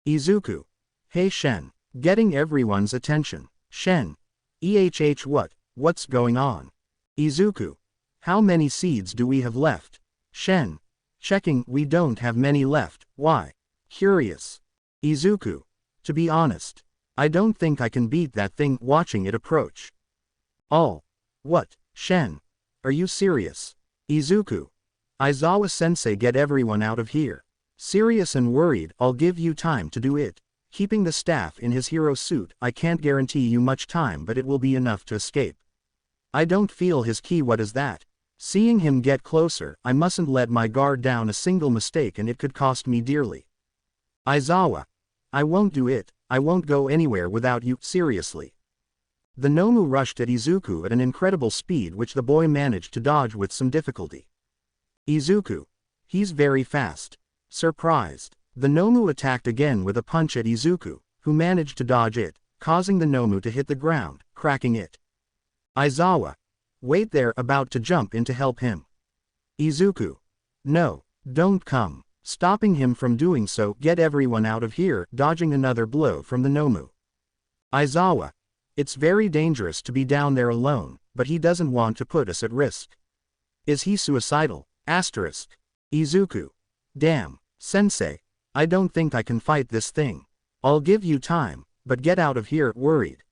Izuku. Hey Shen. Getting everyone's attention. Shen. What's going on? Izuku. How many seeds do we have left? Shen. Checking, we don't have many left. Why? Curious. Izuku. To be honest, I don't think I can beat that thing. Watching it approach. All. What? Shen. Are you serious? Izuku. Aizawa-sensei, get everyone out of here. Serious and worried, I'll give you time to do it. Keeping the staff in his hero suit, I can't guarantee you much time, but it will be enough to escape. I don't feel his ki. What is that? Seeing him get closer, I mustn't let my guard down. A single mistake and it could cost me dearly. Aizawa. I won't do it. I won't go anywhere without you. Seriously. The Nomu rushed at Izuku at an incredible speed, which the boy managed to dodge with some difficulty. Izuku. He's very fast. Surprised. The Nomu attacked again with a punch at Izuku, who managed to dodge it, causing the Nomu to hit the ground, cracking it. Aizawa. Wait there, about to jump in to help him. Izuku. No, don't come. Stopping him from doing so, get everyone out of here, dodging another blow from the Nomu. Aizawa. It's very dangerous to be down there alone, but he doesn't want to put us at risk. Is he suicidal? Asterisk. Izuku. Damn, sensei. I don't think I can fight this thing. I'll give you time, but get out of here, worried.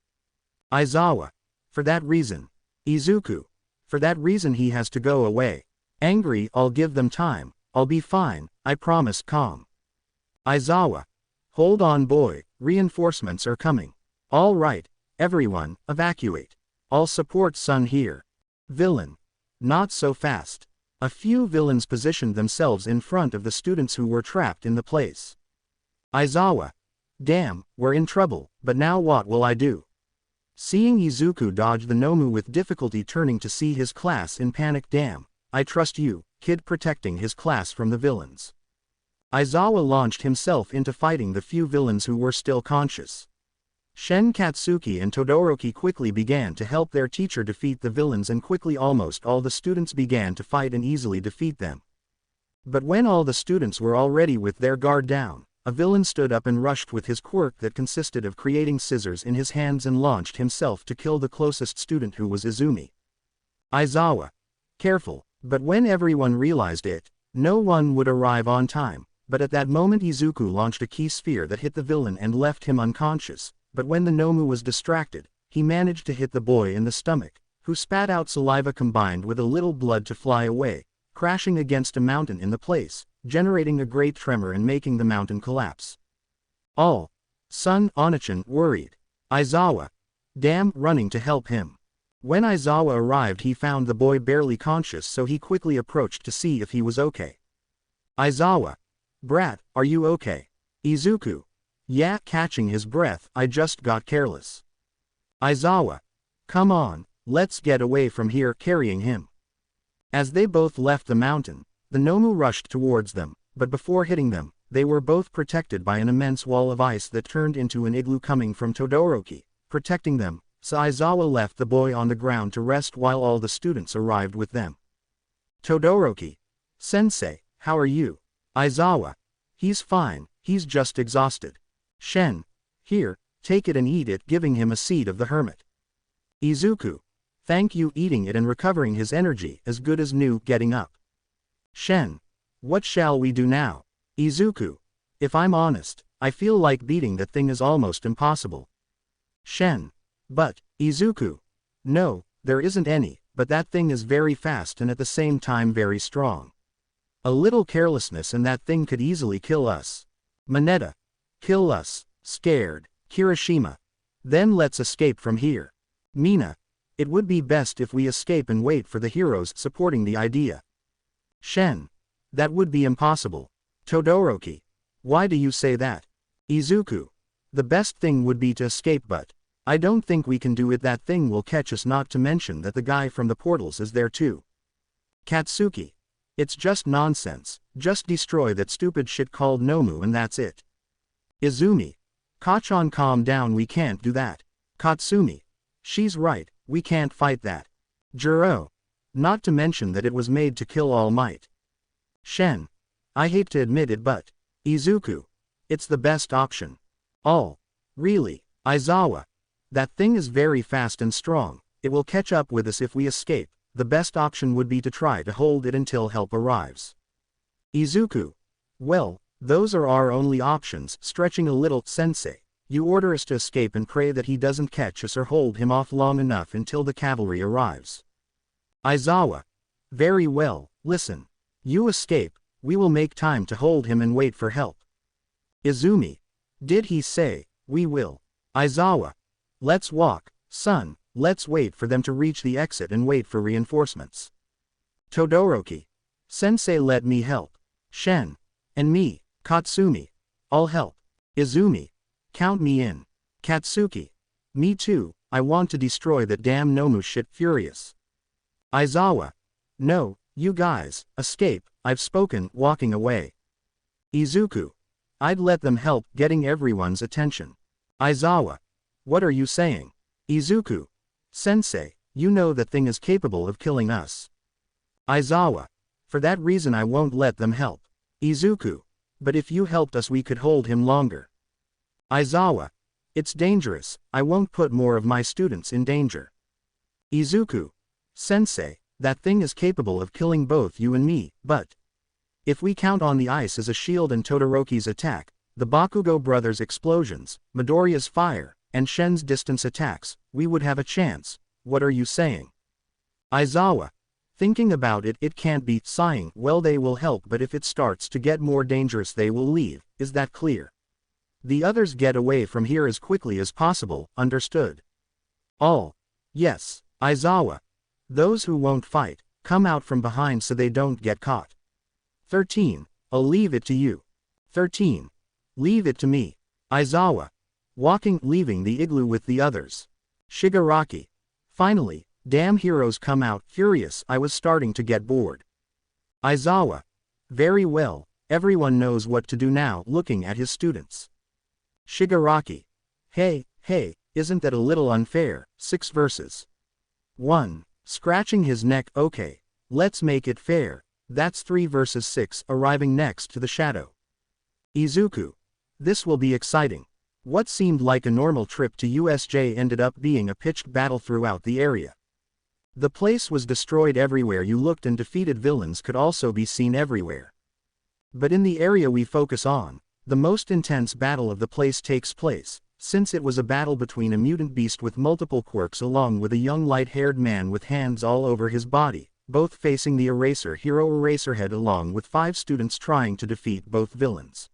Aizawa. For that reason. Izuku. For that reason he has to go away. Angry, I'll give them time. I'll be fine, I promise, calm. Aizawa. Hold on, boy, reinforcements are coming. All right, everyone, evacuate. I'll support Sun here. Villain. Not so fast. A few villains positioned themselves in front of the students who were trapped in the place. Aizawa. Damn, we're in trouble, but now what will I do? Seeing Izuku dodge the Nomu with difficulty, turning to see his class in panic. Damn, I trust you, kid, protecting his class from the villains. Aizawa launched himself into fighting the few villains who were still conscious. Shen, Katsuki and Todoroki quickly began to help their teacher defeat the villains, and quickly almost all the students began to fight and easily defeat them. But when all the students were already with their guard down, a villain stood up and rushed with his quirk that consisted of creating scissors in his hands and launched himself to kill the closest student, who was Izumi. Aizawa. Careful. But when everyone realized it, no one would arrive on time, but at that moment Izuku launched a key sphere that hit the villain and left him unconscious, but when the Nomu was distracted, he managed to hit the boy in the stomach, who spat out saliva combined with a little blood to fly away, crashing against a mountain in the place, generating a great tremor and making the mountain collapse. All. Son, Onichan, worried. Aizawa. Damn, running to help him. When Aizawa arrived, he found the boy barely conscious, so he quickly approached to see if he was okay. Aizawa. Brat, are you okay? Izuku. Yeah, catching his breath, I just got careless. Aizawa. Come on, let's get away from here, carrying him. As they both left the mountain, the Nomu rushed towards them, but before hitting them, they were both protected by an immense wall of ice that turned into an igloo coming from Todoroki, protecting them. So Aizawa left the boy on the ground to rest while all the students arrived with them. Todoroki. Sensei, how are you? Aizawa. He's fine, he's just exhausted. Shen. Here, take it and eat it, giving him a seed of the hermit. Izuku. Thank you, eating it and recovering his energy, as good as new, getting up. Shen. What shall we do now? Izuku. If I'm honest, I feel like beating that thing is almost impossible. Shen. But, Izuku. No, there isn't any, but that thing is very fast and at the same time very strong. A little carelessness and that thing could easily kill us. Mineta. Kill us. Scared. Kirishima. Then let's escape from here. Mina. It would be best if we escape and wait for the heroes, supporting the idea. Shen. That would be impossible. Todoroki. Why do you say that? Izuku. The best thing would be to escape, but I don't think we can do it. That thing will catch us, not to mention that the guy from the portals is there too. Katsuki. It's just nonsense, just destroy that stupid shit called Nomu and that's it. Izumi. Kachan, calm down, we can't do that. Katsumi. She's right, we can't fight that. Juro. Not to mention that it was made to kill All Might. Shen. I hate to admit it, but Izuku. It's the best option. All. Really, Aizawa. That thing is very fast and strong, it will catch up with us if we escape. The best option would be to try to hold it until help arrives. Izuku. Well, those are our only options, stretching a little. Sensei, you order us to escape and pray that he doesn't catch us or hold him off long enough until the cavalry arrives. Aizawa. Very well, listen. You escape, we will make time to hold him and wait for help. Izumi. Did he say, we will? Aizawa. Let's walk, son, let's wait for them to reach the exit and wait for reinforcements. Todoroki. Sensei, let me help. Shen. And me, Katsumi. I'll help. Izumi. Count me in. Katsuki. Me too, I want to destroy that damn Nomu shit, furious. Aizawa. No, you guys, escape, I've spoken, walking away. Izuku. I'd let them help getting everyone's attention. Aizawa. What are you saying? Izuku. Sensei, you know that thing is capable of killing us. Aizawa. For that reason I won't let them help. Izuku. But if you helped us we could hold him longer. Aizawa. It's dangerous, I won't put more of my students in danger. Izuku. Sensei, that thing is capable of killing both you and me, but if we count on the ice as a shield and Todoroki's attack, the Bakugo brothers' explosions, Midoriya's fire, and Shen's distance attacks, we would have a chance. What are you saying? Aizawa. Thinking about it, it can't be. Sighing. Well, they will help, but if it starts to get more dangerous they will leave. Is that clear? The others get away from here as quickly as possible. Understood? All. Yes. Aizawa. Those who won't fight, come out from behind so they don't get caught. 13. I'll leave it to you. 13. Leave it to me. Aizawa. Leaving the igloo with the others. Shigaraki. Finally, damn heroes come out. Furious, I was starting to get bored. Aizawa. Very well, everyone knows what to do now. Looking at his students. Shigaraki. Hey, isn't that a little unfair? 6 versus 1. Scratching his neck. Okay, let's make it fair. That's 3 versus 6. Arriving next to the shadow. Izuku. This will be exciting. What seemed like a normal trip to USJ ended up being a pitched battle throughout the area. The place was destroyed everywhere you looked and defeated villains could also be seen everywhere. But in the area we focus on, the most intense battle of the place takes place, since it was a battle between a mutant beast with multiple quirks along with a young light-haired man with hands all over his body, both facing the Eraser hero Eraserhead along with 5 students trying to defeat both villains.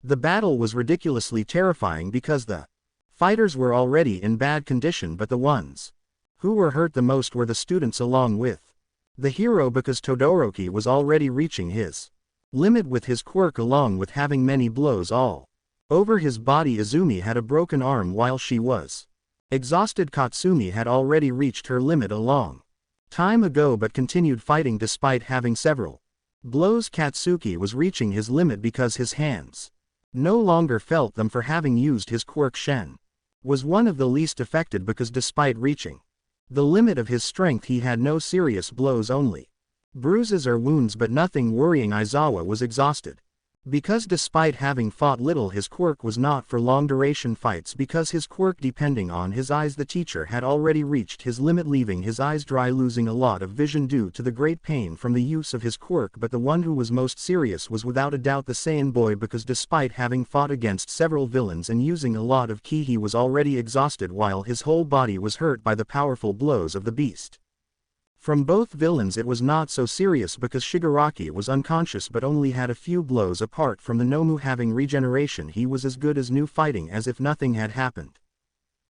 The battle was ridiculously terrifying because the fighters were already in bad condition, but the ones who were hurt the most were the students along with the hero, because Todoroki was already reaching his limit with his quirk along with having many blows all over his body. Izumi had a broken arm while she was exhausted. Katsumi had already reached her limit a long time ago but continued fighting despite having several blows. Katsuki was reaching his limit because his hands no longer felt them for having used his quirk. Shen was one of the least affected because despite reaching the limit of his strength he had no serious blows, only bruises or wounds, but nothing worrying. Aizawa was exhausted because despite having fought little his quirk was not for long duration fights because his quirk depending on his eyes. The teacher had already reached his limit, leaving his eyes dry, losing a lot of vision due to the great pain from the use of his quirk. But the one who was most serious was without a doubt the Saiyan boy, because despite having fought against several villains and using a lot of ki, he was already exhausted while his whole body was hurt by the powerful blows of the beast. From both villains it was not so serious because Shigaraki was unconscious but only had a few blows. Apart from the Nomu having regeneration, he was as good as new, fighting as if nothing had happened.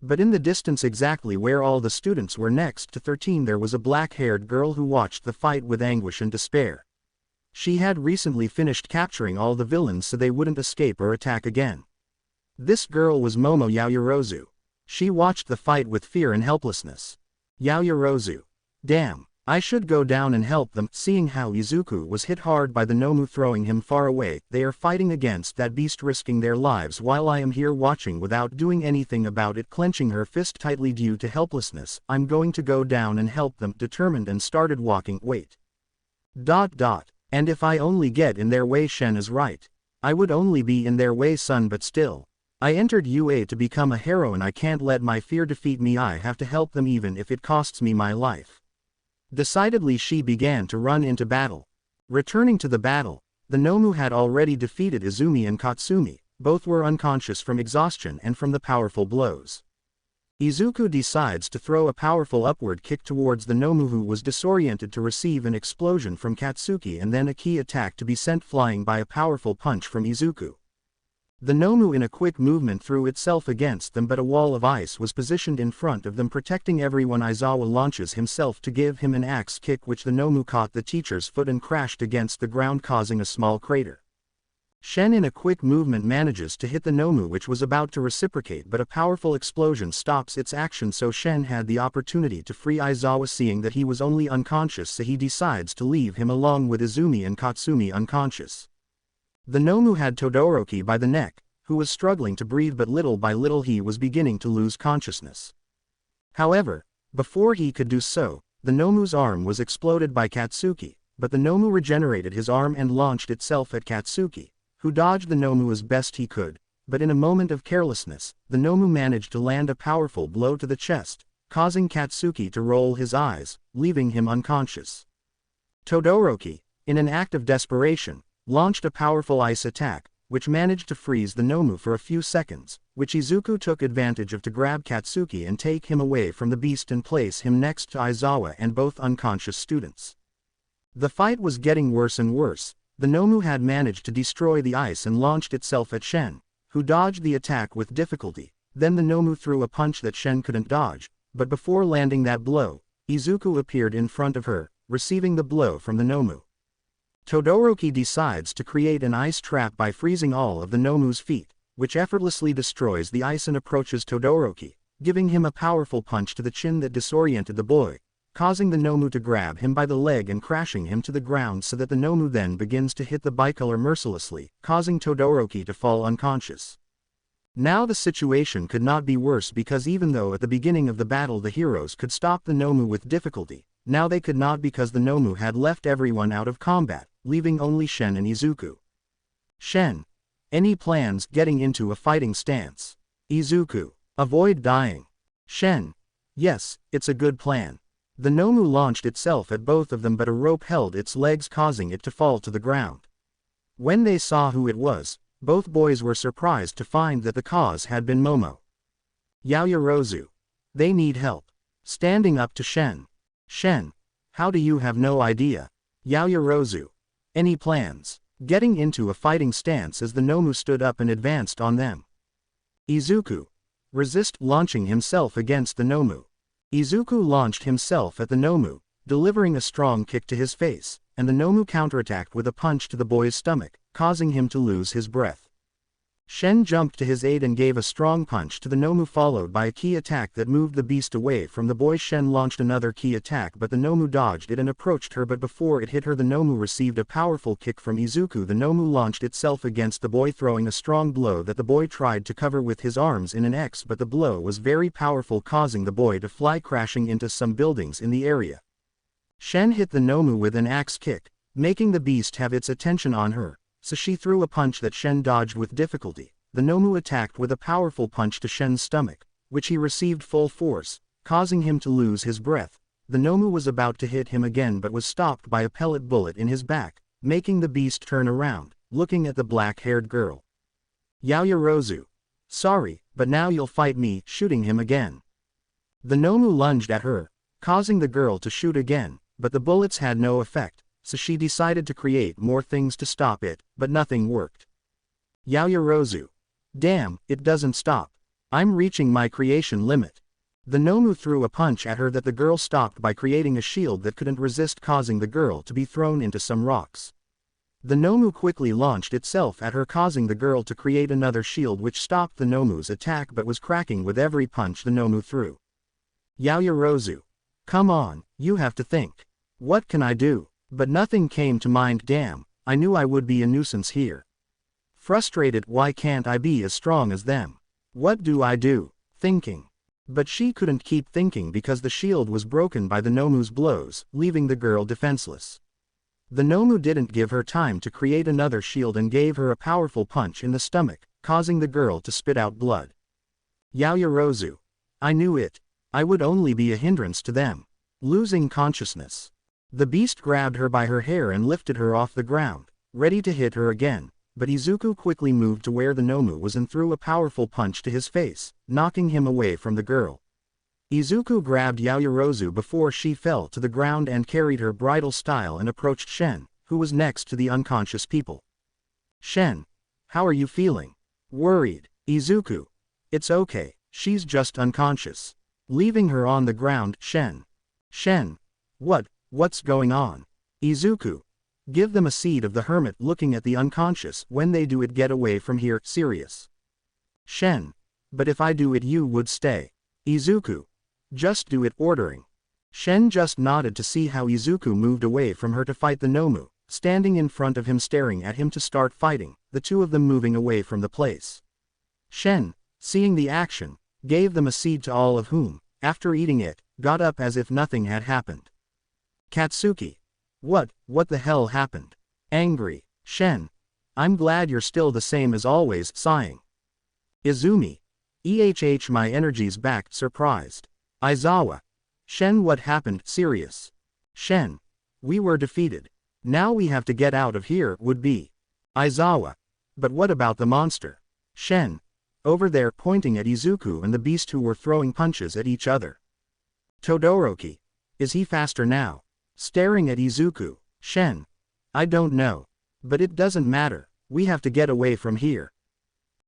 But in the distance, exactly where all the students were next to 13, there was a black-haired girl who watched the fight with anguish and despair. She had recently finished capturing all the villains so they wouldn't escape or attack again. This girl was Momo Yaoyorozu. She watched the fight with fear and helplessness. Yaoyorozu. Damn, I should go down and help them. Seeing how Izuku was hit hard by the Nomu throwing him far away, they are fighting against that beast, risking their lives while I am here watching without doing anything about it. Clenching her fist tightly due to helplessness, I'm going to go down and help them, determined, and started walking. Wait. And if I only get in their way? Shen is right. I would only be in their way, son, but still. I entered UA to become a heroine. I can't let my fear defeat me. I have to help them even if it costs me my life. Decidedly, she began to run into battle. Returning to the battle, the Nomu had already defeated Izumi and Katsumi. Both were unconscious from exhaustion and from the powerful blows. Izuku decides to throw a powerful upward kick towards the Nomu, who was disoriented, to receive an explosion from Katsuki and then a key attack to be sent flying by a powerful punch from Izuku. The Nomu in a quick movement threw itself against them, but a wall of ice was positioned in front of them protecting everyone. Aizawa launches himself to give him an axe kick, which the Nomu caught the teacher's foot and crashed against the ground, causing a small crater. Shen in a quick movement manages to hit the Nomu, which was about to reciprocate, but a powerful explosion stops its action, so Shen had the opportunity to free Aizawa. Seeing that he was only unconscious, so he decides to leave him along with Izumi and Katsumi unconscious. The Nomu had Todoroki by the neck, who was struggling to breathe, but little by little he was beginning to lose consciousness. However, before he could do so, the Nomu's arm was exploded by Katsuki, but the Nomu regenerated his arm and launched itself at Katsuki, who dodged the Nomu as best he could, but in a moment of carelessness, the Nomu managed to land a powerful blow to the chest, causing Katsuki to roll his eyes, leaving him unconscious. Todoroki, in an act of desperation, launched a powerful ice attack, which managed to freeze the Nomu for a few seconds, which Izuku took advantage of to grab Katsuki and take him away from the beast and place him next to Aizawa and both unconscious students. The fight was getting worse and worse. The Nomu had managed to destroy the ice and launched itself at Shen, who dodged the attack with difficulty. Then the Nomu threw a punch that Shen couldn't dodge, but before landing that blow, Izuku appeared in front of her, receiving the blow from the Nomu. Todoroki decides to create an ice trap by freezing all of the Nomu's feet, which effortlessly destroys the ice and approaches Todoroki, giving him a powerful punch to the chin that disoriented the boy, causing the Nomu to grab him by the leg and crashing him to the ground, so that the Nomu then begins to hit the bicolor mercilessly, causing Todoroki to fall unconscious. Now the situation could not be worse, because even though at the beginning of the battle the heroes could stop the Nomu with difficulty, now they could not because the Nomu had left everyone out of combat, leaving only Shen and Izuku. Shen. Any plans getting into a fighting stance? Izuku. Avoid dying. Shen. Yes, it's a good plan. The Nomu launched itself at both of them, but a rope held its legs, causing it to fall to the ground. When they saw who it was, both boys were surprised to find that the cause had been Momo. Yaoyorozu. They need help. Standing up to Shen. Shen. How do you have no idea? Yaoyorozu. Any plans? Getting into a fighting stance as the Nomu stood up and advanced on them. Izuku. Resist, launching himself against the Nomu. Izuku launched himself at the Nomu, delivering a strong kick to his face, and the Nomu counterattacked with a punch to the boy's stomach, causing him to lose his breath. Shen jumped to his aid and gave a strong punch to the Nomu, followed by a key attack that moved the beast away from the boy. Shen launched another key attack, but the Nomu dodged it and approached her, but before it hit her the Nomu received a powerful kick from Izuku. The Nomu launched itself against the boy, throwing a strong blow that the boy tried to cover with his arms in an X, but the blow was very powerful, causing the boy to fly crashing into some buildings in the area. Shen hit the Nomu with an axe kick, making the beast have its attention on her, so she threw a punch that Shen dodged with difficulty. The Nomu attacked with a powerful punch to Shen's stomach, which he received full force, causing him to lose his breath. The Nomu was about to hit him again but was stopped by a pellet bullet in his back, making the beast turn around, looking at the black-haired girl. Yaoyorozu. Sorry, but now you'll fight me, shooting him again. The Nomu lunged at her, causing the girl to shoot again, but the bullets had no effect, so she decided to create more things to stop it, but nothing worked. Yaoyorozu. Damn, it doesn't stop. I'm reaching my creation limit. The Nomu threw a punch at her that the girl stopped by creating a shield that couldn't resist, causing the girl to be thrown into some rocks. The Nomu quickly launched itself at her, causing the girl to create another shield which stopped the Nomu's attack but was cracking with every punch the Nomu threw. Yaoyorozu. Come on, you have to think. What can I do? But nothing came to mind. Damn, I knew I would be a nuisance here. Frustrated, why can't I be as strong as them? What do I do? Thinking. But she couldn't keep thinking because the shield was broken by the Nomu's blows, leaving the girl defenseless. The Nomu didn't give her time to create another shield and gave her a powerful punch in the stomach, causing the girl to spit out blood. Yaoyorozu. I knew it. I would only be a hindrance to them. Losing consciousness. The beast grabbed her by her hair and lifted her off the ground, ready to hit her again, but Izuku quickly moved to where the Nomu was and threw a powerful punch to his face, knocking him away from the girl. Izuku grabbed Yaoyorozu before she fell to the ground and carried her bridal style and approached Shen, who was next to the unconscious people. Shen. How are you feeling? Worried. Izuku. It's okay, she's just unconscious. Leaving her on the ground. Shen. Shen. What's going on? Izuku. Give them a seed of the hermit, looking at the unconscious. When they do it, get away from here. Serious. Shen. But if I do it, you would stay. Izuku. Just do it. Ordering. Shen just nodded to see how Izuku moved away from her to fight the Nomu, standing in front of him staring at him to start fighting, the two of them moving away from the place. Shen, seeing the action, gave them a seed to all of whom, after eating it, got up as if nothing had happened. Katsuki. What the hell happened? Angry. Shen. I'm glad you're still the same as always, sighing. Izumi. My energy's back, surprised. Aizawa. Shen, what happened, serious? Shen. We were defeated. Now we have to get out of here, would be. Aizawa. But what about the monster? Shen. Over there, pointing at Izuku and the beast who were throwing punches at each other. Todoroki. Is he faster now? Staring at Izuku. Shen. I don't know. But it doesn't matter, we have to get away from here.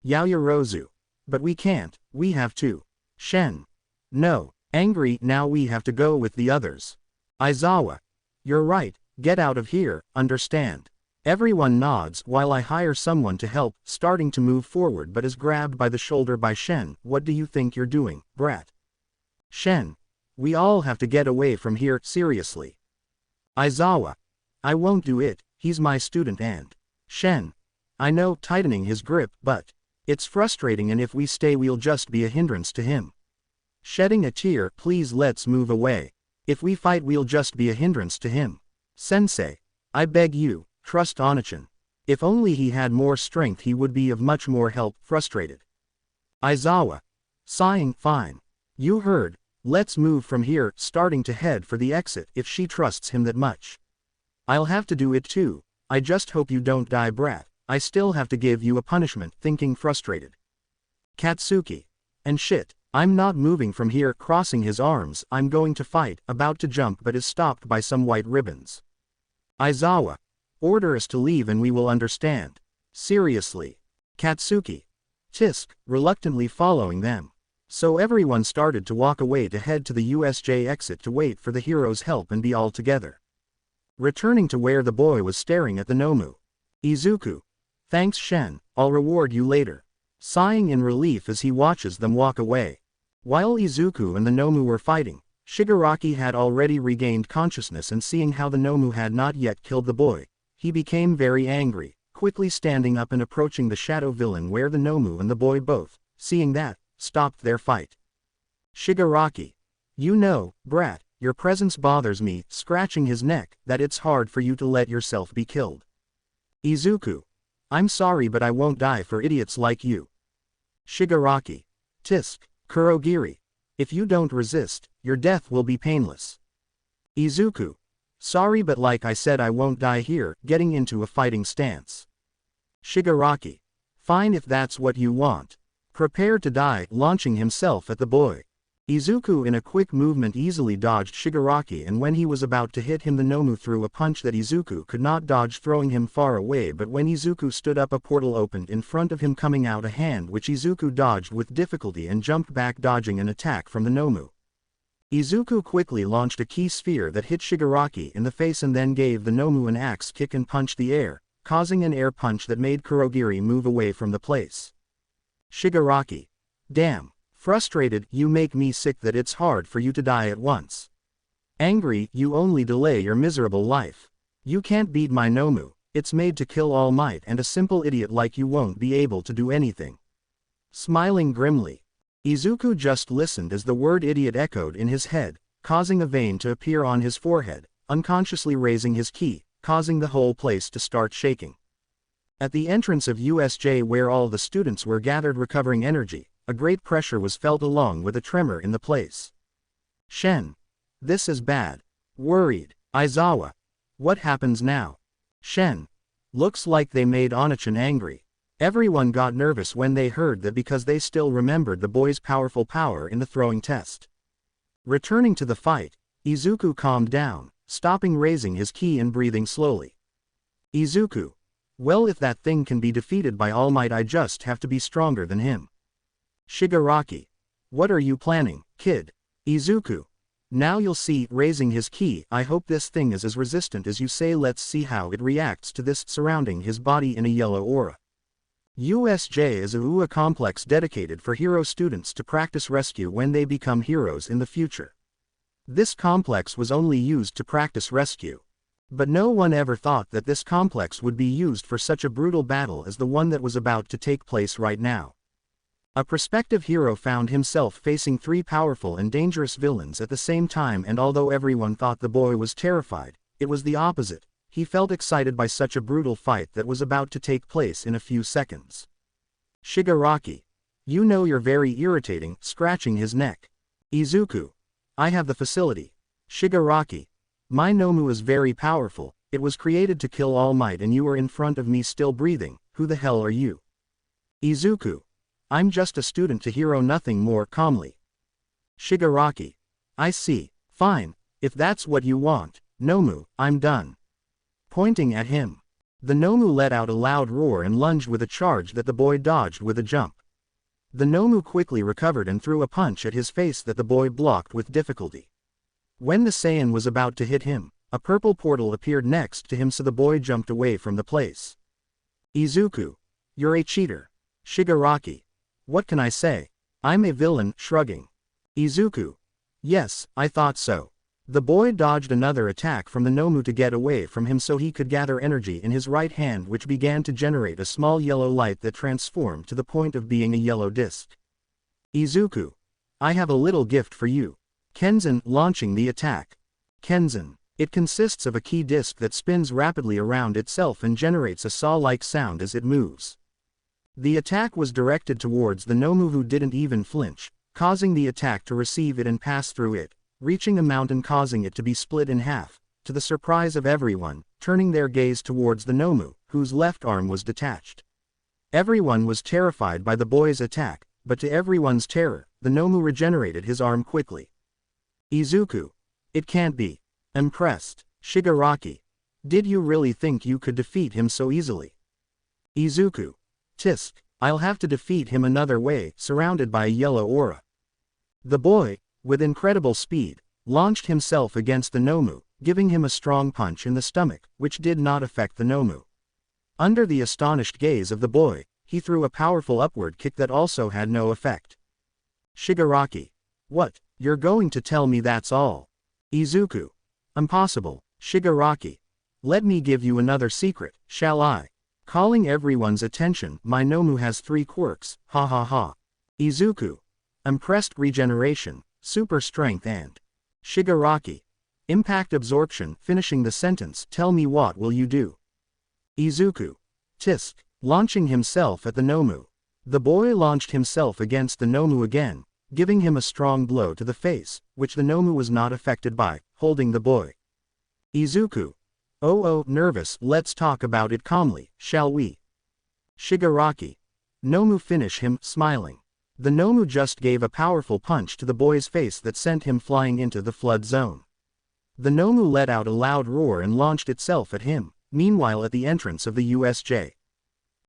Yaoyorozu. But we can't, we have to. Shen. No. Angry, now we have to go with the others. Aizawa. You're right, get out of here, understand? Everyone nods while I hire someone to help, starting to move forward but is grabbed by the shoulder by Shen. What do you think you're doing, brat? Shen. We all have to get away from here, seriously. Aizawa. I won't do it, he's my student and. Shen. I know, tightening his grip, but it's frustrating and if we stay we'll just be a hindrance to him. Shedding a tear, please let's move away. If we fight we'll just be a hindrance to him. Sensei. I beg you, trust Onachan. If only he had more strength he would be of much more help, frustrated. Aizawa. Sighing, fine. You heard, let's move from here, starting to head for the exit if she trusts him that much. I'll have to do it too, I just hope you don't die, brat, I still have to give you a punishment, thinking, frustrated. Katsuki. And shit, I'm not moving from here, crossing his arms, I'm going to fight, about to jump but is stopped by some white ribbons. Aizawa. Order us to leave and we will understand. Seriously. Katsuki. Tisk, reluctantly following them. So everyone started to walk away to head to the USJ exit to wait for the hero's help and be all together. Returning to where the boy was staring at the Nomu. Izuku. Thanks Shen, I'll reward you later. Sighing in relief as he watches them walk away. While Izuku and the Nomu were fighting, Shigaraki had already regained consciousness and seeing how the Nomu had not yet killed the boy, he became very angry, quickly standing up and approaching the shadow villain where the Nomu and the boy both, seeing that, stopped their fight. Shigaraki. You know, brat, your presence bothers me, scratching his neck, that it's hard for you to let yourself be killed. Izuku. I'm sorry but I won't die for idiots like you. Shigaraki. Tisk, Kurogiri. If you don't resist, your death will be painless. Izuku. Sorry but like I said I won't die here, getting into a fighting stance. Shigaraki. Fine if that's what you want. Prepared to die, launching himself at the boy. Izuku in a quick movement easily dodged Shigaraki and when he was about to hit him the Nomu threw a punch that Izuku could not dodge throwing him far away but when Izuku stood up a portal opened in front of him coming out a hand which Izuku dodged with difficulty and jumped back dodging an attack from the Nomu. Izuku quickly launched a key sphere that hit Shigaraki in the face and then gave the Nomu an axe kick and punched the air, causing an air punch that made Kurogiri move away from the place. Shigaraki. Damn. Frustrated, you make me sick that it's hard for you to die at once. Angry, you only delay your miserable life. You can't beat my Nomu, it's made to kill All Might and a simple idiot like you won't be able to do anything. Smiling grimly. Izuku just listened as the word idiot echoed in his head, causing a vein to appear on his forehead, unconsciously raising his ki, causing the whole place to start shaking. At the entrance of USJ where all the students were gathered recovering energy, a great pressure was felt along with a tremor in the place. Shen. This is bad. Worried. Aizawa. What happens now? Shen. Looks like they made Onachan angry. Everyone got nervous when they heard that because they still remembered the boy's powerful power in the throwing test. Returning to the fight, Izuku calmed down, stopping raising his ki and breathing slowly. Izuku. Well if that thing can be defeated by All Might I just have to be stronger than him. Shigaraki. What are you planning, kid? Izuku. Now you'll see, raising his ki, I hope this thing is as resistant as you say, let's see how it reacts to this, surrounding his body in a yellow aura. USJ is a UA complex dedicated for hero students to practice rescue when they become heroes in the future. This complex was only used to practice rescue. But no one ever thought that this complex would be used for such a brutal battle as the one that was about to take place right now. A prospective hero found himself facing three powerful and dangerous villains at the same time, and although everyone thought the boy was terrified, it was the opposite. He felt excited by such a brutal fight that was about to take place in a few seconds. Shigaraki. You know you're very irritating, scratching his neck. Izuku. I have the facility. Shigaraki. My Nomu is very powerful, it was created to kill All Might and you are in front of me still breathing, who the hell are you? Izuku. I'm just a student to hero, nothing more, calmly. Shigaraki. I see, fine, if that's what you want, Nomu, I'm done. Pointing at him. The Nomu let out a loud roar and lunged with a charge that the boy dodged with a jump. The Nomu quickly recovered and threw a punch at his face that the boy blocked with difficulty. When the Saiyan was about to hit him, a purple portal appeared next to him, so the boy jumped away from the place. Izuku. You're a cheater. Shigaraki. What can I say? I'm a villain, shrugging. Izuku. Yes, I thought so. The boy dodged another attack from the Nomu to get away from him so he could gather energy in his right hand, which began to generate a small yellow light that transformed to the point of being a yellow disc. Izuku. I have a little gift for you. Kenzan, launching the attack. Kenzan. It consists of a key disc that spins rapidly around itself and generates a saw-like sound as it moves. The attack was directed towards the Nomu, who didn't even flinch, causing the attack to receive it and pass through it, reaching the mountain, causing it to be split in half, to the surprise of everyone, turning their gaze towards the Nomu, whose left arm was detached. Everyone was terrified by the boy's attack, but to everyone's terror, the Nomu regenerated his arm quickly. Izuku. It can't be. Impressed. Shigaraki. Did you really think you could defeat him so easily? Izuku. Tisk. I'll have to defeat him another way, surrounded by a yellow aura. The boy, with incredible speed, launched himself against the Nomu, giving him a strong punch in the stomach, which did not affect the Nomu. Under the astonished gaze of the boy, he threw a powerful upward kick that also had no effect. Shigaraki. What, you're going to tell me that's all? Izuku. Impossible, Shigaraki. Let me give you another secret, shall I? Calling everyone's attention, my Nomu has 3 quirks, ha ha ha. Izuku. Impressed. Regeneration, super strength and Shigaraki. Impact absorption. Finishing the sentence, tell me what will you do? Izuku. Tisk. Launching himself at the Nomu. The boy launched himself against the Nomu again, giving him a strong blow to the face, which the Nomu was not affected by, holding the boy. Izuku. Oh, nervous, let's talk about it calmly, shall we? Shigaraki. Nomu, finish him, smiling. The Nomu just gave a powerful punch to the boy's face that sent him flying into the flood zone. The Nomu let out a loud roar and launched itself at him, meanwhile at the entrance of the USJ.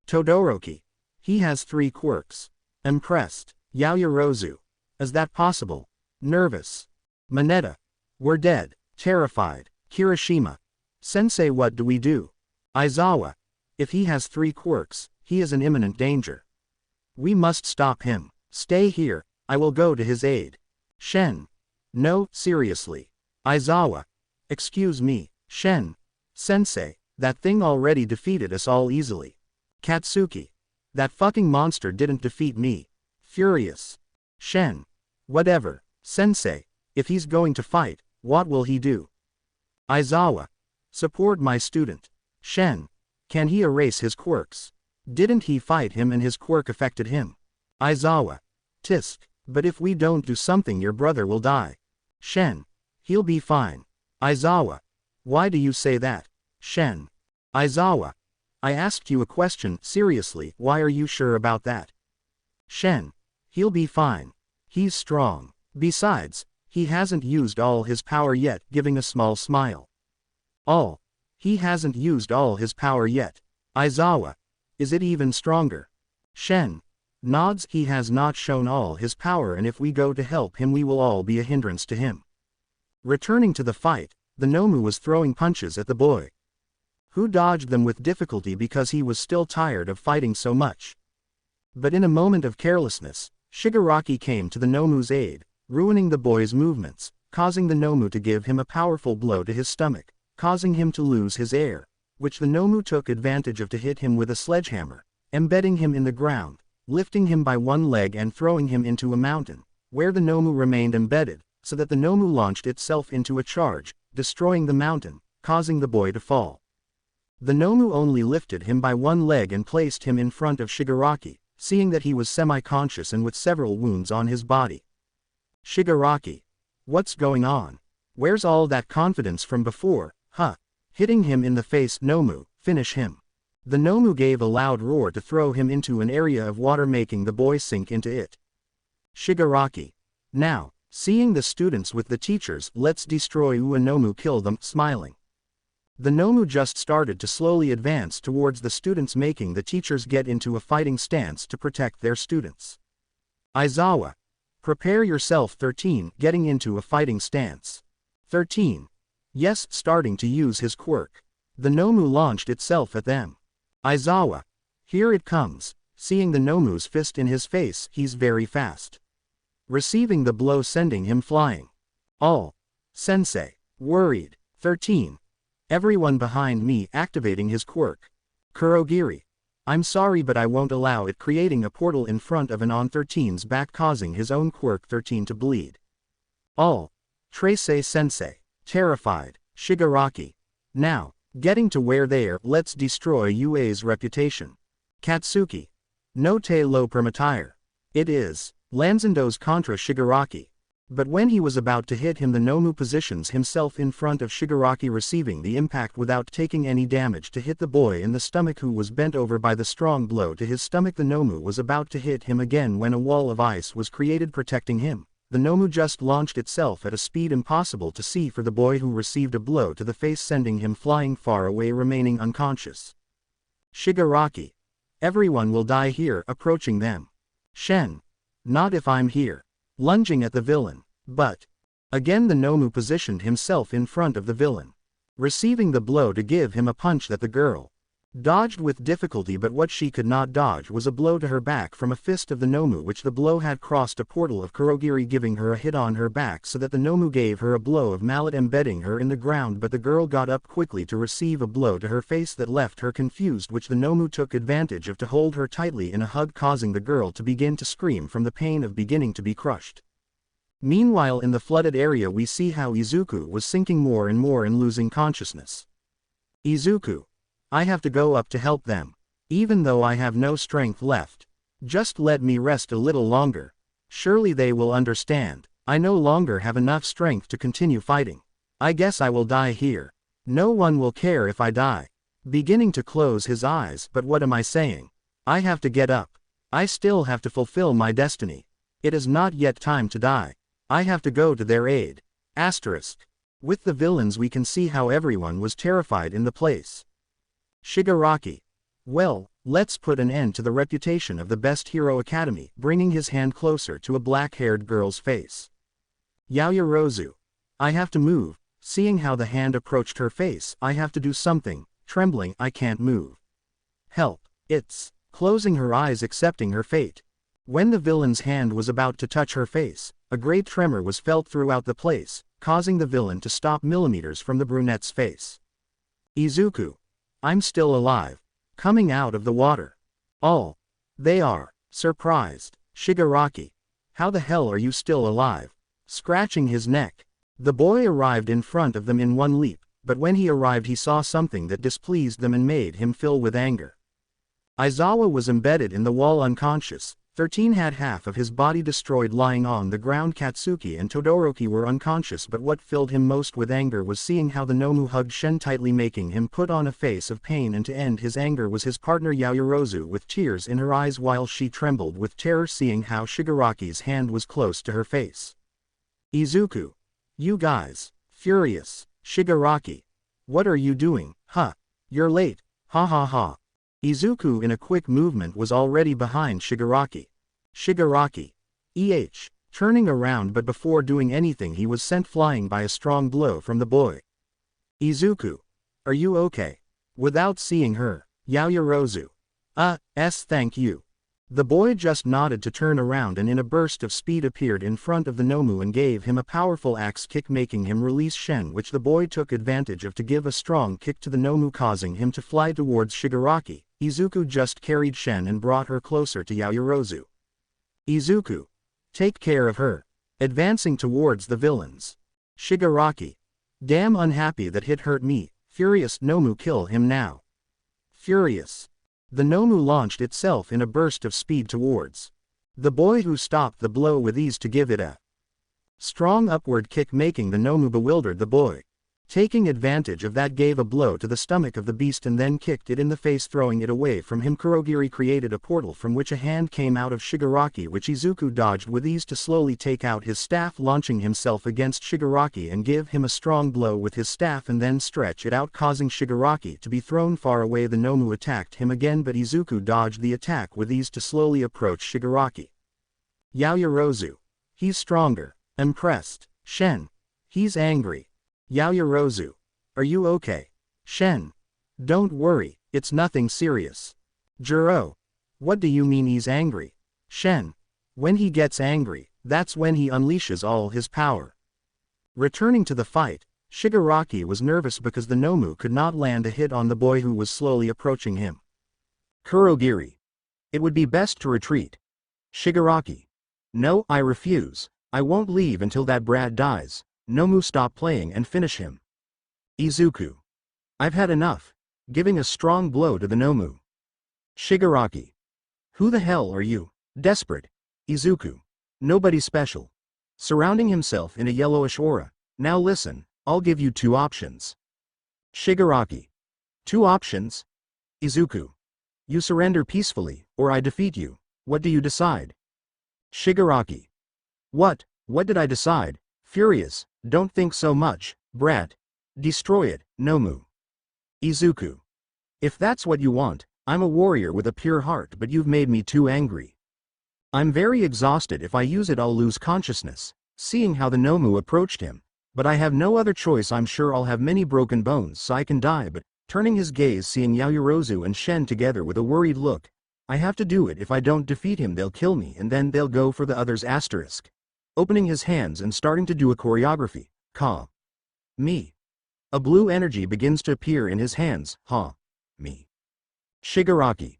Todoroki. He has 3 quirks. Impressed. Yaoyorozu. Is that possible? Nervous. Mineta. We're dead. Terrified. Kirishima. Sensei, what do we do? Aizawa. If he has 3 quirks, he is in imminent danger. We must stop him. Stay here, I will go to his aid. Shen. No, seriously. Aizawa. Excuse me, Shen. Sensei, that thing already defeated us all easily. Katsuki. That fucking monster didn't defeat me. Furious. Shen. Whatever, Sensei, if he's going to fight, what will he do? Aizawa. Support my student. Shen. Can he erase his quirks? Didn't he fight him and his quirk affected him? Aizawa. Tisk. But if we don't do something, your brother will die. Shen. He'll be fine. Aizawa. Why do you say that? Shen. Aizawa. I asked you a question, seriously, why are you sure about that? Shen. He'll be fine. He's strong. Besides, he hasn't used all his power yet, giving a small smile. All. He hasn't used all his power yet. Aizawa. Is it even stronger? Shen. Nods. He has not shown all his power, and if we go to help him we will all be a hindrance to him. Returning to the fight, the Nomu was throwing punches at the boy, who dodged them with difficulty because he was still tired of fighting so much. But in a moment of carelessness, Shigaraki came to the Nomu's aid, ruining the boy's movements, causing the Nomu to give him a powerful blow to his stomach, causing him to lose his air, which the Nomu took advantage of to hit him with a sledgehammer, embedding him in the ground, lifting him by one leg and throwing him into a mountain, where the Nomu remained embedded, so that the Nomu launched itself into a charge, destroying the mountain, causing the boy to fall. The Nomu only lifted him by one leg and placed him in front of Shigaraki, seeing that he was semi-conscious and with several wounds on his body. Shigaraki. What's going on? Where's all that confidence from before, huh? Hitting him in the face. Nomu, finish him. The Nomu gave a loud roar to throw him into an area of water, making the boy sink into it. Shigaraki. Now, seeing the students with the teachers, let's destroy Nomu, kill them, smiling. The Nomu just started to slowly advance towards the students, making the teachers get into a fighting stance to protect their students. Aizawa. Prepare yourself. 13. Getting into a fighting stance. 13. Yes, starting to use his quirk. The Nomu launched itself at them. Aizawa. Here it comes. Seeing the Nomu's fist in his face, he's very fast. Receiving the blow, sending him flying. All. Sensei. Worried. 13. Everyone behind me, activating his quirk. Kurogiri. I'm sorry, but I won't allow it, creating a portal in front of and on 13's back, causing his own quirk 13 to bleed. All. Trace Sensei. Terrified. Shigaraki. Now, getting to where they're, let's destroy UA's reputation. Katsuki. No te lo permitir. It is. Lanzendo's contra Shigaraki. But when he was about to hit him, the Nomu positions himself in front of Shigaraki, receiving the impact without taking any damage, to hit the boy in the stomach, who was bent over by the strong blow to his stomach. The Nomu was about to hit him again when a wall of ice was created protecting him. The Nomu just launched itself at a speed impossible to see for the boy, who received a blow to the face, sending him flying far away, remaining unconscious. Shigaraki. Everyone will die here. Approaching them. Shen. Not if I'm here. Lunging at the villain. But. Again the Nomu positioned himself in front of the villain. Receiving the blow to give him a punch that the girl dodged with difficulty, but what she could not dodge was a blow to her back from a fist of the Nomu, which the blow had crossed a portal of Kurogiri, giving her a hit on her back, so that the Nomu gave her a blow of mallet, embedding her in the ground, but the girl got up quickly to receive a blow to her face that left her confused, which the Nomu took advantage of to hold her tightly in a hug, causing the girl to begin to scream from the pain of beginning to be crushed. Meanwhile, in the flooded area, we see how Izuku was sinking more and more and losing consciousness. Izuku. I have to go up to help them. Even though I have no strength left. Just let me rest a little longer. Surely they will understand. I no longer have enough strength to continue fighting. I guess I will die here. No one will care if I die. Beginning to close his eyes, but what am I saying? I have to get up. I still have to fulfill my destiny. It is not yet time to die. I have to go to their aid. Asterisk. With the villains, we can see how everyone was terrified in the place. Shigaraki. Well, let's put an end to the reputation of the best hero academy, bringing his hand closer to a black-haired girl's face. Yaoyorozu. I have to move. Seeing how the hand approached her face, I have to do something. Trembling, I can't move. Help. It's. Closing her eyes, accepting her fate. When the villain's hand was about to touch her face, a great tremor was felt throughout the place, causing the villain to stop millimeters from the brunette's face. Izuku. I'm still alive. Coming out of the water. All. They are. Surprised. Shigaraki. How the hell are you still alive? Scratching his neck. The boy arrived in front of them in one leap, but when he arrived he saw something that displeased them and made him fill with anger. Aizawa was embedded in the wall unconscious. 13 had half of his body destroyed, lying on the ground. Katsuki and Todoroki were unconscious, but what filled him most with anger was seeing how the Nomu hugged Shen tightly, making him put on a face of pain, and to end his anger was his partner Yaoyorozu with tears in her eyes while she trembled with terror, seeing how Shigaraki's hand was close to her face. Izuku. You guys. Furious. Shigaraki. What are you doing? Huh. You're late. Ha ha ha. Izuku in a quick movement was already behind Shigaraki. Shigaraki. Turning around, but before doing anything he was sent flying by a strong blow from the boy. Izuku. Are you okay? Without seeing her. Yaoyorozu. Thank you. The boy just nodded to turn around and in a burst of speed appeared in front of the Nomu and gave him a powerful axe kick, making him release Shen, which the boy took advantage of to give a strong kick to the Nomu, causing him to fly towards Shigaraki. Izuku just carried Shen and brought her closer to Yaoyorozu. Izuku, take care of her. Advancing towards the villains. Shigaraki. Damn unhappy that hit hurt me. Furious Nomu, kill him now. Furious. The Nomu launched itself in a burst of speed towards the boy, who stopped the blow with ease to give it a strong upward kick, making the Nomu bewildered. The boy, taking advantage of that, gave a blow to the stomach of the beast and then kicked it in the face, throwing it away from him. Kurogiri created a portal from which a hand came out of Shigaraki, which Izuku dodged with ease to slowly take out his staff, launching himself against Shigaraki and give him a strong blow with his staff and then stretch it out, causing Shigaraki to be thrown far away. The Nomu attacked him again, but Izuku dodged the attack with ease to slowly approach Shigaraki. Yaoyorozu. He's stronger. Impressed. Shen. He's angry. Yaoyorozu. Are you okay? Shen. Don't worry, it's nothing serious. Juro. What do you mean he's angry? Shen. When he gets angry, that's when he unleashes all his power. Returning to the fight, Shigaraki was nervous because the Nomu could not land a hit on the boy who was slowly approaching him. Kurogiri. It would be best to retreat. Shigaraki. No, I refuse. I won't leave until that brat dies. Nomu, stop playing and finish him. Izuku. I've had enough. Giving a strong blow to the Nomu. Shigaraki. Who the hell are you? Desperate. Izuku. Nobody special. Surrounding himself in a yellowish aura. Now listen, I'll give you two options. Shigaraki. Two options? Izuku. You surrender peacefully, or I defeat you. What do you decide? Shigaraki. What did I decide? Furious. Don't think so much, brat. Destroy it, Nomu. Izuku. If that's what you want, I'm a warrior with a pure heart, but you've made me too angry. I'm very exhausted. If I use it I'll lose consciousness. Seeing how the Nomu approached him. But I have no other choice. I'm sure I'll have many broken bones so I can die, but turning his gaze, seeing Yaoyorozu and Shen together with a worried look. I have to do it. If I don't defeat him they'll kill me and then they'll go for the others. Asterisk. Opening his hands and starting to do a choreography. Ka. Me. A blue energy begins to appear in his hands. Ha. Me. Shigaraki.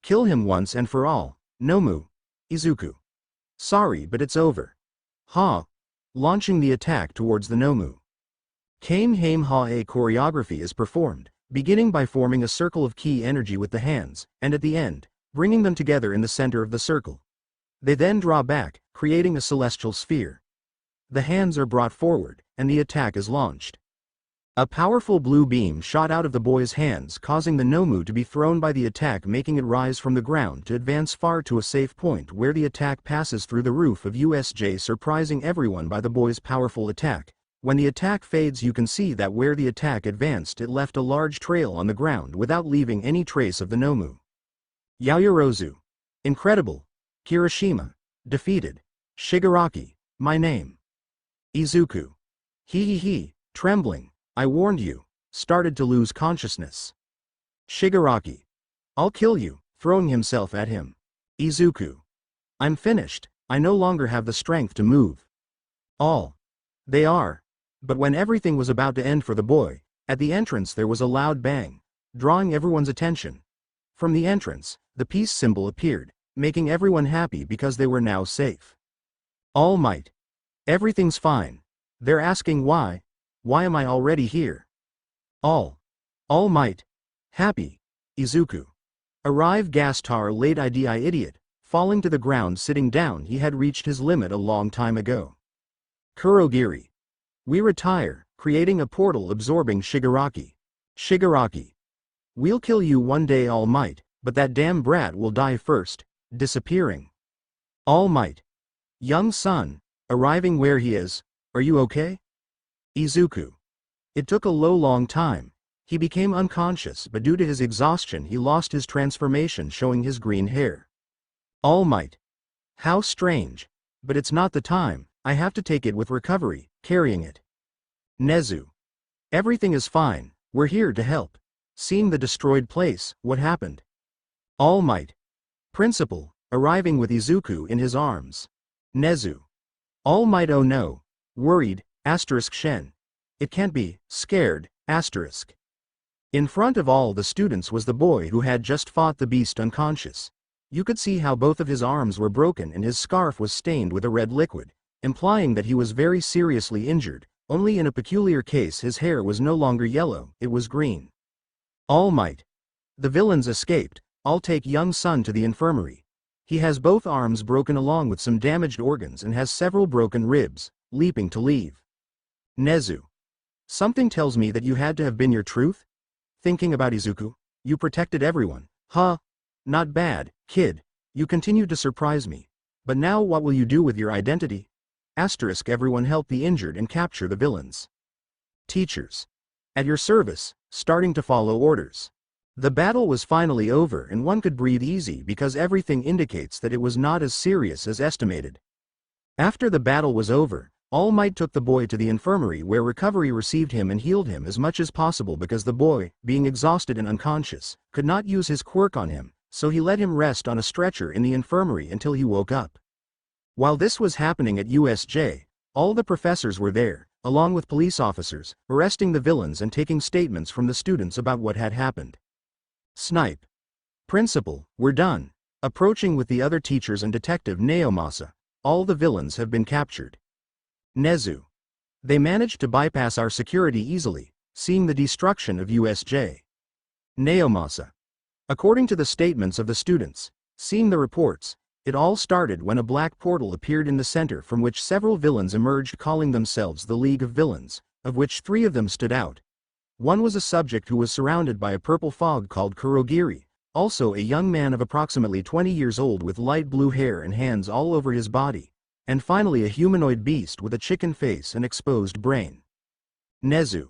Kill him once and for all. Nomu. Izuku. Sorry, but it's over. Ha. Launching the attack towards the Nomu. Kamehameha choreography is performed, beginning by forming a circle of ki energy with the hands, and at the end, bringing them together in the center of the circle. They then draw back, creating a celestial sphere. The hands are brought forward, and the attack is launched. A powerful blue beam shot out of the boy's hands, causing the Nomu to be thrown by the attack, making it rise from the ground to advance far to a safe point where the attack passes through the roof of USJ, surprising everyone by the boy's powerful attack. When the attack fades you can see that where the attack advanced it left a large trail on the ground without leaving any trace of the Nomu. Yaoyorozu. Incredible. Kirishima. Defeated. Shigaraki. My name. Izuku. He, trembling. I warned you. Started to lose consciousness. Shigaraki. I'll kill you, throwing himself at him. Izuku. I'm finished. I no longer have the strength to move. All. They are. But when everything was about to end for the boy, at the entrance there was a loud bang, drawing everyone's attention. From the entrance, the peace symbol appeared, making everyone happy because they were now safe. All Might. Everything's fine. They're asking why? Why am I already here? All Might. Happy. Izuku. Arrive. Gastar late idi idiot, falling to the ground, sitting down. He had reached his limit a long time ago. Kurogiri. We retire, creating a portal absorbing Shigaraki. Shigaraki. We'll kill you one day, All Might, but that damn brat will die first, disappearing. All Might. Young son, arriving where he is, are you okay? Izuku. It took a long time. He became unconscious, but due to his exhaustion he lost his transformation, showing his green hair. All Might. How strange. But it's not the time, I have to take it with recovery, carrying it. Nezu. Everything is fine, we're here to help. Seeing the destroyed place, what happened? All Might. Principal, arriving with Izuku in his arms. Nezu. All Might oh no. Worried, Shen. It can't be, scared, In front of all the students was the boy who had just fought the beast unconscious. You could see how both of his arms were broken and his scarf was stained with a red liquid, implying that he was very seriously injured, only in a peculiar case his hair was no longer yellow, it was green. All Might. The villains escaped, I'll take young son to the infirmary. He has both arms broken along with some damaged organs and has several broken ribs, leaping to leave. Nezu. Something tells me that you had to have been your truth? Thinking about Izuku, you protected everyone, huh? Not bad, kid, you continued to surprise me. But now what will you do with your identity? Everyone help the injured and capture the villains. Teachers. At your service, starting to follow orders. The battle was finally over and one could breathe easy because everything indicates that it was not as serious as estimated. After the battle was over, All Might took the boy to the infirmary where recovery received him and healed him as much as possible because the boy, being exhausted and unconscious, could not use his quirk on him, so he let him rest on a stretcher in the infirmary until he woke up. While this was happening at USJ, all the professors were there, along with police officers, arresting the villains and taking statements from the students about what had happened. Snipe. Principal, we're done. Approaching with the other teachers and Detective Naomasa. All the villains have been captured. Nezu. They managed to bypass our security easily, seeing the destruction of USJ. Naomasa. According to the statements of the students, seeing the reports, it all started when a black portal appeared in the center from which several villains emerged calling themselves the League of Villains, of which 3 of them stood out. One was a subject who was surrounded by a purple fog called Kurogiri, also a young man of approximately 20 years old with light blue hair and hands all over his body, and finally a humanoid beast with a chicken face and exposed brain. Nezu.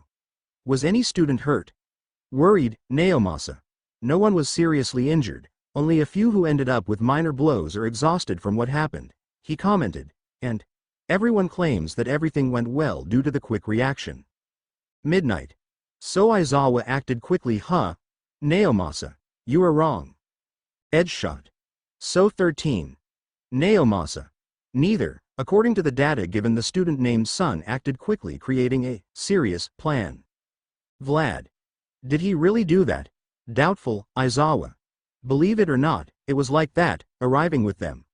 Was any student hurt? Worried, Naomasa. No one was seriously injured, only a few who ended up with minor blows or exhausted from what happened, he commented, and everyone claims that everything went well due to the quick reaction. Midnight. So Aizawa acted quickly, huh? Naomasa. You are wrong. Edgeshot. So 13. Naomasa. Neither, according to the data given, the student named Sun acted quickly, creating a serious plan. Vlad. Did he really do that? Doubtful, Aizawa. Believe it or not, it was like that, arriving with them.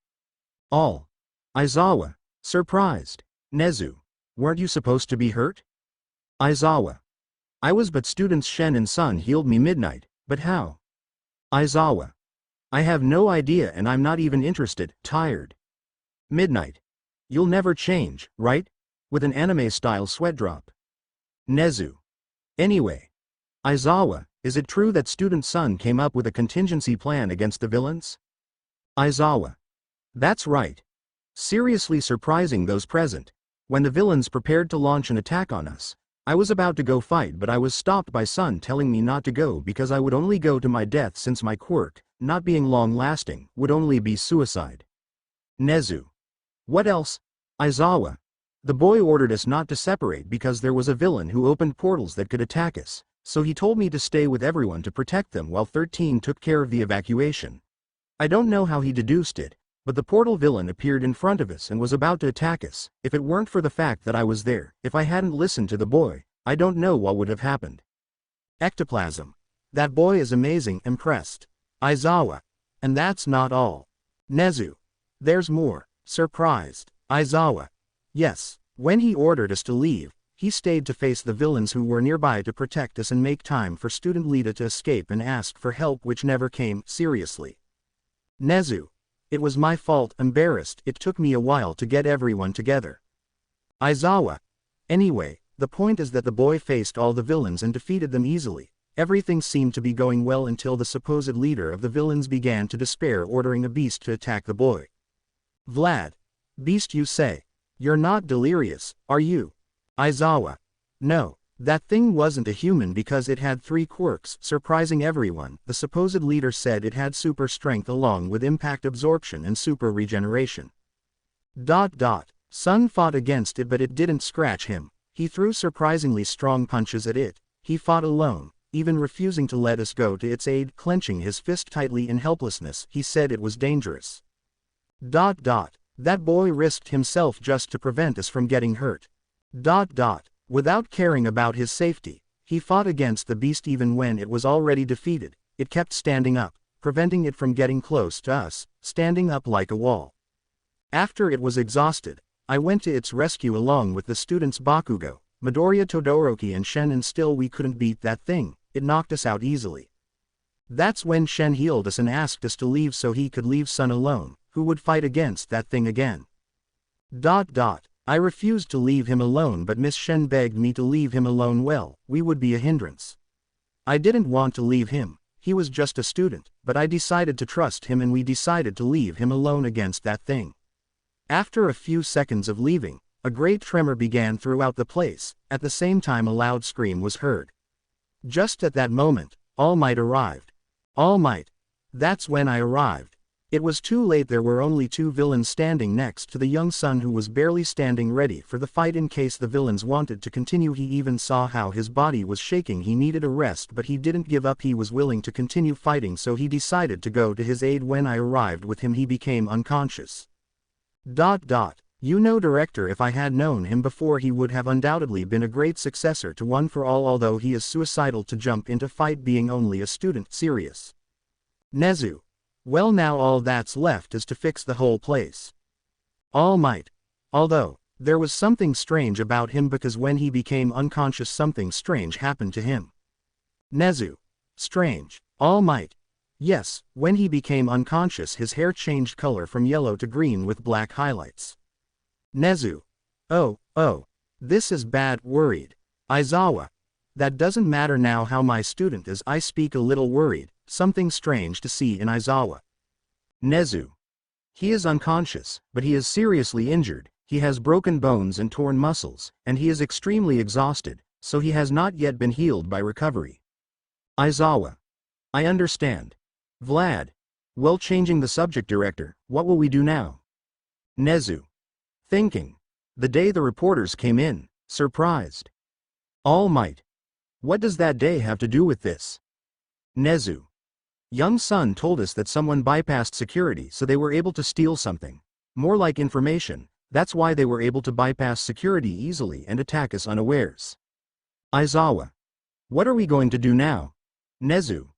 All. Aizawa. Surprised. Nezu. Weren't you supposed to be hurt? Aizawa. I was, but students Shen and Sun healed me. Midnight, but how? Aizawa. I have no idea and I'm not even interested, tired. Midnight. You'll never change, right? With an anime-style sweat drop. Nezu. Anyway. Aizawa, is it true that student Sun came up with a contingency plan against the villains? Aizawa. That's right. Seriously surprising those present. When the villains prepared to launch an attack on us, I was about to go fight, but I was stopped by Sun telling me not to go because I would only go to my death since my quirk, not being long-lasting, would only be suicide. Nezu. What else? Aizawa. The boy ordered us not to separate because there was a villain who opened portals that could attack us, so he told me to stay with everyone to protect them while 13 took care of the evacuation. I don't know how he deduced it, but the portal villain appeared in front of us and was about to attack us. If it weren't for the fact that I was there, if I hadn't listened to the boy, I don't know what would have happened. Ectoplasm. That boy is amazing, impressed. Aizawa. And that's not all. Nezu. There's more. Surprised. Aizawa. Yes, when he ordered us to leave, he stayed to face the villains who were nearby to protect us and make time for student Lita to escape and ask for help, which never came. Seriously. Nezu. It was my fault, embarrassed. It took me a while to get everyone together. Aizawa. Anyway, the point is that the boy faced all the villains and defeated them easily. Everything seemed to be going well until the supposed leader of the villains began to despair, ordering a beast to attack the boy. Vlad. Beast, you say? You're not delirious, are you? Aizawa. No, that thing wasn't a human because it had 3 quirks, surprising everyone. The supposed leader said it had super strength along with impact absorption and super regeneration. Sun fought against it, but it didn't scratch him. He threw surprisingly strong punches at it. He fought alone, even refusing to let us go to its aid. Clenching his fist tightly in helplessness, he said it was dangerous. That boy risked himself just to prevent us from getting hurt. Without caring about his safety, he fought against the beast even when it was already defeated. It kept standing up, preventing it from getting close to us, standing up like a wall. After it was exhausted, I went to its rescue along with the students Bakugo, Midoriya, Todoroki and Shen, and still we couldn't beat that thing. It knocked us out easily. That's when Shen healed us and asked us to leave so he could leave Sun alone, who would fight against that thing again. I refused to leave him alone, but Miss Shen begged me to leave him alone. Well, we would be a hindrance. I didn't want to leave him, he was just a student, but I decided to trust him and we decided to leave him alone against that thing. After a few seconds of leaving, a great tremor began throughout the place. At the same time a loud scream was heard. Just at that moment, All Might arrived. All Might. That's when I arrived. It was too late. There were only two villains standing next to the young son who was barely standing ready for the fight in case the villains wanted to continue. He even saw how his body was shaking. He needed a rest, but he didn't give up. He was willing to continue fighting, so he decided to go to his aid. When I arrived with him, he became unconscious. You know, director, if I had known him before, he would have undoubtedly been a great successor to One for All, although he is suicidal to jump into fight being only a student. Serious. Nezu. Well, now all that's left is to fix the whole place. All Might. Although, there was something strange about him because when he became unconscious something strange happened to him. Nezu. Strange. All Might. Yes, when he became unconscious his hair changed color from yellow to green with black highlights. Nezu. Oh, this is bad. Worried. Aizawa. That doesn't matter now how my student is. I speak a little worried. Something strange to see in Aizawa. Nezu. He is unconscious, but he is seriously injured. He has broken bones and torn muscles, and he is extremely exhausted, so he has not yet been healed by recovery. Aizawa. I understand. Vlad. Well, changing the subject, director, what will we do now? Nezu. Thinking. The day the reporters came in, surprised. All Might. What does that day have to do with this? Nezu. Young Sun told us that someone bypassed security, so they were able to steal something. More like information, that's why they were able to bypass security easily and attack us unawares. Aizawa. What are we going to do now? Nezu.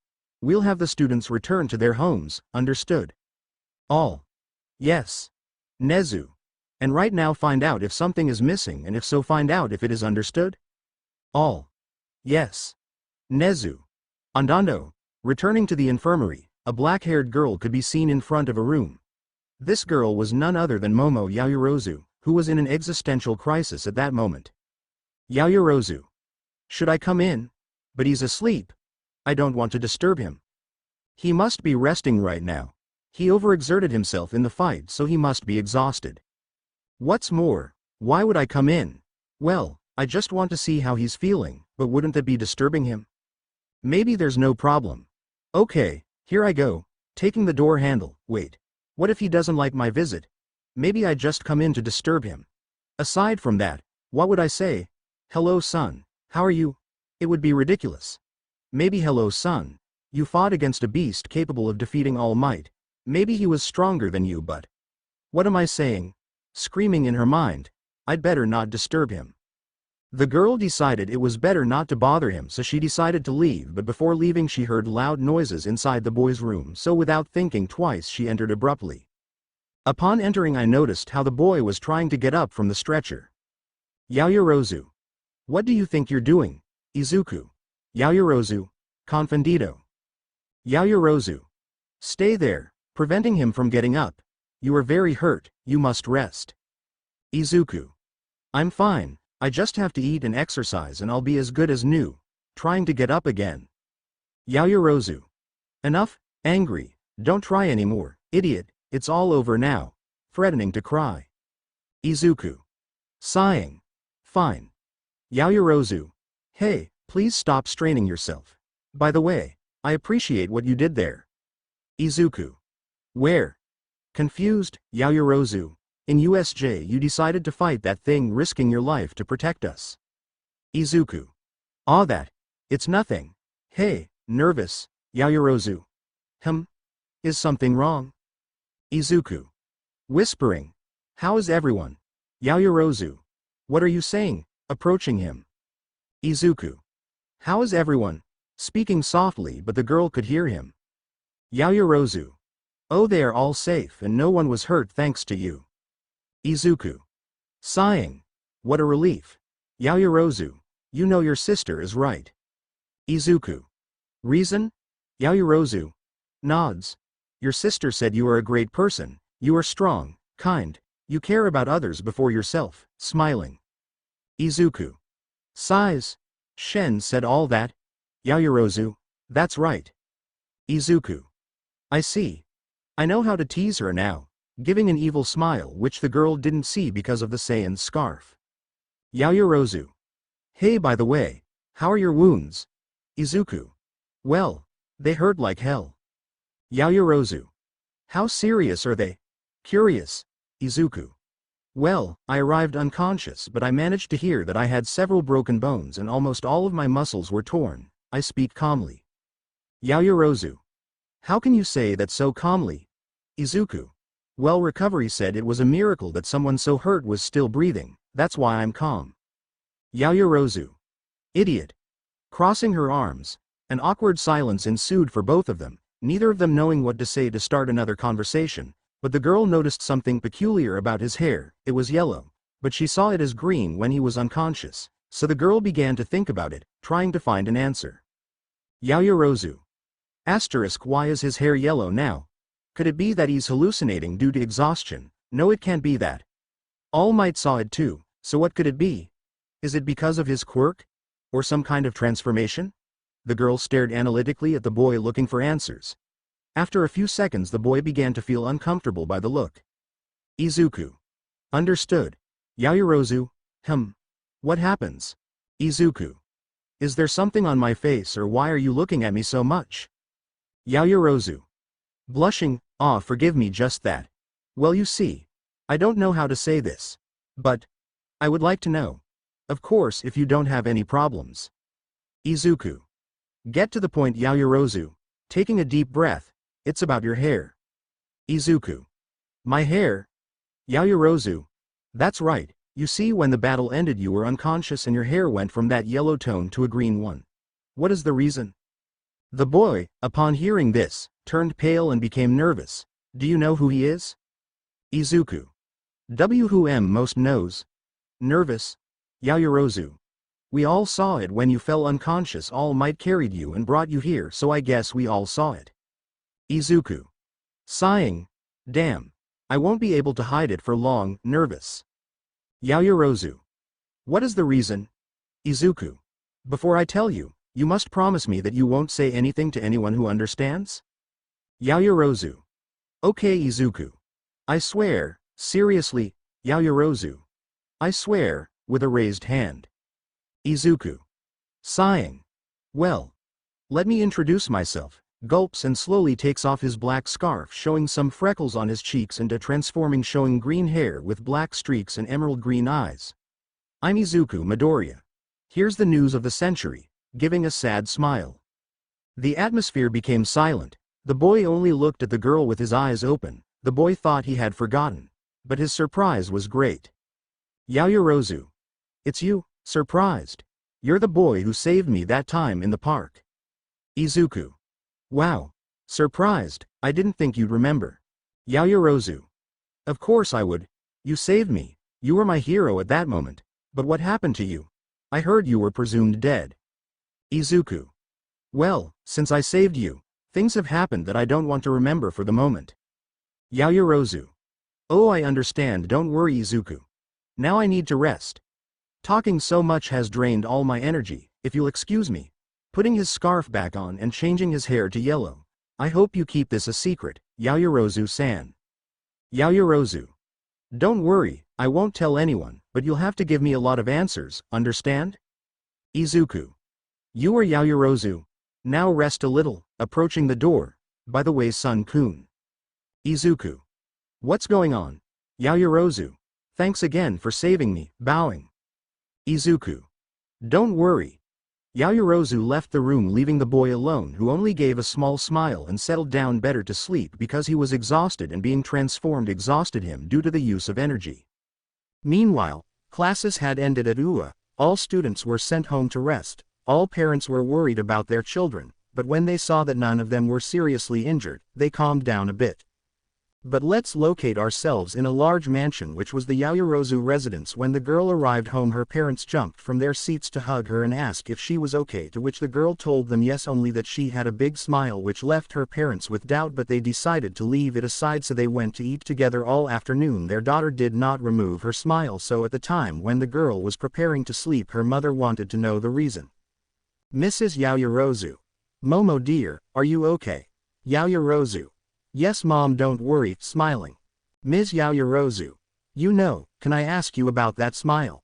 We'll have the students return to their homes, understood? All. Yes. Nezu. And right now find out if something is missing, and if so find out if it is understood? All. Yes. Nezu. Andando. Returning to the infirmary, a black-haired girl could be seen in front of a room. This girl was none other than Momo Yaoyorozu, who was in an existential crisis at that moment. Yaoyorozu. Should I come in? But he's asleep. I don't want to disturb him. He must be resting right now. He overexerted himself in the fight, so he must be exhausted. What's more, why would I come in? Well, I just want to see how he's feeling, but wouldn't that be disturbing him? Maybe there's no problem. Okay, here I go, taking the door handle. Wait, what if he doesn't like my visit? Maybe I just come in to disturb him. Aside from that, what would I say? Hello son, how are you? It would be ridiculous. Maybe hello son, you fought against a beast capable of defeating All Might. Maybe he was stronger than you, but... What am I saying? Screaming in her mind, I'd better not disturb him. The girl decided it was better not to bother him, so she decided to leave, but before leaving she heard loud noises inside the boy's room, so without thinking twice she entered abruptly. Upon entering I noticed how the boy was trying to get up from the stretcher. Yaoyorozu. What do you think you're doing? Izuku. Yaoyorozu. Confundido. Yaoyorozu. Stay there, preventing him from getting up. You are very hurt, you must rest. Izuku. I'm fine. I just have to eat and exercise and I'll be as good as new. Trying to get up again. Yaoyorozu. Enough, angry, don't try anymore, idiot, it's all over now. Threatening to cry. Izuku. Sighing. Fine. Yaoyorozu. Hey, please stop straining yourself. By the way, I appreciate what you did there. Izuku. Where? Confused, Yaoyorozu. In USJ you decided to fight that thing, risking your life to protect us. Izuku. Ah, that. It's nothing. Hey, nervous, Yaoyorozu. Is something wrong? Izuku. Whispering. How is everyone? Yaoyorozu. What are you saying? Approaching him. Izuku. How is everyone? Speaking softly but the girl could hear him. Yaoyorozu. Oh, they are all safe and no one was hurt thanks to you. Izuku. Sighing. What a relief. Yaoyorozu. You know your sister is right. Izuku. Reason? Yaoyorozu. Nods. Your sister said you are a great person, you are strong, kind, you care about others before yourself, smiling. Izuku. Sighs. Shen said all that? Yaoyorozu. That's right. Izuku. I see. I know how to tease her now, giving an evil smile which the girl didn't see because of the Saiyan's scarf. Yaoyorozu. Hey, by the way, how are your wounds? Izuku. Well, they hurt like hell. Yaoyorozu. How serious are they? Curious. Izuku. Well, I arrived unconscious but I managed to hear that I had several broken bones and almost all of my muscles were torn. I speak calmly. Yaoyorozu. How can you say that so calmly? Izuku. Well, recovery said it was a miracle that someone so hurt was still breathing, that's why I'm calm. Yaoyorozu. Idiot. Crossing her arms, an awkward silence ensued for both of them, neither of them knowing what to say to start another conversation, but the girl noticed something peculiar about his hair. It was yellow, but she saw it as green when he was unconscious, so the girl began to think about it, trying to find an answer. Yaoyorozu. Asterisk, why is his hair yellow now? Could it be that he's hallucinating due to exhaustion? No, it can't be that. All Might saw it too, so what could it be? Is it because of his quirk? Or some kind of transformation? The girl stared analytically at the boy looking for answers. After a few seconds the boy began to feel uncomfortable by the look. Izuku. Understood. Yaoyorozu. What happens? Izuku. Is there something on my face or why are you looking at me so much? Yaoyorozu. Blushing. Forgive me, just that. Well, you see, I don't know how to say this. But I would like to know. Of course, if you don't have any problems. Izuku. Get to the point, Yaoyorozu. Taking a deep breath. It's about your hair. Izuku. My hair? Yaoyorozu. That's right. You see, when the battle ended you were unconscious and your hair went from that yellow tone to a green one. What is the reason? The boy, upon hearing this, turned pale and became nervous. Do you know who he is? Izuku. Who most knows? Nervous? Yaoyorozu. We all saw it when you fell unconscious. All Might carried you and brought you here, so I guess we all saw it. Izuku. Sighing. Damn. I won't be able to hide it for long. Nervous. Yaoyorozu. What is the reason? Izuku. Before I tell you, you must promise me that you won't say anything to anyone who understands? Yaoyorozu. Okay, Izuku. I swear. Seriously, Yaoyorozu. I swear, with a raised hand. Izuku. Sighing. Well. Let me introduce myself. Gulps and slowly takes off his black scarf, showing some freckles on his cheeks and transforming, showing green hair with black streaks and emerald green eyes. I'm Izuku Midoriya. Here's the news of the century, giving a sad smile. The atmosphere became silent. The boy only looked at the girl with his eyes open. The boy thought he had forgotten, but his surprise was great. Yaoyorozu. It's you, surprised. You're the boy who saved me that time in the park. Izuku. Wow. Surprised, I didn't think you'd remember. Yaoyorozu. Of course I would. You saved me. You were my hero at that moment. But what happened to you? I heard you were presumed dead. Izuku. Well, since I saved you, things have happened that I don't want to remember for the moment. Yaoyorozu. Oh, I understand, don't worry, Izuku. Now I need to rest. Talking so much has drained all my energy, if you'll excuse me. Putting his scarf back on and changing his hair to yellow. I hope you keep this a secret, Yaoyorozu-san. Yaoyorozu. Don't worry, I won't tell anyone, but you'll have to give me a lot of answers, understand? Izuku. You are Yaoyorozu. Now rest a little, approaching the door. By the way, Sun-kun. Izuku. What's going on? Yaoyorozu. Thanks again for saving me, bowing. Izuku. Don't worry. Yaoyorozu left the room, leaving the boy alone, who only gave a small smile and settled down better to sleep because he was exhausted, and being transformed exhausted him due to the use of energy. Meanwhile, classes had ended at UA, all students were sent home to rest, all parents were worried about their children, but when they saw that none of them were seriously injured, they calmed down a bit. But let's locate ourselves in a large mansion which was the Yaoyorozu residence. When the girl arrived home, her parents jumped from their seats to hug her and ask if she was okay, to which the girl told them yes, only that she had a big smile which left her parents with doubt, but they decided to leave it aside, so they went to eat together all afternoon. Their daughter did not remove her smile, so at the time when the girl was preparing to sleep, her mother wanted to know the reason. Mrs. Yaoyorozu. Momo dear, are you okay? Yaoyorozu. Yes mom, don't worry, smiling. Ms. Yaoyorozu. You know, can I ask you about that smile?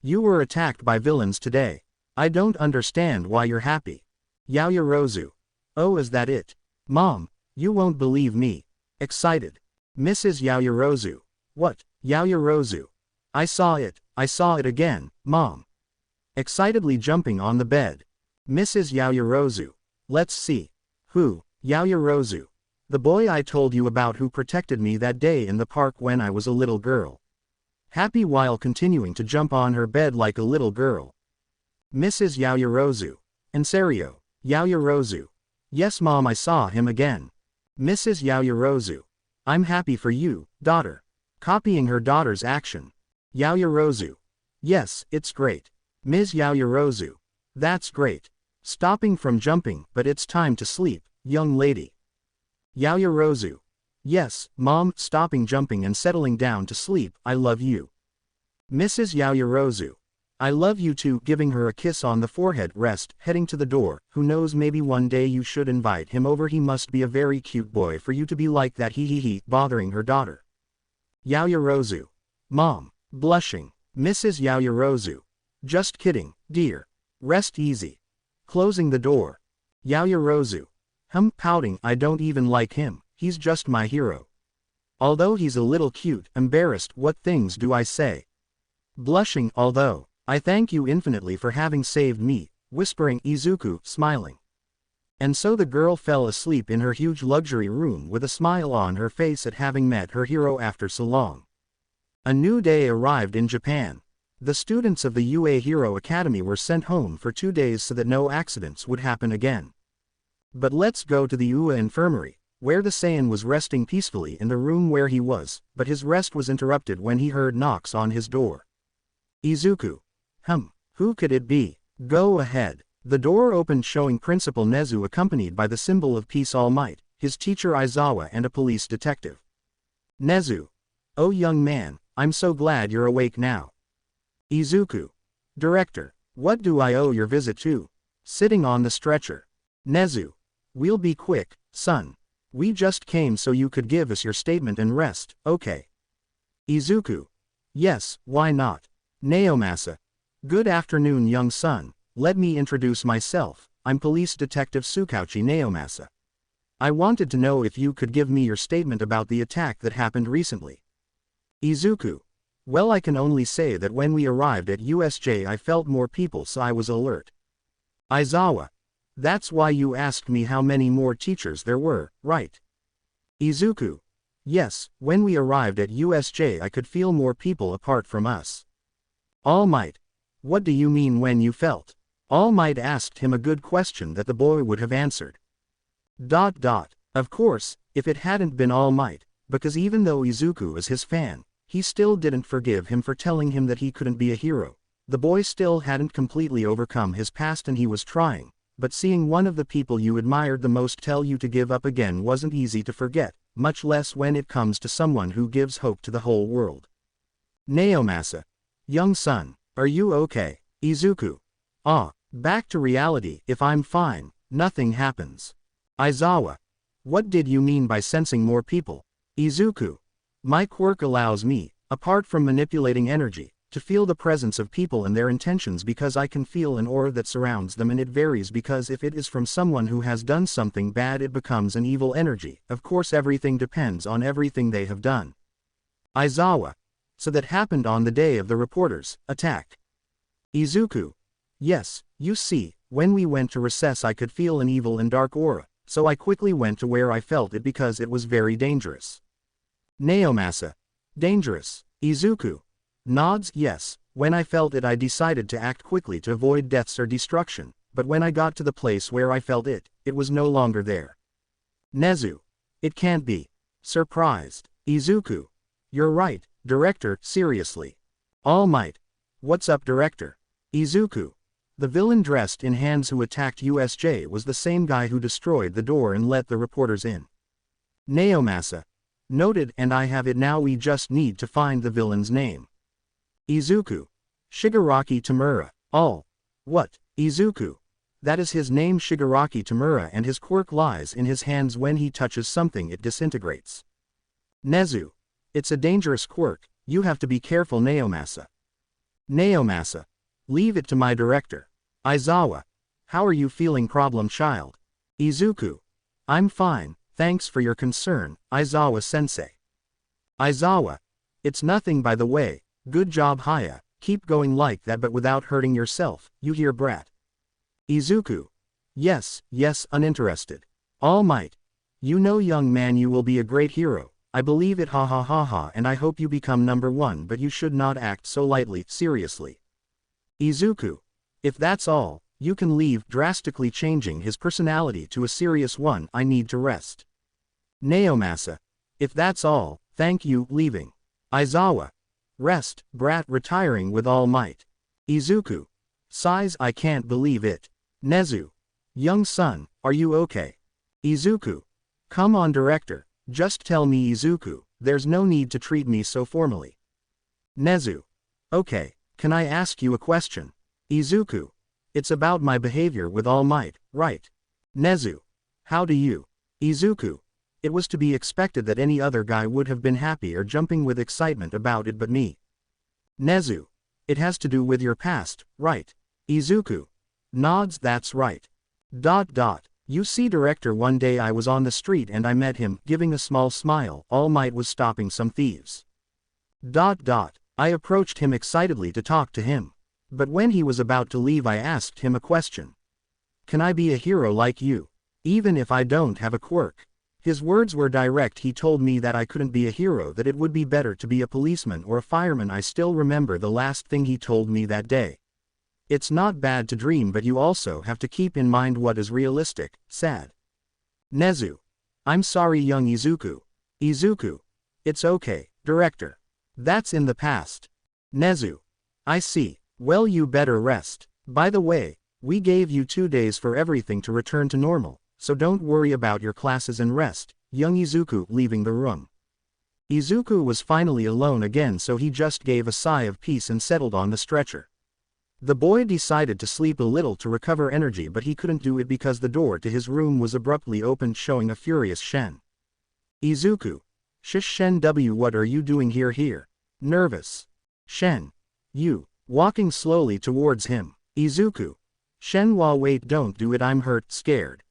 You were attacked by villains today. I don't understand why you're happy. Yaoyorozu. Oh, is that it? Mom, you won't believe me. Excited. Mrs. Yaoyorozu. What? Yaoyorozu. I saw it again, mom. Excitedly jumping on the bed. Mrs. Yaoyorozu. Let's see. Who? Yaoyorozu. The boy I told you about, who protected me that day in the park when I was a little girl. Happy while continuing to jump on her bed like a little girl. Mrs. Yaoyorozu. En serio, Yaoyorozu. Yes mom, I saw him again. Mrs. Yaoyorozu. I'm happy for you, daughter. Copying her daughter's action. Yaoyorozu. Yes, it's great. Ms. Yaoyorozu. That's great. Stopping from jumping, but it's time to sleep, young lady. Yaoyorozu. Yes, mom, stopping jumping and settling down to sleep, I love you. Mrs. Yaoyorozu. I love you too, giving her a kiss on the forehead. Rest, heading to the door. Who knows, maybe one day you should invite him over. He must be a very cute boy for you to be like that, he, bothering her daughter. Yaoyorozu. Mom. Blushing. Mrs. Yaoyorozu. Just kidding, dear. Rest easy. Closing the door. Yaoyorozu. Pouting, I don't even like him, he's just my hero. Although he's a little cute, embarrassed, what things do I say? Blushing, although, I thank you infinitely for having saved me, whispering, Izuku, smiling. And so the girl fell asleep in her huge luxury room with a smile on her face at having met her hero after so long. A new day arrived in Japan. The students of the UA Hero Academy were sent home for 2 days so that no accidents would happen again. But let's go to the UA infirmary, where the Saiyan was resting peacefully in the room where he was, but his rest was interrupted when he heard knocks on his door. Izuku. Who could it be? Go ahead. The door opened, showing Principal Nezu accompanied by the symbol of Peace All Might, his teacher Aizawa, and a police detective. Nezu. Oh young man, I'm so glad you're awake now. Izuku. Director, what do I owe your visit to? Sitting on the stretcher. Nezu. We'll be quick, son. We just came so you could give us your statement and rest, okay? Izuku. Yes, why not? Naomasa. Good afternoon young son, let me introduce myself, I'm Police Detective Tsukauchi Naomasa. I wanted to know if you could give me your statement about the attack that happened recently. Izuku. Well, I can only say that when we arrived at USJ I felt more people, so I was alert. Aizawa. That's why you asked me how many more teachers there were, right? Izuku. Yes, when we arrived at USJ I could feel more people apart from us. All Might. What do you mean when you felt? All Might asked him a good question that the boy would have answered. Of course, if it hadn't been All Might, because even though Izuku is his fan, he still didn't forgive him for telling him that he couldn't be a hero. The boy still hadn't completely overcome his past and he was trying. But seeing one of the people you admired the most tell you to give up again wasn't easy to forget, much less when it comes to someone who gives hope to the whole world. Naomasa. Young son, are you okay? Izuku. Back to reality. If I'm fine, nothing happens. Aizawa. What did you mean by sensing more people? Izuku. My quirk allows me, apart from manipulating energy, to feel the presence of people and their intentions, because I can feel an aura that surrounds them, and it varies because if it is from someone who has done something bad it becomes an evil energy. Of course everything depends on everything they have done. Aizawa. So that happened on the day of the reporters' attack. Izuku. Yes, you see, when we went to recess I could feel an evil and dark aura, so I quickly went to where I felt it because it was very dangerous. Naomasa. Dangerous. Izuku. Nods. Yes, when I felt it I decided to act quickly to avoid deaths or destruction, but when I got to the place where I felt it, it was no longer there. Nezu. It can't be. Surprised. Izuku. You're right, Director, seriously. All Might. What's up, Director? Izuku. The villain dressed in hands who attacked USJ was the same guy who destroyed the door and let the reporters in. Naomasa. Noted, and I have it now, we just need to find the villain's name. Izuku. Shigaraki Tamura. All. What? Izuku. That is his name, Shigaraki Tamura, and his quirk lies in his hands. When he touches something it disintegrates. Nezu. It's a dangerous quirk, you have to be careful, Naomasa. Naomasa. Leave it to my director. Aizawa. How are you feeling, problem child? Izuku. I'm fine, thanks for your concern, Aizawa-sensei. Aizawa. It's nothing, by the way. Good job, Haya, keep going like that but without hurting yourself, you hear, brat? Izuku. Yes, uninterested. All Might. You know, young man, you will be a great hero, I believe it, ha ha ha ha, and I hope you become #1, but you should not act so lightly, seriously. Izuku. If that's all, you can leave, drastically changing his personality to a serious one. I need to rest. Naomasa. If that's all, thank you, leaving. Aizawa. Rest, brat, retiring with all might. Izuku. Sighs, I can't believe it. Nezu. Young son, are you okay? Izuku. Come on, director, just tell me, Izuku, there's no need to treat me so formally. Nezu. Okay, can I ask you a question? Izuku. It's about my behavior with All Might, right? Nezu. How do you? Izuku. It was to be expected that any other guy would have been happy or jumping with excitement about it but me. Nezu. It has to do with your past, right? Izuku. Nods, that's right. You see, director, one day I was on the street and I met him, giving a small smile. All Might was stopping some thieves. I approached him excitedly to talk to him. But when he was about to leave I asked him a question. Can I be a hero like you? Even if I don't have a quirk? His words were direct. He told me that I couldn't be a hero, that it would be better to be a policeman or a fireman. I still remember the last thing he told me that day. It's not bad to dream, but you also have to keep in mind what is realistic. Sad. Nezu. I'm sorry, young Izuku. Izuku. It's okay, director. That's in the past. Nezu. I see. Well, you better rest. By the way, we gave you 2 days for everything to return to normal, so don't worry about your classes and rest. Young Izuku leaving the room. Izuku was finally alone again, so he just gave a sigh of peace and settled on the stretcher. The boy decided to sleep a little to recover energy, but he couldn't do it because the door to his room was abruptly opened, showing a furious Shen. Izuku. Shen W, what are you doing here? Nervous. Shen. You. Walking slowly towards him. Izuku. Shen, wait, don't do it, I'm hurt, scared.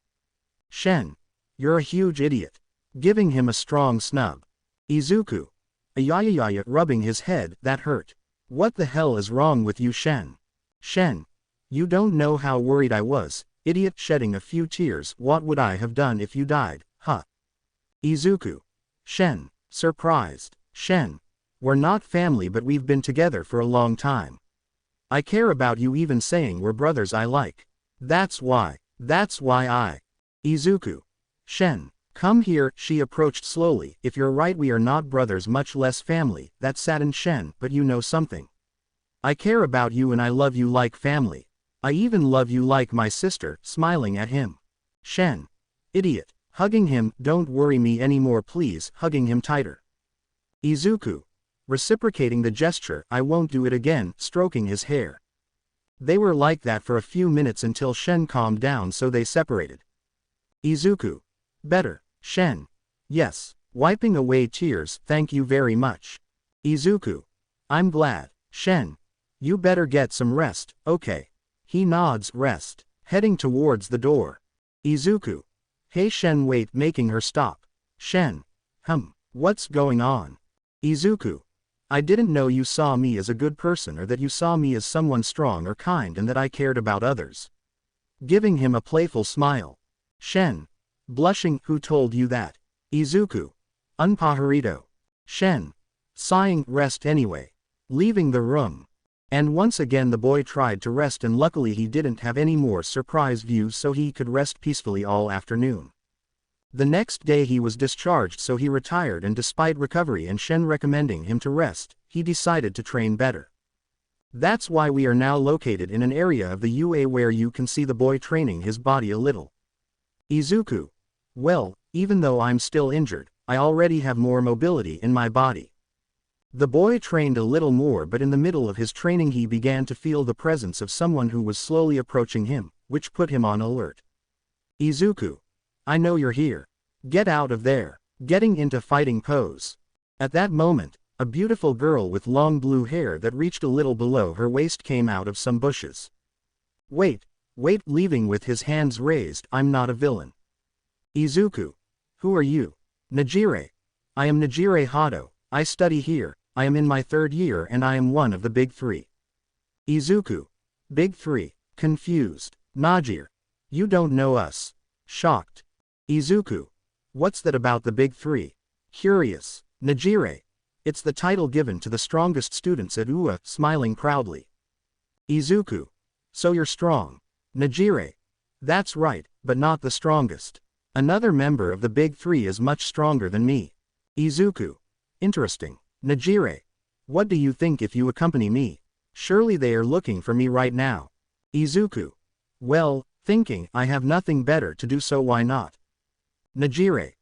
Shen. You're a huge idiot. Giving him a strong snub. Izuku. Ayayaya, rubbing his head, that hurt. What the hell is wrong with you, Shen? Shen. You don't know how worried I was, idiot, shedding a few tears. What would I have done if you died, huh? Izuku. Shen. Surprised. Shen. We're not family, but we've been together for a long time. I care about you, even saying we're brothers I like. That's why I. Izuku. Shen. Come here. She approached slowly. If you're right, we are not brothers, much less family. That saddened Shen, but you know something. I care about you and I love you like family. I even love you like my sister, smiling at him. Shen. Idiot. Hugging him, don't worry me anymore please, hugging him tighter. Izuku. Reciprocating the gesture, I won't do it again, stroking his hair. They were like that for a few minutes until Shen calmed down, so they separated. Izuku. Better. Shen. Yes. Wiping away tears, thank you very much. Izuku. I'm glad. Shen. You better get some rest, okay. He nods, rest. Heading towards the door. Izuku. Hey Shen, wait, making her stop. Shen. What's going on? Izuku. I didn't know you saw me as a good person or that you saw me as someone strong or kind and that I cared about others. Giving him a playful smile. Shen. Blushing, who told you that? Izuku. Unpaharito. Shen. Sighing, rest anyway. Leaving the room. And once again the boy tried to rest, and luckily he didn't have any more surprise views, so he could rest peacefully all afternoon. The next day he was discharged, so he retired, and despite recovery and Shen recommending him to rest, he decided to train better. That's why we are now located in an area of the UA where you can see the boy training his body a little. Izuku. Well, even though I'm still injured, I already have more mobility in my body. The boy trained a little more, but in the middle of his training he began to feel the presence of someone who was slowly approaching him, which put him on alert. Izuku. I know you're here. Get out of there. Getting into fighting pose. At that moment, a beautiful girl with long blue hair that reached a little below her waist came out of some bushes. Wait, leaving with his hands raised. I'm not a villain. Izuku. Who are you? Najire. I am Najire Hado. I study here. I am in my 3rd year and I am one of the big 3. Izuku. Big 3. Confused. Najire. You don't know us. Shocked. Izuku. What's that about the big 3? Curious. Najire. It's the title given to the strongest students at UA, smiling proudly. Izuku. So you're strong. Najire. That's right, but not the strongest. Another member of the big 3 is much stronger than me. Izuku. Interesting. Najire. What do you think if you accompany me? Surely they are looking for me right now. Izuku. Well, thinking I have nothing better to do, so why not? Najire.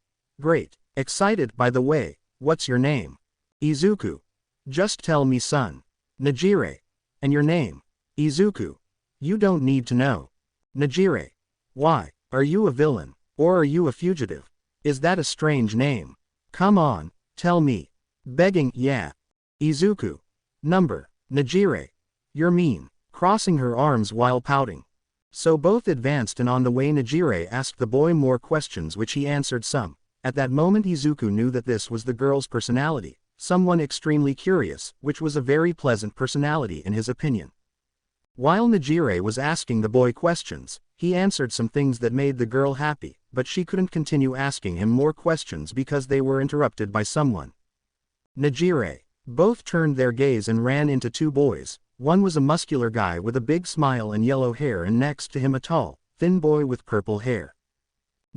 Great. Excited. By the way, what's your name? Izuku. Just tell me, son. Najire. And your name? Izuku. You don't need to know. Najire. Why? Are you a villain? Or are you a fugitive? Is that a strange name? Come on, tell me. Begging. Yeah. Izuku. Number. Najire. You're mean. Crossing her arms while pouting. So both advanced, and on the way Najire asked the boy more questions which he answered some. At that moment Izuku knew that this was the girl's personality, someone extremely curious, which was a very pleasant personality in his opinion. While Najire was asking the boy questions, he answered some things that made the girl happy, but she couldn't continue asking him more questions because they were interrupted by someone. Najire. Both turned their gaze and ran into 2 boys. One was a muscular guy with a big smile and yellow hair, and next to him a tall, thin boy with purple hair.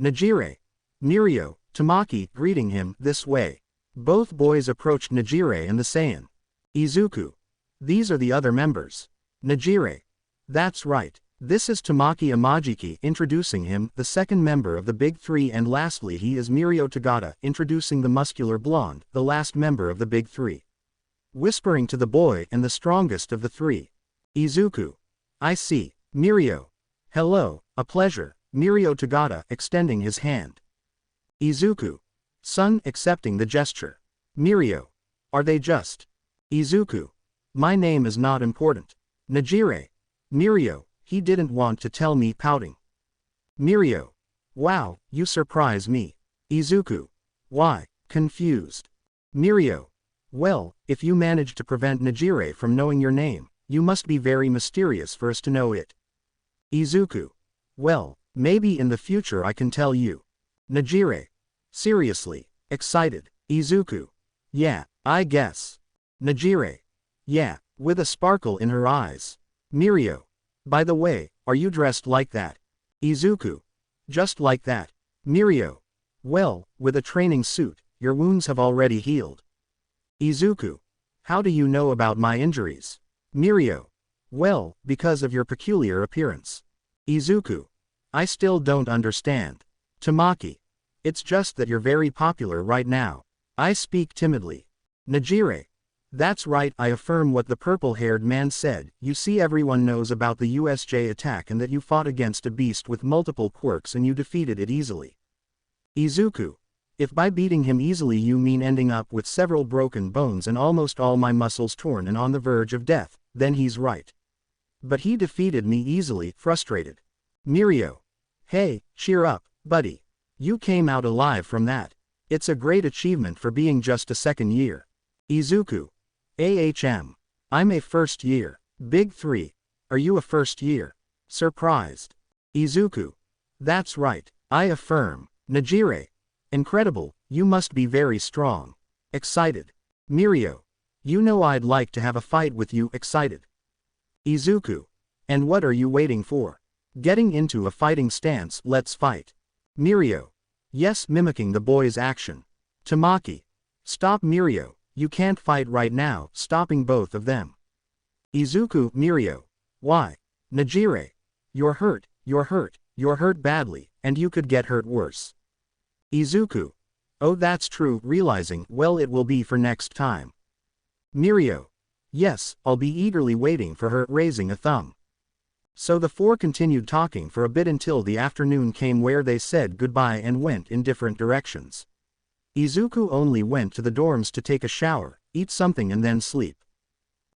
Najire. Mirio, Tamaki, greeting him this way. Both boys approached Najire and the Saiyan. Izuku. These are the other members. Najire. That's right. This is Tamaki Amajiki, introducing him, the second member of the big 3, and lastly he is Mirio Tagata, introducing the muscular blonde, the last member of the big 3. Whispering to the boy and the strongest of the 3. Izuku. I see. Mirio. Hello, a pleasure. Mirio Tagata, extending his hand. Izuku. Son, accepting the gesture. Mirio. Are they just? Izuku. My name is not important. Najire. Mirio. He didn't want to tell me, pouting. Mirio. Wow, you surprise me. Izuku. Why? Confused. Mirio. Well, if you managed to prevent Najire from knowing your name, you must be very mysterious for us to know it. Izuku. Well, maybe in the future I can tell you. Najire. Seriously. Excited. Izuku. Yeah, I guess. Najire. Yeah, with a sparkle in her eyes. Mirio. By the way, are you dressed like that? Izuku. Just like that. Mirio. Well, with a training suit, your wounds have already healed. Izuku. How do you know about my injuries? Mirio. Well, because of your peculiar appearance. Izuku. I still don't understand. Tamaki. It's just that you're very popular right now. I speak timidly. Najire. That's right, I affirm what the purple-haired man said. You see, everyone knows about the USJ attack and that you fought against a beast with multiple quirks and you defeated it easily. Izuku. If by beating him easily you mean ending up with several broken bones and almost all my muscles torn and on the verge of death, then he's right. But he defeated me easily, frustrated. Mirio. Hey, cheer up, buddy. You came out alive from that. It's a great achievement for being just a 2nd year. Izuku. AHM. I'm a first year. Big 3. Are you a first year? Surprised. Izuku. That's right. I affirm. Najire. Incredible, you must be very strong. Excited. Mirio. You know I'd like to have a fight with you. Excited. Izuku. And what are you waiting for? Getting into a fighting stance. Let's fight. Mirio. Yes, mimicking the boy's action. Tamaki. Stop Mirio, you can't fight right now, stopping both of them. Izuku. Mirio. Why? Najire. You're hurt badly, and you could get hurt worse. Izuku. Oh, that's true, realizing, well, it will be for next time. Mirio. Yes, I'll be eagerly waiting for her, raising a thumb. So the four continued talking for a bit until the afternoon came, where they said goodbye and went in different directions. Izuku only went to the dorms to take a shower, eat something and then sleep.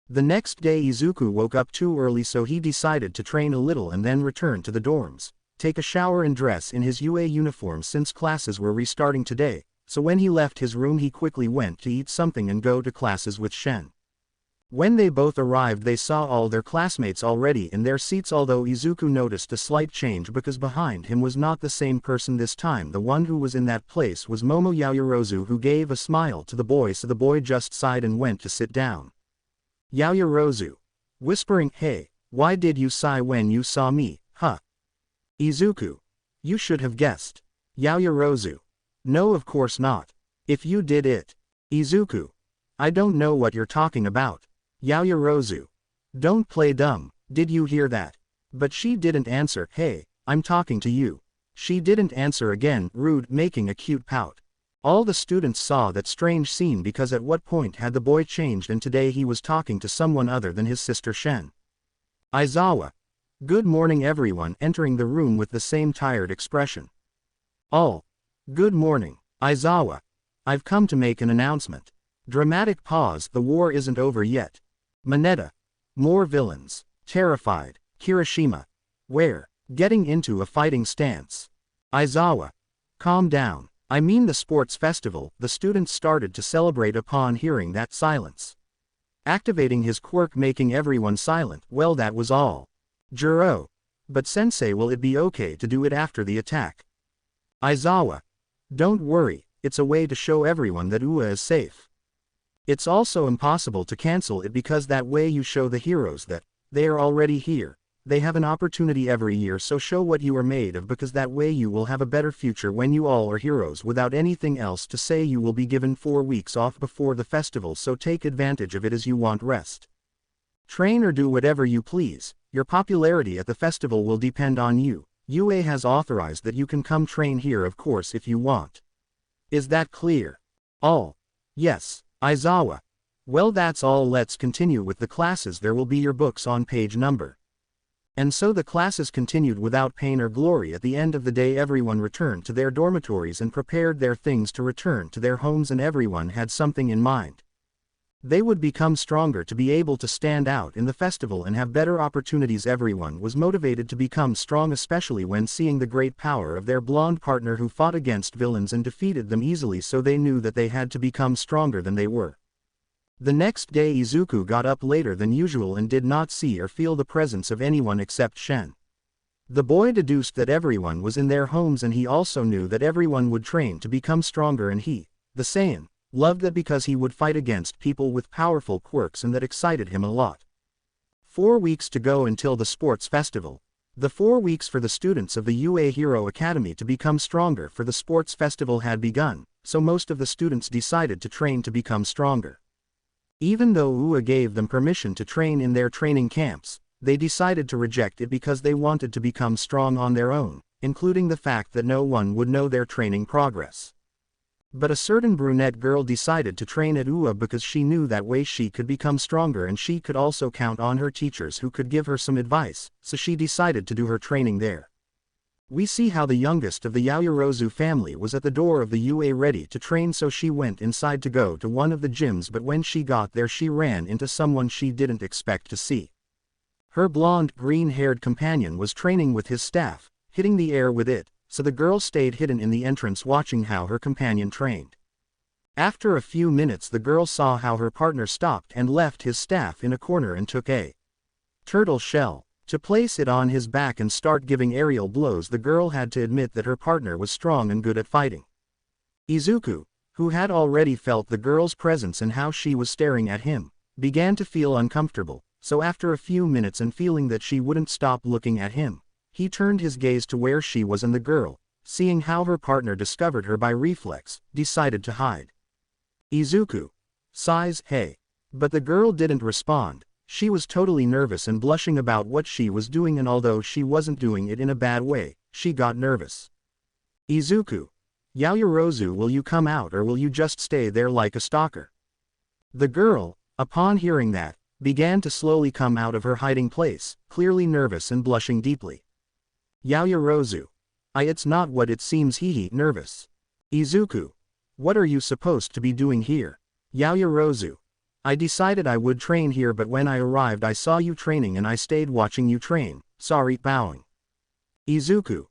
The next day Izuku woke up too early, so he decided to train a little and then return to the dorms, take a shower and dress in his UA uniform since classes were restarting today, so when he left his room he quickly went to eat something and go to classes with Shen. When they both arrived they saw all their classmates already in their seats, although Izuku noticed a slight change because behind him was not the same person this time. The one who was in that place was Momo Yaoyorozu, who gave a smile to the boy, so the boy just sighed and went to sit down. Yaoyorozu. Whispering, hey, why did you sigh when you saw me, huh? Izuku. You should have guessed. Yaoyorozu. No, of course not. If you did it. Izuku. I don't know what you're talking about. Yaoyorozu. Don't play dumb, did you hear that? But she didn't answer. Hey, I'm talking to you. She didn't answer again, rude, making a cute pout. All the students saw that strange scene because at what point had the boy changed, and today he was talking to someone other than his sister Shen. Aizawa. Good morning everyone, entering the room with the same tired expression. All. Good morning, Aizawa. I've come to make an announcement. Dramatic pause. The war isn't over yet. Mineta. More villains. Terrified. Kirishima. Where? Getting into a fighting stance. Aizawa. Calm down. I mean the sports festival. The students started to celebrate upon hearing that silence. Activating his quirk, making everyone silent. Well, that was all. Juro. But sensei, will it be okay to do it after the attack? Aizawa. Don't worry, it's a way to show everyone that UA is safe. It's also impossible to cancel it because that way you show the heroes that they are already here. They have an opportunity every year, so show what you are made of, because that way you will have a better future when you all are heroes. Without anything else to say, you will be given 4 weeks off before the festival, so take advantage of it as you want rest. Train or do whatever you please. Your popularity at the festival will depend on you. UA has authorized that you can come train here, of course, if you want. Is that clear? All. Yes. Aizawa. Well, that's all. Let's continue with the classes. There will be your books on page number. And so the classes continued without pain or glory. At the end of the day, everyone returned to their dormitories and prepared their things to return to their homes, and everyone had something in mind. They would become stronger to be able to stand out in the festival and have better opportunities. Everyone was motivated to become strong, especially when seeing the great power of their blonde partner who fought against villains and defeated them easily, so they knew that they had to become stronger than they were. The next day Izuku got up later than usual and did not see or feel the presence of anyone except Shen. The boy deduced that everyone was in their homes, and he also knew that everyone would train to become stronger, and he, the Saiyan, loved that because he would fight against people with powerful quirks, and that excited him a lot. 4 weeks to go until the sports festival. The 4 weeks for the students of the UA Hero Academy to become stronger for the sports festival had begun, so most of the students decided to train to become stronger. Even though UA gave them permission to train in their training camps, they decided to reject it because they wanted to become strong on their own, including the fact that no one would know their training progress. But a certain brunette girl decided to train at UA because she knew that way she could become stronger, and she could also count on her teachers who could give her some advice, so she decided to do her training there. We see how the youngest of the Yaoyorozu family was at the door of the UA ready to train, so she went inside to go to one of the gyms, but when she got there she ran into someone she didn't expect to see. Her blonde, green-haired companion was training with his staff, hitting the air with it, so the girl stayed hidden in the entrance watching how her companion trained. After a few minutes the girl saw how her partner stopped and left his staff in a corner and took a turtle shell. To place it on his back and start giving aerial blows, the girl had to admit that her partner was strong and good at fighting. Izuku, who had already felt the girl's presence and how she was staring at him, began to feel uncomfortable, so after a few minutes and feeling that she wouldn't stop looking at him, he turned his gaze to where she was, and the girl, seeing how her partner discovered her by reflex, decided to hide. Izuku sighs, "Hey." But the girl didn't respond. She was totally nervous and blushing about what she was doing, and although she wasn't doing it in a bad way, she got nervous. Izuku, Yaoyorozu, will you come out or will you just stay there like a stalker? The girl, upon hearing that, began to slowly come out of her hiding place, clearly nervous and blushing deeply. Yaoyorozu. It's not what it seems, hehe, nervous. Izuku. What are you supposed to be doing here? Yaoyorozu. I decided I would train here, but when I arrived I saw you training and I stayed watching you train, sorry, bowing. Izuku.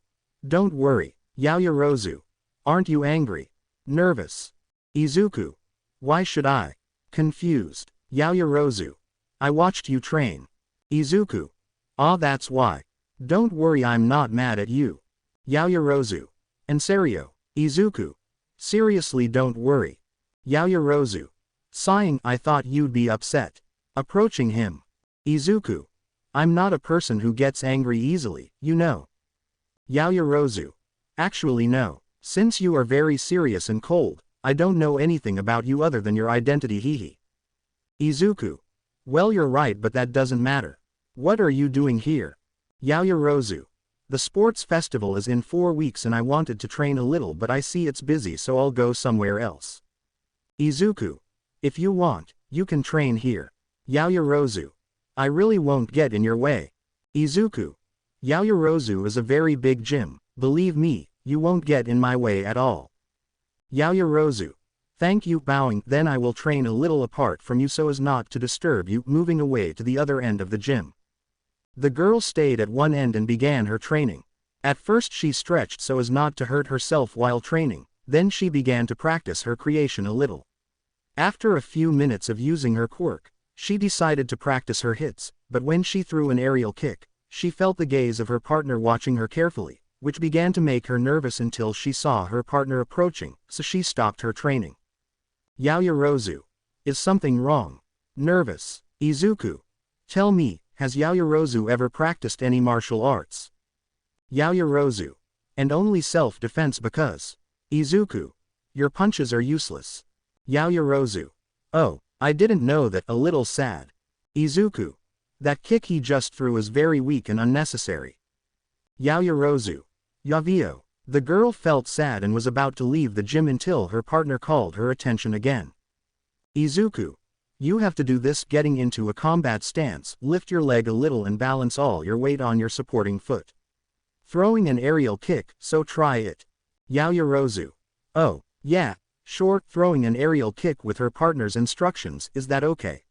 Don't worry, Yaoyorozu. Aren't you angry? Nervous. Izuku. Why should I? Confused. Yaoyorozu. I watched you train. Izuku. Ah, that's why. Don't worry, I'm not mad at you. Yaoyorozu. En serio, Izuku. Seriously, don't worry. Yaoyorozu. Sighing, I thought you'd be upset. Approaching him. Izuku. I'm not a person who gets angry easily, you know. Yaoyorozu. Actually no. Since you are very serious and cold, I don't know anything about you other than your identity, hehe. Izuku. Well, you're right, but that doesn't matter. What are you doing here? Yaoyorozu. The sports festival is in 4 weeks and I wanted to train a little, but I see it's busy, so I'll go somewhere else. Izuku. If you want, you can train here. Yaoyorozu. I really won't get in your way. Izuku. Yaoyorozu is a very big gym, believe me, you won't get in my way at all. Yaoyorozu. Thank you, bowing, then I will train a little apart from you so as not to disturb you, moving away to the other end of the gym. The girl stayed at one end and began her training. At first she stretched so as not to hurt herself while training, then she began to practice her creation a little. After a few minutes of using her quirk, she decided to practice her hits, but when she threw an aerial kick, she felt the gaze of her partner watching her carefully, which began to make her nervous until she saw her partner approaching, so she stopped her training. Yaoyorozu. Is something wrong? Nervous. Izuku. Tell me, has Yaoyorozu ever practiced any martial arts? Yaoyorozu. And only self-defense because. Izuku. Your punches are useless. Yaoyorozu. Oh, I didn't know that, a little sad. Izuku. That kick he just threw is very weak and unnecessary. Yaoyorozu. Yavio. The girl felt sad and was about to leave the gym until her partner called her attention again. Izuku. You have to do this, getting into a combat stance, lift your leg a little and balance all your weight on your supporting foot. Throwing an aerial kick, so try it. Yaoyorozu. Oh, yeah. Sure, throwing an aerial kick with her partner's instructions, is that okay?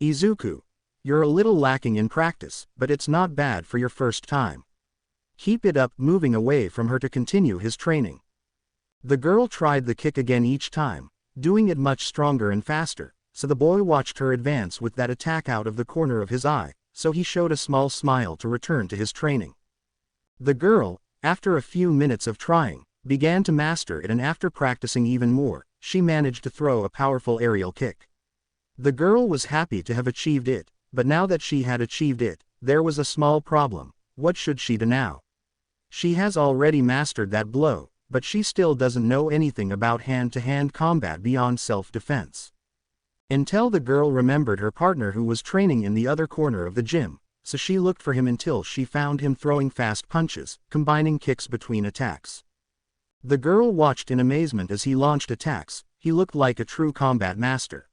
Izuku. You're a little lacking in practice, but it's not bad for your first time. Keep it up, moving away from her to continue his training. The girl tried the kick again each time, doing it much stronger and faster, so the boy watched her advance with that attack out of the corner of his eye, so he showed a small smile to return to his training. The girl, after a few minutes of trying, began to master it, and after practicing even more, she managed to throw a powerful aerial kick. The girl was happy to have achieved it, but now that she had achieved it, there was a small problem. What should she do now? She has already mastered that blow, but she still doesn't know anything about hand-to-hand combat beyond self-defense. Until the girl remembered her partner who was training in the other corner of the gym, so she looked for him until she found him throwing fast punches, combining kicks between attacks. The girl watched in amazement as he launched attacks. He looked like a true combat master.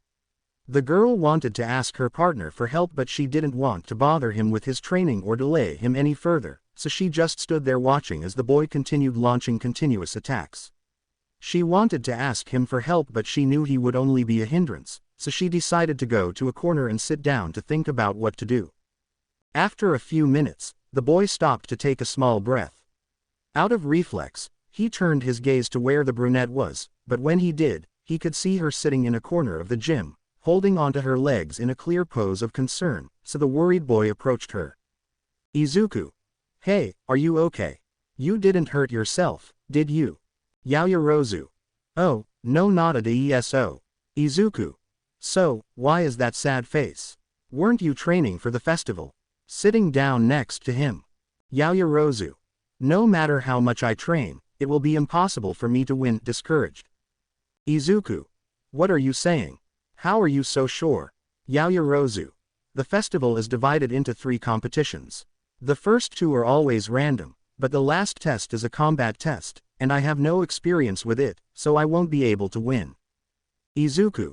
The girl wanted to ask her partner for help, but she didn't want to bother him with his training or delay him any further, so she just stood there watching as the boy continued launching continuous attacks. She wanted to ask him for help, but she knew he would only be a hindrance, so she decided to go to a corner and sit down to think about what to do. After a few minutes, the boy stopped to take a small breath. Out of reflex, he turned his gaze to where the brunette was, but when he did, He could see her sitting in a corner of the gym, holding onto her legs in a clear pose of concern, so the worried boy approached her. Izuku. Hey, are you okay? You didn't hurt yourself, did you? Yaoyorozu. Oh, no, not at ESO. Izuku. So, why is that sad face? Weren't you training for the festival? Sitting down next to him. Yaoyorozu. No matter how much I train, it will be impossible for me to win. Discouraged. Izuku. What are you saying? How are you so sure? Yaoyorozu. The festival is divided into 3 competitions. The first 2 are always random, but the last test is a combat test, and I have no experience with it, so I won't be able to win. Izuku.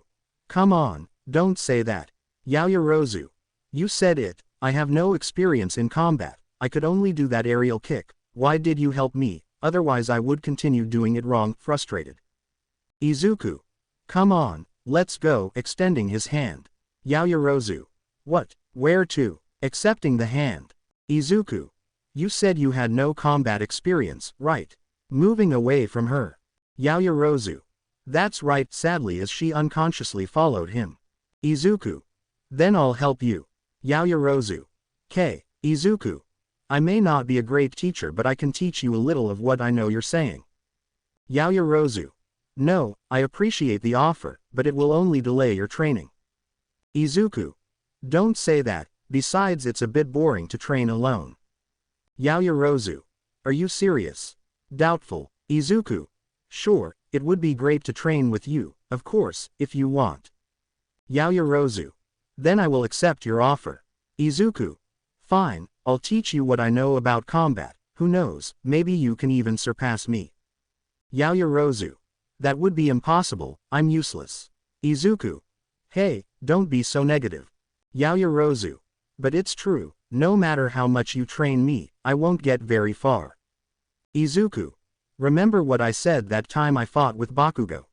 Come on, don't say that. Yaoyorozu. You said it, I have no experience in combat, I could only do that aerial kick. Why did you help me? Otherwise I would continue doing it wrong. Frustrated. Izuku. Come on, let's go. Extending his hand. Yaoyorozu. What? Where to? Accepting the hand. Izuku. You said you had no combat experience, right? Moving away from her. Yaoyorozu. That's right. Sadly, as she unconsciously followed him. Izuku. Then I'll help you. Yaoyorozu. K. Izuku. I may not be a great teacher, but I can teach you a little of what I know you're saying. Yaoyorozu. No, I appreciate the offer, but it will only delay your training. Izuku. Don't say that, besides it's a bit boring to train alone. Yaoyorozu. Are you serious? Doubtful. Izuku. Sure, it would be great to train with you, of course, if you want. Yaoyorozu. Then I will accept your offer. Izuku. Fine, I'll teach you what I know about combat, who knows, maybe you can even surpass me. Yaoyorozu. That would be impossible, I'm useless. Izuku. Hey, don't be so negative. Yaoyorozu. But it's true, no matter how much you train me, I won't get very far. Izuku. Remember what I said that time I fought with Bakugo?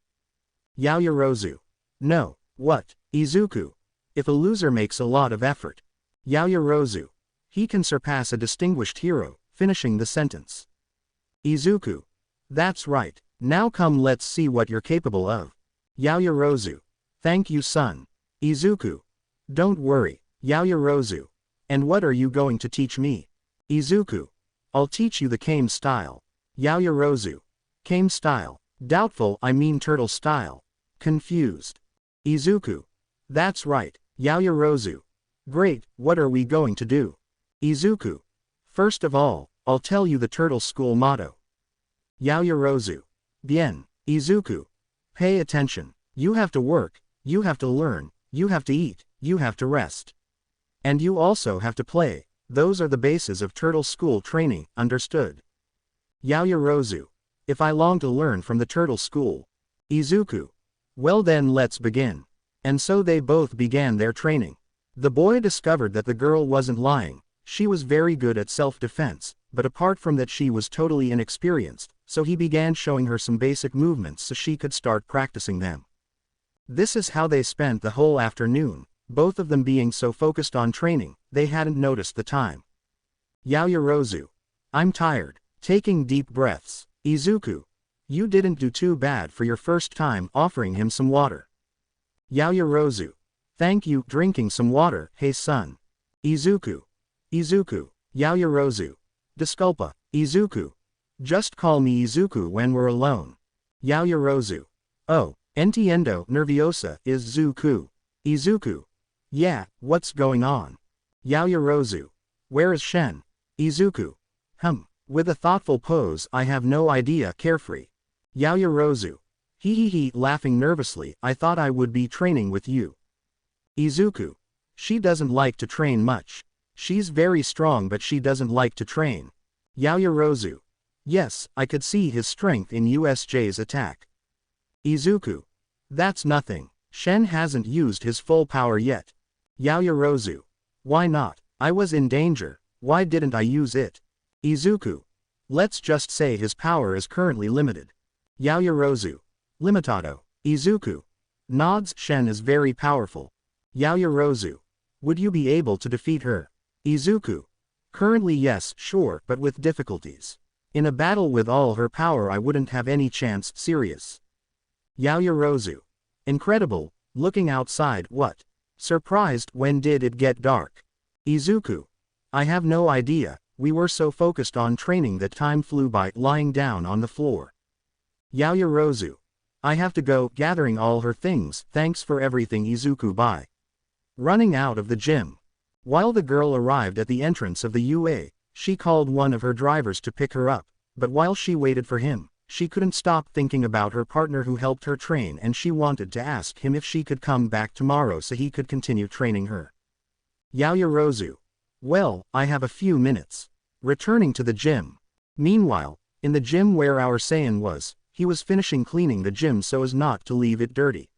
Yaoyorozu. No, what? Izuku. If a loser makes a lot of effort. Yaoyorozu. He can surpass a distinguished hero, finishing the sentence. Izuku. That's right, now come let's see what you're capable of. Yaoyorozu. Thank you son. Izuku. Don't worry, Yaoyorozu. And what are you going to teach me? Izuku. I'll teach you the Kame style. Yaoyorozu. Kame style. Doubtful, I mean turtle style. Confused. Izuku. That's right, Yaoyorozu. Great, what are we going to do? Izuku. First of all, I'll tell you the turtle school motto. Yaoyorozu. Bien. Izuku. Pay attention. You have to work, you have to learn, you have to eat, you have to rest. And you also have to play. Those are the bases of turtle school training, understood? Yaoyorozu. If I long to learn from the turtle school. Izuku. Well then let's begin. And so they both began their training. The boy discovered that the girl wasn't lying. She was very good at self-defense, but apart from that she was totally inexperienced, so he began showing her some basic movements so she could start practicing them. This is how they spent the whole afternoon, both of them being so focused on training, they hadn't noticed the time. Yaoyorozu. I'm tired. Taking deep breaths. Izuku. You didn't do too bad for your first time, offering him some water. Yaoyorozu. Thank you, drinking some water, hey son. Izuku. Izuku. Yaoyorozu. Disculpa. Izuku. Just call me Izuku when we're alone. Yaoyorozu. Oh, entiendo nerviosa is Zuku. Izuku. Yeah, what's going on? Yaoyorozu. Where is Shen? Izuku. With a thoughtful pose, I have no idea. Carefree. Yaoyorozu. Hee, laughing nervously, I thought I would be training with you. Izuku. She doesn't like to train much. She's very strong but she doesn't like to train. Yaoyorozu. Yes, I could see his strength in USJ's attack. Izuku. That's nothing. Shen hasn't used his full power yet. Yaoyorozu. Why not? I was in danger, why didn't I use it? Izuku. Let's just say his power is currently limited. Yaoyorozu. Limitado. Izuku. Nods. Shen is very powerful. Yaoyorozu. Would you be able to defeat her? Izuku. Currently yes, sure, but with difficulties. In a battle with all her power I wouldn't have any chance. Serious. Yaoyorozu. Incredible, looking outside, what? Surprised, when did it get dark? Izuku. I have no idea, we were so focused on training that time flew by, lying down on the floor. Yaoyorozu. I have to go, gathering all her things, thanks for everything Izuku. Bye. Running out of the gym. While the girl arrived at the entrance of the UA, she called one of her drivers to pick her up, but while she waited for him, she couldn't stop thinking about her partner who helped her train, and she wanted to ask him if she could come back tomorrow so he could continue training her. Yaoyorozu. Well, I have a few minutes. Returning to the gym. Meanwhile, in the gym where our Saiyan was, he was finishing cleaning the gym so as not to leave it dirty.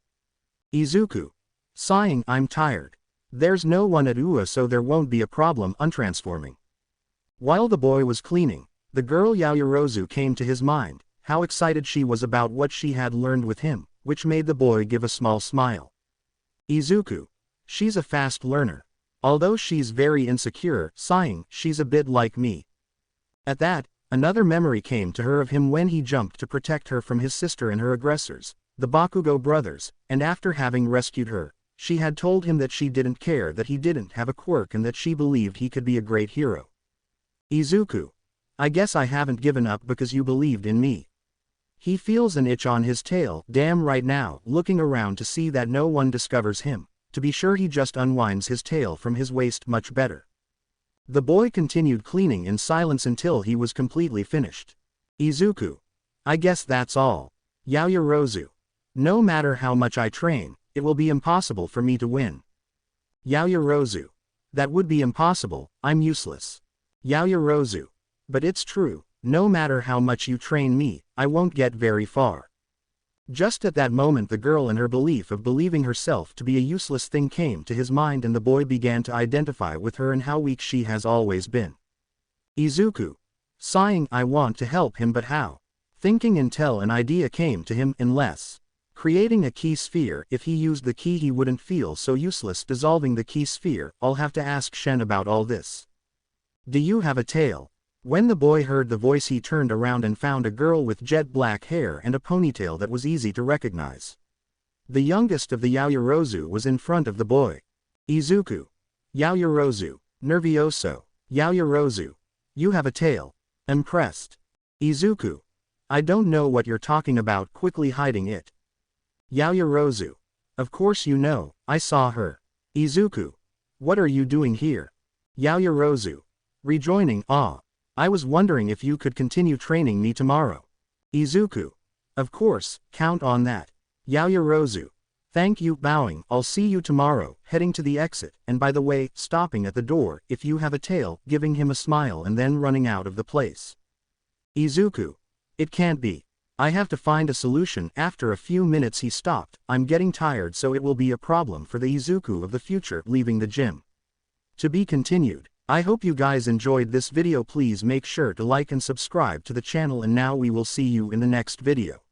Izuku. Sighing, I'm tired. There's no one at UA so there won't be a problem untransforming. While the boy was cleaning, the girl Yaoyorozu came to his mind, how excited she was about what she had learned with him, which made the boy give a small smile. Izuku. She's a fast learner. Although she's very insecure, sighing, she's a bit like me. At that, another memory came to her of him when he jumped to protect her from his sister and her aggressors, the Bakugo brothers, and after having rescued her, she had told him that she didn't care that he didn't have a quirk and that she believed he could be a great hero. Izuku. I guess I haven't given up because you believed in me. He feels an itch on his tail, damn right now, looking around to see that no one discovers him. To be sure, he just unwinds his tail from his waist much better. The boy continued cleaning in silence until he was completely finished. Izuku. I guess that's all. Yaoyorozu. No matter how much I train, it will be impossible for me to win. Yaoyorozu. That would be impossible, I'm useless. Yaoyorozu. But it's true, no matter how much you train me, I won't get very far. Just at that moment the girl and her belief of believing herself to be a useless thing came to his mind, and the boy began to identify with her and how weak she has always been. Izuku. Sighing, I want to help him, but how? Thinking until an idea came to him, unless creating a key sphere. If he used the key he wouldn't feel so useless dissolving the key sphere. I'll have to ask Shen about all this. Do you have a tail? When the boy heard the voice he turned around and found a girl with jet black hair and a ponytail that was easy to recognize. The youngest of the Yaoyorozu was in front of the boy. Izuku. Yaoyorozu. Nervioso. Yaoyorozu. You have a tail. Impressed. Izuku. I don't know what you're talking about, quickly hiding it. Yaoyorozu. Of course you know, I saw her. Izuku. What are you doing here? Yaoyorozu. Rejoining, I was wondering if you could continue training me tomorrow. Izuku. Of course, count on that. Yaoyorozu. Thank you, bowing, I'll see you tomorrow, heading to the exit, and by the way, stopping at the door, if you have a tail, giving him a smile and then running out of the place. Izuku. It can't be. I have to find a solution. After a few minutes he stopped, I'm getting tired so it will be a problem for the Izuku of the future, leaving the gym. To be continued. I hope you guys enjoyed this video. Please make sure to like and subscribe to the channel, and now we will see you in the next video.